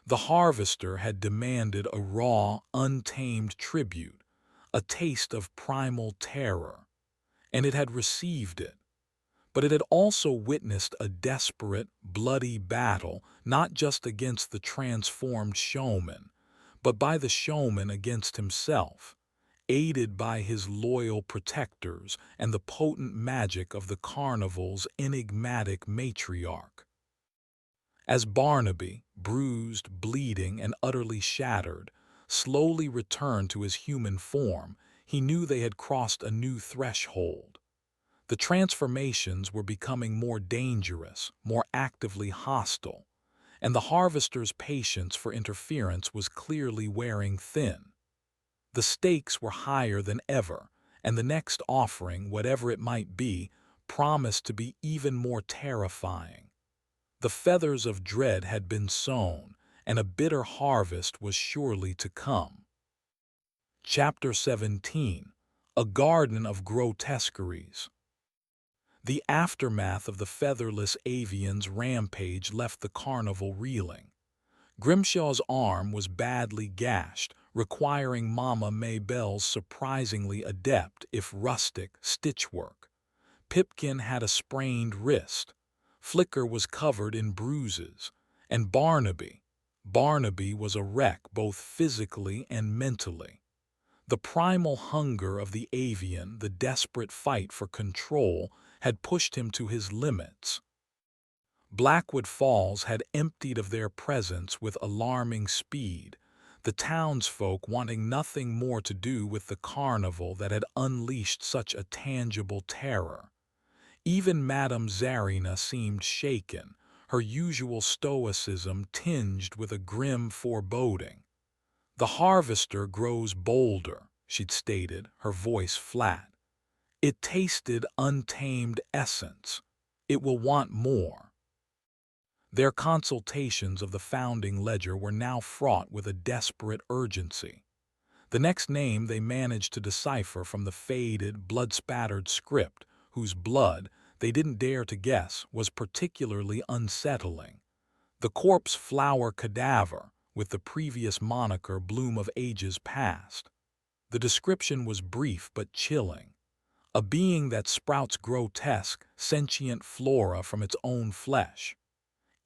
The harvester had demanded a raw, untamed tribute, a taste of primal terror, and it had received it. But it had also witnessed a desperate, bloody battle, not just against the transformed showman, but by the showman against himself, aided by his loyal protectors and the potent magic of the carnival's enigmatic matriarch. As Barnaby, bruised, bleeding, and utterly shattered, slowly returned to his human form, he knew they had crossed a new threshold. The transformations were becoming more dangerous, more actively hostile, and the harvester's patience for interference was clearly wearing thin. The stakes were higher than ever, and the next offering, whatever it might be, promised to be even more terrifying. The feathers of dread had been sown, and a bitter harvest was surely to come. Chapter 17. A Garden of Grotesqueries. The aftermath of the featherless avian's rampage left the carnival reeling. Grimshaw's arm was badly gashed, requiring Mama Maybelle's surprisingly adept, if rustic, stitchwork. Pipkin had a sprained wrist. Flicker was covered in bruises. And Barnaby was a wreck both physically and mentally. The primal hunger of the avian, the desperate fight for control, had pushed him to his limits. Blackwood Falls had emptied of their presence with alarming speed, the townsfolk wanting nothing more to do with the carnival that had unleashed such a tangible terror. Even Madame Zarina seemed shaken, her usual stoicism tinged with a grim foreboding. "The harvester grows bolder," she'd stated, her voice flat. "It tasted untamed essence. It will want more." Their consultations of the founding ledger were now fraught with a desperate urgency. The next name they managed to decipher from the faded, blood-spattered script, whose blood, they didn't dare to guess, was particularly unsettling. The corpse flower cadaver, with the previous moniker Bloom of Ages Past. The description was brief but chilling. A being that sprouts grotesque, sentient flora from its own flesh.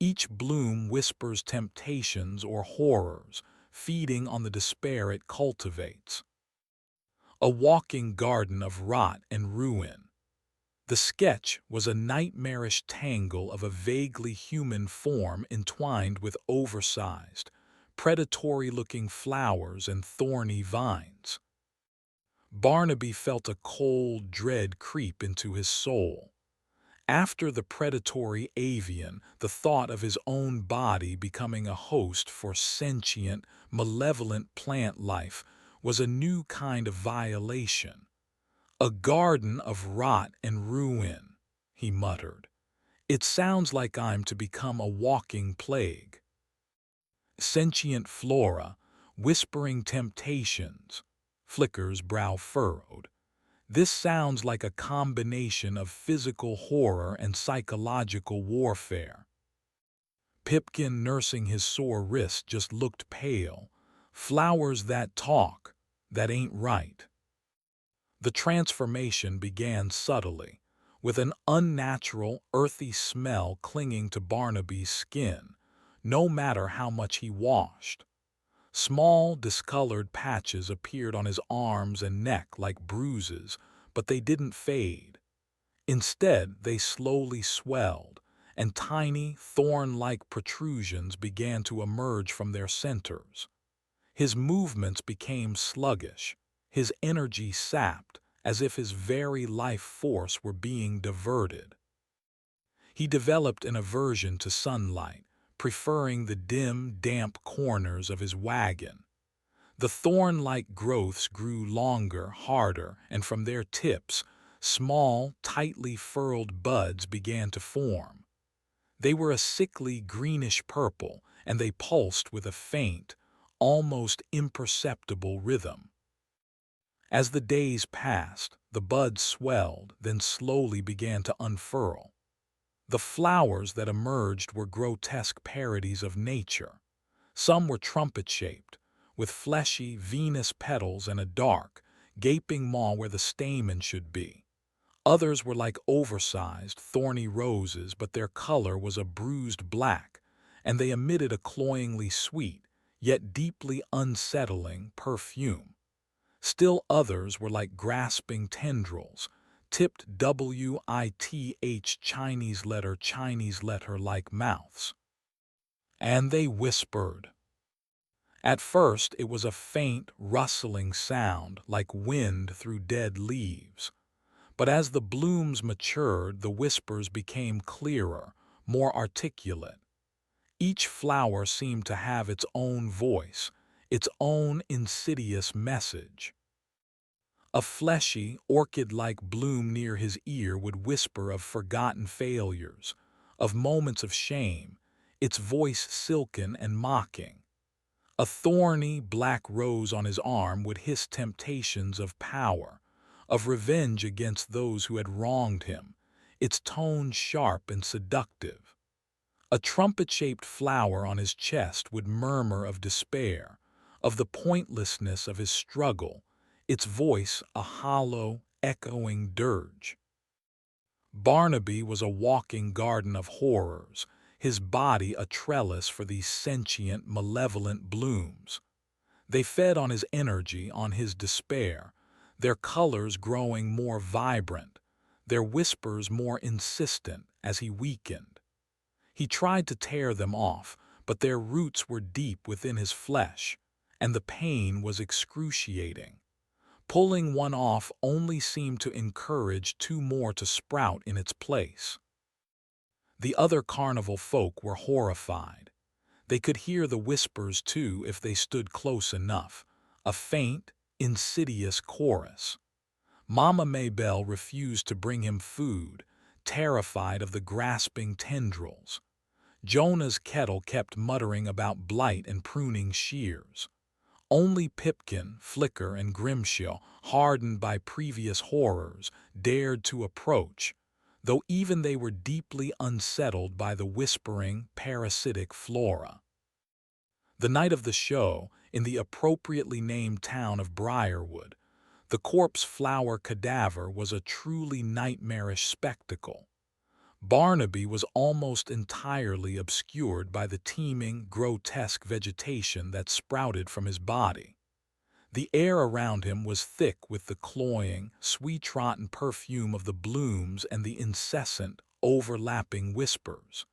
Each bloom whispers temptations or horrors, feeding on the despair it cultivates. A walking garden of rot and ruin. The sketch was a nightmarish tangle of a vaguely human form entwined with oversized, predatory-looking flowers and thorny vines. Barnaby felt a cold dread creep into his soul. After the predatory avian, the thought of his own body becoming a host for sentient, malevolent plant life was a new kind of violation. A garden of rot and ruin, he muttered. It sounds like I'm to become a walking plague. Sentient flora, whispering temptations. Flicker's brow furrowed. This sounds like a combination of physical horror and psychological warfare. Pipkin, nursing his sore wrist, just looked pale. Flowers that talk, that ain't right. The transformation began subtly, with an unnatural, earthy smell clinging to Barnaby's skin, no matter how much he washed. Small, discolored patches appeared on his arms and neck like bruises, but they didn't fade. Instead, they slowly swelled, and tiny, thorn-like protrusions began to emerge from their centers. His movements became sluggish, his energy sapped, as if his very life force were being diverted. He developed an aversion to sunlight, preferring the dim, damp corners of his wagon. The thorn-like growths grew longer, harder, and from their tips, small, tightly furled buds began to form. They were a sickly greenish purple, and they pulsed with a faint, almost imperceptible rhythm. As the days passed, the buds swelled, then slowly began to unfurl. The flowers that emerged were grotesque parodies of nature. Some were trumpet-shaped, with fleshy, venous petals and a dark, gaping maw where the stamen should be. Others were like oversized, thorny roses, but their color was a bruised black, and they emitted a cloyingly sweet, yet deeply unsettling, perfume. Still others were like grasping tendrils, tipped WITH Chinese letter-like mouths. And they whispered. At first it was a faint, rustling sound like wind through dead leaves. But as the blooms matured, the whispers became clearer, more articulate. Each flower seemed to have its own voice, its own insidious message. A fleshy, orchid-like bloom near his ear would whisper of forgotten failures, of moments of shame, its voice silken and mocking. A thorny, black rose on his arm would hiss temptations of power, of revenge against those who had wronged him, its tone sharp and seductive. A trumpet-shaped flower on his chest would murmur of despair, of the pointlessness of his struggle, its voice a hollow, echoing dirge. Barnaby was a walking garden of horrors, his body a trellis for these sentient, malevolent blooms. They fed on his energy, on his despair, their colors growing more vibrant, their whispers more insistent as he weakened. He tried to tear them off, but their roots were deep within his flesh, and the pain was excruciating. Pulling one off only seemed to encourage two more to sprout in its place. The other carnival folk were horrified. They could hear the whispers too if they stood close enough, a faint, insidious chorus. Mama Maybelle refused to bring him food, terrified of the grasping tendrils. Jonah's kettle kept muttering about blight and pruning shears. Only Pipkin, Flicker, and Grimshaw, hardened by previous horrors, dared to approach, though even they were deeply unsettled by the whispering, parasitic flora. The night of the show, in the appropriately named town of Briarwood, the corpse flower cadaver was a truly nightmarish spectacle. Barnaby was almost entirely obscured by the teeming, grotesque vegetation that sprouted from his body. The air around him was thick with the cloying, sweet-rotten perfume of the blooms and the incessant, overlapping whispers.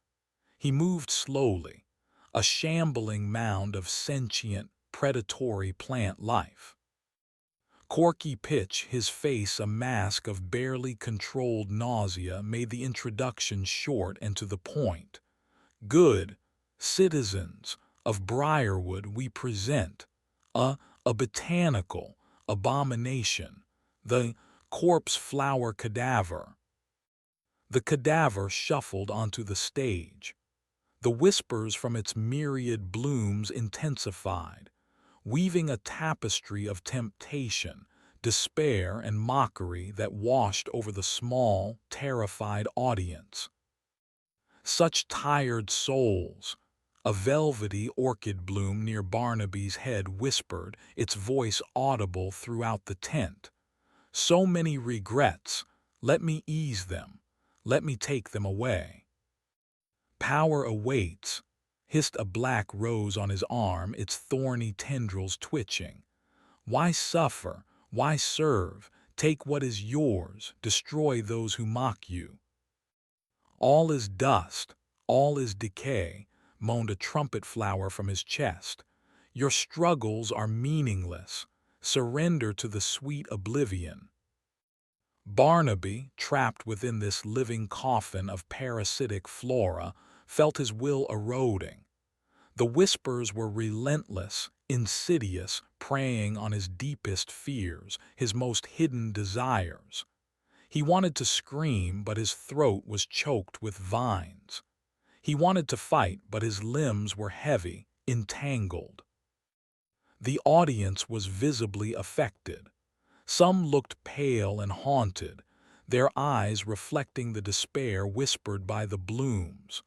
He moved slowly, a shambling mound of sentient, predatory plant life. Corky Pitch, his face a mask of barely controlled nausea, made the introduction short and to the point. "Good citizens of Briarwood, we present a botanical abomination, the corpse flower cadaver." The cadaver shuffled onto the stage. The whispers from its myriad blooms intensified, weaving a tapestry of temptation, despair, and mockery that washed over the small, terrified audience. "Such tired souls," a velvety orchid bloom near Barnaby's head whispered, its voice audible throughout the tent. "So many regrets. Let me ease them. Let me take them away." "Power awaits," hissed a black rose on his arm, its thorny tendrils twitching. "Why suffer? Why serve? Take what is yours, destroy those who mock you." "All is dust, all is decay," moaned a trumpet flower from his chest. "Your struggles are meaningless. Surrender to the sweet oblivion." Barnaby, trapped within this living coffin of parasitic flora, felt his will eroding. The whispers were relentless, insidious, preying on his deepest fears, his most hidden desires. He wanted to scream, but his throat was choked with vines. He wanted to fight, but his limbs were heavy, entangled. The audience was visibly affected. Some looked pale and haunted, their eyes reflecting the despair whispered by the blooms.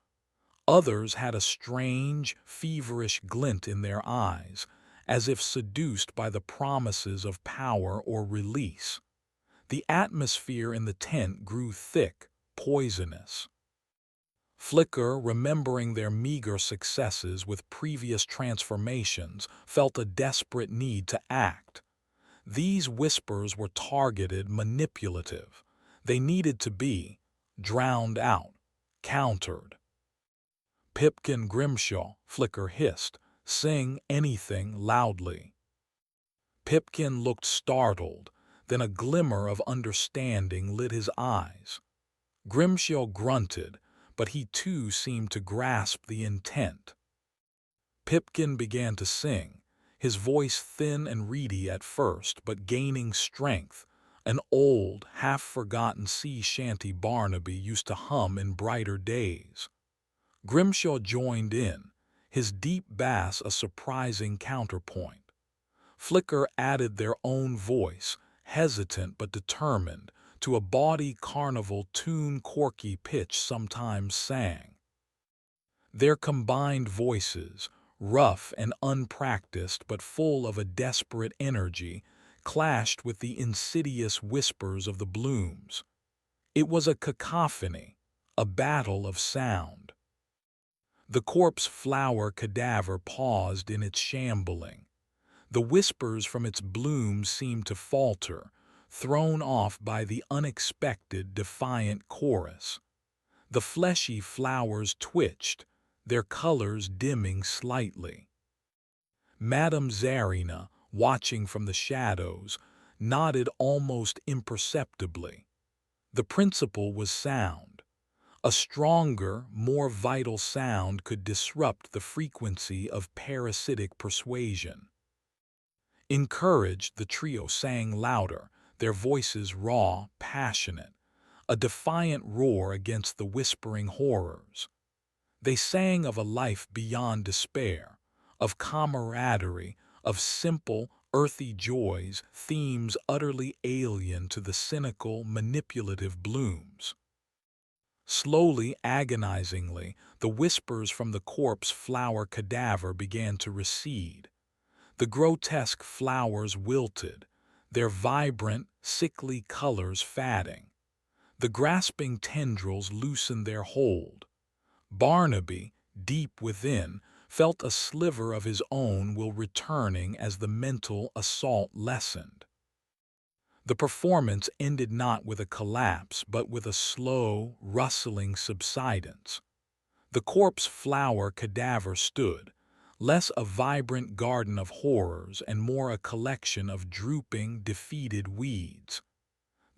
Others had a strange, feverish glint in their eyes, as if seduced by the promises of power or release. The atmosphere in the tent grew thick, poisonous. Flicker, remembering their meager successes with previous transformations, felt a desperate need to act. These whispers were targeted, manipulative. They needed to be drowned out, countered. "Pipkin Grimshaw," Flicker hissed, "sing anything loudly." Pipkin looked startled, then a glimmer of understanding lit his eyes. Grimshaw grunted, but he too seemed to grasp the intent. Pipkin began to sing, his voice thin and reedy at first, but gaining strength, an old, half-forgotten sea shanty Barnaby used to hum in brighter days. Grimshaw joined in, his deep bass a surprising counterpoint. Flicker added their own voice, hesitant but determined, to a bawdy carnival tune Corky Pitch sometimes sang. Their combined voices, rough and unpracticed but full of a desperate energy, clashed with the insidious whispers of the blooms. It was a cacophony, a battle of sound. The corpse flower cadaver paused in its shambling. The whispers from its blooms seemed to falter, thrown off by the unexpected, defiant chorus. The fleshy flowers twitched, their colors dimming slightly. Madame Zarina, watching from the shadows, nodded almost imperceptibly. The principle was sound. A stronger, more vital sound could disrupt the frequency of parasitic persuasion. Encouraged, the trio sang louder, their voices raw, passionate, a defiant roar against the whispering horrors. They sang of a life beyond despair, of camaraderie, of simple, earthy joys, themes utterly alien to the cynical, manipulative blooms. Slowly, agonizingly, the whispers from the corpse flower cadaver began to recede. The grotesque flowers wilted, their vibrant, sickly colors fading. The grasping tendrils loosened their hold. Barnaby, deep within, felt a sliver of his own will returning as the mental assault lessened. The performance ended not with a collapse, but with a slow, rustling subsidence. The corpse flower cadaver stood, less a vibrant garden of horrors and more a collection of drooping, defeated weeds.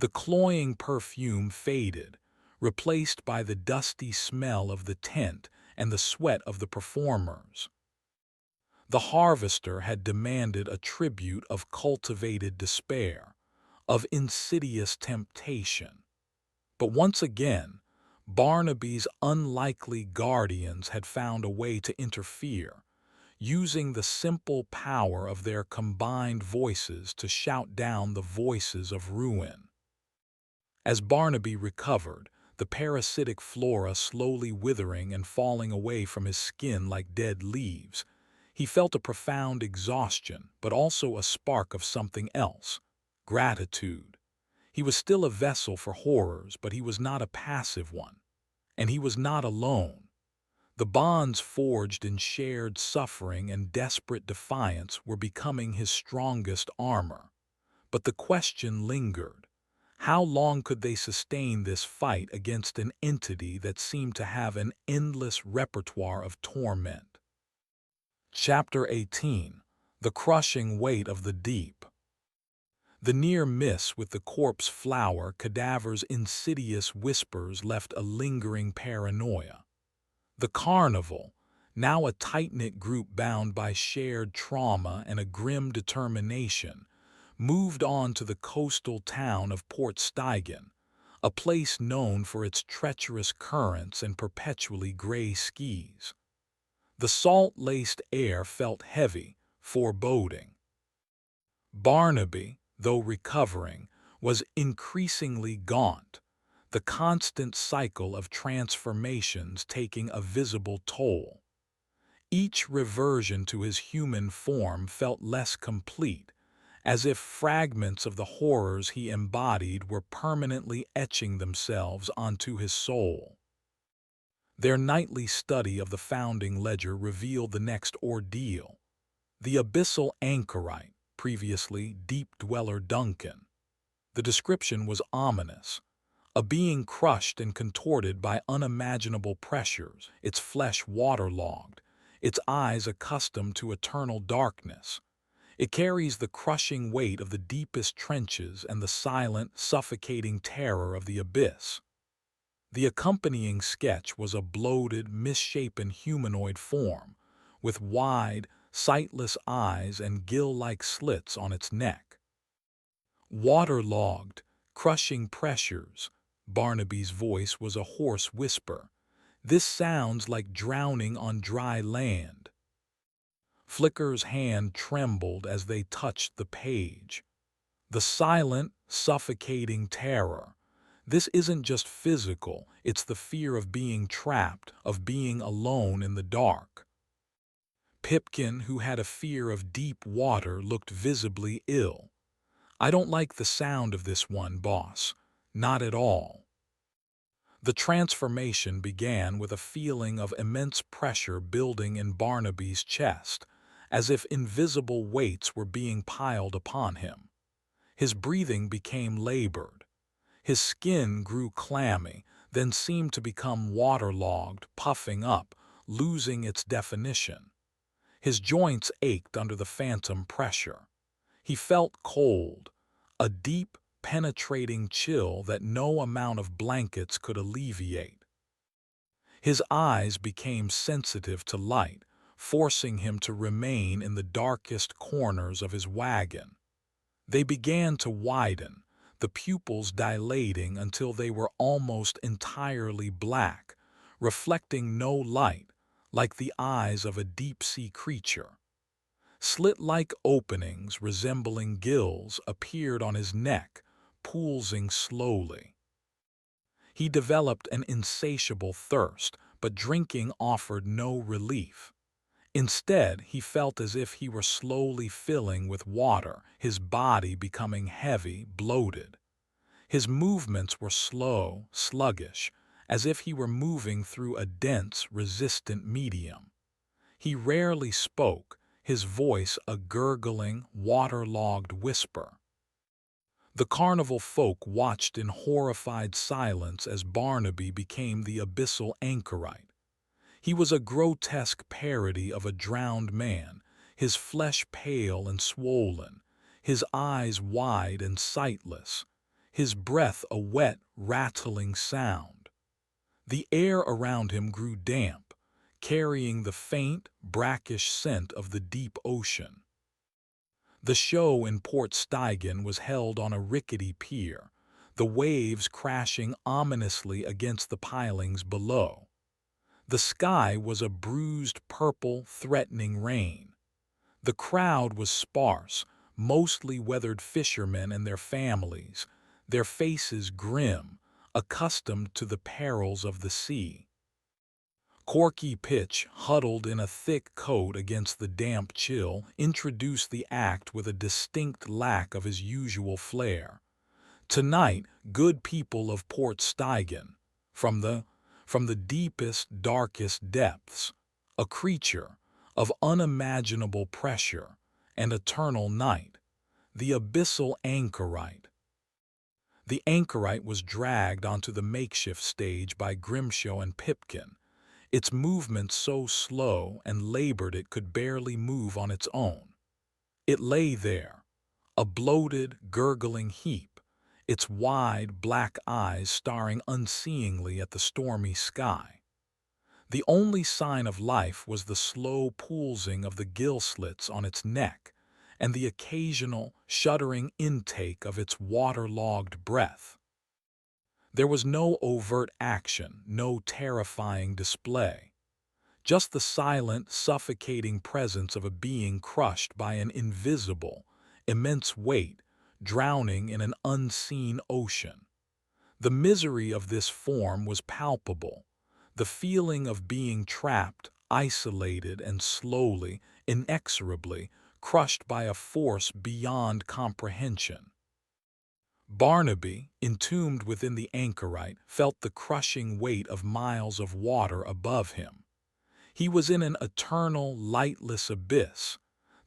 The cloying perfume faded, replaced by the dusty smell of the tent and the sweat of the performers. The harvester had demanded a tribute of cultivated despair, of insidious temptation. But once again, Barnaby's unlikely guardians had found a way to interfere, using the simple power of their combined voices to shout down the voices of ruin. As Barnaby recovered, the parasitic flora slowly withering and falling away from his skin like dead leaves, he felt a profound exhaustion, but also a spark of something else: gratitude. He was still a vessel for horrors, but he was not a passive one. And he was not alone. The bonds forged in shared suffering and desperate defiance were becoming his strongest armor. But the question lingered. How long could they sustain this fight against an entity that seemed to have an endless repertoire of torment? Chapter 18: The Crushing Weight of the Deep. The near miss with the corpse flower cadaver's insidious whispers left a lingering paranoia. The Carnival, now a tight-knit group bound by shared trauma and a grim determination, moved on to the coastal town of Port Steigen, a place known for its treacherous currents and perpetually gray skies. The salt-laced air felt heavy, foreboding. Barnaby, though recovering, was increasingly gaunt, the constant cycle of transformations taking a visible toll. Each reversion to his human form felt less complete, as if fragments of the horrors he embodied were permanently etching themselves onto his soul. Their nightly study of the founding ledger revealed the next ordeal: the abyssal anchorite, previously deep dweller Duncan. The description was ominous: a being crushed and contorted by unimaginable pressures, its flesh waterlogged, its eyes accustomed to eternal darkness. It carries the crushing weight of the deepest trenches and the silent, suffocating terror of the abyss. The accompanying sketch was a bloated, misshapen humanoid form, with wide, sightless eyes and gill-like slits on its neck. Waterlogged, crushing pressures. Barnaby's voice was a hoarse whisper. This sounds like drowning on dry land. Flicker's hand trembled as they touched the page. The silent, suffocating terror. This isn't just physical, it's the fear of being trapped, of being alone in the dark. Pipkin, who had a fear of deep water, looked visibly ill. "I don't like the sound of this one, boss. Not at all." The transformation began with a feeling of immense pressure building in Barnaby's chest, as if invisible weights were being piled upon him. His breathing became labored. His skin grew clammy, then seemed to become waterlogged, puffing up, losing its definition. His joints ached under the phantom pressure. He felt cold, a deep, penetrating chill that no amount of blankets could alleviate. His eyes became sensitive to light, forcing him to remain in the darkest corners of his wagon. They began to widen, the pupils dilating until they were almost entirely black, reflecting no light, like the eyes of a deep-sea creature. Slit-like openings resembling gills appeared on his neck, pulsing slowly. He developed an insatiable thirst, but drinking offered no relief. Instead, he felt as if he were slowly filling with water, his body becoming heavy, bloated. His movements were slow, sluggish, as if he were moving through a dense, resistant medium. He rarely spoke, his voice a gurgling, waterlogged whisper. The carnival folk watched in horrified silence as Barnaby became the abyssal anchorite. He was a grotesque parody of a drowned man, his flesh pale and swollen, his eyes wide and sightless, his breath a wet, rattling sound. The air around him grew damp, carrying the faint, brackish scent of the deep ocean. The show in Port Steigen was held on a rickety pier, the waves crashing ominously against the pilings below. The sky was a bruised purple, threatening rain. The crowd was sparse, mostly weathered fishermen and their families, their faces grim, accustomed to the perils of the sea. Corky Pitch, huddled in a thick coat against the damp chill, introduced the act with a distinct lack of his usual flair. Tonight, good people of Port Steigen, from the deepest, darkest depths, a creature of unimaginable pressure and eternal night, the abyssal anchorite. The anchorite was dragged onto the makeshift stage by Grimshaw and Pipkin, its movement so slow and labored it could barely move on its own. It lay there, a bloated, gurgling heap, its wide, black eyes staring unseeingly at the stormy sky. The only sign of life was the slow pulsing of the gill slits on its neck and the occasional, shuddering intake of its waterlogged breath. There was no overt action, no terrifying display. Just the silent, suffocating presence of a being crushed by an invisible, immense weight, drowning in an unseen ocean. The misery of this form was palpable, the feeling of being trapped, isolated, and slowly, inexorably, crushed by a force beyond comprehension. Barnaby, entombed within the anchorite, felt the crushing weight of miles of water above him. He was in an eternal, lightless abyss,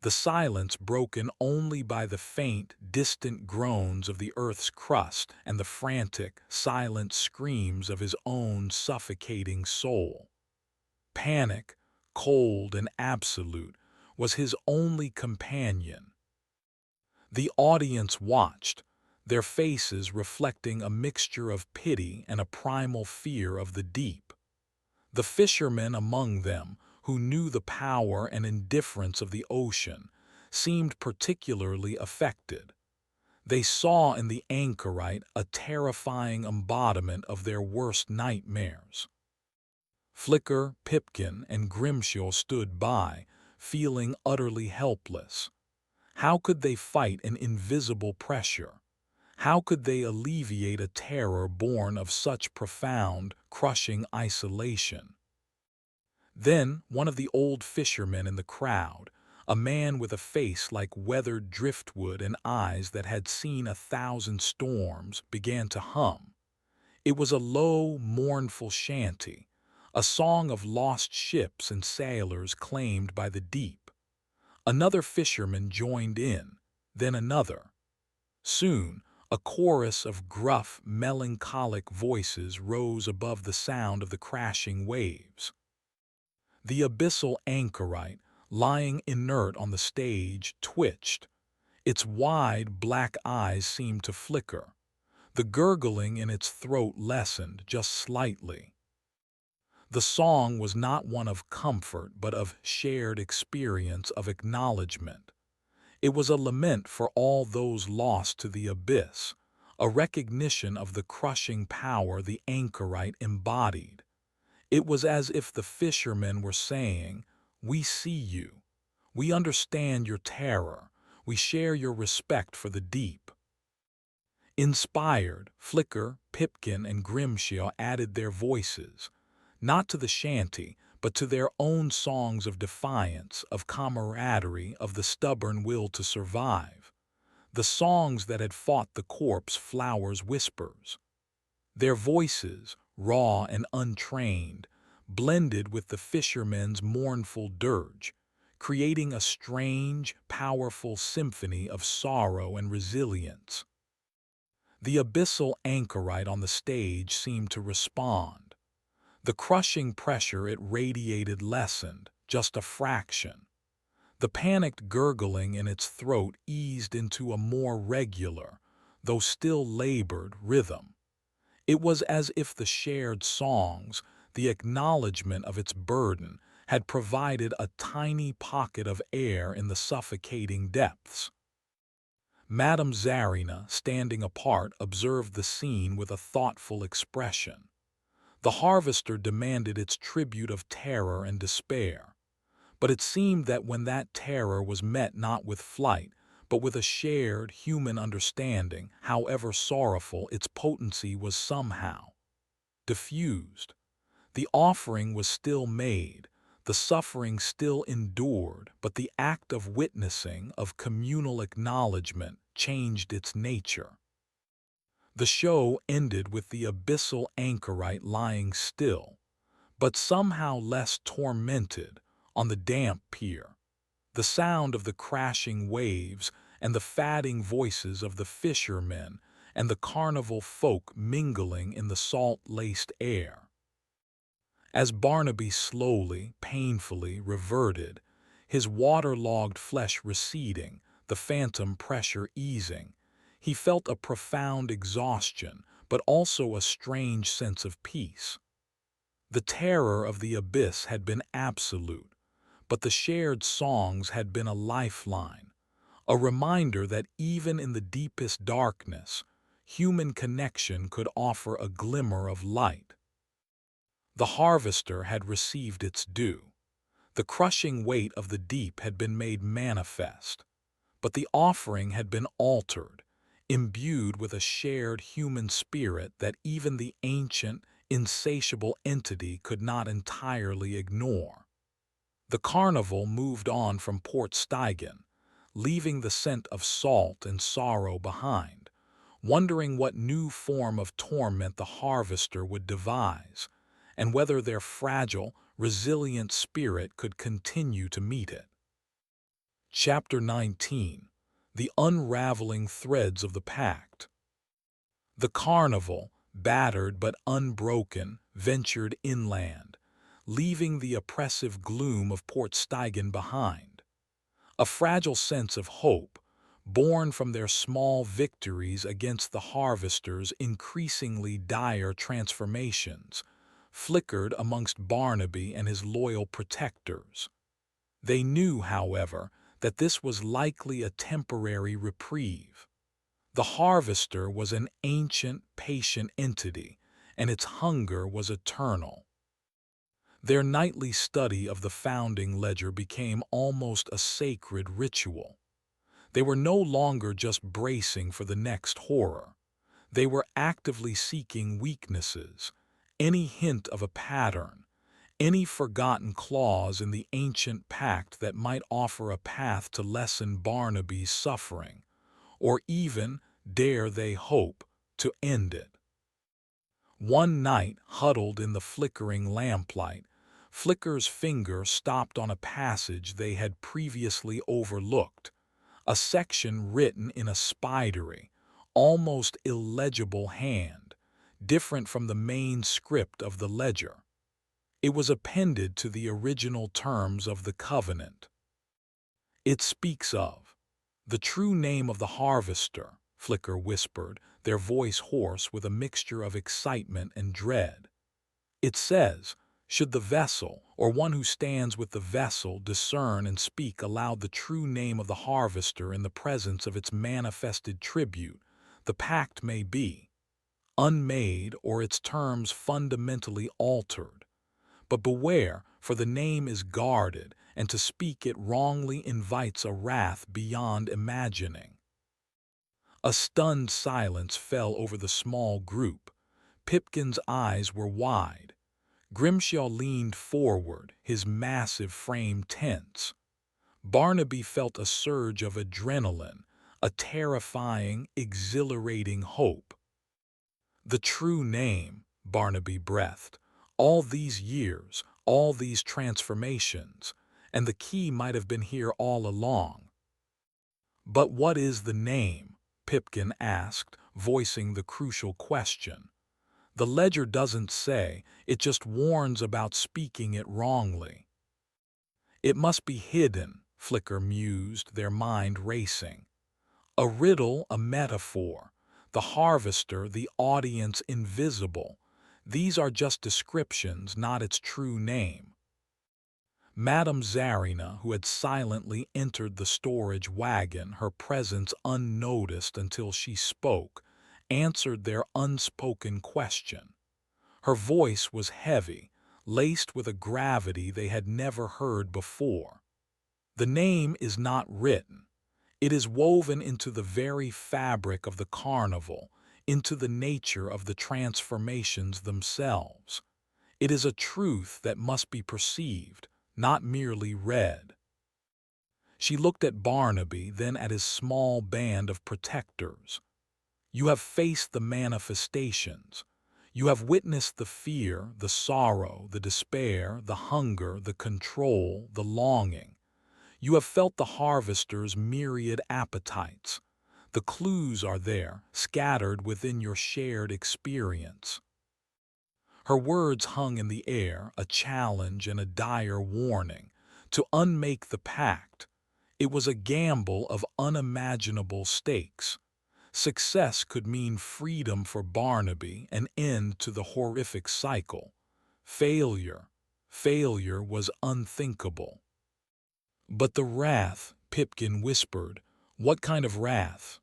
the silence broken only by the faint, distant groans of the earth's crust and the frantic, silent screams of his own suffocating soul. Panic, cold and absolute, was his only companion. The audience watched, their faces reflecting a mixture of pity and a primal fear of the deep. The fishermen among them, who knew the power and indifference of the ocean, seemed particularly affected. They saw in the anchorite a terrifying embodiment of their worst nightmares. Flicker, Pipkin, and Grimshaw stood by, feeling utterly helpless. How could they fight an invisible pressure? How could they alleviate a terror born of such profound, crushing isolation? Then one of the old fishermen in the crowd, a man with a face like weathered driftwood and eyes that had seen 1,000 storms, began to hum. It was a low, mournful shanty, a song of lost ships and sailors claimed by the deep. Another fisherman joined in, then another. Soon, a chorus of gruff, melancholic voices rose above the sound of the crashing waves. The abyssal anchorite, lying inert on the stage, twitched. Its wide, black eyes seemed to flicker. The gurgling in its throat lessened just slightly. The song was not one of comfort, but of shared experience, of acknowledgement. It was a lament for all those lost to the abyss, a recognition of the crushing power the anchorite embodied. It was as if the fishermen were saying, "We see you. We understand your terror. We share your respect for the deep. Inspired, Flicker, Pipkin, and Grimshaw added their voices, not to the shanty, but to their own songs of defiance, of camaraderie, of the stubborn will to survive. The songs that had fought the corpse flowers' whispers. Their voices, raw and untrained, blended with the fishermen's mournful dirge, creating a strange, powerful symphony of sorrow and resilience. The abyssal anchorite on the stage seemed to respond. The crushing pressure it radiated lessened, just a fraction. The panicked gurgling in its throat eased into a more regular, though still labored, rhythm. It was as if the shared songs, the acknowledgement of its burden, had provided a tiny pocket of air in the suffocating depths. Madame Zarina, standing apart, observed the scene with a thoughtful expression. The harvester demanded its tribute of terror and despair. But it seemed that when that terror was met not with flight, but with a shared human understanding, however sorrowful, its potency was somehow diffused. The offering was still made, the suffering still endured, but the act of witnessing, of communal acknowledgement, changed its nature. The show ended with the abyssal anchorite lying still, but somehow less tormented, on the damp pier. The sound of the crashing waves and the fatting voices of the fishermen and the carnival folk mingling in the salt-laced air. As Barnaby slowly, painfully reverted, his waterlogged flesh receding, the phantom pressure easing, he felt a profound exhaustion, but also a strange sense of peace. The terror of the abyss had been absolute, but the shared songs had been a lifeline, a reminder that even in the deepest darkness, human connection could offer a glimmer of light. The harvester had received its due. The crushing weight of the deep had been made manifest, but the offering had been altered, imbued with a shared human spirit that even the ancient, insatiable entity could not entirely ignore. The carnival moved on from Port Steigen, leaving the scent of salt and sorrow behind, wondering what new form of torment the harvester would devise, and whether their fragile, resilient spirit could continue to meet it. Chapter 19. The Unraveling Threads of the Pact. The carnival, battered but unbroken, ventured inland, leaving the oppressive gloom of Port Steigen behind. A fragile sense of hope, born from their small victories against the harvester's increasingly dire transformations, flickered amongst Barnaby and his loyal protectors. They knew, however, that this was likely a temporary reprieve. The harvester was an ancient, patient entity, and its hunger was eternal. Their nightly study of the founding ledger became almost a sacred ritual. They were no longer just bracing for the next horror. They were actively seeking weaknesses, any hint of a pattern, any forgotten clause in the ancient pact that might offer a path to lessen Barnaby's suffering, or even, dare they hope, to end it. One night, huddled in the flickering lamplight, Flicker's finger stopped on a passage they had previously overlooked, a section written in a spidery, almost illegible hand, different from the main script of the ledger. It was appended to the original terms of the covenant. It speaks of the true name of the harvester, Flicker whispered, their voice hoarse with a mixture of excitement and dread. It says, should the vessel, or one who stands with the vessel, discern and speak aloud the true name of the harvester in the presence of its manifested tribute, the pact may be unmade or its terms fundamentally altered. But beware, for the name is guarded, and to speak it wrongly invites a wrath beyond imagining. A stunned silence fell over the small group. Pipkin's eyes were wide. Grimshaw leaned forward, his massive frame tense. Barnaby felt a surge of adrenaline, a terrifying, exhilarating hope. The true name, Barnaby breathed. All these years, all these transformations, and the key might have been here all along. But what is the name? Pipkin asked, voicing the crucial question. The ledger doesn't say, it just warns about speaking it wrongly. It must be hidden, Flicker mused, their mind racing. A riddle, a metaphor. The harvester, the audience invisible. These are just descriptions, not its true name. Madame Zarina, who had silently entered the storage wagon, her presence unnoticed until she spoke, answered their unspoken question. Her voice was heavy, laced with a gravity they had never heard before. The name is not written. It is woven into the very fabric of the carnival, into the nature of the transformations themselves. It is a truth that must be perceived, not merely read. She looked at Barnaby, then at his small band of protectors. You have faced the manifestations. You have witnessed the fear, the sorrow, the despair, the hunger, the control, the longing. You have felt the harvester's myriad appetites. The clues are there, scattered within your shared experience. Her words hung in the air, a challenge and a dire warning. To unmake the pact, it was a gamble of unimaginable stakes. Success could mean freedom for Barnaby, an end to the horrific cycle. Failure was unthinkable. But the wrath, Pipkin whispered. What kind of wrath?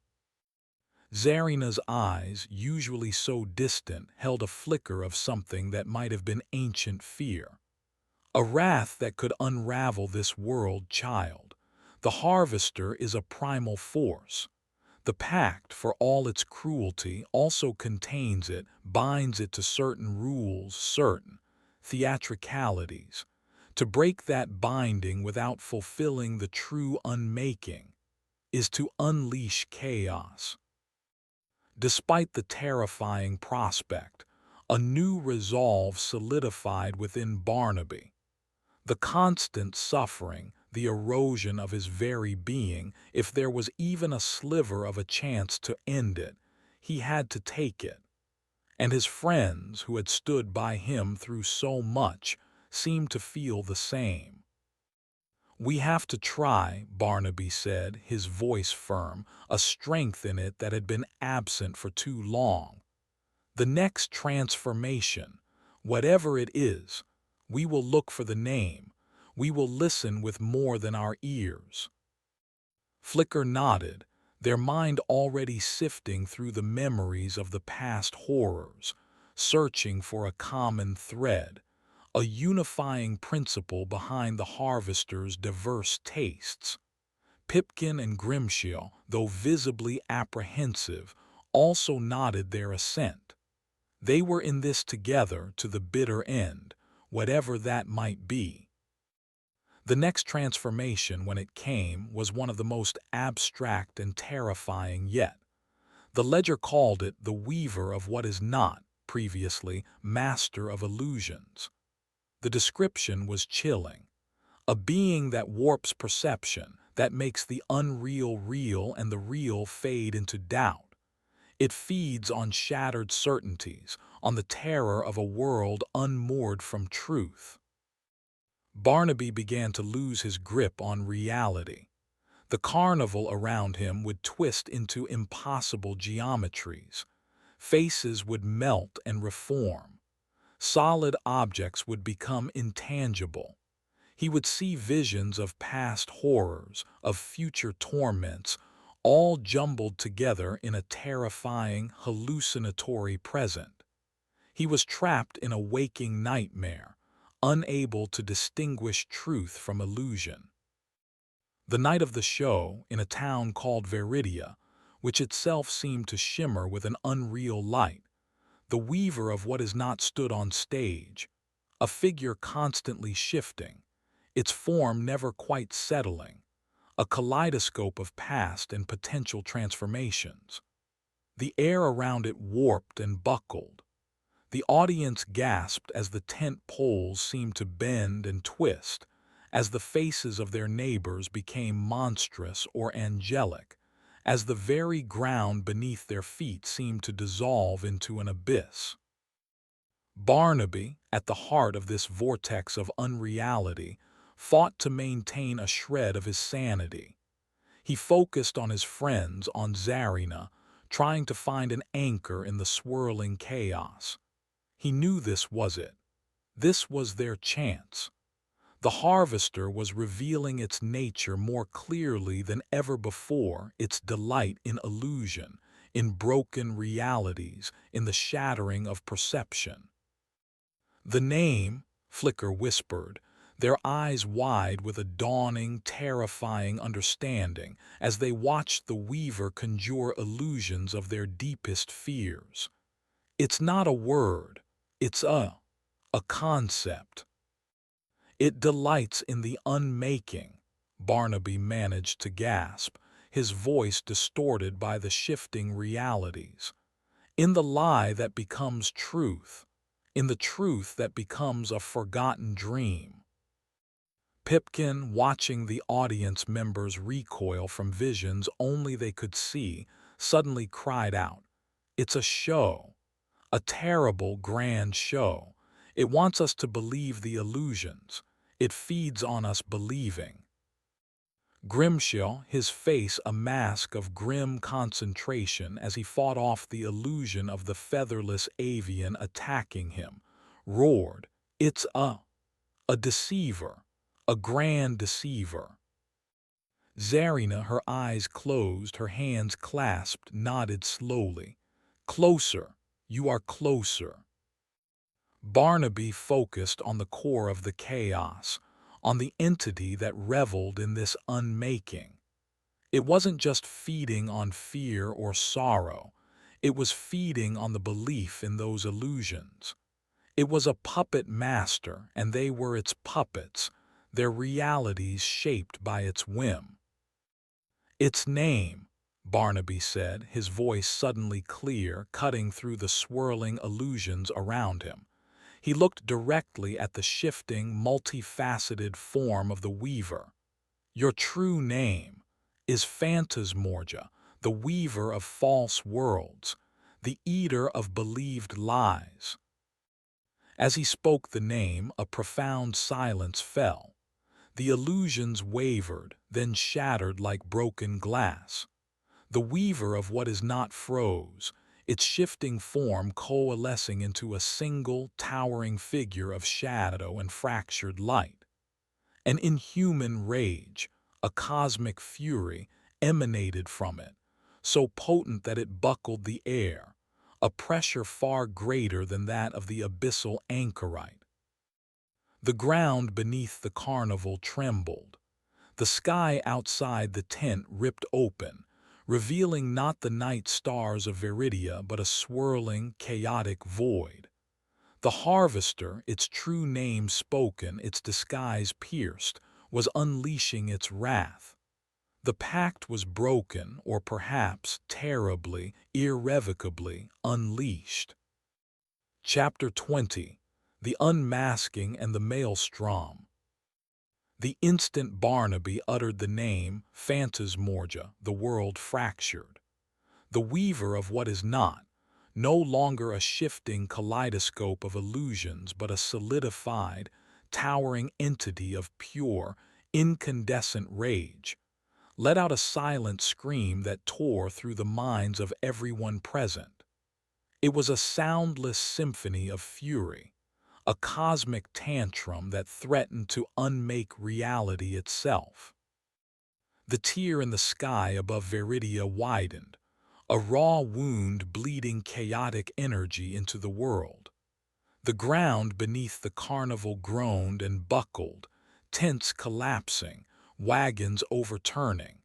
Zarina's eyes, usually so distant, held a flicker of something that might have been ancient fear. A wrath that could unravel this world, child. The harvester is a primal force. The pact, for all its cruelty, also contains it, binds it to certain rules, certain theatricalities. To break that binding without fulfilling the true unmaking is to unleash chaos. Despite the terrifying prospect, a new resolve solidified within Barnaby. The constant suffering, the erosion of his very being, if there was even a sliver of a chance to end it, he had to take it. And his friends, who had stood by him through so much, seemed to feel the same. We have to try, Barnaby said, his voice firm, a strength in it that had been absent for too long. The next transformation, whatever it is, we will look for the name. We will listen with more than our ears. Flicker nodded, their mind already sifting through the memories of the past horrors, searching for a common thread, a unifying principle behind the harvester's diverse tastes. Pipkin and Grimshaw, though visibly apprehensive, also nodded their assent. They were in this together to the bitter end, whatever that might be. The next transformation, when it came, was one of the most abstract and terrifying yet. The ledger called it the weaver of what is not, previously master of illusions. The description was chilling. A being that warps perception, that makes the unreal real and the real fade into doubt. It feeds on shattered certainties, on the terror of a world unmoored from truth. Barnaby began to lose his grip on reality. The carnival around him would twist into impossible geometries. Faces would melt and reform. Solid objects would become intangible. He would see visions of past horrors, of future torments, all jumbled together in a terrifying, hallucinatory present. He was trapped in a waking nightmare, unable to distinguish truth from illusion. The night of the show, in a town called Veridia, which itself seemed to shimmer with an unreal light, the weaver of what is not stood on stage, a figure constantly shifting, its form never quite settling, a kaleidoscope of past and potential transformations. The air around it warped and buckled. The audience gasped as the tent poles seemed to bend and twist, as the faces of their neighbors became monstrous or angelic, as the very ground beneath their feet seemed to dissolve into an abyss. Barnaby, at the heart of this vortex of unreality, fought to maintain a shred of his sanity. He focused on his friends on Zarina, trying to find an anchor in the swirling chaos. He knew this was it. This was their chance. The harvester was revealing its nature more clearly than ever before, its delight in illusion, in broken realities, in the shattering of perception. The name, Flicker whispered, their eyes wide with a dawning, terrifying understanding as they watched the weaver conjure illusions of their deepest fears. It's not a word, it's a concept. It delights in the unmaking, Barnaby managed to gasp, his voice distorted by the shifting realities. In the lie that becomes truth, in the truth that becomes a forgotten dream. Pipkin, watching the audience members recoil from visions only they could see, suddenly cried out, "It's a show, a terrible, grand show. It wants us to believe the illusions. It feeds on us believing." Grimshaw, his face a mask of grim concentration as he fought off the illusion of the featherless avian attacking him, roared, "It's a deceiver, a grand deceiver." Zarina, her eyes closed, her hands clasped, nodded slowly. "Closer, you are closer." Barnaby focused on the core of the chaos, on the entity that reveled in this unmaking. It wasn't just feeding on fear or sorrow, it was feeding on the belief in those illusions. It was a puppet master, and they were its puppets, their realities shaped by its whim. "Its name," Barnaby said, his voice suddenly clear, cutting through the swirling illusions around him. He looked directly at the shifting, multifaceted form of the weaver. "Your true name is Phantasmorgia, the weaver of false worlds, the eater of believed lies." As he spoke the name, a profound silence fell. The illusions wavered, then shattered like broken glass. The weaver of what is not froze, its shifting form coalescing into a single, towering figure of shadow and fractured light. An inhuman rage, a cosmic fury, emanated from it, so potent that it buckled the air, a pressure far greater than that of the abyssal anchorite. The ground beneath the carnival trembled. The sky outside the tent ripped open, revealing not the night stars of Veridia but a swirling, chaotic void. The harvester, its true name spoken, its disguise pierced, was unleashing its wrath. The pact was broken, or perhaps terribly, irrevocably unleashed. Chapter 20: The Unmasking and the Maelstrom. The instant Barnaby uttered the name, Phantasmorgia, the world fractured. The weaver of what is not, no longer a shifting kaleidoscope of illusions but a solidified, towering entity of pure, incandescent rage, let out a silent scream that tore through the minds of everyone present. It was a soundless symphony of fury, a cosmic tantrum that threatened to unmake reality itself. The tear in the sky above Veridia widened, a raw wound bleeding chaotic energy into the world. The ground beneath the carnival groaned and buckled, tents collapsing, wagons overturning.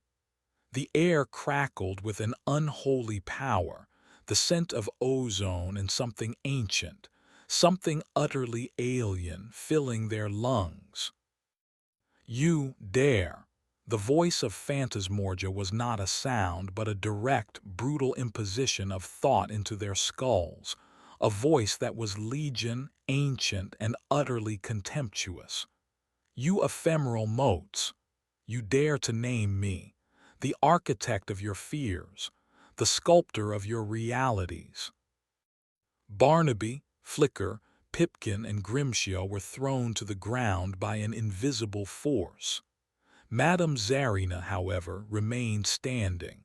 The air crackled with an unholy power, the scent of ozone and something ancient, something utterly alien filling their lungs. You dare. The voice of Phantasmorgia was not a sound, but a direct, brutal imposition of thought into their skulls, a voice that was legion, ancient, and utterly contemptuous. You ephemeral motes, you dare to name me, the architect of your fears, the sculptor of your realities. Barnaby, Flicker, Pipkin, and Grimshaw were thrown to the ground by an invisible force. Madame Zarina, however, remained standing,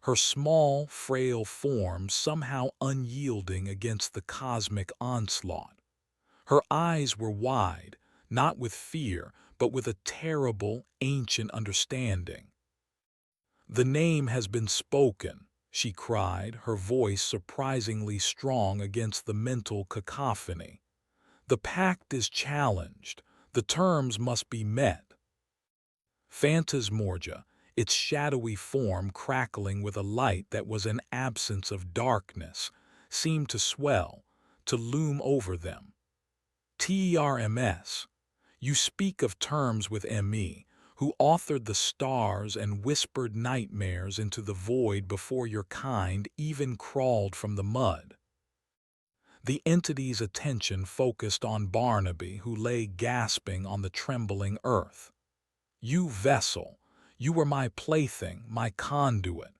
her small, frail form somehow unyielding against the cosmic onslaught. Her eyes were wide, not with fear, but with a terrible, ancient understanding. "The name has been spoken," she cried, her voice surprisingly strong against the mental cacophony. "The pact is challenged. The terms must be met." Phantasmorgia, its shadowy form crackling with a light that was an absence of darkness, seemed to swell, to loom over them. "TRMS, you speak of terms with ME, who authored the stars and whispered nightmares into the void before your kind even crawled from the mud." The entity's attention focused on Barnaby, who lay gasping on the trembling earth. "You vessel, you were my plaything, my conduit.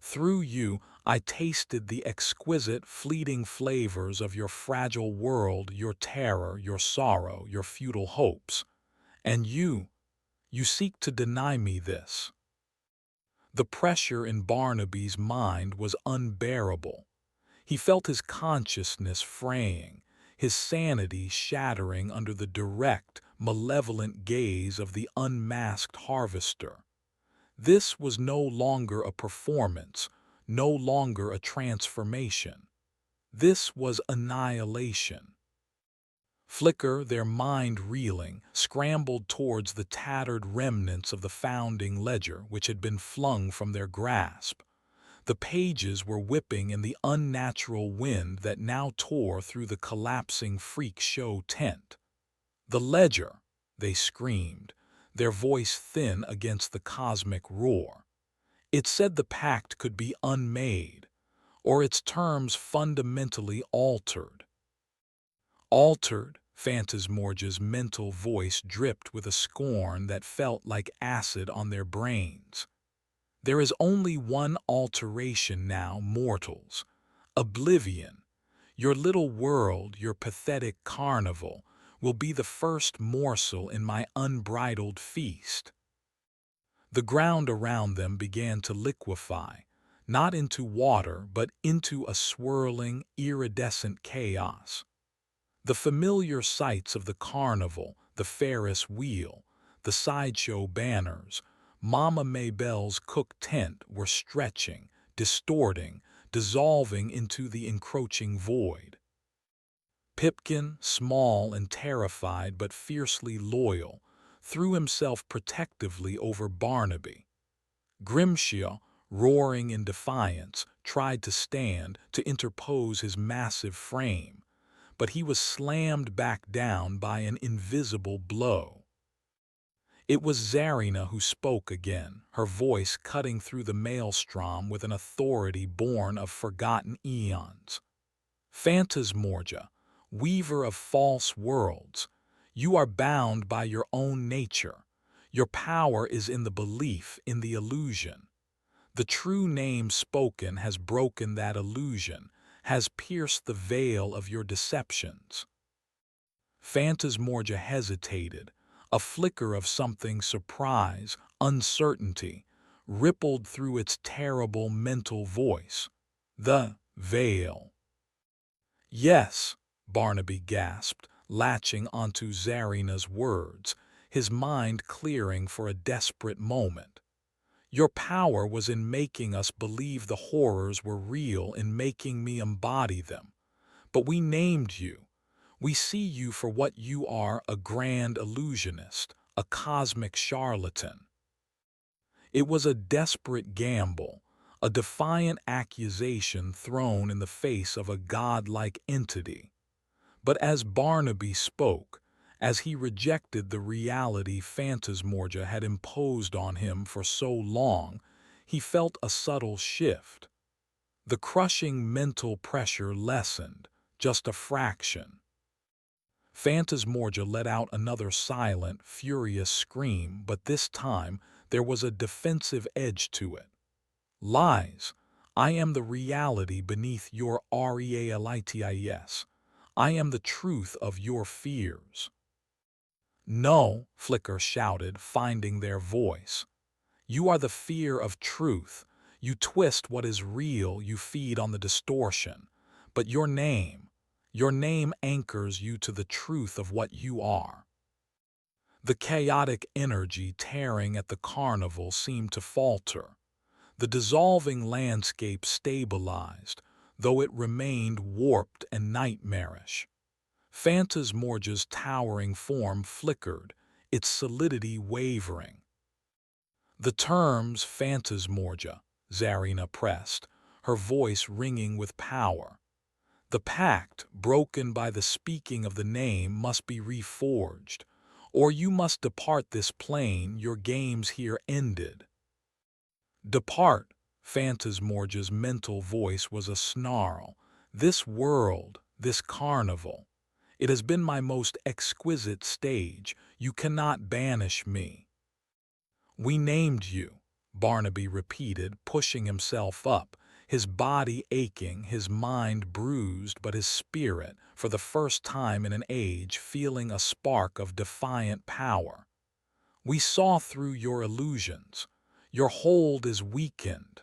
Through you, I tasted the exquisite, fleeting flavors of your fragile world, your terror, your sorrow, your futile hopes. And you seek to deny me this." The pressure in Barnaby's mind was unbearable. He felt his consciousness fraying, his sanity shattering under the direct, malevolent gaze of the unmasked harvester. This was no longer a performance, no longer a transformation. This was annihilation. Flicker, their mind reeling, scrambled towards the tattered remnants of the founding ledger which had been flung from their grasp. The pages were whipping in the unnatural wind that now tore through the collapsing freak show tent. "The ledger!" they screamed, their voice thin against the cosmic roar. "It said the pact could be unmade, or its terms fundamentally altered." "Altered?" Phantasmorgia's mental voice dripped with a scorn that felt like acid on their brains. "There is only one alteration now, mortals. Oblivion. Your little world, your pathetic carnival, will be the first morsel in my unbridled feast." The ground around them began to liquefy, not into water, but into a swirling, iridescent chaos. The familiar sights of the carnival, the Ferris wheel, the sideshow banners, Mama Maybelle's cook tent were stretching, distorting, dissolving into the encroaching void. Pipkin, small and terrified but fiercely loyal, threw himself protectively over Barnaby. Grimshaw, roaring in defiance, tried to stand, to interpose his massive frame, but he was slammed back down by an invisible blow. It was Zarina who spoke again, her voice cutting through the maelstrom with an authority born of forgotten eons. "Phantasmorgia, weaver of false worlds, you are bound by your own nature. Your power is in the belief, in the illusion. The true name spoken has broken that illusion, has pierced the veil of your deceptions." Phantasmorgia hesitated. A flicker of something surprise, uncertainty, rippled through its terrible mental voice. "The veil." "Yes," Barnaby gasped, latching onto Zarina's words, his mind clearing for a desperate moment. "Your power was in making us believe the horrors were real, in making me embody them. But we named you. We see you for what you are, a grand illusionist, a cosmic charlatan. It was a desperate gamble, a defiant accusation thrown in the face of a godlike entity. But as Barnaby spoke, as he rejected the reality Phantasmorgia had imposed on him for so long, he felt a subtle shift. The crushing mental pressure lessened, just a fraction. Phantasmorgia let out another silent, furious scream, but this time there was a defensive edge to it. Lies. I am the reality beneath your realities. I am the truth of your fears. No, Flicker shouted, finding their voice. You are the fear of truth. You twist what is real, you feed on the distortion. But your name anchors you to the truth of what you are. The chaotic energy tearing at the carnival seemed to falter. The dissolving landscape stabilized, though it remained warped and nightmarish. Phantasmorgia's towering form flickered, its solidity wavering. The terms Phantasmorgia, Zarina pressed, her voice ringing with power. The pact, broken by the speaking of the name, must be reforged, or you must depart this plane, your games here ended. Depart, Phantasmorgia's mental voice was a snarl. This world, this carnival. It has been my most exquisite stage. You cannot banish me. We named you, Barnaby repeated, pushing himself up, his body aching, his mind bruised, but his spirit, for the first time in an age, feeling a spark of defiant power. We saw through your illusions. Your hold is weakened.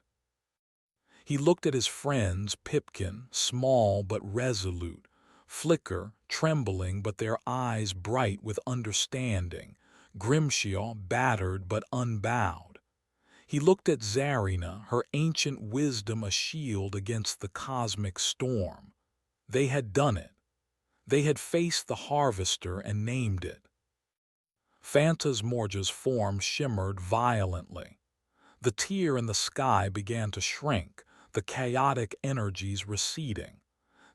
He looked at his friends, Pipkin, small but resolute, Flicker, trembling but their eyes bright with understanding, Grimshaw, battered but unbowed. He looked at Zarina, her ancient wisdom a shield against the cosmic storm. They had done it. They had faced the harvester and named it. Phantasmorgia's form shimmered violently. The tear in the sky began to shrink, the chaotic energies receding.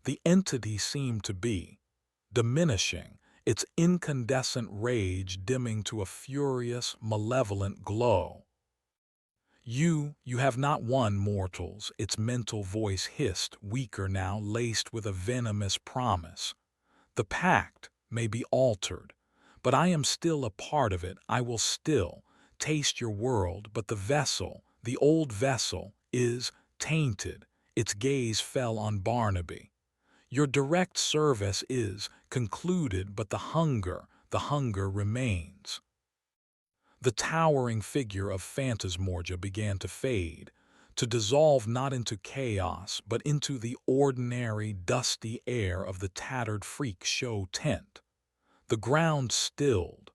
The entity seemed to be diminishing, its incandescent rage dimming to a furious, malevolent glow. You have not won, mortals, its mental voice hissed, weaker now, laced with a venomous promise. The pact may be altered, but I am still a part of it. I will still taste your world, but the vessel, the old vessel, is tainted. Its gaze fell on Barnaby. Your direct service is concluded, but the hunger remains. The towering figure of Phantasmorgia began to fade, to dissolve not into chaos, but into the ordinary, dusty air of the tattered freak show tent. The ground stilled.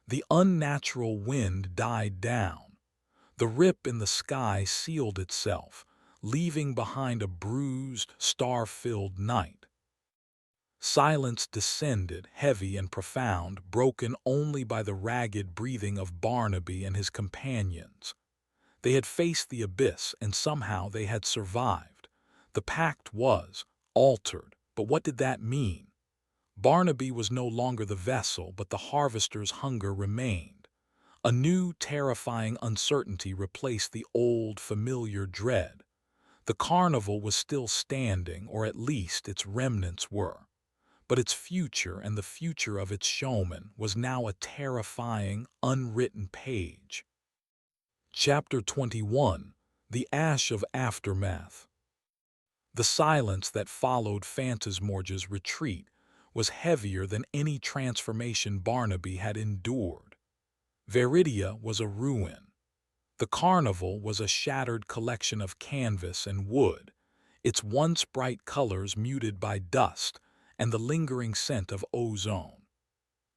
The unnatural wind died down. The rip in the sky sealed itself, leaving behind a bruised, star-filled night. Silence descended, heavy and profound, broken only by the ragged breathing of Barnaby and his companions. They had faced the abyss, and somehow they had survived. The pact was altered, but what did that mean? Barnaby was no longer the vessel, but the harvester's hunger remained. A new, terrifying uncertainty replaced the old, familiar dread. The carnival was still standing, or at least its remnants were. But its future and the future of its showman was now a terrifying, unwritten page. Chapter 21: The Ash of Aftermath. The silence that followed Phantasmorgia's retreat was heavier than any transformation Barnaby had endured. Veridia was a ruin. The carnival was a shattered collection of canvas and wood, its once bright colors muted by dust and the lingering scent of ozone.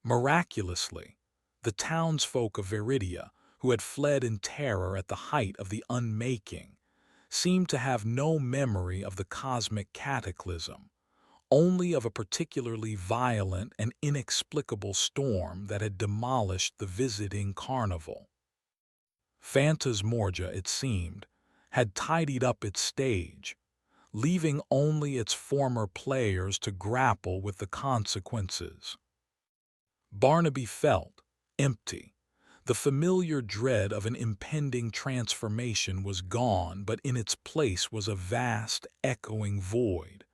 Miraculously, the townsfolk of Veridia, who had fled in terror at the height of the unmaking, seemed to have no memory of the cosmic cataclysm. only of a particularly violent and inexplicable storm that had demolished the visiting carnival. Phantasmorgia, it seemed, had tidied up its stage, leaving only its former players to grapple with the consequences. Barnaby felt empty. The familiar dread of an impending transformation was gone, but in its place was a vast, echoing void.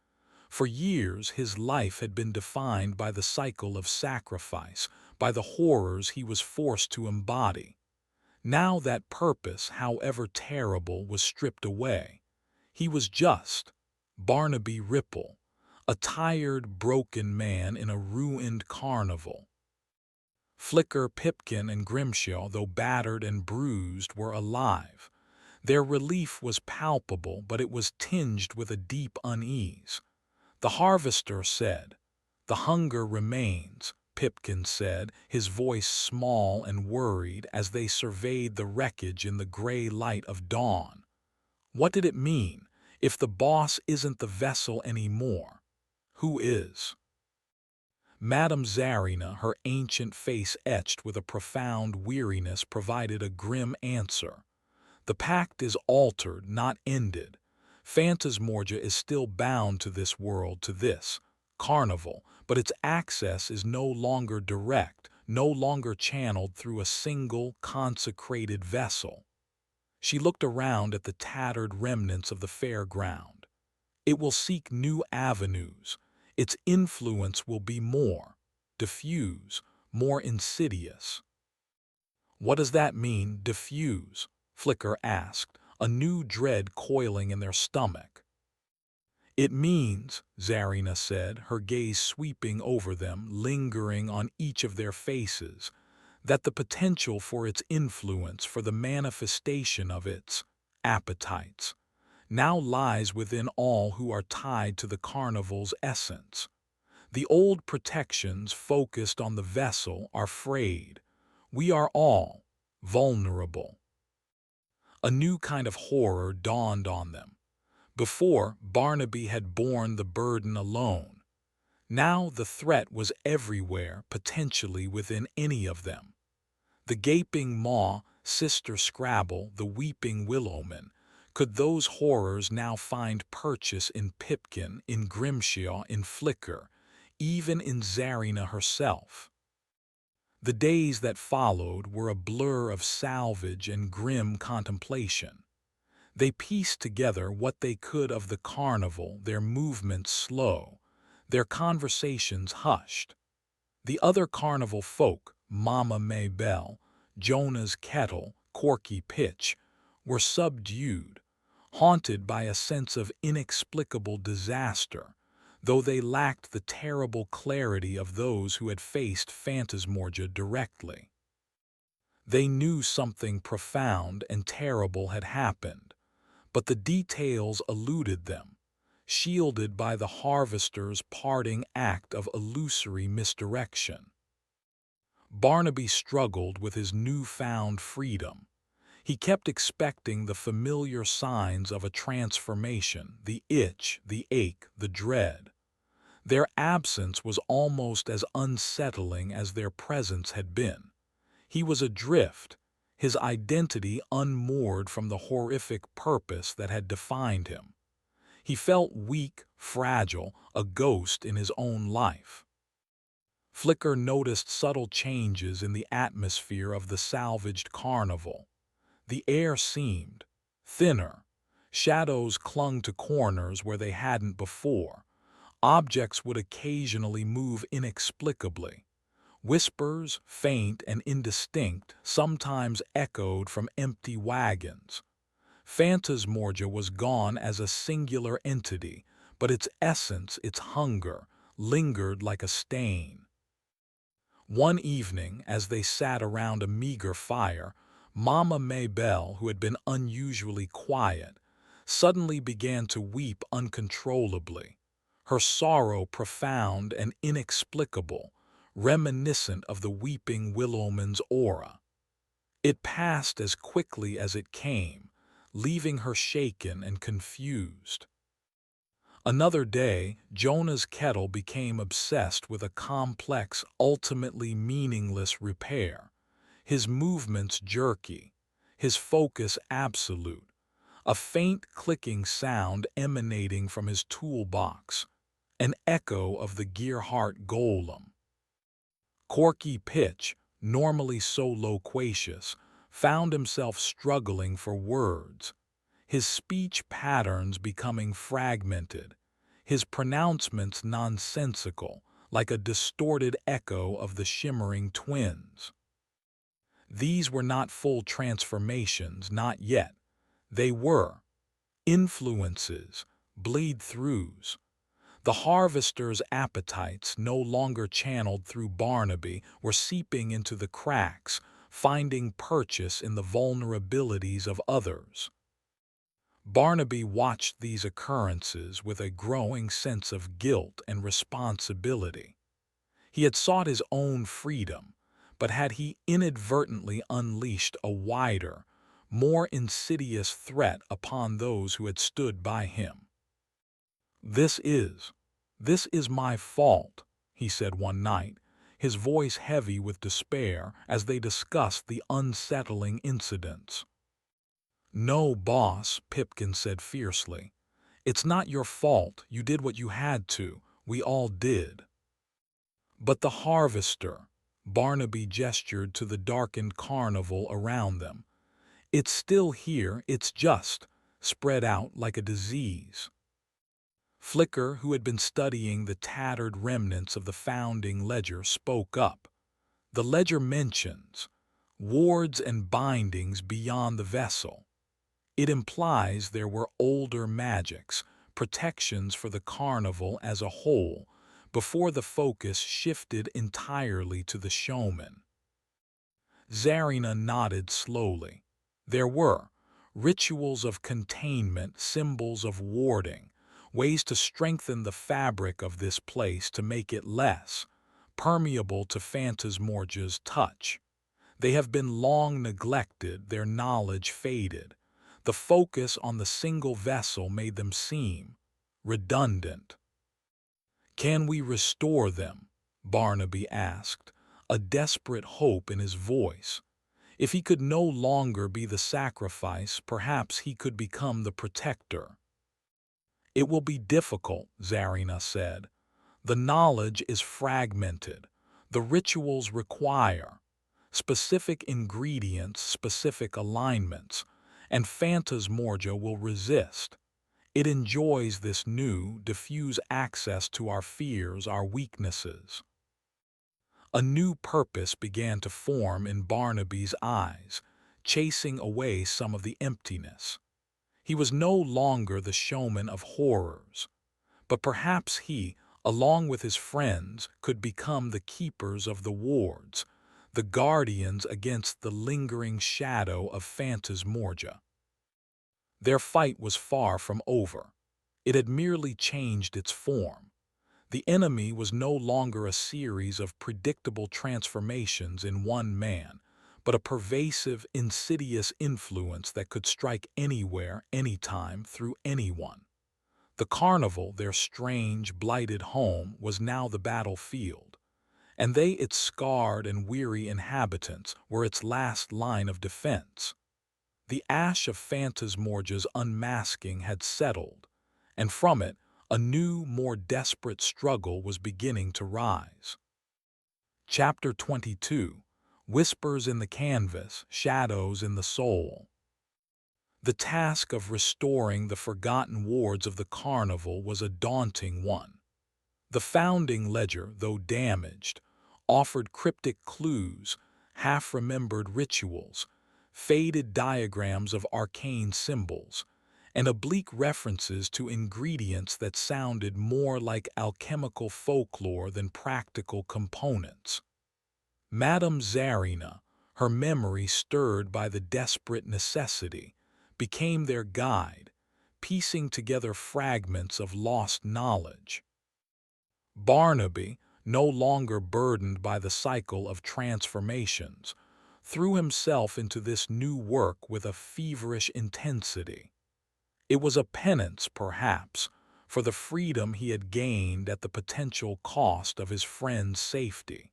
For years his life had been defined by the cycle of sacrifice, by the horrors he was forced to embody. Now that purpose, however terrible, was stripped away. He was just Barnaby Ripple, a tired, broken man in a ruined carnival. Flicker, Pipkin, and Grimshaw, though battered and bruised, were alive. Their relief was palpable, but it was tinged with a deep unease. The harvester said, "The hunger remains," Pipkin said, his voice small and worried as they surveyed the wreckage in the gray light of dawn. What did it mean? If the boss isn't the vessel anymore, who is? Madame Zarina, her ancient face etched with a profound weariness, provided a grim answer. The pact is altered, not ended. Phantasmorgia is still bound to this world, to this carnival, but its access is no longer direct, no longer channeled through a single consecrated vessel. She looked around at the tattered remnants of the fairground. It will seek new avenues. Its influence will be more diffuse, more insidious. What does that mean, diffuse? Flicker asked, a new dread coiling in their stomach. It means, Zarina said, her gaze sweeping over them, lingering on each of their faces, that the potential for its influence, for the manifestation of its appetites, now lies within all who are tied to the carnival's essence. The old protections focused on the vessel are frayed. We are all vulnerable. A new kind of horror dawned on them. Before, Barnaby had borne the burden alone. Now the threat was everywhere, potentially within any of them. The gaping maw, Sister Scrabble, the weeping Willowman. Could those horrors now find purchase in Pipkin, in Grimshaw, in Flicker, even in Zarina herself? The days that followed were a blur of salvage and grim contemplation. They pieced together what they could of the carnival, their movements slow, their conversations hushed. The other carnival folk, Mama Maybelle, Jonah's Kettle, Corky Pitch, were subdued, haunted by a sense of inexplicable disaster, though they lacked the terrible clarity of those who had faced Phantasmorgia directly. They knew something profound and terrible had happened, but the details eluded them, shielded by the harvester's parting act of illusory misdirection. Barnaby struggled with his newfound freedom. He kept expecting the familiar signs of a transformation, the itch, the ache, the dread. Their absence was almost as unsettling as their presence had been. He was adrift, his identity unmoored from the horrific purpose that had defined him. He felt weak, fragile, a ghost in his own life. Flicker noticed subtle changes in the atmosphere of the salvaged carnival. The air seemed thinner. Shadows clung to corners where they hadn't before. Objects would occasionally move inexplicably. Whispers, faint and indistinct, sometimes echoed from empty wagons. Phantasmorgia was gone as a singular entity, but its essence, its hunger, lingered like a stain. One evening, as they sat around a meager fire, Mama Maybelle, who had been unusually quiet, suddenly began to weep uncontrollably, her sorrow profound and inexplicable, reminiscent of the weeping Willowman's aura. It passed as quickly as it came, leaving her shaken and confused. Another day, Jonah's kettle became obsessed with a complex, ultimately meaningless repair. His movements jerky, his focus absolute, a faint clicking sound emanating from his toolbox, an echo of the Gearhart golem. Corky Pitch, normally so loquacious, found himself struggling for words, his speech patterns becoming fragmented, his pronouncements nonsensical, like a distorted echo of the shimmering twins. These were not full transformations, not yet. They were influences, bleed-throughs. The harvester's appetites, no longer channeled through Barnaby, were seeping into the cracks, finding purchase in the vulnerabilities of others. Barnaby watched these occurrences with a growing sense of guilt and responsibility. He had sought his own freedom, but had he inadvertently unleashed a wider, more insidious threat upon those who had stood by him? This is my fault," he said one night, his voice heavy with despair as they discussed the unsettling incidents. "No, boss," Pipkin said fiercely. "It's not your fault. You did what you had to. We all did." "But the harvester," Barnaby gestured to the darkened carnival around them. "It's still here, it's just spread out like a disease." Flicker, who had been studying the tattered remnants of the founding ledger, spoke up. "The ledger mentions wards and bindings beyond the vessel. It implies there were older magics, protections for the carnival as a whole, before the focus shifted entirely to the showman." Zarina nodded slowly. There were rituals of containment, symbols of warding, ways to strengthen the fabric of this place to make it less permeable to Phantasmorgia's touch. They have been long neglected, their knowledge faded. The focus on the single vessel made them seem redundant. "Can we restore them?" Barnaby asked, a desperate hope in his voice. If he could no longer be the sacrifice, perhaps he could become the protector. "It will be difficult," Zarina said. "The knowledge is fragmented. The rituals require specific ingredients, specific alignments, and Phantasmorgia will resist. It enjoys this new, diffuse access to our fears, our weaknesses." A new purpose began to form in Barnaby's eyes, chasing away some of the emptiness. He was no longer the showman of horrors, but perhaps he, along with his friends, could become the keepers of the wards, the guardians against the lingering shadow of Phantasmorgia. Their fight was far from over. It had merely changed its form. The enemy was no longer a series of predictable transformations in one man, but a pervasive, insidious influence that could strike anywhere, anytime, through anyone. The carnival, their strange, blighted home, was now the battlefield, and they, its scarred and weary inhabitants, were its last line of defense. The ash of Phantasmorgia's unmasking had settled, and from it, a new, more desperate struggle was beginning to rise. Chapter 22. Whispers in the Canvas, Shadows in the Soul. The task of restoring the forgotten wards of the carnival was a daunting one. The founding ledger, though damaged, offered cryptic clues, half-remembered rituals, faded diagrams of arcane symbols, and oblique references to ingredients that sounded more like alchemical folklore than practical components. Madame Zarina, her memory stirred by the desperate necessity, became their guide, piecing together fragments of lost knowledge. Barnaby, no longer burdened by the cycle of transformations, threw himself into this new work with a feverish intensity. It was a penance, perhaps, for the freedom he had gained at the potential cost of his friend's safety.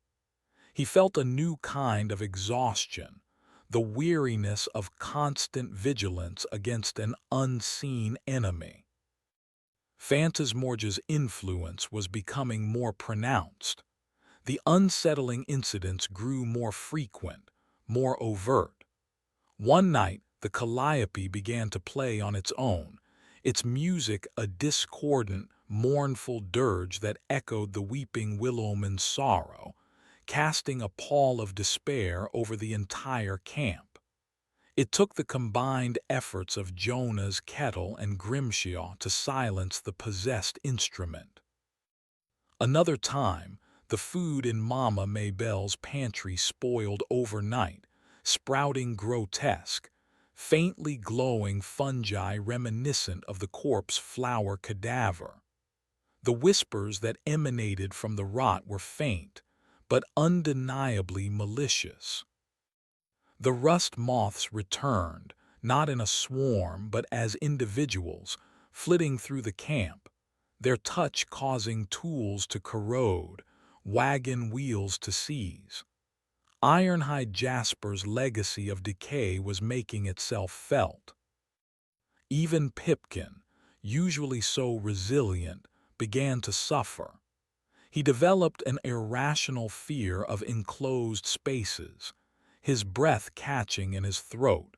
He felt a new kind of exhaustion, the weariness of constant vigilance against an unseen enemy. Phantasmorgia's influence was becoming more pronounced. The unsettling incidents grew more frequent, more overt. One night, the calliope began to play on its own, its music a discordant, mournful dirge that echoed the weeping willowman's sorrow, casting a pall of despair over the entire camp. It took the combined efforts of Jonah's kettle and Grimshaw to silence the possessed instrument. Another time, the food in Mama Maybelle's pantry spoiled overnight, sprouting grotesque, faintly glowing fungi reminiscent of the corpse flower cadaver. The whispers that emanated from the rot were faint, but undeniably malicious. The rust moths returned, not in a swarm but as individuals, flitting through the camp, their touch causing tools to corrode, wagon wheels to seize. Ironhide Jasper's legacy of decay was making itself felt. Even Pipkin, usually so resilient, began to suffer. He developed an irrational fear of enclosed spaces, his breath catching in his throat,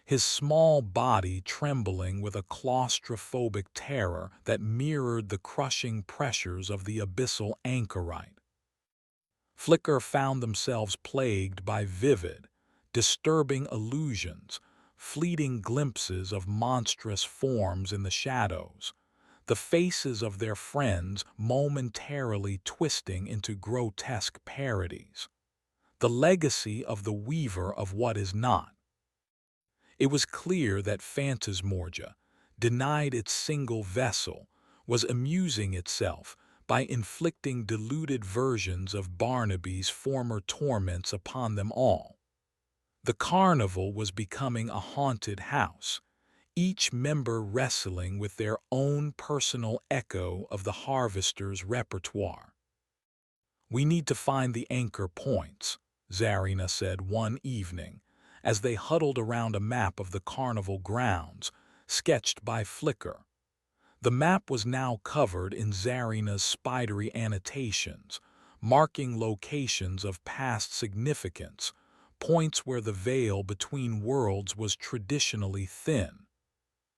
his small body trembling with a claustrophobic terror that mirrored the crushing pressures of the abyssal anchorite. Flicker found themselves plagued by vivid, disturbing illusions, fleeting glimpses of monstrous forms in the shadows, the faces of their friends momentarily twisting into grotesque parodies. The legacy of the weaver of what is not. It was clear that Phantasmorgia, denied its single vessel, was amusing itself by inflicting diluted versions of Barnaby's former torments upon them all. The carnival was becoming a haunted house, each member wrestling with their own personal echo of the harvester's repertoire. "We need to find the anchor points," Zarina said one evening, as they huddled around a map of the carnival grounds, sketched by Flicker. The map was now covered in Zarina's spidery annotations, marking locations of past significance, points where the veil between worlds was traditionally thin.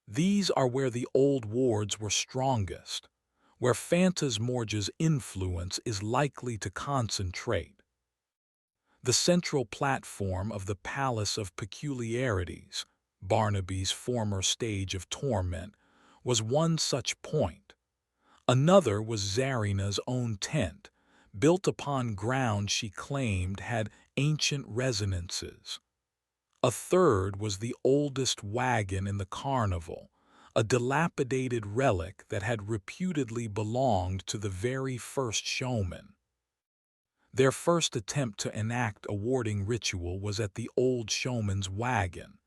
These are where the old wards were strongest, where Phantasmorgia's influence is likely to concentrate. The central platform of the Palace of Peculiarities, Barnaby's former stage of torment, was one such point. Another was Zarina's own tent, built upon ground she claimed had ancient resonances. A third was the oldest wagon in the carnival, a dilapidated relic that had reputedly belonged to the very first showman. Their first attempt to enact a warding ritual was at the old showman's wagon.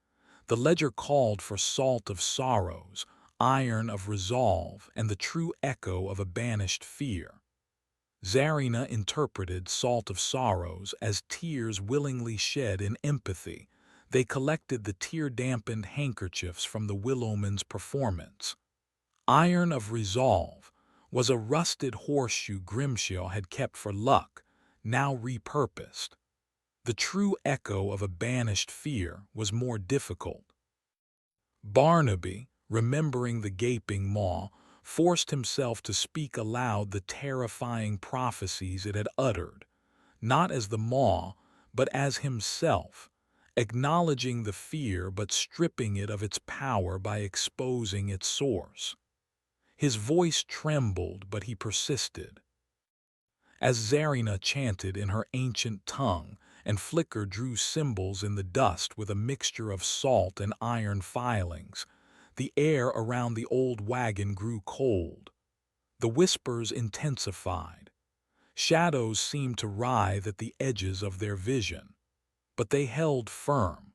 The ledger called for salt of sorrows, iron of resolve, and the true echo of a banished fear. Zarina interpreted salt of sorrows as tears willingly shed in empathy. They collected the tear-dampened handkerchiefs from the willowman's performance. Iron of resolve was a rusted horseshoe Grimshaw had kept for luck, now repurposed. The true echo of a banished fear was more difficult. Barnaby, remembering the gaping maw, forced himself to speak aloud the terrifying prophecies it had uttered, not as the maw, but as himself, acknowledging the fear but stripping it of its power by exposing its source. His voice trembled, but he persisted. As Zarina chanted in her ancient tongue, and Flicker drew symbols in the dust with a mixture of salt and iron filings, the air around the old wagon grew cold. The whispers intensified. Shadows seemed to writhe at the edges of their vision. But they held firm.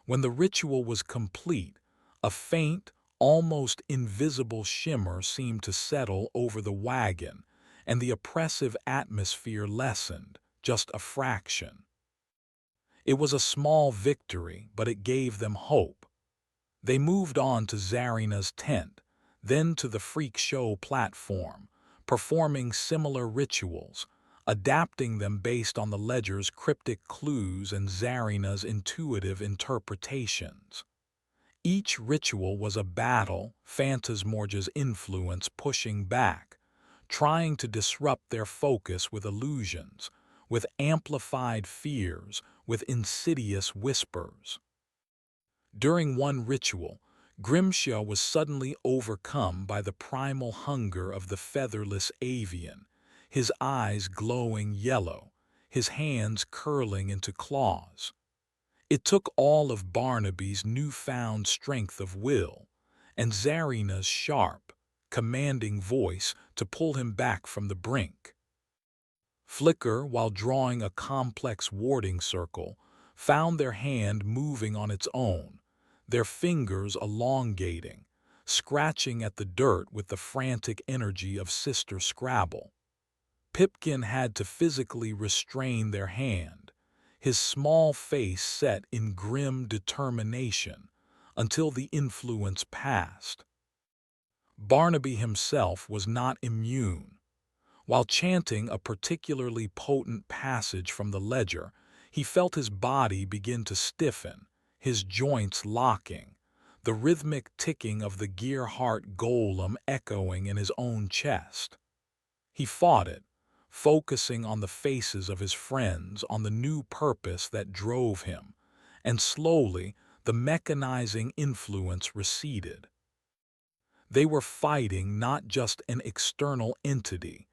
When the ritual was complete, a faint, almost invisible shimmer seemed to settle over the wagon, and the oppressive atmosphere lessened, just a fraction. It was a small victory, but it gave them hope. They moved on to Zarina's tent, then to the freak show platform, performing similar rituals, adapting them based on the ledger's cryptic clues and Zarina's intuitive interpretations. Each ritual was a battle, Phantasmorgia's influence pushing back, trying to disrupt their focus with illusions, with amplified fears, with insidious whispers. During one ritual, Grimshaw was suddenly overcome by the primal hunger of the featherless avian, his eyes glowing yellow, his hands curling into claws. It took all of Barnaby's newfound strength of will and Zarina's sharp, commanding voice to pull him back from the brink. Flicker, while drawing a complex warding circle, found their hand moving on its own, their fingers elongating, scratching at the dirt with the frantic energy of Sister Scrabble. Pipkin had to physically restrain their hand, his small face set in grim determination, until the influence passed. Barnaby himself was not immune. While chanting a particularly potent passage from the ledger, he felt his body begin to stiffen, his joints locking, the rhythmic ticking of the gear-heart golem echoing in his own chest. He fought it, focusing on the faces of his friends, on the new purpose that drove him, and slowly the mechanizing influence receded. They were fighting not just an external entity,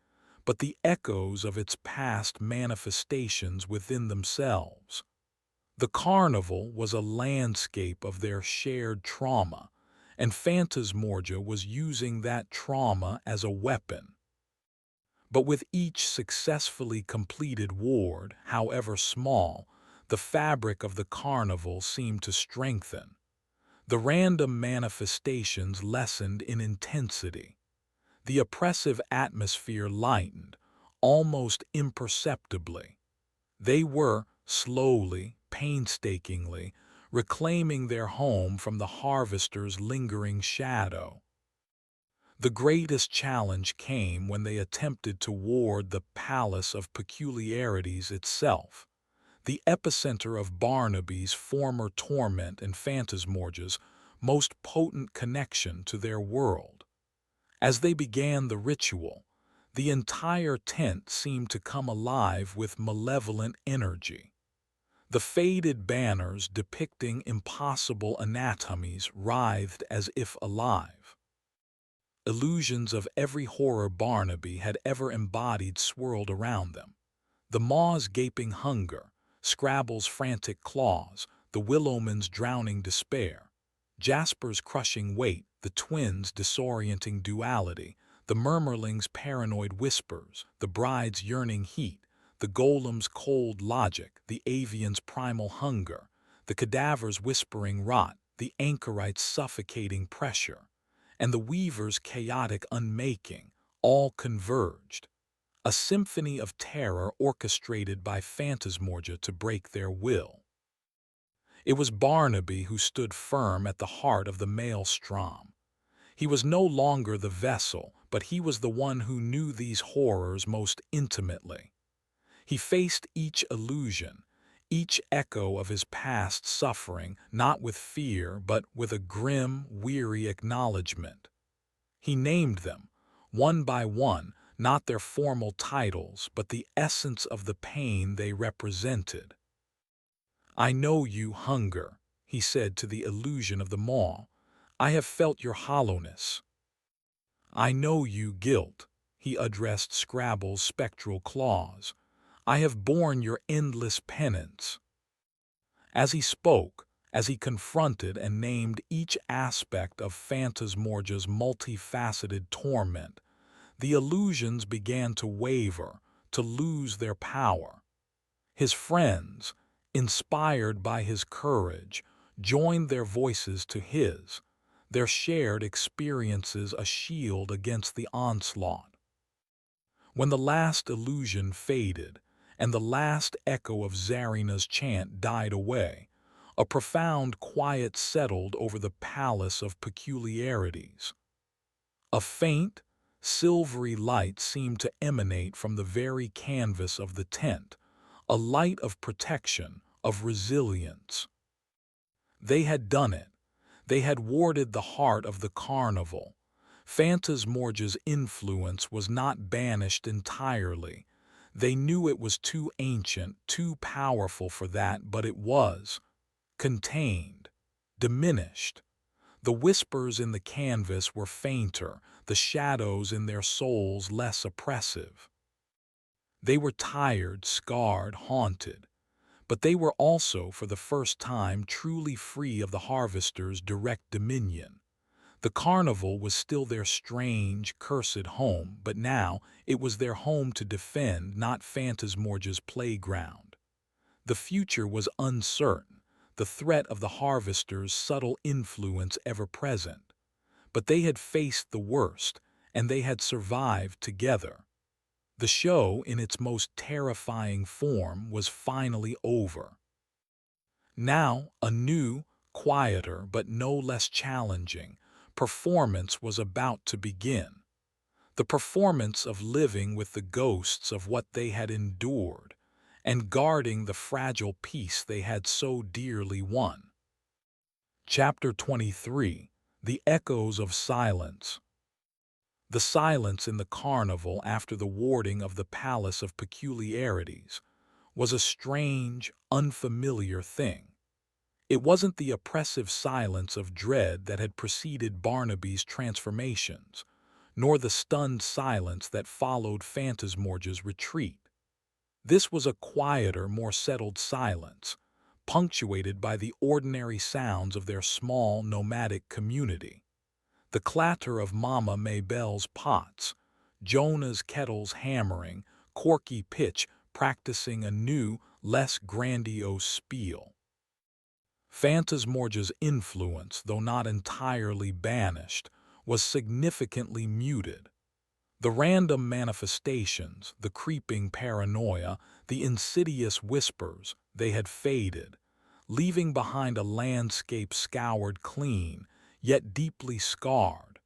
but the echoes of its past manifestations within themselves. The carnival was a landscape of their shared trauma, and Phantasmorgia was using that trauma as a weapon. But with each successfully completed ward, however small, the fabric of the carnival seemed to strengthen. The random manifestations lessened in intensity. The oppressive atmosphere lightened, almost imperceptibly. They were, slowly, painstakingly, reclaiming their home from the harvester's lingering shadow. The greatest challenge came when they attempted to ward the Palace of Peculiarities itself, the epicenter of Barnaby's former torment and Phantasmorgia's most potent connection to their world. As they began the ritual, the entire tent seemed to come alive with malevolent energy. The faded banners depicting impossible anatomies writhed as if alive. Illusions of every horror Barnaby had ever embodied swirled around them. The maw's gaping hunger, Scrabble's frantic claws, the Willowman's drowning despair, Jasper's crushing weight, the twins' disorienting duality, the Murmurling's paranoid whispers, the bride's yearning heat, the golem's cold logic, the avian's primal hunger, the cadaver's whispering rot, the anchorite's suffocating pressure, and the weaver's chaotic unmaking, all converged. A symphony of terror orchestrated by Phantasmorgia to break their will. It was Barnaby who stood firm at the heart of the maelstrom. He was no longer the vessel, but he was the one who knew these horrors most intimately. He faced each illusion, each echo of his past suffering, not with fear, but with a grim, weary acknowledgement. He named them, one by one, not their formal titles, but the essence of the pain they represented. "I know you, hunger," he said to the illusion of the maw. "I have felt your hollowness." "I know you, guilt," he addressed Scrabble's spectral claws. "I have borne your endless penance." As he spoke, as he confronted and named each aspect of Phantasmorgia's multifaceted torment, the illusions began to waver, to lose their power. His friends, inspired by his courage, joined their voices to his. their shared experiences a shield against the onslaught. When the last illusion faded, and the last echo of Zarina's chant died away, a profound quiet settled over the palace of peculiarities. A faint, silvery light seemed to emanate from the very canvas of the tent, a light of protection, of resilience. They had done it. They had warded the heart of the carnival. Phantasmorgia's influence was not banished entirely. They knew it was too ancient, too powerful for that, but it was contained, diminished. The whispers in the canvas were fainter, the shadows in their souls less oppressive. They were tired, scarred, haunted, but they were also, for the first time, truly free of the harvester's direct dominion. The carnival was still their strange, cursed home, but now it was their home to defend, not Phantasmorgia's playground. The future was uncertain, the threat of the harvester's subtle influence ever present. But they had faced the worst, and they had survived together. The show, in its most terrifying form, was finally over. Now, a new, quieter, but no less challenging, performance was about to begin. The performance of living with the ghosts of what they had endured, and guarding the fragile peace they had so dearly won. Chapter 23: The Echoes of Silence. The silence in the carnival after the warding of the Palace of Peculiarities was a strange, unfamiliar thing. It wasn't the oppressive silence of dread that had preceded Barnaby's transformations, nor the stunned silence that followed Phantasmorgia's retreat. This was a quieter, more settled silence, punctuated by the ordinary sounds of their small, nomadic community. The clatter of Mama Maybelle's pots, Jonah's kettles hammering, Corky Pitch practicing a new, less grandiose spiel. Phantasmorgia's influence, though not entirely banished, was significantly muted. The random manifestations, the creeping paranoia, the insidious whispers, they had faded, leaving behind a landscape scoured clean, yet deeply scarred.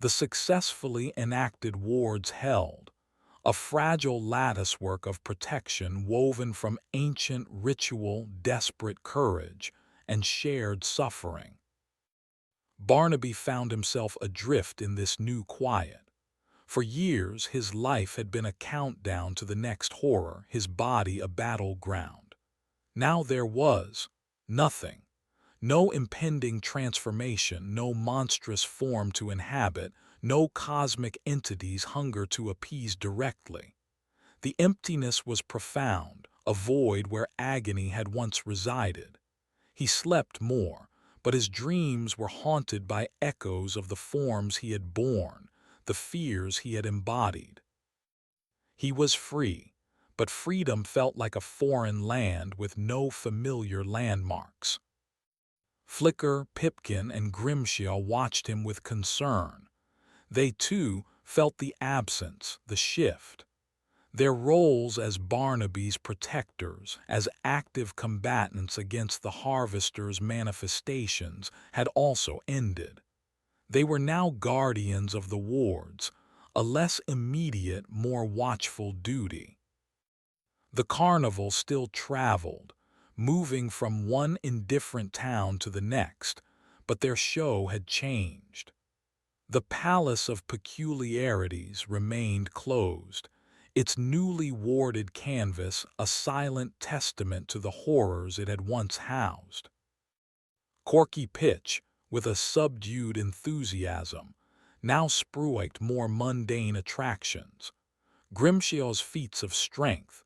The successfully enacted wards held, a fragile latticework of protection woven from ancient ritual, desperate courage, and shared suffering. Barnaby found himself adrift in this new quiet. For years, his life had been a countdown to the next horror, his body a battleground. Now there was nothing. No impending transformation, no monstrous form to inhabit, no cosmic entity's hunger to appease directly. The emptiness was profound, a void where agony had once resided. He slept more, but his dreams were haunted by echoes of the forms he had borne, the fears he had embodied. He was free, but freedom felt like a foreign land with no familiar landmarks. Flicker, Pipkin, and Grimshaw watched him with concern. They, too, felt the absence, the shift. Their roles as Barnaby's protectors, as active combatants against the harvester's manifestations, had also ended. They were now guardians of the wards, a less immediate, more watchful duty. The carnival still traveled, moving from one indifferent town to the next, but their show had changed. The Palace of Peculiarities remained closed, its newly warded canvas a silent testament to the horrors it had once housed. Corky Pitch, with a subdued enthusiasm, now spruiked more mundane attractions. Grimshaw's feats of strength,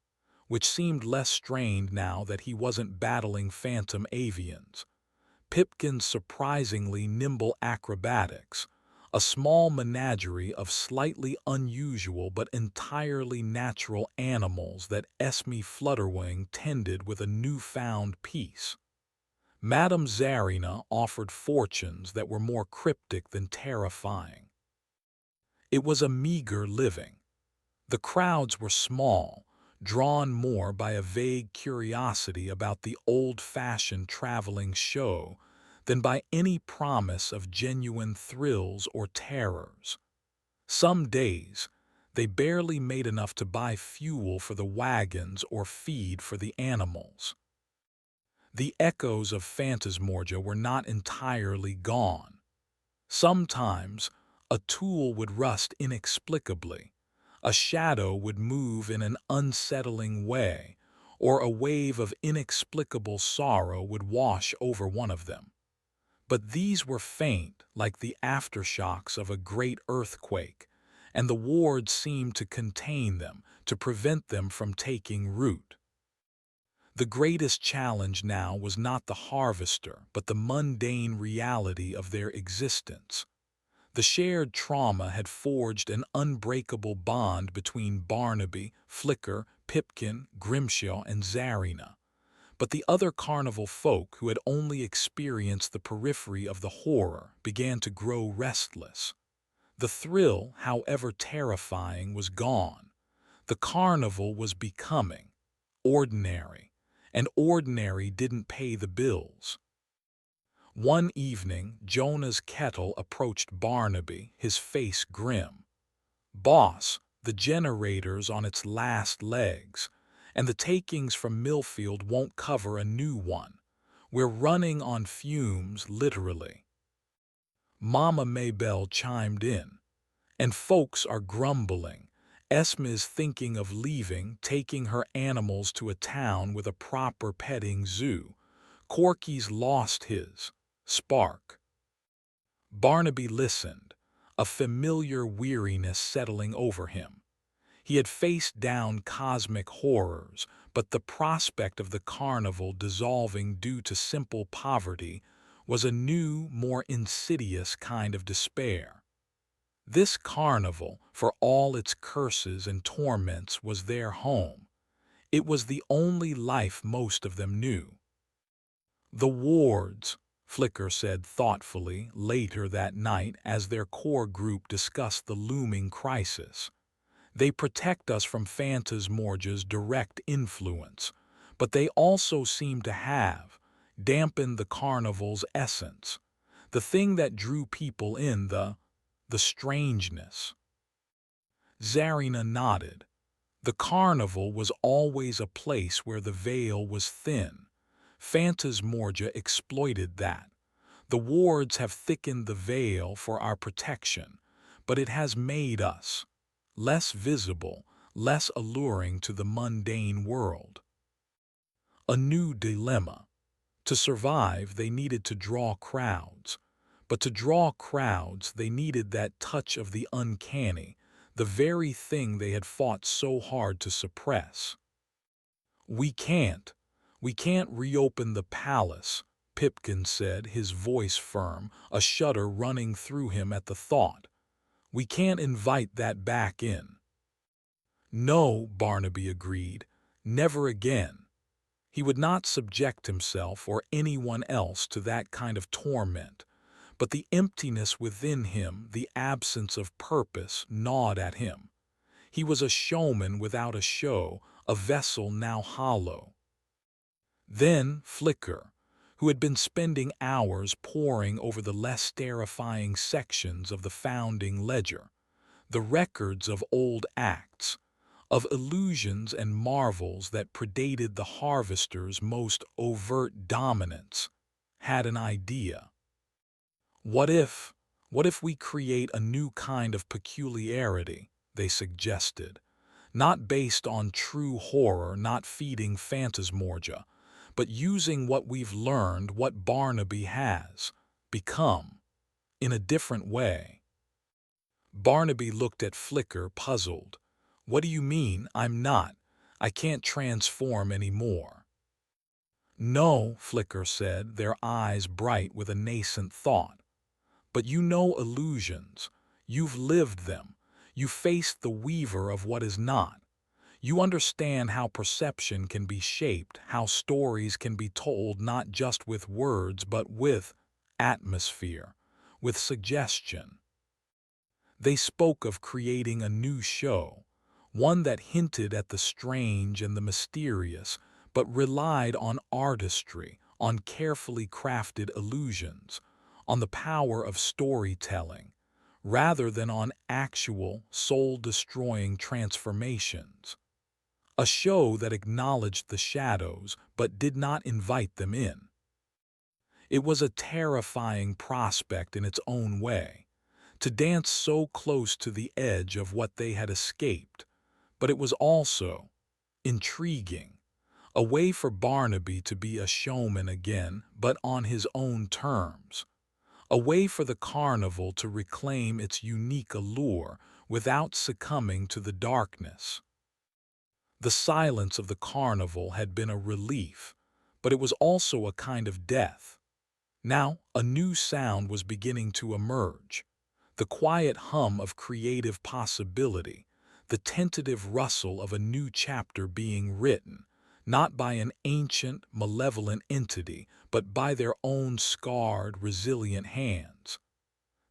which seemed less strained now that he wasn't battling phantom avians. Pipkin's surprisingly nimble acrobatics, a small menagerie of slightly unusual but entirely natural animals that Esme Flutterwing tended with a newfound peace. Madame Zarina offered fortunes that were more cryptic than terrifying. It was a meager living. The crowds were small, drawn more by a vague curiosity about the old-fashioned traveling show than by any promise of genuine thrills or terrors. Some days, they barely made enough to buy fuel for the wagons or feed for the animals. The echoes of Phantasmorgia were not entirely gone. Sometimes, a tool would rust inexplicably, a shadow would move in an unsettling way, or a wave of inexplicable sorrow would wash over one of them. But these were faint, like the aftershocks of a great earthquake, and the wards seemed to contain them, to prevent them from taking root. The greatest challenge now was not the harvester, but the mundane reality of their existence. The shared trauma had forged an unbreakable bond between Barnaby, Flicker, Pipkin, Grimshaw, and Zarina. But the other carnival folk who had only experienced the periphery of the horror began to grow restless. The thrill, however terrifying, was gone. The carnival was becoming ordinary, and ordinary didn't pay the bills. One evening, Jonah's kettle approached Barnaby, his face grim. "Boss, the generator's on its last legs, and the takings from Millfield won't cover a new one. We're running on fumes, literally." Mama Maybelle chimed in. "And folks are grumbling. Esme's thinking of leaving, taking her animals to a town with a proper petting zoo. Corky's lost his spark." Barnaby listened, a familiar weariness settling over him. He had faced down cosmic horrors, but the prospect of the carnival dissolving due to simple poverty was a new, more insidious kind of despair. This carnival, for all its curses and torments, was their home. It was the only life most of them knew. "The wards," Flicker said thoughtfully later that night as their core group discussed the looming crisis. "They protect us from Phantasmorgia's direct influence, but they also seem to have dampened the carnival's essence, the thing that drew people in, the strangeness." Zarina nodded. The carnival was always a place where the veil was thin. Phantasmorgia exploited that. The wards have thickened the veil for our protection, but it has made us less visible, less alluring to the mundane world. A new dilemma. To survive, they needed to draw crowds. But to draw crowds, they needed that touch of the uncanny, the very thing they had fought so hard to suppress. "We can't. We can't reopen the palace," Pipkin said, his voice firm, a shudder running through him at the thought. "We can't invite that back in." "No," Barnaby agreed, "never again." He would not subject himself or anyone else to that kind of torment, but the emptiness within him, the absence of purpose, gnawed at him. He was a showman without a show, a vessel now hollow. Then Flicker, who had been spending hours poring over the less terrifying sections of the founding ledger, the records of old acts, of illusions and marvels that predated the harvester's most overt dominance, had an idea. What if we create a new kind of peculiarity, they suggested, not based on true horror, not feeding Phantasmorgia, but using what we've learned, what Barnaby has become, in a different way. Barnaby looked at Flicker, puzzled. "What do you mean? I can't transform anymore." "No," Flicker said, their eyes bright with a nascent thought. "But you know illusions. You've lived them. You faced the weaver of what is not. You understand how perception can be shaped, how stories can be told not just with words but with atmosphere, with suggestion. They spoke of creating a new show, one that hinted at the strange and the mysterious, but relied on artistry, on carefully crafted illusions, on the power of storytelling, rather than on actual, soul-destroying transformations. A show that acknowledged the shadows but did not invite them in. It was a terrifying prospect in its own way, to dance so close to the edge of what they had escaped, but it was also intriguing, a way for Barnaby to be a showman again, but on his own terms, a way for the carnival to reclaim its unique allure without succumbing to the darkness. The silence of the carnival had been a relief, but it was also a kind of death. Now, a new sound was beginning to emerge, the quiet hum of creative possibility, the tentative rustle of a new chapter being written, not by an ancient, malevolent entity, but by their own scarred, resilient hands.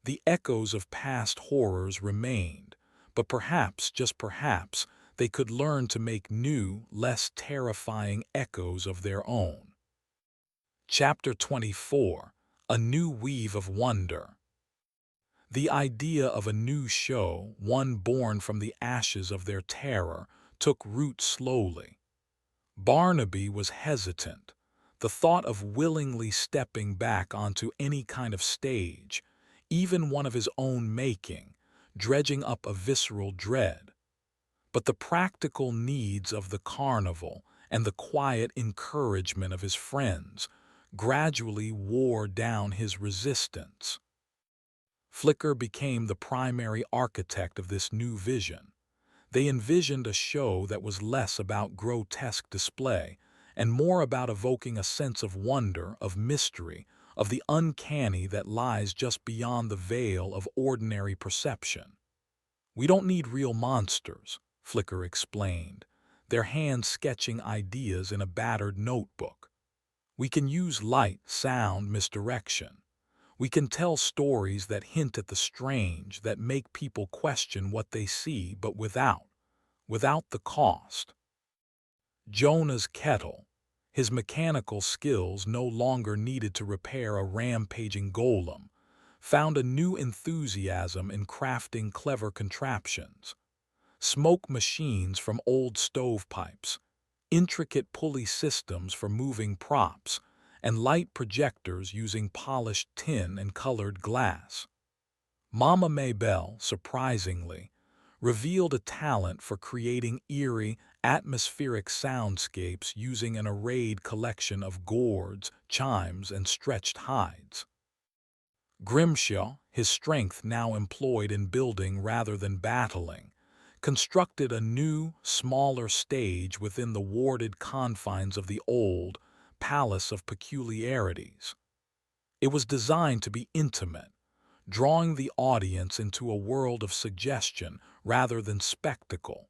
The echoes of past horrors remained, but perhaps, just perhaps, they could learn to make new, less terrifying echoes of their own. Chapter 24: A New Weave of Wonder. The idea of a new show, one born from the ashes of their terror, took root slowly. Barnaby was hesitant. The thought of willingly stepping back onto any kind of stage, even one of his own making, dredging up a visceral dread. But the practical needs of the carnival and the quiet encouragement of his friends gradually wore down his resistance. Flicker became the primary architect of this new vision. They envisioned a show that was less about grotesque display and more about evoking a sense of wonder, of mystery, of the uncanny that lies just beyond the veil of ordinary perception. "We don't need real monsters," Flicker explained, their hands sketching ideas in a battered notebook. "We can use light, sound, misdirection. We can tell stories that hint at the strange, that make people question what they see, but without the cost." Jonah's kettle, his mechanical skills no longer needed to repair a rampaging golem, found a new enthusiasm in crafting clever contraptions. Smoke machines from old stovepipes, intricate pulley systems for moving props, and light projectors using polished tin and colored glass. Mama Maybelle, surprisingly, revealed a talent for creating eerie, atmospheric soundscapes using an arrayed collection of gourds, chimes, and stretched hides. Grimshaw, his strength now employed in building rather than battling, constructed a new, smaller stage within the warded confines of the old Palace of Peculiarities. It was designed to be intimate, drawing the audience into a world of suggestion rather than spectacle.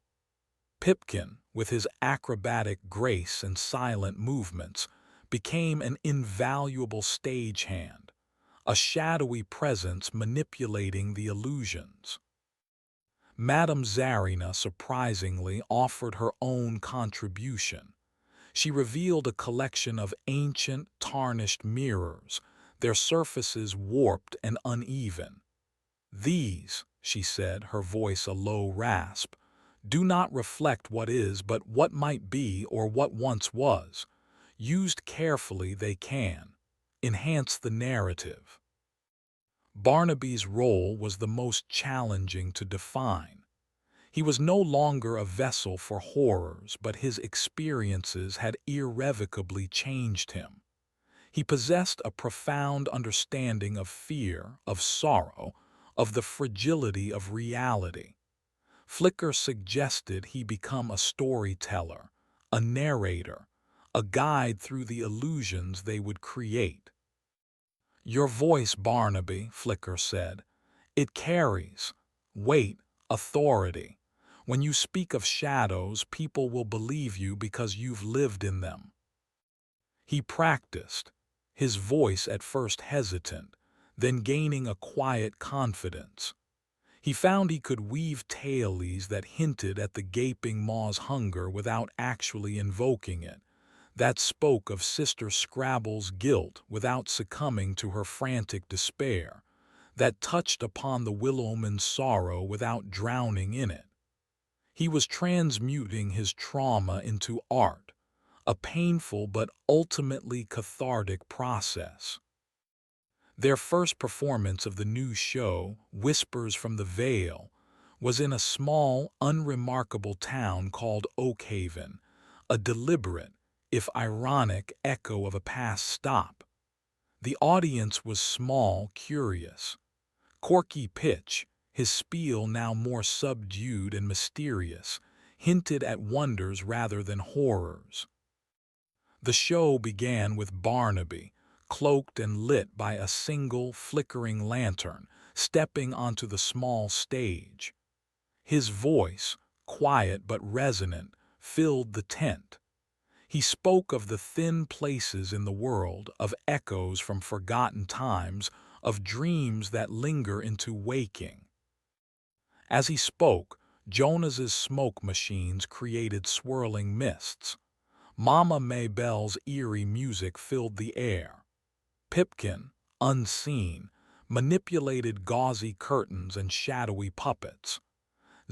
Pipkin, with his acrobatic grace and silent movements, became an invaluable stagehand, a shadowy presence manipulating the illusions. Madame Zarina surprisingly offered her own contribution. She revealed a collection of ancient, tarnished mirrors, their surfaces warped and uneven. "These," she said, her voice a low rasp, "do not reflect what is but what might be or what once was. Used carefully they can enhance the narrative." Barnaby's role was the most challenging to define. He was no longer a vessel for horrors, but his experiences had irrevocably changed him. He possessed a profound understanding of fear, of sorrow, of the fragility of reality. Flicker suggested he become a storyteller, a narrator, a guide through the illusions they would create. "Your voice, Barnaby," Flicker said, "it carries weight, authority. When you speak of shadows, people will believe you because you've lived in them. He practiced, his voice at first hesitant, then gaining a quiet confidence. He found he could weave tales that hinted at the gaping maw's hunger without actually invoking it, that spoke of Sister Scrabble's guilt without succumbing to her frantic despair, that touched upon the willowman's sorrow without drowning in it. He was transmuting his trauma into art, a painful but ultimately cathartic process. Their first performance of the new show, Whispers from the Vale, was in a small, unremarkable town called Oakhaven, a deliberate, if ironic, echo of a past stop. The audience was small, curious. Corky Pitch, his spiel now more subdued and mysterious, hinted at wonders rather than horrors. The show began with Barnaby, cloaked and lit by a single flickering lantern, stepping onto the small stage. His voice, quiet but resonant, filled the tent. He spoke of the thin places in the world, of echoes from forgotten times, of dreams that linger into waking. As he spoke, Jonas's smoke machines created swirling mists. Mama Maybelle's eerie music filled the air. Pipkin, unseen, manipulated gauzy curtains and shadowy puppets.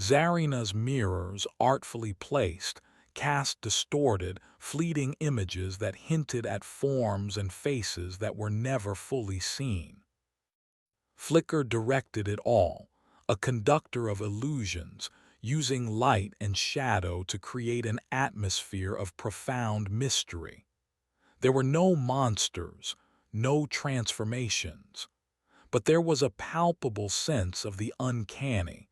Zarina's mirrors, artfully placed, cast distorted, fleeting images that hinted at forms and faces that were never fully seen. Flicker directed it all, a conductor of illusions, using light and shadow to create an atmosphere of profound mystery. There were no monsters, no transformations, but there was a palpable sense of the uncanny,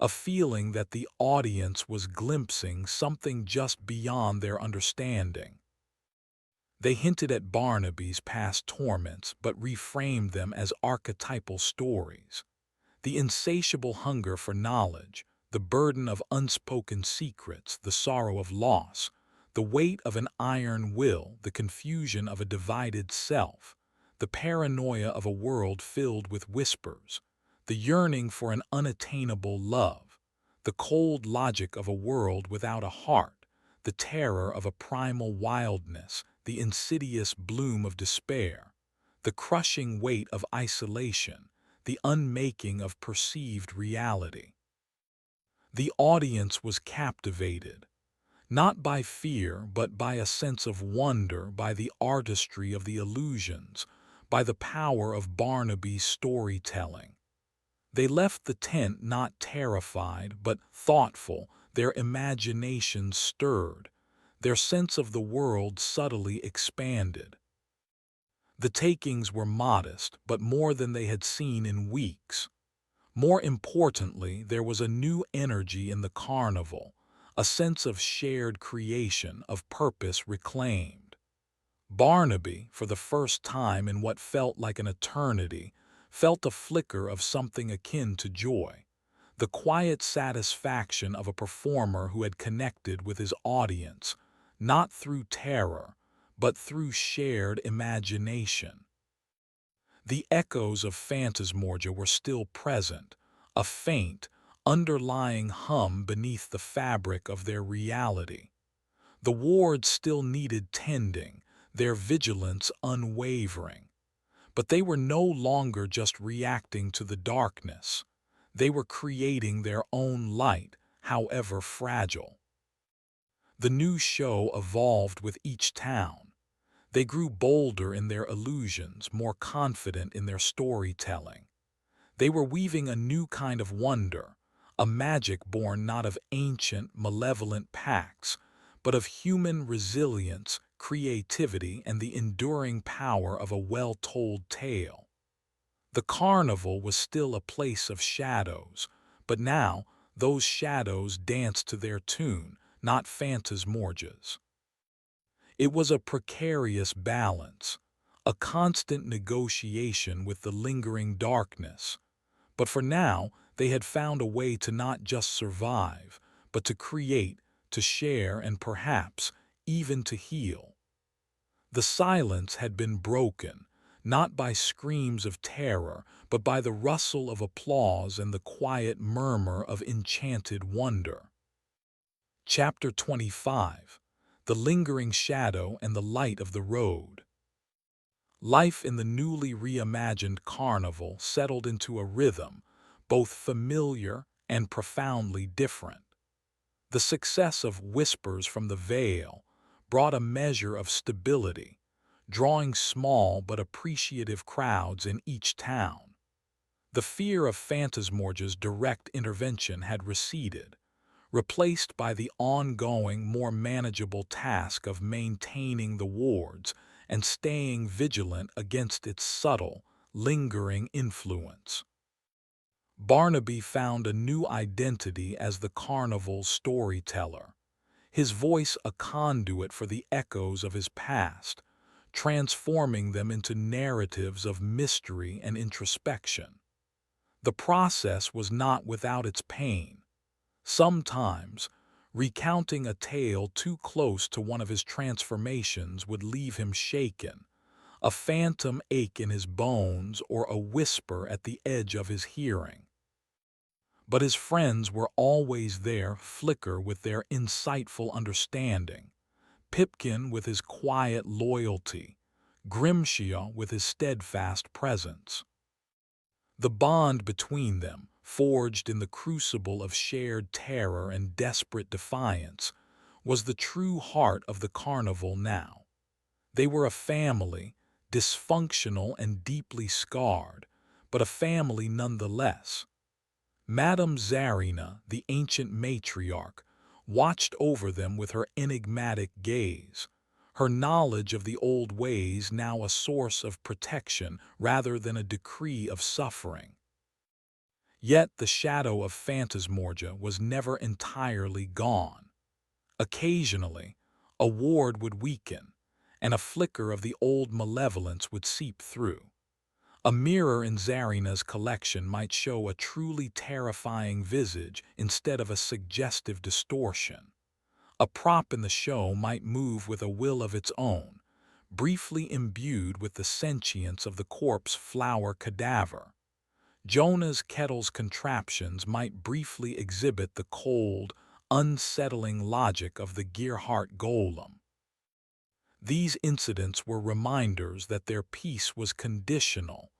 a feeling that the audience was glimpsing something just beyond their understanding. They hinted at Barnaby's past torments but reframed them as archetypal stories. The insatiable hunger for knowledge, the burden of unspoken secrets, the sorrow of loss, the weight of an iron will, the confusion of a divided self, the paranoia of a world filled with whispers, the yearning for an unattainable love, the cold logic of a world without a heart, the terror of a primal wildness, the insidious bloom of despair, the crushing weight of isolation, the unmaking of perceived reality. The audience was captivated, not by fear but by a sense of wonder, by the artistry of the illusions, by the power of Barnaby's storytelling. They left the tent not terrified but thoughtful, their imaginations stirred, their sense of the world subtly expanded. The takings were modest, but more than they had seen in weeks. More importantly, there was a new energy in the carnival, a sense of shared creation, of purpose reclaimed. Barnaby, for the first time in what felt like an eternity, felt a flicker of something akin to joy, the quiet satisfaction of a performer who had connected with his audience, not through terror, but through shared imagination. The echoes of Phantasmorgia were still present, a faint, underlying hum beneath the fabric of their reality. The wards still needed tending, their vigilance unwavering. But they were no longer just reacting to the darkness. They were creating their own light, however fragile. The new show evolved with each town. They grew bolder in their illusions, more confident in their storytelling. They were weaving a new kind of wonder, a magic born not of ancient, malevolent pacts, but of human resilience, creativity, and the enduring power of a well-told tale. The carnival was still a place of shadows, but now those shadows danced to their tune, not Phantasmorgia's. It was a precarious balance, a constant negotiation with the lingering darkness. But for now, they had found a way to not just survive, but to create, to share, and perhaps even to heal. The silence had been broken, not by screams of terror, but by the rustle of applause and the quiet murmur of enchanted wonder. Chapter 25. The Lingering Shadow and the Light of the Road. Life in the newly reimagined carnival settled into a rhythm, both familiar and profoundly different. The success of Whispers from the Veil brought a measure of stability, drawing small but appreciative crowds in each town. The fear of Phantasmorgia's direct intervention had receded, replaced by the ongoing, more manageable task of maintaining the wards and staying vigilant against its subtle, lingering influence. Barnaby found a new identity as the carnival's storyteller, his voice a conduit for the echoes of his past, transforming them into narratives of mystery and introspection. The process was not without its pain. Sometimes, recounting a tale too close to one of his transformations would leave him shaken, a phantom ache in his bones or a whisper at the edge of his hearing. But his friends were always there, Flicker with their insightful understanding, Pipkin with his quiet loyalty, Grimshaw with his steadfast presence. The bond between them, forged in the crucible of shared terror and desperate defiance, was the true heart of the carnival now. They were a family, dysfunctional and deeply scarred, but a family nonetheless. Madame Zarina, the ancient matriarch, watched over them with her enigmatic gaze, her knowledge of the old ways now a source of protection rather than a decree of suffering. Yet the shadow of Phantasmorgia was never entirely gone. Occasionally, a ward would weaken, and a flicker of the old malevolence would seep through. A mirror in Zarina's collection might show a truly terrifying visage instead of a suggestive distortion. A prop in the show might move with a will of its own, briefly imbued with the sentience of the corpse flower cadaver. Jonah's kettle's contraptions might briefly exhibit the cold, unsettling logic of the Gearhart golem. These incidents were reminders that their peace was conditional,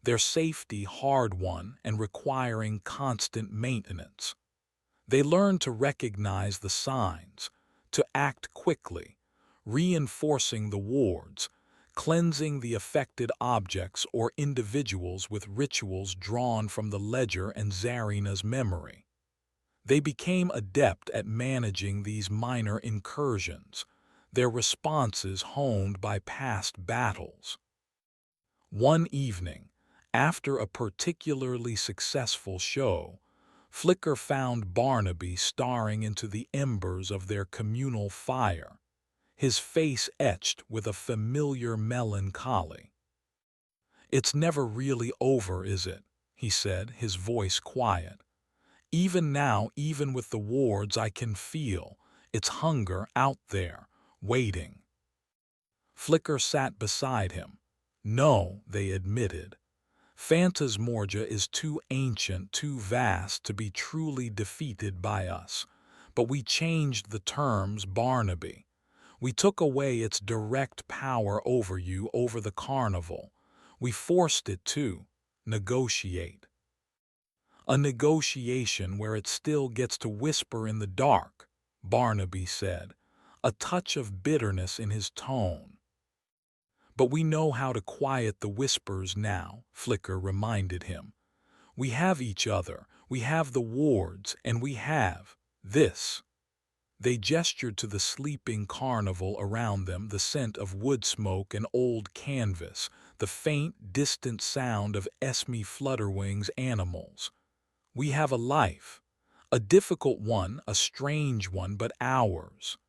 their safety hard-won and requiring constant maintenance. They learned to recognize the signs, to act quickly, reinforcing the wards, cleansing the affected objects or individuals with rituals drawn from the ledger and Zarina's memory. They became adept at managing these minor incursions, their responses honed by past battles. One evening, after a particularly successful show, Flicker found Barnaby staring into the embers of their communal fire, his face etched with a familiar melancholy. "It's never really over, is it?" he said, his voice quiet. "Even now, even with the wards, I can feel its hunger out there, waiting." Flicker sat beside him. "No," they admitted. "Phantasmorgia is too ancient, too vast to be truly defeated by us. But we changed the terms, Barnaby. We took away its direct power over you, over the carnival. We forced it to negotiate. A negotiation where it still gets to whisper in the dark," Barnaby said, a touch of bitterness in his tone. "But we know how to quiet the whispers now," Flicker reminded him. "We have each other, we have the wards, and we have this." They gestured to the sleeping carnival around them, the scent of wood smoke and old canvas, the faint, distant sound of Esme Flutterwing's animals. "We have a life. A difficult one, a strange one, but ours."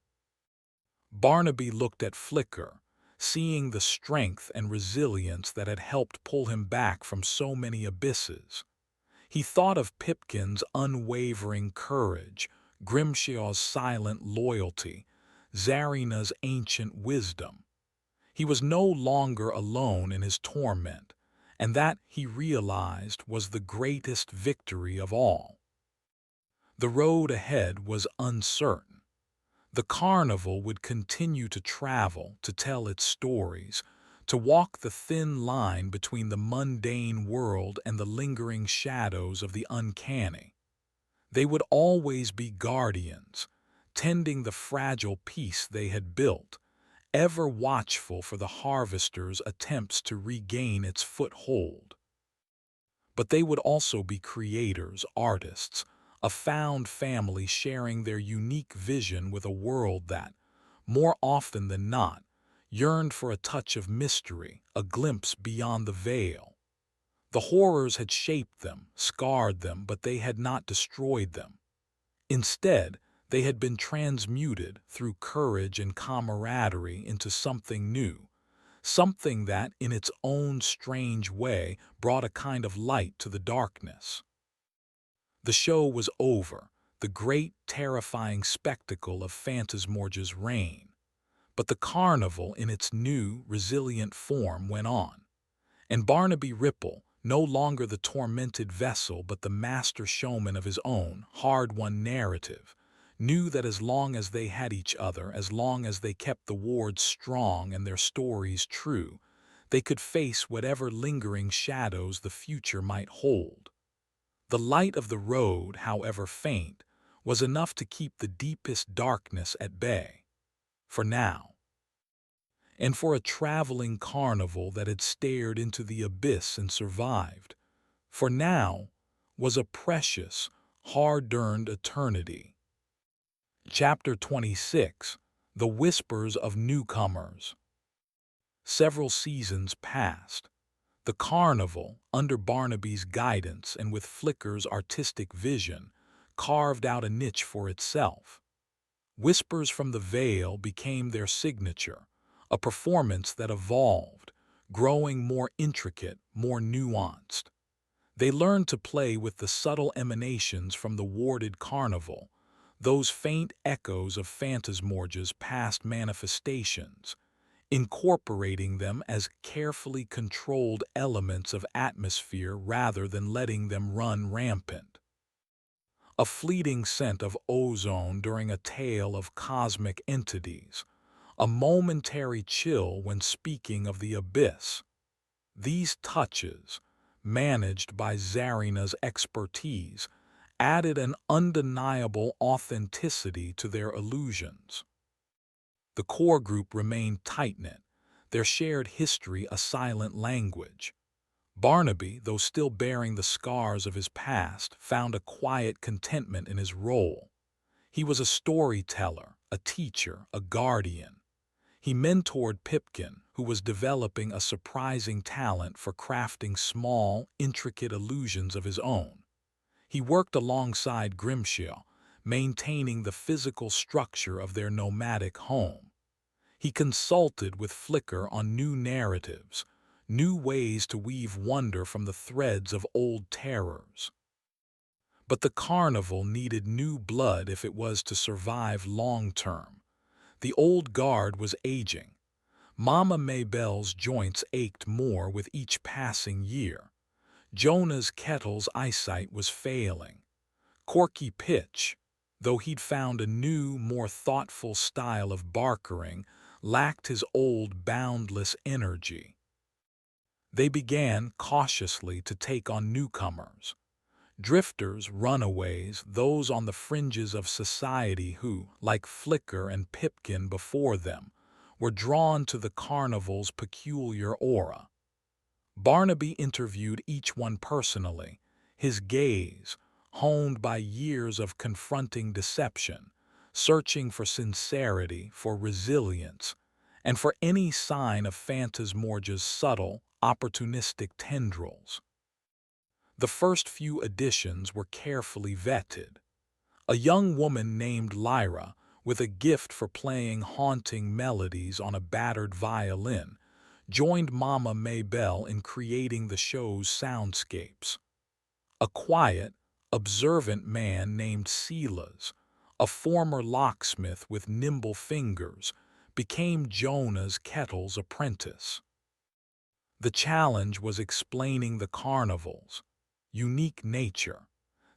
Barnaby looked at Flicker, seeing the strength and resilience that had helped pull him back from so many abysses. He thought of Pipkin's unwavering courage, Grimshaw's silent loyalty, Zarina's ancient wisdom. He was no longer alone in his torment, and that, he realized, was the greatest victory of all. The road ahead was uncertain. The carnival would continue to travel, to tell its stories, to walk the thin line between the mundane world and the lingering shadows of the uncanny. They would always be guardians, tending the fragile peace they had built, ever watchful for the harvester's attempts to regain its foothold. But they would also be creators, artists, a found family sharing their unique vision with a world that, more often than not, yearned for a touch of mystery, a glimpse beyond the veil. The horrors had shaped them, scarred them, but they had not destroyed them. Instead, they had been transmuted through courage and camaraderie into something new, something that, in its own strange way, brought a kind of light to the darkness. The show was over, the great, terrifying spectacle of Phantasmorgia's reign. But the carnival, in its new, resilient form, went on. And Barnaby Ripple, no longer the tormented vessel but the master showman of his own hard-won narrative, knew that as long as they had each other, as long as they kept the wards strong and their stories true, they could face whatever lingering shadows the future might hold. The light of the road, however faint, was enough to keep the deepest darkness at bay. For now. And for a traveling carnival that had stared into the abyss and survived, for now was a precious, hard-earned eternity. Chapter 26. The Whispers of Newcomers. Several seasons passed. The carnival, under Barnaby's guidance and with Flicker's artistic vision, carved out a niche for itself. Whispers from the Veil became their signature, a performance that evolved, growing more intricate, more nuanced. They learned to play with the subtle emanations from the warded carnival, those faint echoes of Phantasmorgia's past manifestations, incorporating them as carefully controlled elements of atmosphere rather than letting them run rampant. A fleeting scent of ozone during a tale of cosmic entities, a momentary chill when speaking of the abyss. These touches, managed by Zarina's expertise, added an undeniable authenticity to their illusions. The core group remained tight-knit, their shared history a silent language. Barnaby, though still bearing the scars of his past, found a quiet contentment in his role. He was a storyteller, a teacher, a guardian. He mentored Pipkin, who was developing a surprising talent for crafting small, intricate illusions of his own. He worked alongside Grimshaw, maintaining the physical structure of their nomadic home. He consulted with Flicker on new narratives, new ways to weave wonder from the threads of old terrors. But the carnival needed new blood if it was to survive long-term. The old guard was aging. Mama Maybelle's joints ached more with each passing year. Jonah's kettle's eyesight was failing. Corky Pitch, though he'd found a new, more thoughtful style of barkering, lacked his old boundless energy. They began, cautiously, to take on newcomers. Drifters, runaways, those on the fringes of society who, like Flicker and Pipkin before them, were drawn to the carnival's peculiar aura. Barnaby interviewed each one personally, his gaze, honed by years of confronting deception, searching for sincerity, for resilience, and for any sign of Phantasmorgia's subtle, opportunistic tendrils. The first few editions were carefully vetted. A young woman named Lyra, with a gift for playing haunting melodies on a battered violin, joined Mama Maybelle in creating the show's soundscapes. A quiet, observant man named Silas, a former locksmith with nimble fingers, became Jonah's kettle's apprentice. The challenge was explaining the carnival's unique nature.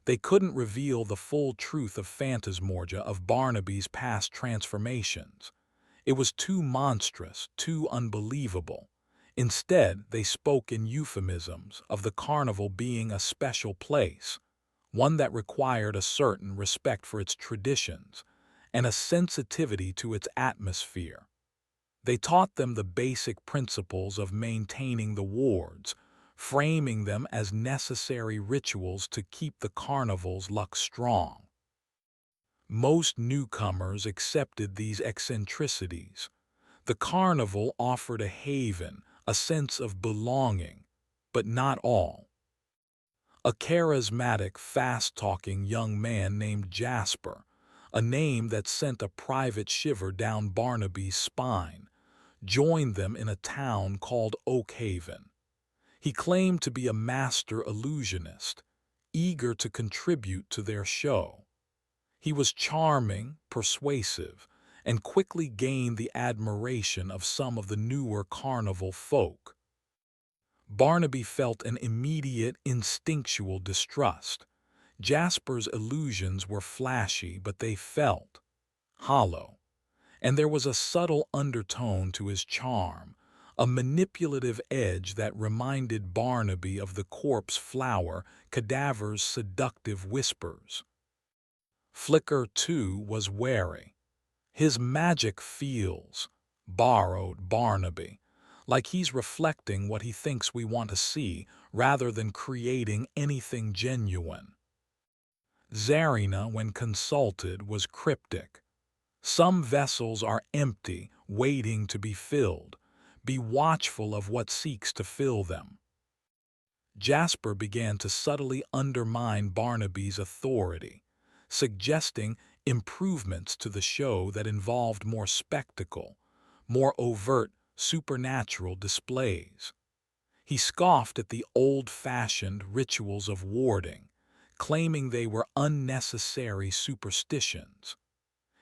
They couldn't reveal the full truth of Phantasmorgia of Barnaby's past transformations. It was too monstrous, too unbelievable. Instead, they spoke in euphemisms of the carnival being a special place, one that required a certain respect for its traditions and a sensitivity to its atmosphere. They taught them the basic principles of maintaining the wards, framing them as necessary rituals to keep the carnival's luck strong. Most newcomers accepted these eccentricities. The carnival offered a haven, a sense of belonging, but not all. A charismatic, fast-talking young man named Jasper, a name that sent a private shiver down Barnaby's spine, joined them in a town called Oakhaven. He claimed to be a master illusionist, eager to contribute to their show. He was charming, persuasive, and quickly gained the admiration of some of the newer carnival folk. Barnaby felt an immediate, instinctual distrust. Jasper's illusions were flashy, but they felt hollow. And there was a subtle undertone to his charm, a manipulative edge that reminded Barnaby of the corpse flower cadaver's seductive whispers. Flicker, too, was wary. His magic feels borrowed Barnaby, like he's reflecting what he thinks we want to see rather than creating anything genuine. Zarina, when consulted, was cryptic. Some vessels are empty, waiting to be filled. Be watchful of what seeks to fill them. Jasper began to subtly undermine Barnaby's authority, suggesting improvements to the show that involved more spectacle, more overt, supernatural displays. He scoffed at the old-fashioned rituals of warding, claiming they were unnecessary superstitions.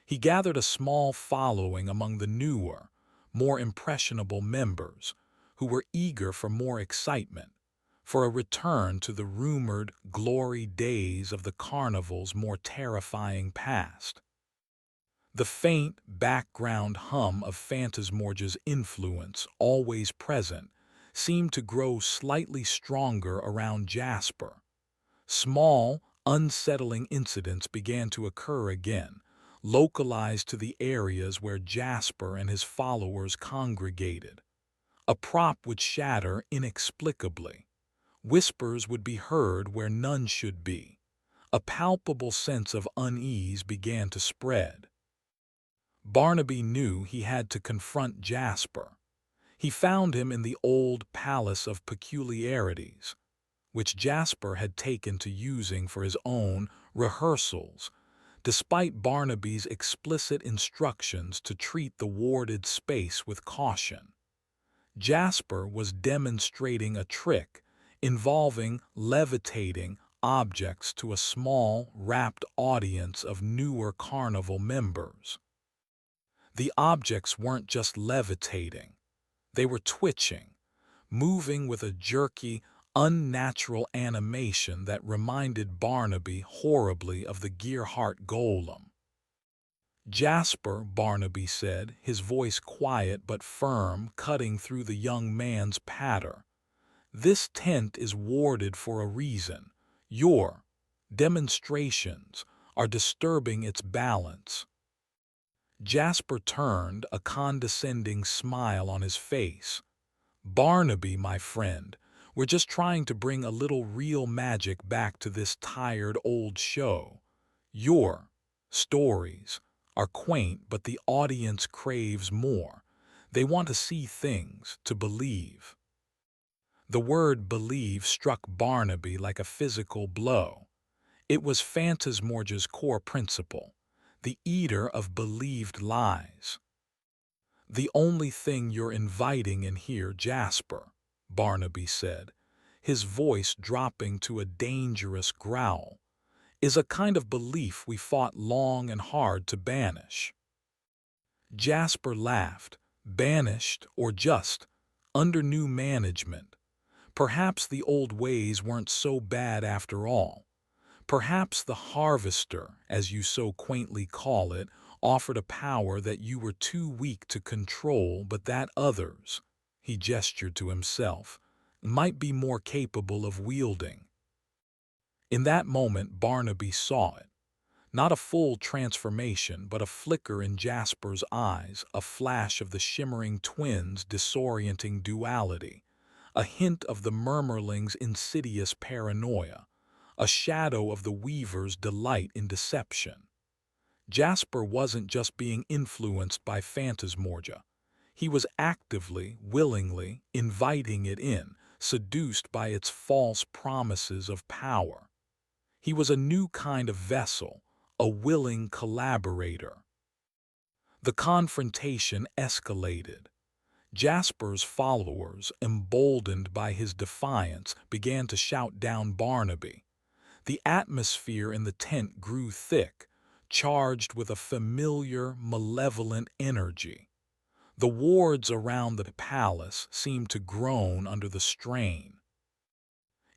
He gathered a small following among the newer, more impressionable members, who were eager for more excitement, for a return to the rumored glory days of the carnival's more terrifying past. The faint background hum of Phantasmorgia's influence, always present, seemed to grow slightly stronger around Jasper. Small, unsettling incidents began to occur again, localized to the areas where Jasper and his followers congregated. A prop would shatter inexplicably. Whispers would be heard where none should be. A palpable sense of unease began to spread. Barnaby knew he had to confront Jasper. He found him in the old Palace of Peculiarities, which Jasper had taken to using for his own rehearsals, despite Barnaby's explicit instructions to treat the warded space with caution. Jasper was demonstrating a trick involving levitating objects to a small, rapt audience of newer carnival members. The objects weren't just levitating, they were twitching, moving with a jerky, unnatural animation that reminded Barnaby horribly of the Gearhart golem. Jasper, Barnaby said, his voice quiet but firm, cutting through the young man's patter. This tent is warded for a reason. Your demonstrations are disturbing its balance. Jasper turned, a condescending smile on his face. Barnaby, my friend, we're just trying to bring a little real magic back to this tired old show. Your stories are quaint, but the audience craves more. They want to see things, to believe. The word believe struck Barnaby like a physical blow. It was Phantasmorgia's core principle, the eater of believed lies. The only thing you're inviting in here, Jasper, Barnaby said, his voice dropping to a dangerous growl, is a kind of belief we fought long and hard to banish. Jasper laughed. Banished, or just, under new management. Perhaps the old ways weren't so bad after all. Perhaps the harvester, as you so quaintly call it, offered a power that you were too weak to control, but that others, he gestured to himself, might be more capable of wielding. In that moment Barnaby saw it. Not a full transformation, but a flicker in Jasper's eyes, a flash of the shimmering twins' disorienting duality, a hint of the murmurling's insidious paranoia, a shadow of the weaver's delight in deception. Jasper wasn't just being influenced by phantasmorgia. He was actively, willingly, inviting it in, seduced by its false promises of power. He was a new kind of vessel, a willing collaborator. The confrontation escalated. Jasper's followers, emboldened by his defiance, began to shout down Barnaby. The atmosphere in the tent grew thick, charged with a familiar, malevolent energy. The wards around the palace seemed to groan under the strain.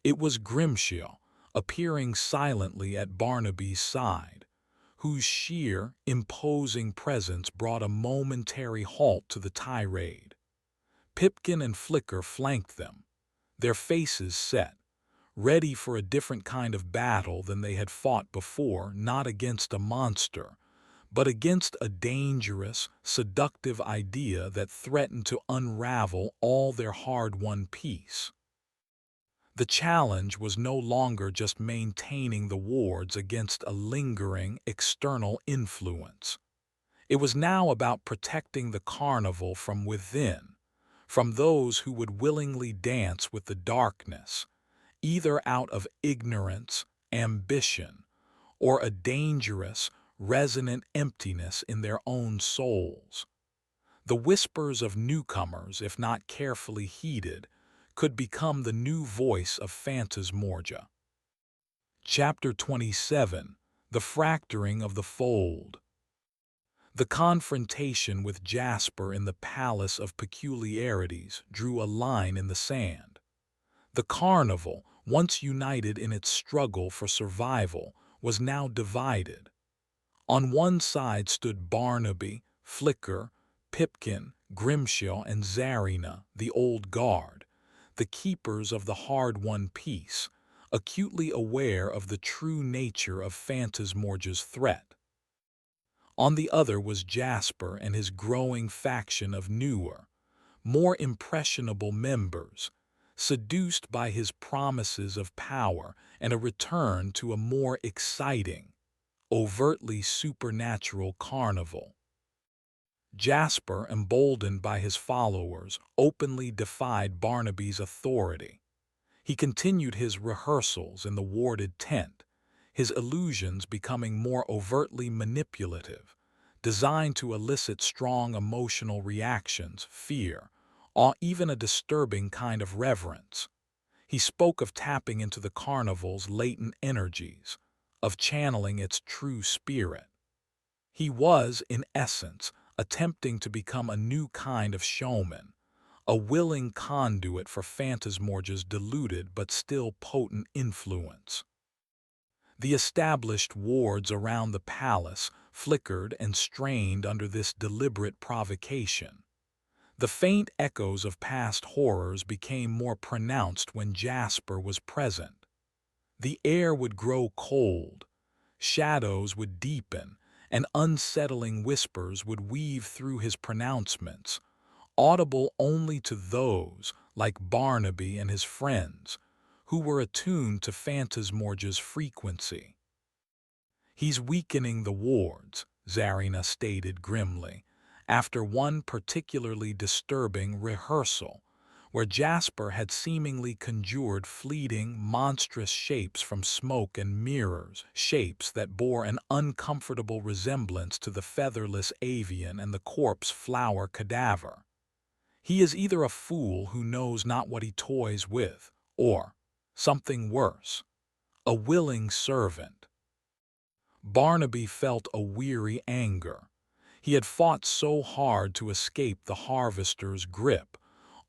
It was Grimshaw, appearing silently at Barnaby's side, whose sheer, imposing presence brought a momentary halt to the tirade. Pipkin and Flicker flanked them, their faces set, ready for a different kind of battle than they had fought before, not against a monster, but against a dangerous, seductive idea that threatened to unravel all their hard-won peace. The challenge was no longer just maintaining the wards against a lingering external influence. It was now about protecting the carnival from within, from those who would willingly dance with the darkness, either out of ignorance, ambition, or a dangerous, resonant emptiness in their own souls. The whispers of newcomers, if not carefully heeded, could become the new voice of phantasmorgia. Chapter 27: The Fracturing of the Fold. The confrontation with Jasper in the Palace of Peculiarities drew a line in the sand. The carnival, once united in its struggle for survival, was now divided. On one side stood Barnaby, Flicker, Pipkin, Grimshaw, and Czarina, the old guard, the keepers of the hard-won peace, acutely aware of the true nature of Phantasmorgia's threat. On the other was Jasper and his growing faction of newer, more impressionable members, seduced by his promises of power and a return to a more exciting, overtly supernatural carnival. Jasper, emboldened by his followers, openly defied Barnaby's authority. He continued his rehearsals in the warded tent, his illusions becoming more overtly manipulative, designed to elicit strong emotional reactions, fear, or even a disturbing kind of reverence. He spoke of tapping into the carnival's latent energies, of channeling its true spirit. He was, in essence, attempting to become a new kind of showman, a willing conduit for Phantasmorgia's diluted but still potent influence. The established wards around the palace flickered and strained under this deliberate provocation. The faint echoes of past horrors became more pronounced when Jasper was present. The air would grow cold, shadows would deepen, and unsettling whispers would weave through his pronouncements, audible only to those, like Barnaby and his friends, who were attuned to Phantasmorgia's frequency. "He's weakening the wards," Czarina stated grimly, after one particularly disturbing rehearsal, where Jasper had seemingly conjured fleeting, monstrous shapes from smoke and mirrors, shapes that bore an uncomfortable resemblance to the featherless avian and the corpse-flower cadaver. "He is either a fool who knows not what he toys with, or, something worse, a willing servant." Barnaby felt a weary anger. He had fought so hard to escape the harvester's grip,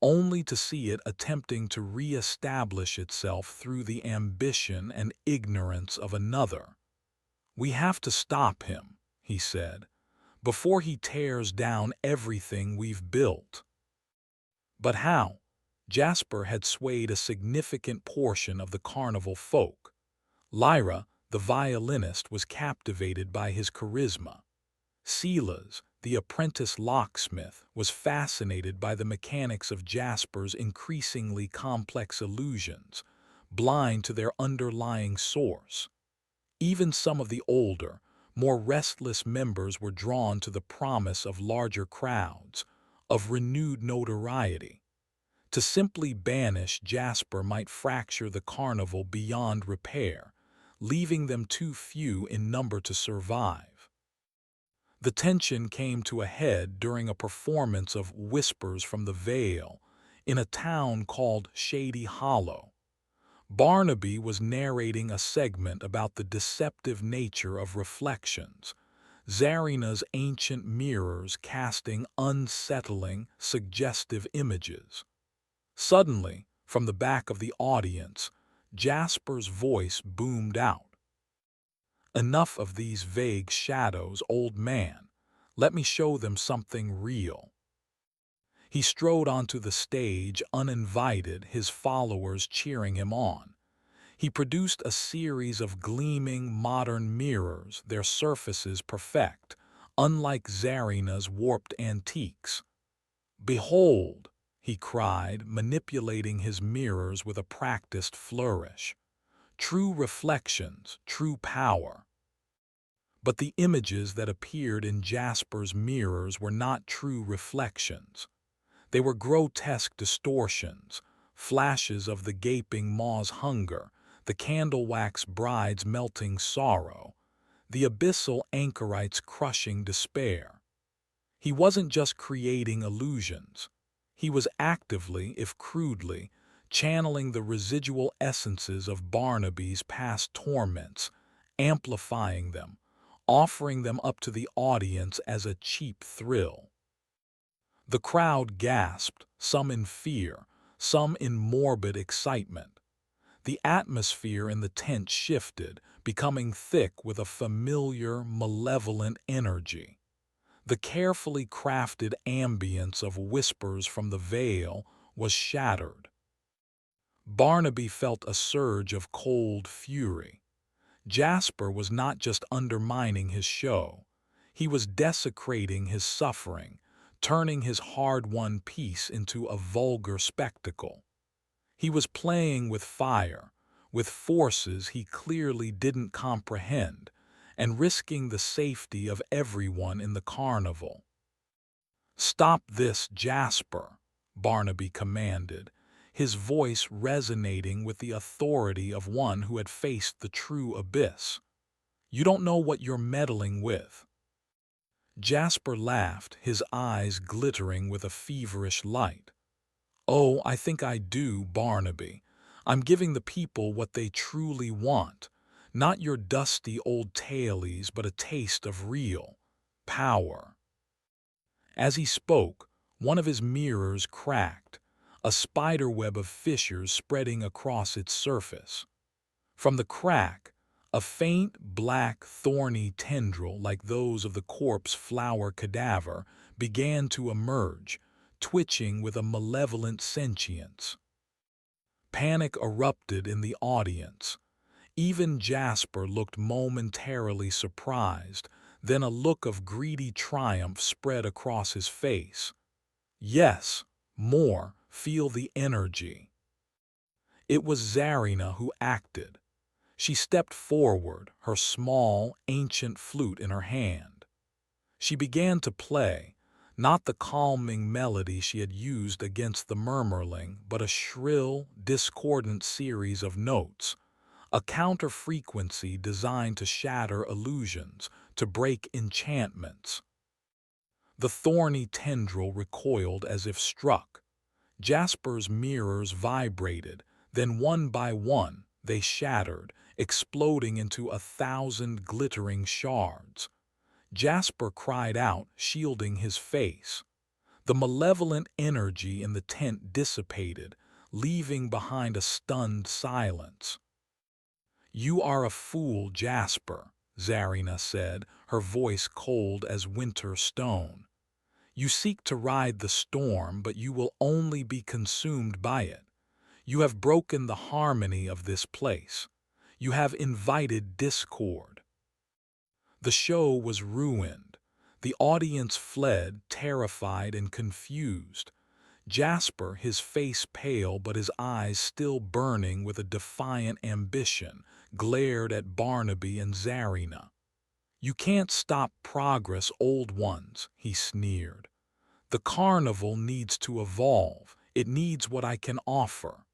only to see it attempting to re-establish itself through the ambition and ignorance of another. "We have to stop him," he said, "before he tears down everything we've built." But how? Jasper had swayed a significant portion of the carnival folk. Lyra, the violinist, was captivated by his charisma. Silas, the apprentice locksmith, was fascinated by the mechanics of Jasper's increasingly complex illusions, blind to their underlying source. Even some of the older, more restless members were drawn to the promise of larger crowds, of renewed notoriety. To simply banish Jasper might fracture the carnival beyond repair, leaving them too few in number to survive. The tension came to a head during a performance of Whispers from the Vale in a town called Shady Hollow. Barnaby was narrating a segment about the deceptive nature of reflections, Zarina's ancient mirrors casting unsettling, suggestive images. Suddenly, from the back of the audience, Jasper's voice boomed out. "Enough of these vague shadows, old man. Let me show them something real." He strode onto the stage uninvited, his followers cheering him on. He produced a series of gleaming modern mirrors, their surfaces perfect, unlike Zarina's warped antiques. "Behold," he cried, manipulating his mirrors with a practiced flourish. "True reflections, true power." But the images that appeared in Jasper's mirrors were not true reflections. They were grotesque distortions, flashes of the gaping maw's hunger, the candle-wax bride's melting sorrow, the abyssal anchorite's crushing despair. He wasn't just creating illusions. He was actively, if crudely, channeling the residual essences of Barnaby's past torments, amplifying them, offering them up to the audience as a cheap thrill. The crowd gasped, some in fear, some in morbid excitement. The atmosphere in the tent shifted, becoming thick with a familiar, malevolent energy. The carefully crafted ambience of Whispers from the Vale was shattered. Barnaby felt a surge of cold fury. Jasper was not just undermining his show. He was desecrating his suffering, turning his hard-won peace into a vulgar spectacle. He was playing with fire, with forces he clearly didn't comprehend, and risking the safety of everyone in the carnival. "Stop this, Jasper," Barnaby commanded, his voice resonating with the authority of one who had faced the true abyss. "You don't know what you're meddling with." Jasper laughed, his eyes glittering with a feverish light. "Oh, I think I do, Barnaby. I'm giving the people what they truly want. Not your dusty old tailies, but a taste of real power." As he spoke, one of his mirrors cracked, a spiderweb of fissures spreading across its surface. From the crack, a faint, black, thorny tendril like those of the corpse flower cadaver began to emerge, twitching with a malevolent sentience. Panic erupted in the audience. Even Jasper looked momentarily surprised, then a look of greedy triumph spread across his face. "Yes, more, feel the energy." It was Zarina who acted. She stepped forward, her small, ancient flute in her hand. She began to play, not the calming melody she had used against the murmurling, but a shrill, discordant series of notes, a counter-frequency designed to shatter illusions, to break enchantments. The thorny tendril recoiled as if struck. Jasper's mirrors vibrated, then one by one they shattered, exploding into 1,000 glittering shards. Jasper cried out, shielding his face. The malevolent energy in the tent dissipated, leaving behind a stunned silence. "You are a fool, Jasper," Zarina said, her voice cold as winter stone. "You seek to ride the storm, but you will only be consumed by it. You have broken the harmony of this place. You have invited discord." The show was ruined. The audience fled, terrified and confused. Jasper, his face pale but his eyes still burning with a defiant ambition, glared at Barnaby and Zarina. "You can't stop progress, old ones," he sneered. "The carnival needs to evolve. It needs what I can offer."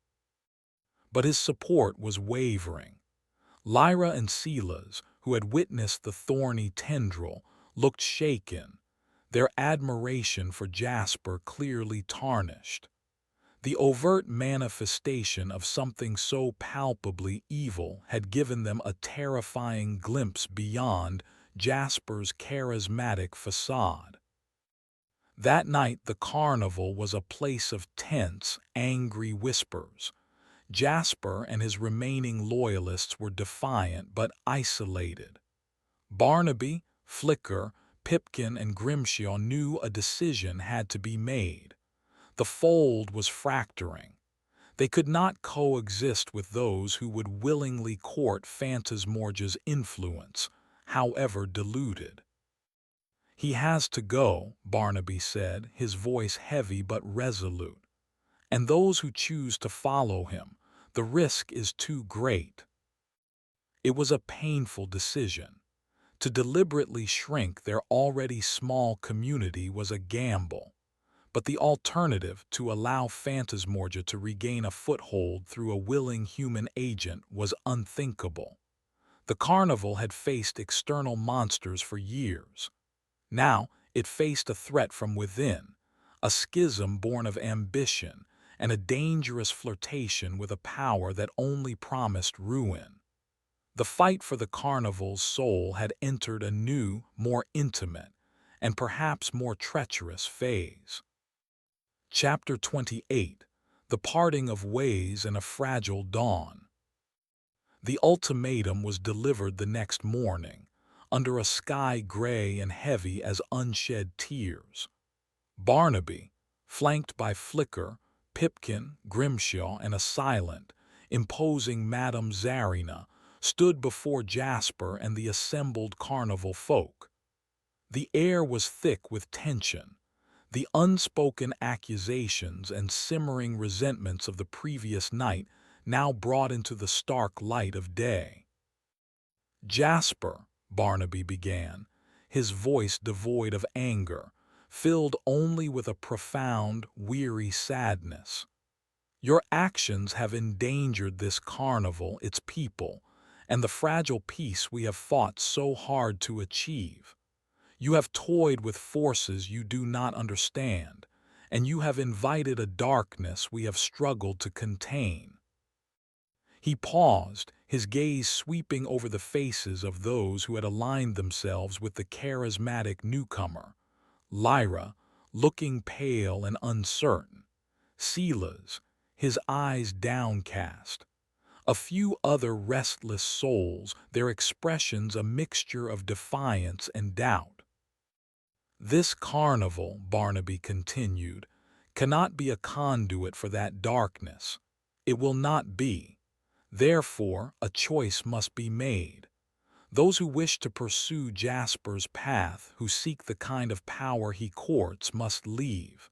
But his support was wavering. Lyra and Silas, who had witnessed the thorny tendril, looked shaken, their admiration for Jasper clearly tarnished. The overt manifestation of something so palpably evil had given them a terrifying glimpse beyond Jasper's charismatic facade. That night the carnival was a place of tense, angry whispers. Jasper and his remaining loyalists were defiant but isolated. Barnaby, Flicker, Pipkin, and Grimshaw knew a decision had to be made. The fold was fracturing. They could not coexist with those who would willingly court Phantasmorgia's influence, however diluted. "He has to go," Barnaby said, his voice heavy but resolute. "And those who choose to follow him, the risk is too great." It was a painful decision. To deliberately shrink their already small community was a gamble. But the alternative, to allow Phantasmorgia to regain a foothold through a willing human agent, was unthinkable. The carnival had faced external monsters for years. Now it faced a threat from within, a schism born of ambition and a dangerous flirtation with a power that only promised ruin. The fight for the carnival's soul had entered a new, more intimate, and perhaps more treacherous phase. Chapter 28: The Parting of Ways and a Fragile Dawn. The ultimatum was delivered the next morning, under a sky gray and heavy as unshed tears. Barnaby, flanked by Flicker, Pipkin, Grimshaw, and a silent, imposing Madame Zarina, stood before Jasper and the assembled carnival folk. The air was thick with tension. The unspoken accusations and simmering resentments of the previous night now brought into the stark light of day. "Jasper," Barnaby began, his voice devoid of anger, filled only with a profound, weary sadness. "Your actions have endangered this carnival, its people, and the fragile peace we have fought so hard to achieve. You have toyed with forces you do not understand, and you have invited a darkness we have struggled to contain." He paused, his gaze sweeping over the faces of those who had aligned themselves with the charismatic newcomer. Lyra, looking pale and uncertain. Silas, his eyes downcast. A few other restless souls, their expressions a mixture of defiance and doubt. "This carnival," Barnaby continued, "cannot be a conduit for that darkness. It will not be. Therefore, a choice must be made. Those who wish to pursue Jasper's path, who seek the kind of power he courts, must leave.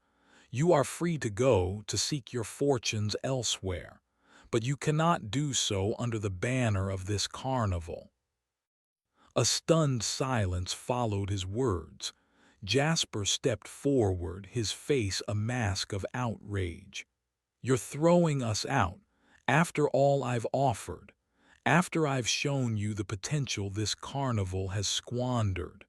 You are free to go to seek your fortunes elsewhere, but you cannot do so under the banner of this carnival." A stunned silence followed his words. Jasper stepped forward, his face a mask of outrage. "You're throwing us out, after all I've offered, after I've shown you the potential this carnival has squandered.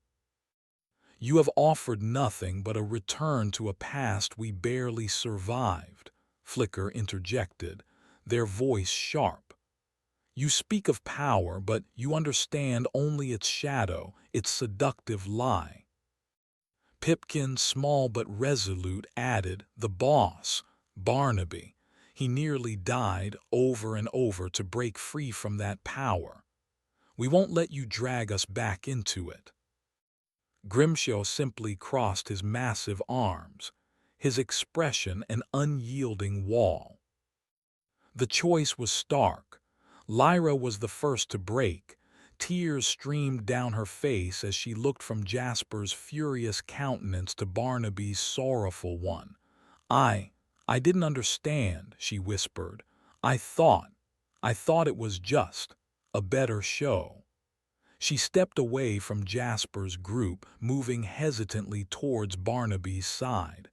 You have offered nothing but a return to a past we barely survived," Flicker interjected, their voice sharp. You speak of power, but you understand only its shadow, its seductive lie. Pipkin, small but resolute, added, the boss, Barnaby. He nearly died over and over to break free from that power. We won't let you drag us back into it. Grimshaw simply crossed his massive arms, his expression an unyielding wall. The choice was stark. Lyra was the first to break. Tears streamed down her face as she looked from Jasper's furious countenance to Barnaby's sorrowful one. I didn't understand, she whispered. I thought it was just a better show. She stepped away from Jasper's group, moving hesitantly towards Barnaby's side.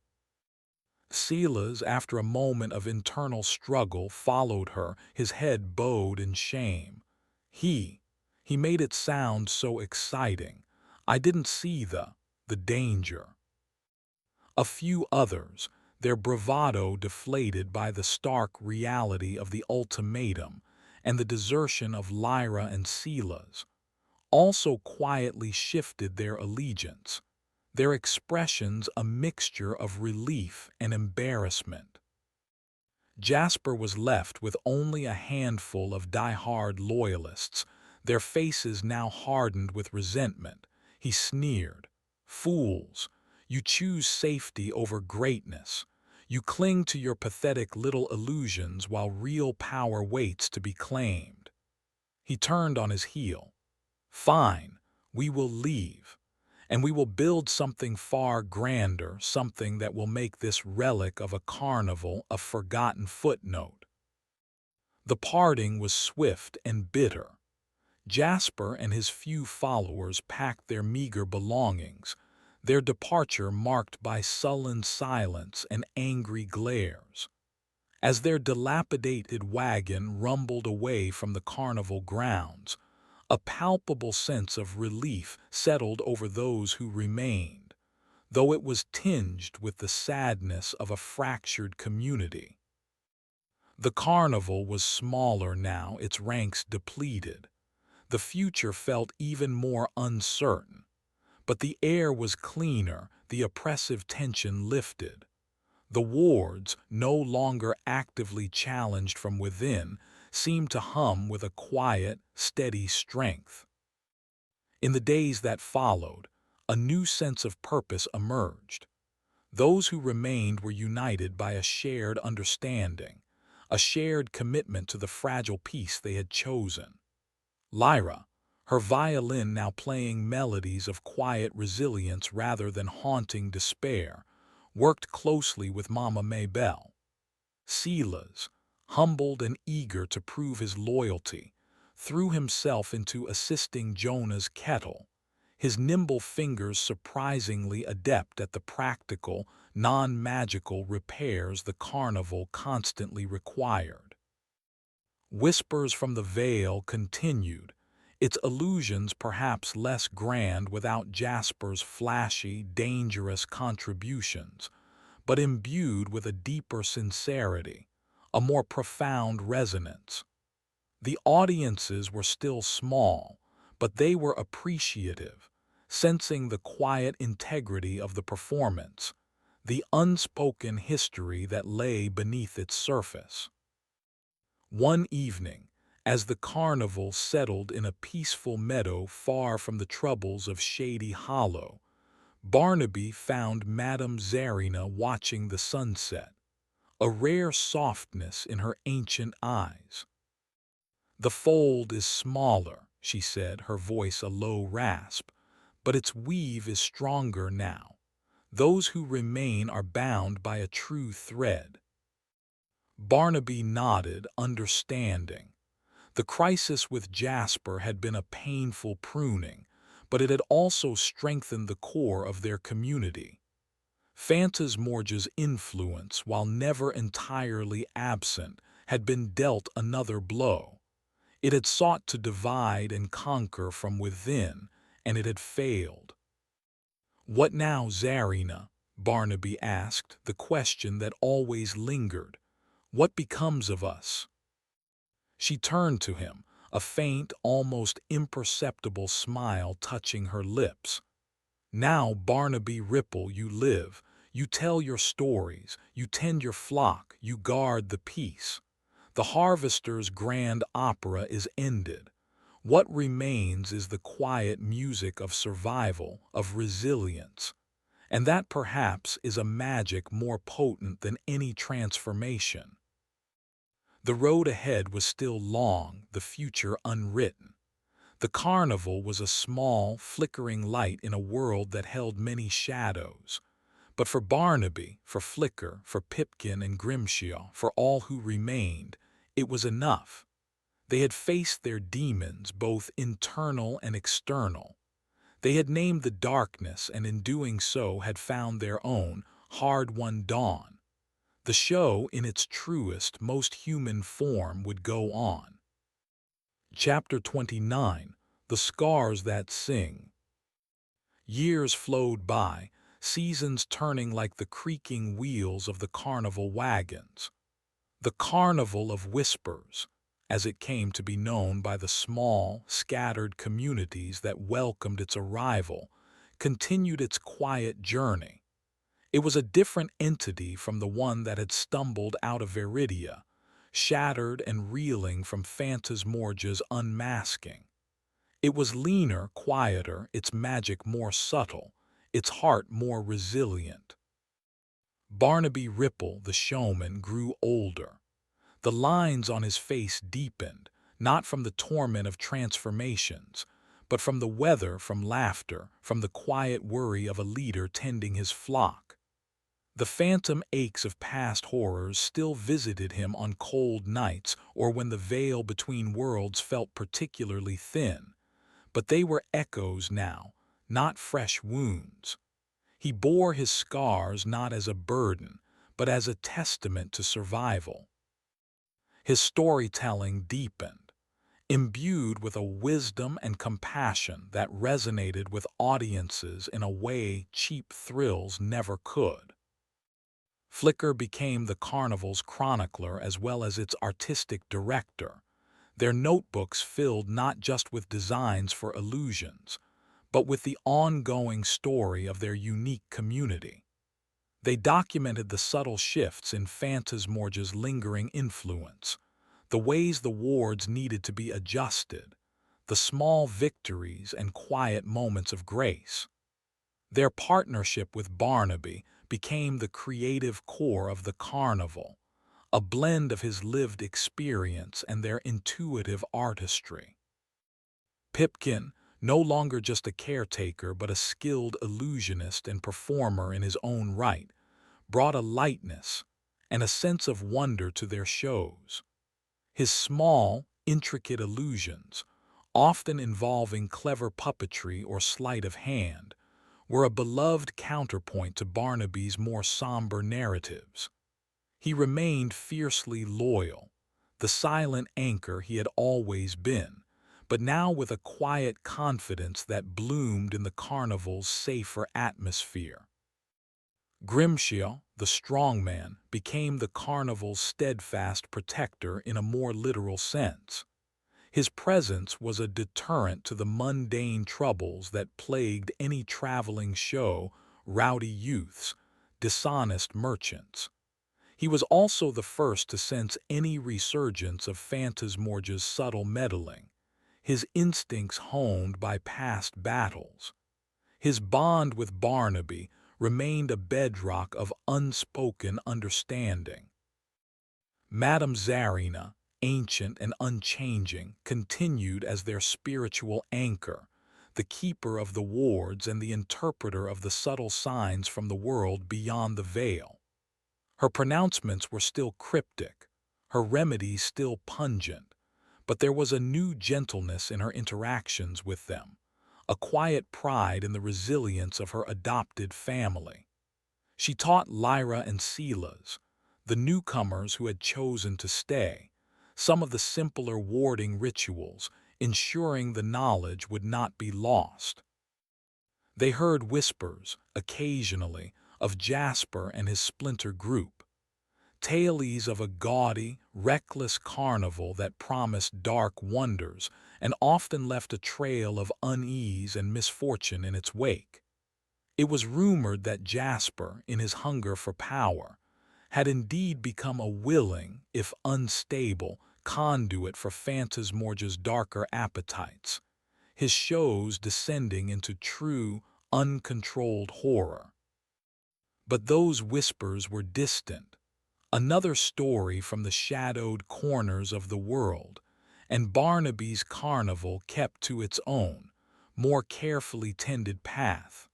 Silas, after a moment of internal struggle, followed her, his head bowed in shame. He made it sound so exciting. I didn't see the danger. A few others, their bravado deflated by the stark reality of the ultimatum and the desertion of Lyra and Silas, also quietly shifted their allegiance, their expressions a mixture of relief and embarrassment. Jasper was left with only a handful of die-hard loyalists, their faces now hardened with resentment. He sneered, "Fools, you choose safety over greatness. You cling to your pathetic little illusions while real power waits to be claimed." He turned on his heel. "Fine, we will leave. And we will build something far grander, something that will make this relic of a carnival a forgotten footnote." The parting was swift and bitter. Jasper and his few followers packed their meager belongings, their departure marked by sullen silence and angry glares. As their dilapidated wagon rumbled away from the carnival grounds, a palpable sense of relief settled over those who remained, though it was tinged with the sadness of a fractured community. The carnival was smaller now, its ranks depleted. The future felt even more uncertain, but the air was cleaner, the oppressive tension lifted. The wards, no longer actively challenged from within, seemed to hum with a quiet, steady strength. In the days that followed, a new sense of purpose emerged. Those who remained were united by a shared understanding, a shared commitment to the fragile peace they had chosen. Lyra, her violin now playing melodies of quiet resilience rather than haunting despair, worked closely with Mama Maybelle. Silas, humbled and eager to prove his loyalty, threw himself into assisting Jonah's kettle, his nimble fingers surprisingly adept at the practical, non-magical repairs the carnival constantly required. Whispers from the Vale continued, its illusions perhaps less grand without Jasper's flashy, dangerous contributions, but imbued with a deeper sincerity, a more profound resonance. The audiences were still small, but they were appreciative, sensing the quiet integrity of the performance, the unspoken history that lay beneath its surface. One evening, as the carnival settled in a peaceful meadow far from the troubles of Shady Hollow, Barnaby found Madame Zarina watching the sunset, a rare softness in her ancient eyes. "The fold is smaller," she said, her voice a low rasp, "but its weave is stronger now. Those who remain are bound by a true thread." Barnaby nodded, understanding. The crisis with Jasper had been a painful pruning, but it had also strengthened the core of their community. Phantasmorgia's influence, while never entirely absent, had been dealt another blow. It had sought to divide and conquer from within, and it had failed. "What now, Zarina?" Barnaby asked, the question that always lingered. "What becomes of us?" She turned to him, a faint, almost imperceptible smile touching her lips. Now, Barnaby Ripple, you live, you tell your stories, you tend your flock, you guard the peace. The harvester's grand opera is ended. What remains is the quiet music of survival, of resilience. And that perhaps is a magic more potent than any transformation. The road ahead was still long, the future unwritten. The carnival was a small, flickering light in a world that held many shadows. But for Barnaby, for Flicker, for Pipkin and Grimshaw, for all who remained, it was enough. They had faced their demons, both internal and external. They had named the darkness and in doing so had found their own, hard-won dawn. The show, in its truest, most human form, would go on. Chapter 29. The Scars That Sing. Years flowed by, seasons turning like the creaking wheels of the carnival wagons. The Carnival of Whispers, as it came to be known by the small, scattered communities that welcomed its arrival, continued its quiet journey. It was a different entity from the one that had stumbled out of Veridia, shattered and reeling from Phantasmorgia's unmasking. It was leaner, quieter, its magic more subtle, its heart more resilient. Barnaby Ripple, the showman, grew older. The lines on his face deepened, not from the torment of transformations, but from the weather, from laughter, from the quiet worry of a leader tending his flock. The phantom aches of past horrors still visited him on cold nights or when the veil between worlds felt particularly thin, but they were echoes now, not fresh wounds. He bore his scars not as a burden, but as a testament to survival. His storytelling deepened, imbued with a wisdom and compassion that resonated with audiences in a way cheap thrills never could. Flicker became the carnival's chronicler as well as its artistic director, their notebooks filled not just with designs for illusions, but with the ongoing story of their unique community. They documented the subtle shifts in Phantasmorgia's lingering influence, the ways the wards needed to be adjusted, the small victories and quiet moments of grace. Their partnership with Barnaby became the creative core of the carnival, a blend of his lived experience and their intuitive artistry. Pipkin, no longer just a caretaker but a skilled illusionist and performer in his own right, brought a lightness and a sense of wonder to their shows. His small, intricate illusions, often involving clever puppetry or sleight of hand, were a beloved counterpoint to Barnaby's more somber narratives. He remained fiercely loyal, the silent anchor he had always been, but now with a quiet confidence that bloomed in the carnival's safer atmosphere. Grimshaw, the strongman, became the carnival's steadfast protector in a more literal sense. His presence was a deterrent to the mundane troubles that plagued any traveling show, rowdy youths, dishonest merchants. He was also the first to sense any resurgence of Phantasmorgia's subtle meddling, his instincts honed by past battles. His bond with Barnaby remained a bedrock of unspoken understanding. Madame Zarina, ancient and unchanging, continued as their spiritual anchor, the keeper of the wards and the interpreter of the subtle signs from the world beyond the veil. Her pronouncements were still cryptic, her remedies still pungent, but there was a new gentleness in her interactions with them, a quiet pride in the resilience of her adopted family. She taught Lyra and Silas, the newcomers who had chosen to stay, some of the simpler warding rituals, ensuring the knowledge would not be lost. They heard whispers, occasionally, of Jasper and his splinter group. tales of a gaudy, reckless carnival that promised dark wonders and often left a trail of unease and misfortune in its wake. It was rumored that Jasper, in his hunger for power, had indeed become a willing, if unstable, conduit for Phantasmorgia's darker appetites, his shows descending into true, uncontrolled horror. But those whispers were distant, another story from the shadowed corners of the world, and Barnaby's carnival kept to its own, more carefully tended path.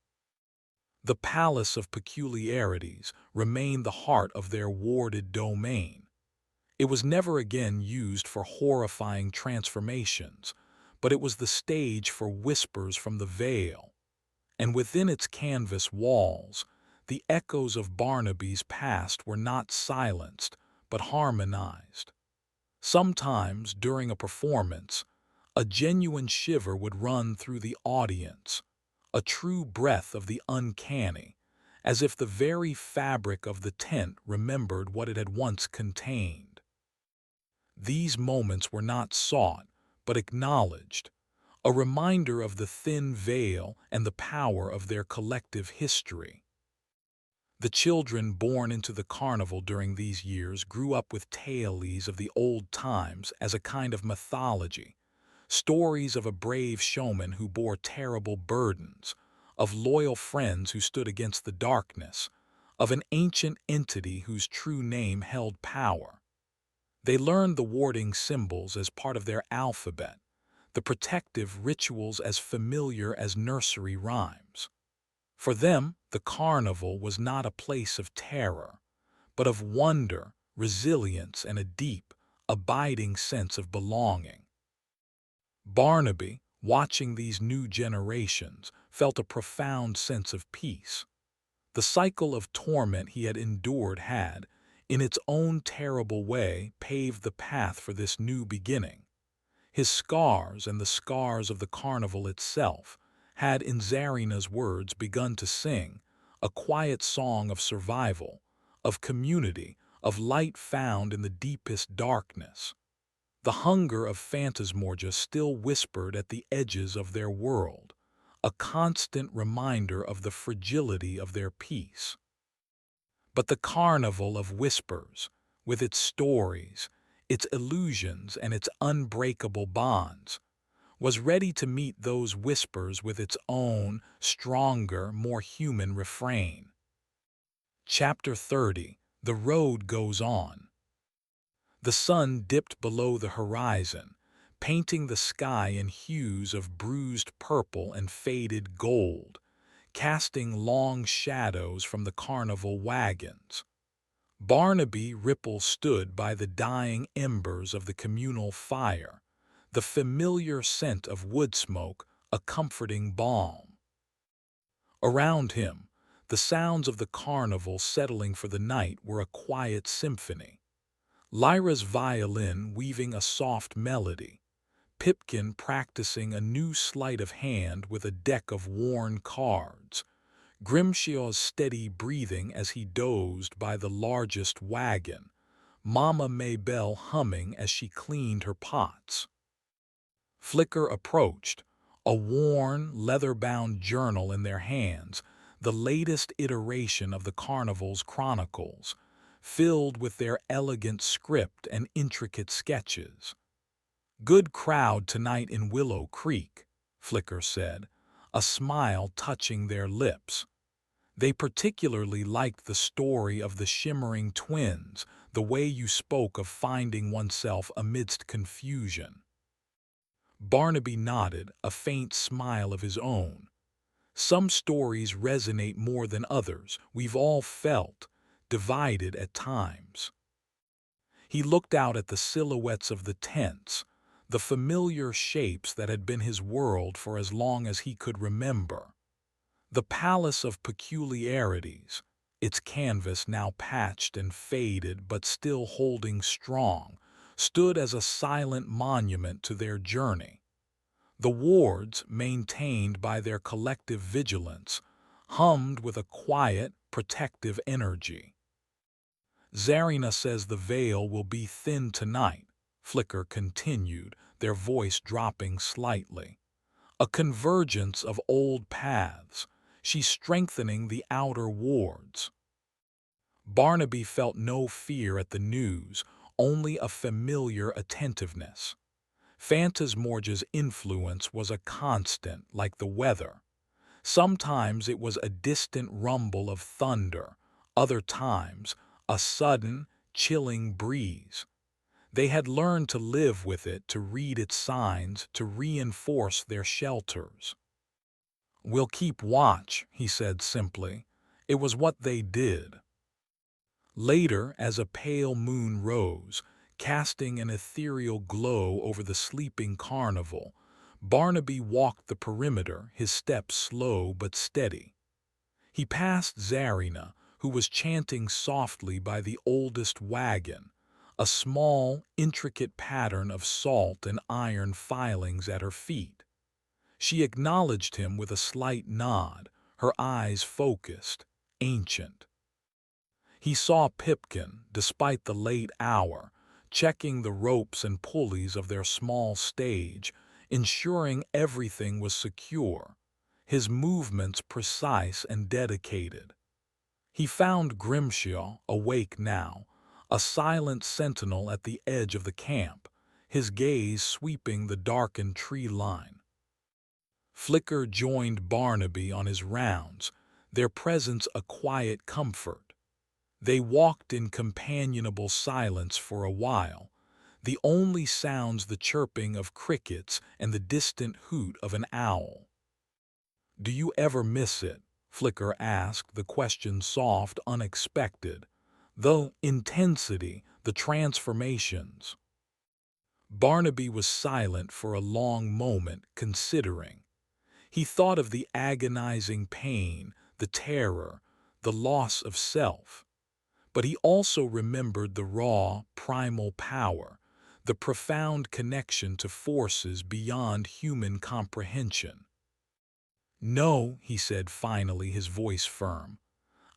The Palace of Peculiarities remained the heart of their warded domain. It was never again used for horrifying transformations, but it was the stage for whispers from the veil, and within its canvas walls, the echoes of Barnaby's past were not silenced, but harmonized. Sometimes, during a performance, a genuine shiver would run through the audience, a true breath of the uncanny, as if the very fabric of the tent remembered what it had once contained. These moments were not sought, but acknowledged, a reminder of the thin veil and the power of their collective history. The children born into the carnival during these years grew up with tales of the old times as a kind of mythology, stories of a brave showman who bore terrible burdens, of loyal friends who stood against the darkness, of an ancient entity whose true name held power. They learned the warding symbols as part of their alphabet, the protective rituals as familiar as nursery rhymes. For them, the carnival was not a place of terror, but of wonder, resilience, and a deep, abiding sense of belonging. Barnaby, watching these new generations, felt a profound sense of peace. The cycle of torment he had endured had, in its own terrible way, paved the path for this new beginning. His scars and the scars of the carnival itself had, in Zarina's words, begun to sing, a quiet song of survival, of community, of light found in the deepest darkness. The hunger of Phantasmorgia still whispered at the edges of their world, a constant reminder of the fragility of their peace. But the carnival of whispers, with its stories, its illusions, and its unbreakable bonds, was ready to meet those whispers with its own, stronger, more human refrain. Chapter 30. The Road Goes On. The sun dipped below the horizon, painting the sky in hues of bruised purple and faded gold, casting long shadows from the carnival wagons. Barnaby Ripple stood by the dying embers of the communal fire, the familiar scent of wood smoke a comforting balm. Around him, the sounds of the carnival settling for the night were a quiet symphony. Lyra's violin weaving a soft melody, Pipkin practicing a new sleight of hand with a deck of worn cards, Grimshaw's steady breathing as he dozed by the largest wagon, Mama Maybelle humming as she cleaned her pots. Flicker approached, a worn, leather-bound journal in their hands, the latest iteration of the carnival's chronicles, filled with their elegant script and intricate sketches. "Good crowd tonight in Willow Creek," Flicker said, a smile touching their lips. They particularly liked the story of the shimmering twins, the way you spoke of finding oneself amidst confusion. Barnaby nodded, a faint smile of his own. Some stories resonate more than others, we've all felt, divided at times. He looked out at the silhouettes of the tents, the familiar shapes that had been his world for as long as he could remember. The Palace of Peculiarities, its canvas now patched and faded but still holding strong, stood as a silent monument to their journey. The wards, maintained by their collective vigilance, hummed with a quiet, protective energy. Zarina says the veil will be thin tonight, Flicker continued, their voice dropping slightly. A convergence of old paths. She's strengthening the outer wards. Barnaby felt no fear at the news, only a familiar attentiveness. Phantasmorgia's influence was a constant, like the weather. Sometimes it was a distant rumble of thunder, other times a sudden, chilling breeze. They had learned to live with it, to read its signs, to reinforce their shelters. "We'll keep watch," he said simply. It was what they did. Later, as a pale moon rose, casting an ethereal glow over the sleeping carnival, Barnaby walked the perimeter, his steps slow but steady. He passed Zarina, who was chanting softly by the oldest wagon, a small, intricate pattern of salt and iron filings at her feet. She acknowledged him with a slight nod, her eyes focused, ancient. He saw Pipkin, despite the late hour, checking the ropes and pulleys of their small stage, ensuring everything was secure, his movements precise and dedicated. He found Grimshaw, awake now, a silent sentinel at the edge of the camp, his gaze sweeping the darkened tree line. Flicker joined Barnaby on his rounds, their presence a quiet comfort. They walked in companionable silence for a while, the only sounds the chirping of crickets and the distant hoot of an owl. "Do you ever miss it?" Flicker asked, the question soft, unexpected. "The intensity, the transformations." Barnaby was silent for a long moment, considering. He thought of the agonizing pain, the terror, the loss of self. But he also remembered the raw, primal power, the profound connection to forces beyond human comprehension. "No," he said finally, his voice firm.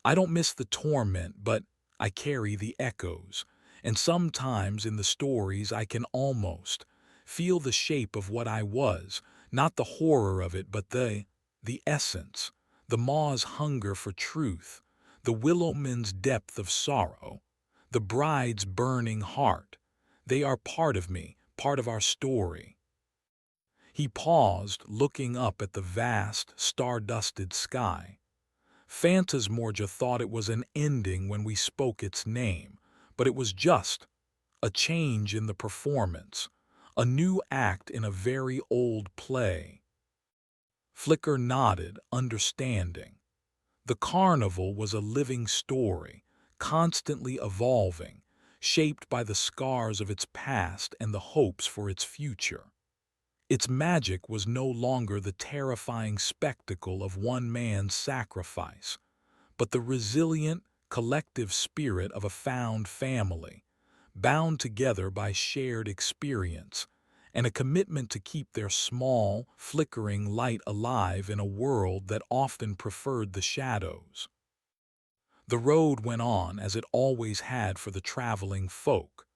"I don't miss the torment, but I carry the echoes, and sometimes in the stories I can almost feel the shape of what I was, not the horror of it, but the essence, the maw's hunger for truth, the willowman's depth of sorrow, the bride's burning heart. They are part of me, part of our story." He paused, looking up at the vast, star-dusted sky. Phantasmorgia thought it was an ending when we spoke its name, but it was just a change in the performance, a new act in a very old play. Flicker nodded, understanding. The carnival was a living story, constantly evolving, shaped by the scars of its past and the hopes for its future. Its magic was no longer the terrifying spectacle of one man's sacrifice, but the resilient, collective spirit of a found family, bound together by shared experience, and a commitment to keep their small, flickering light alive in a world that often preferred the shadows. The road went on as it always had for the traveling folk.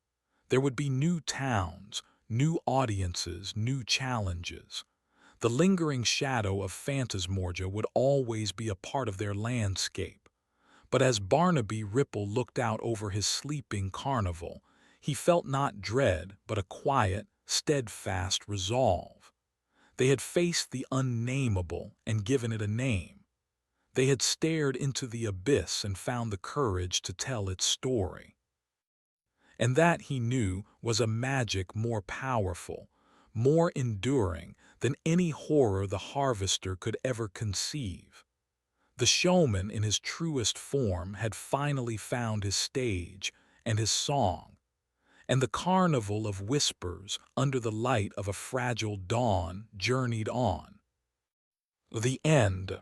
There would be new towns, new audiences, new challenges. The lingering shadow of Phantasmorgia would always be a part of their landscape. But as Barnaby Ripple looked out over his sleeping carnival, he felt not dread, but a quiet, steadfast resolve. They had faced the unnameable and given it a name. They had stared into the abyss and found the courage to tell its story. And that, he knew, was a magic more powerful, more enduring than any horror the harvester could ever conceive. The showman in his truest form had finally found his stage and his song, and the carnival of whispers under the light of a fragile dawn journeyed on. The end.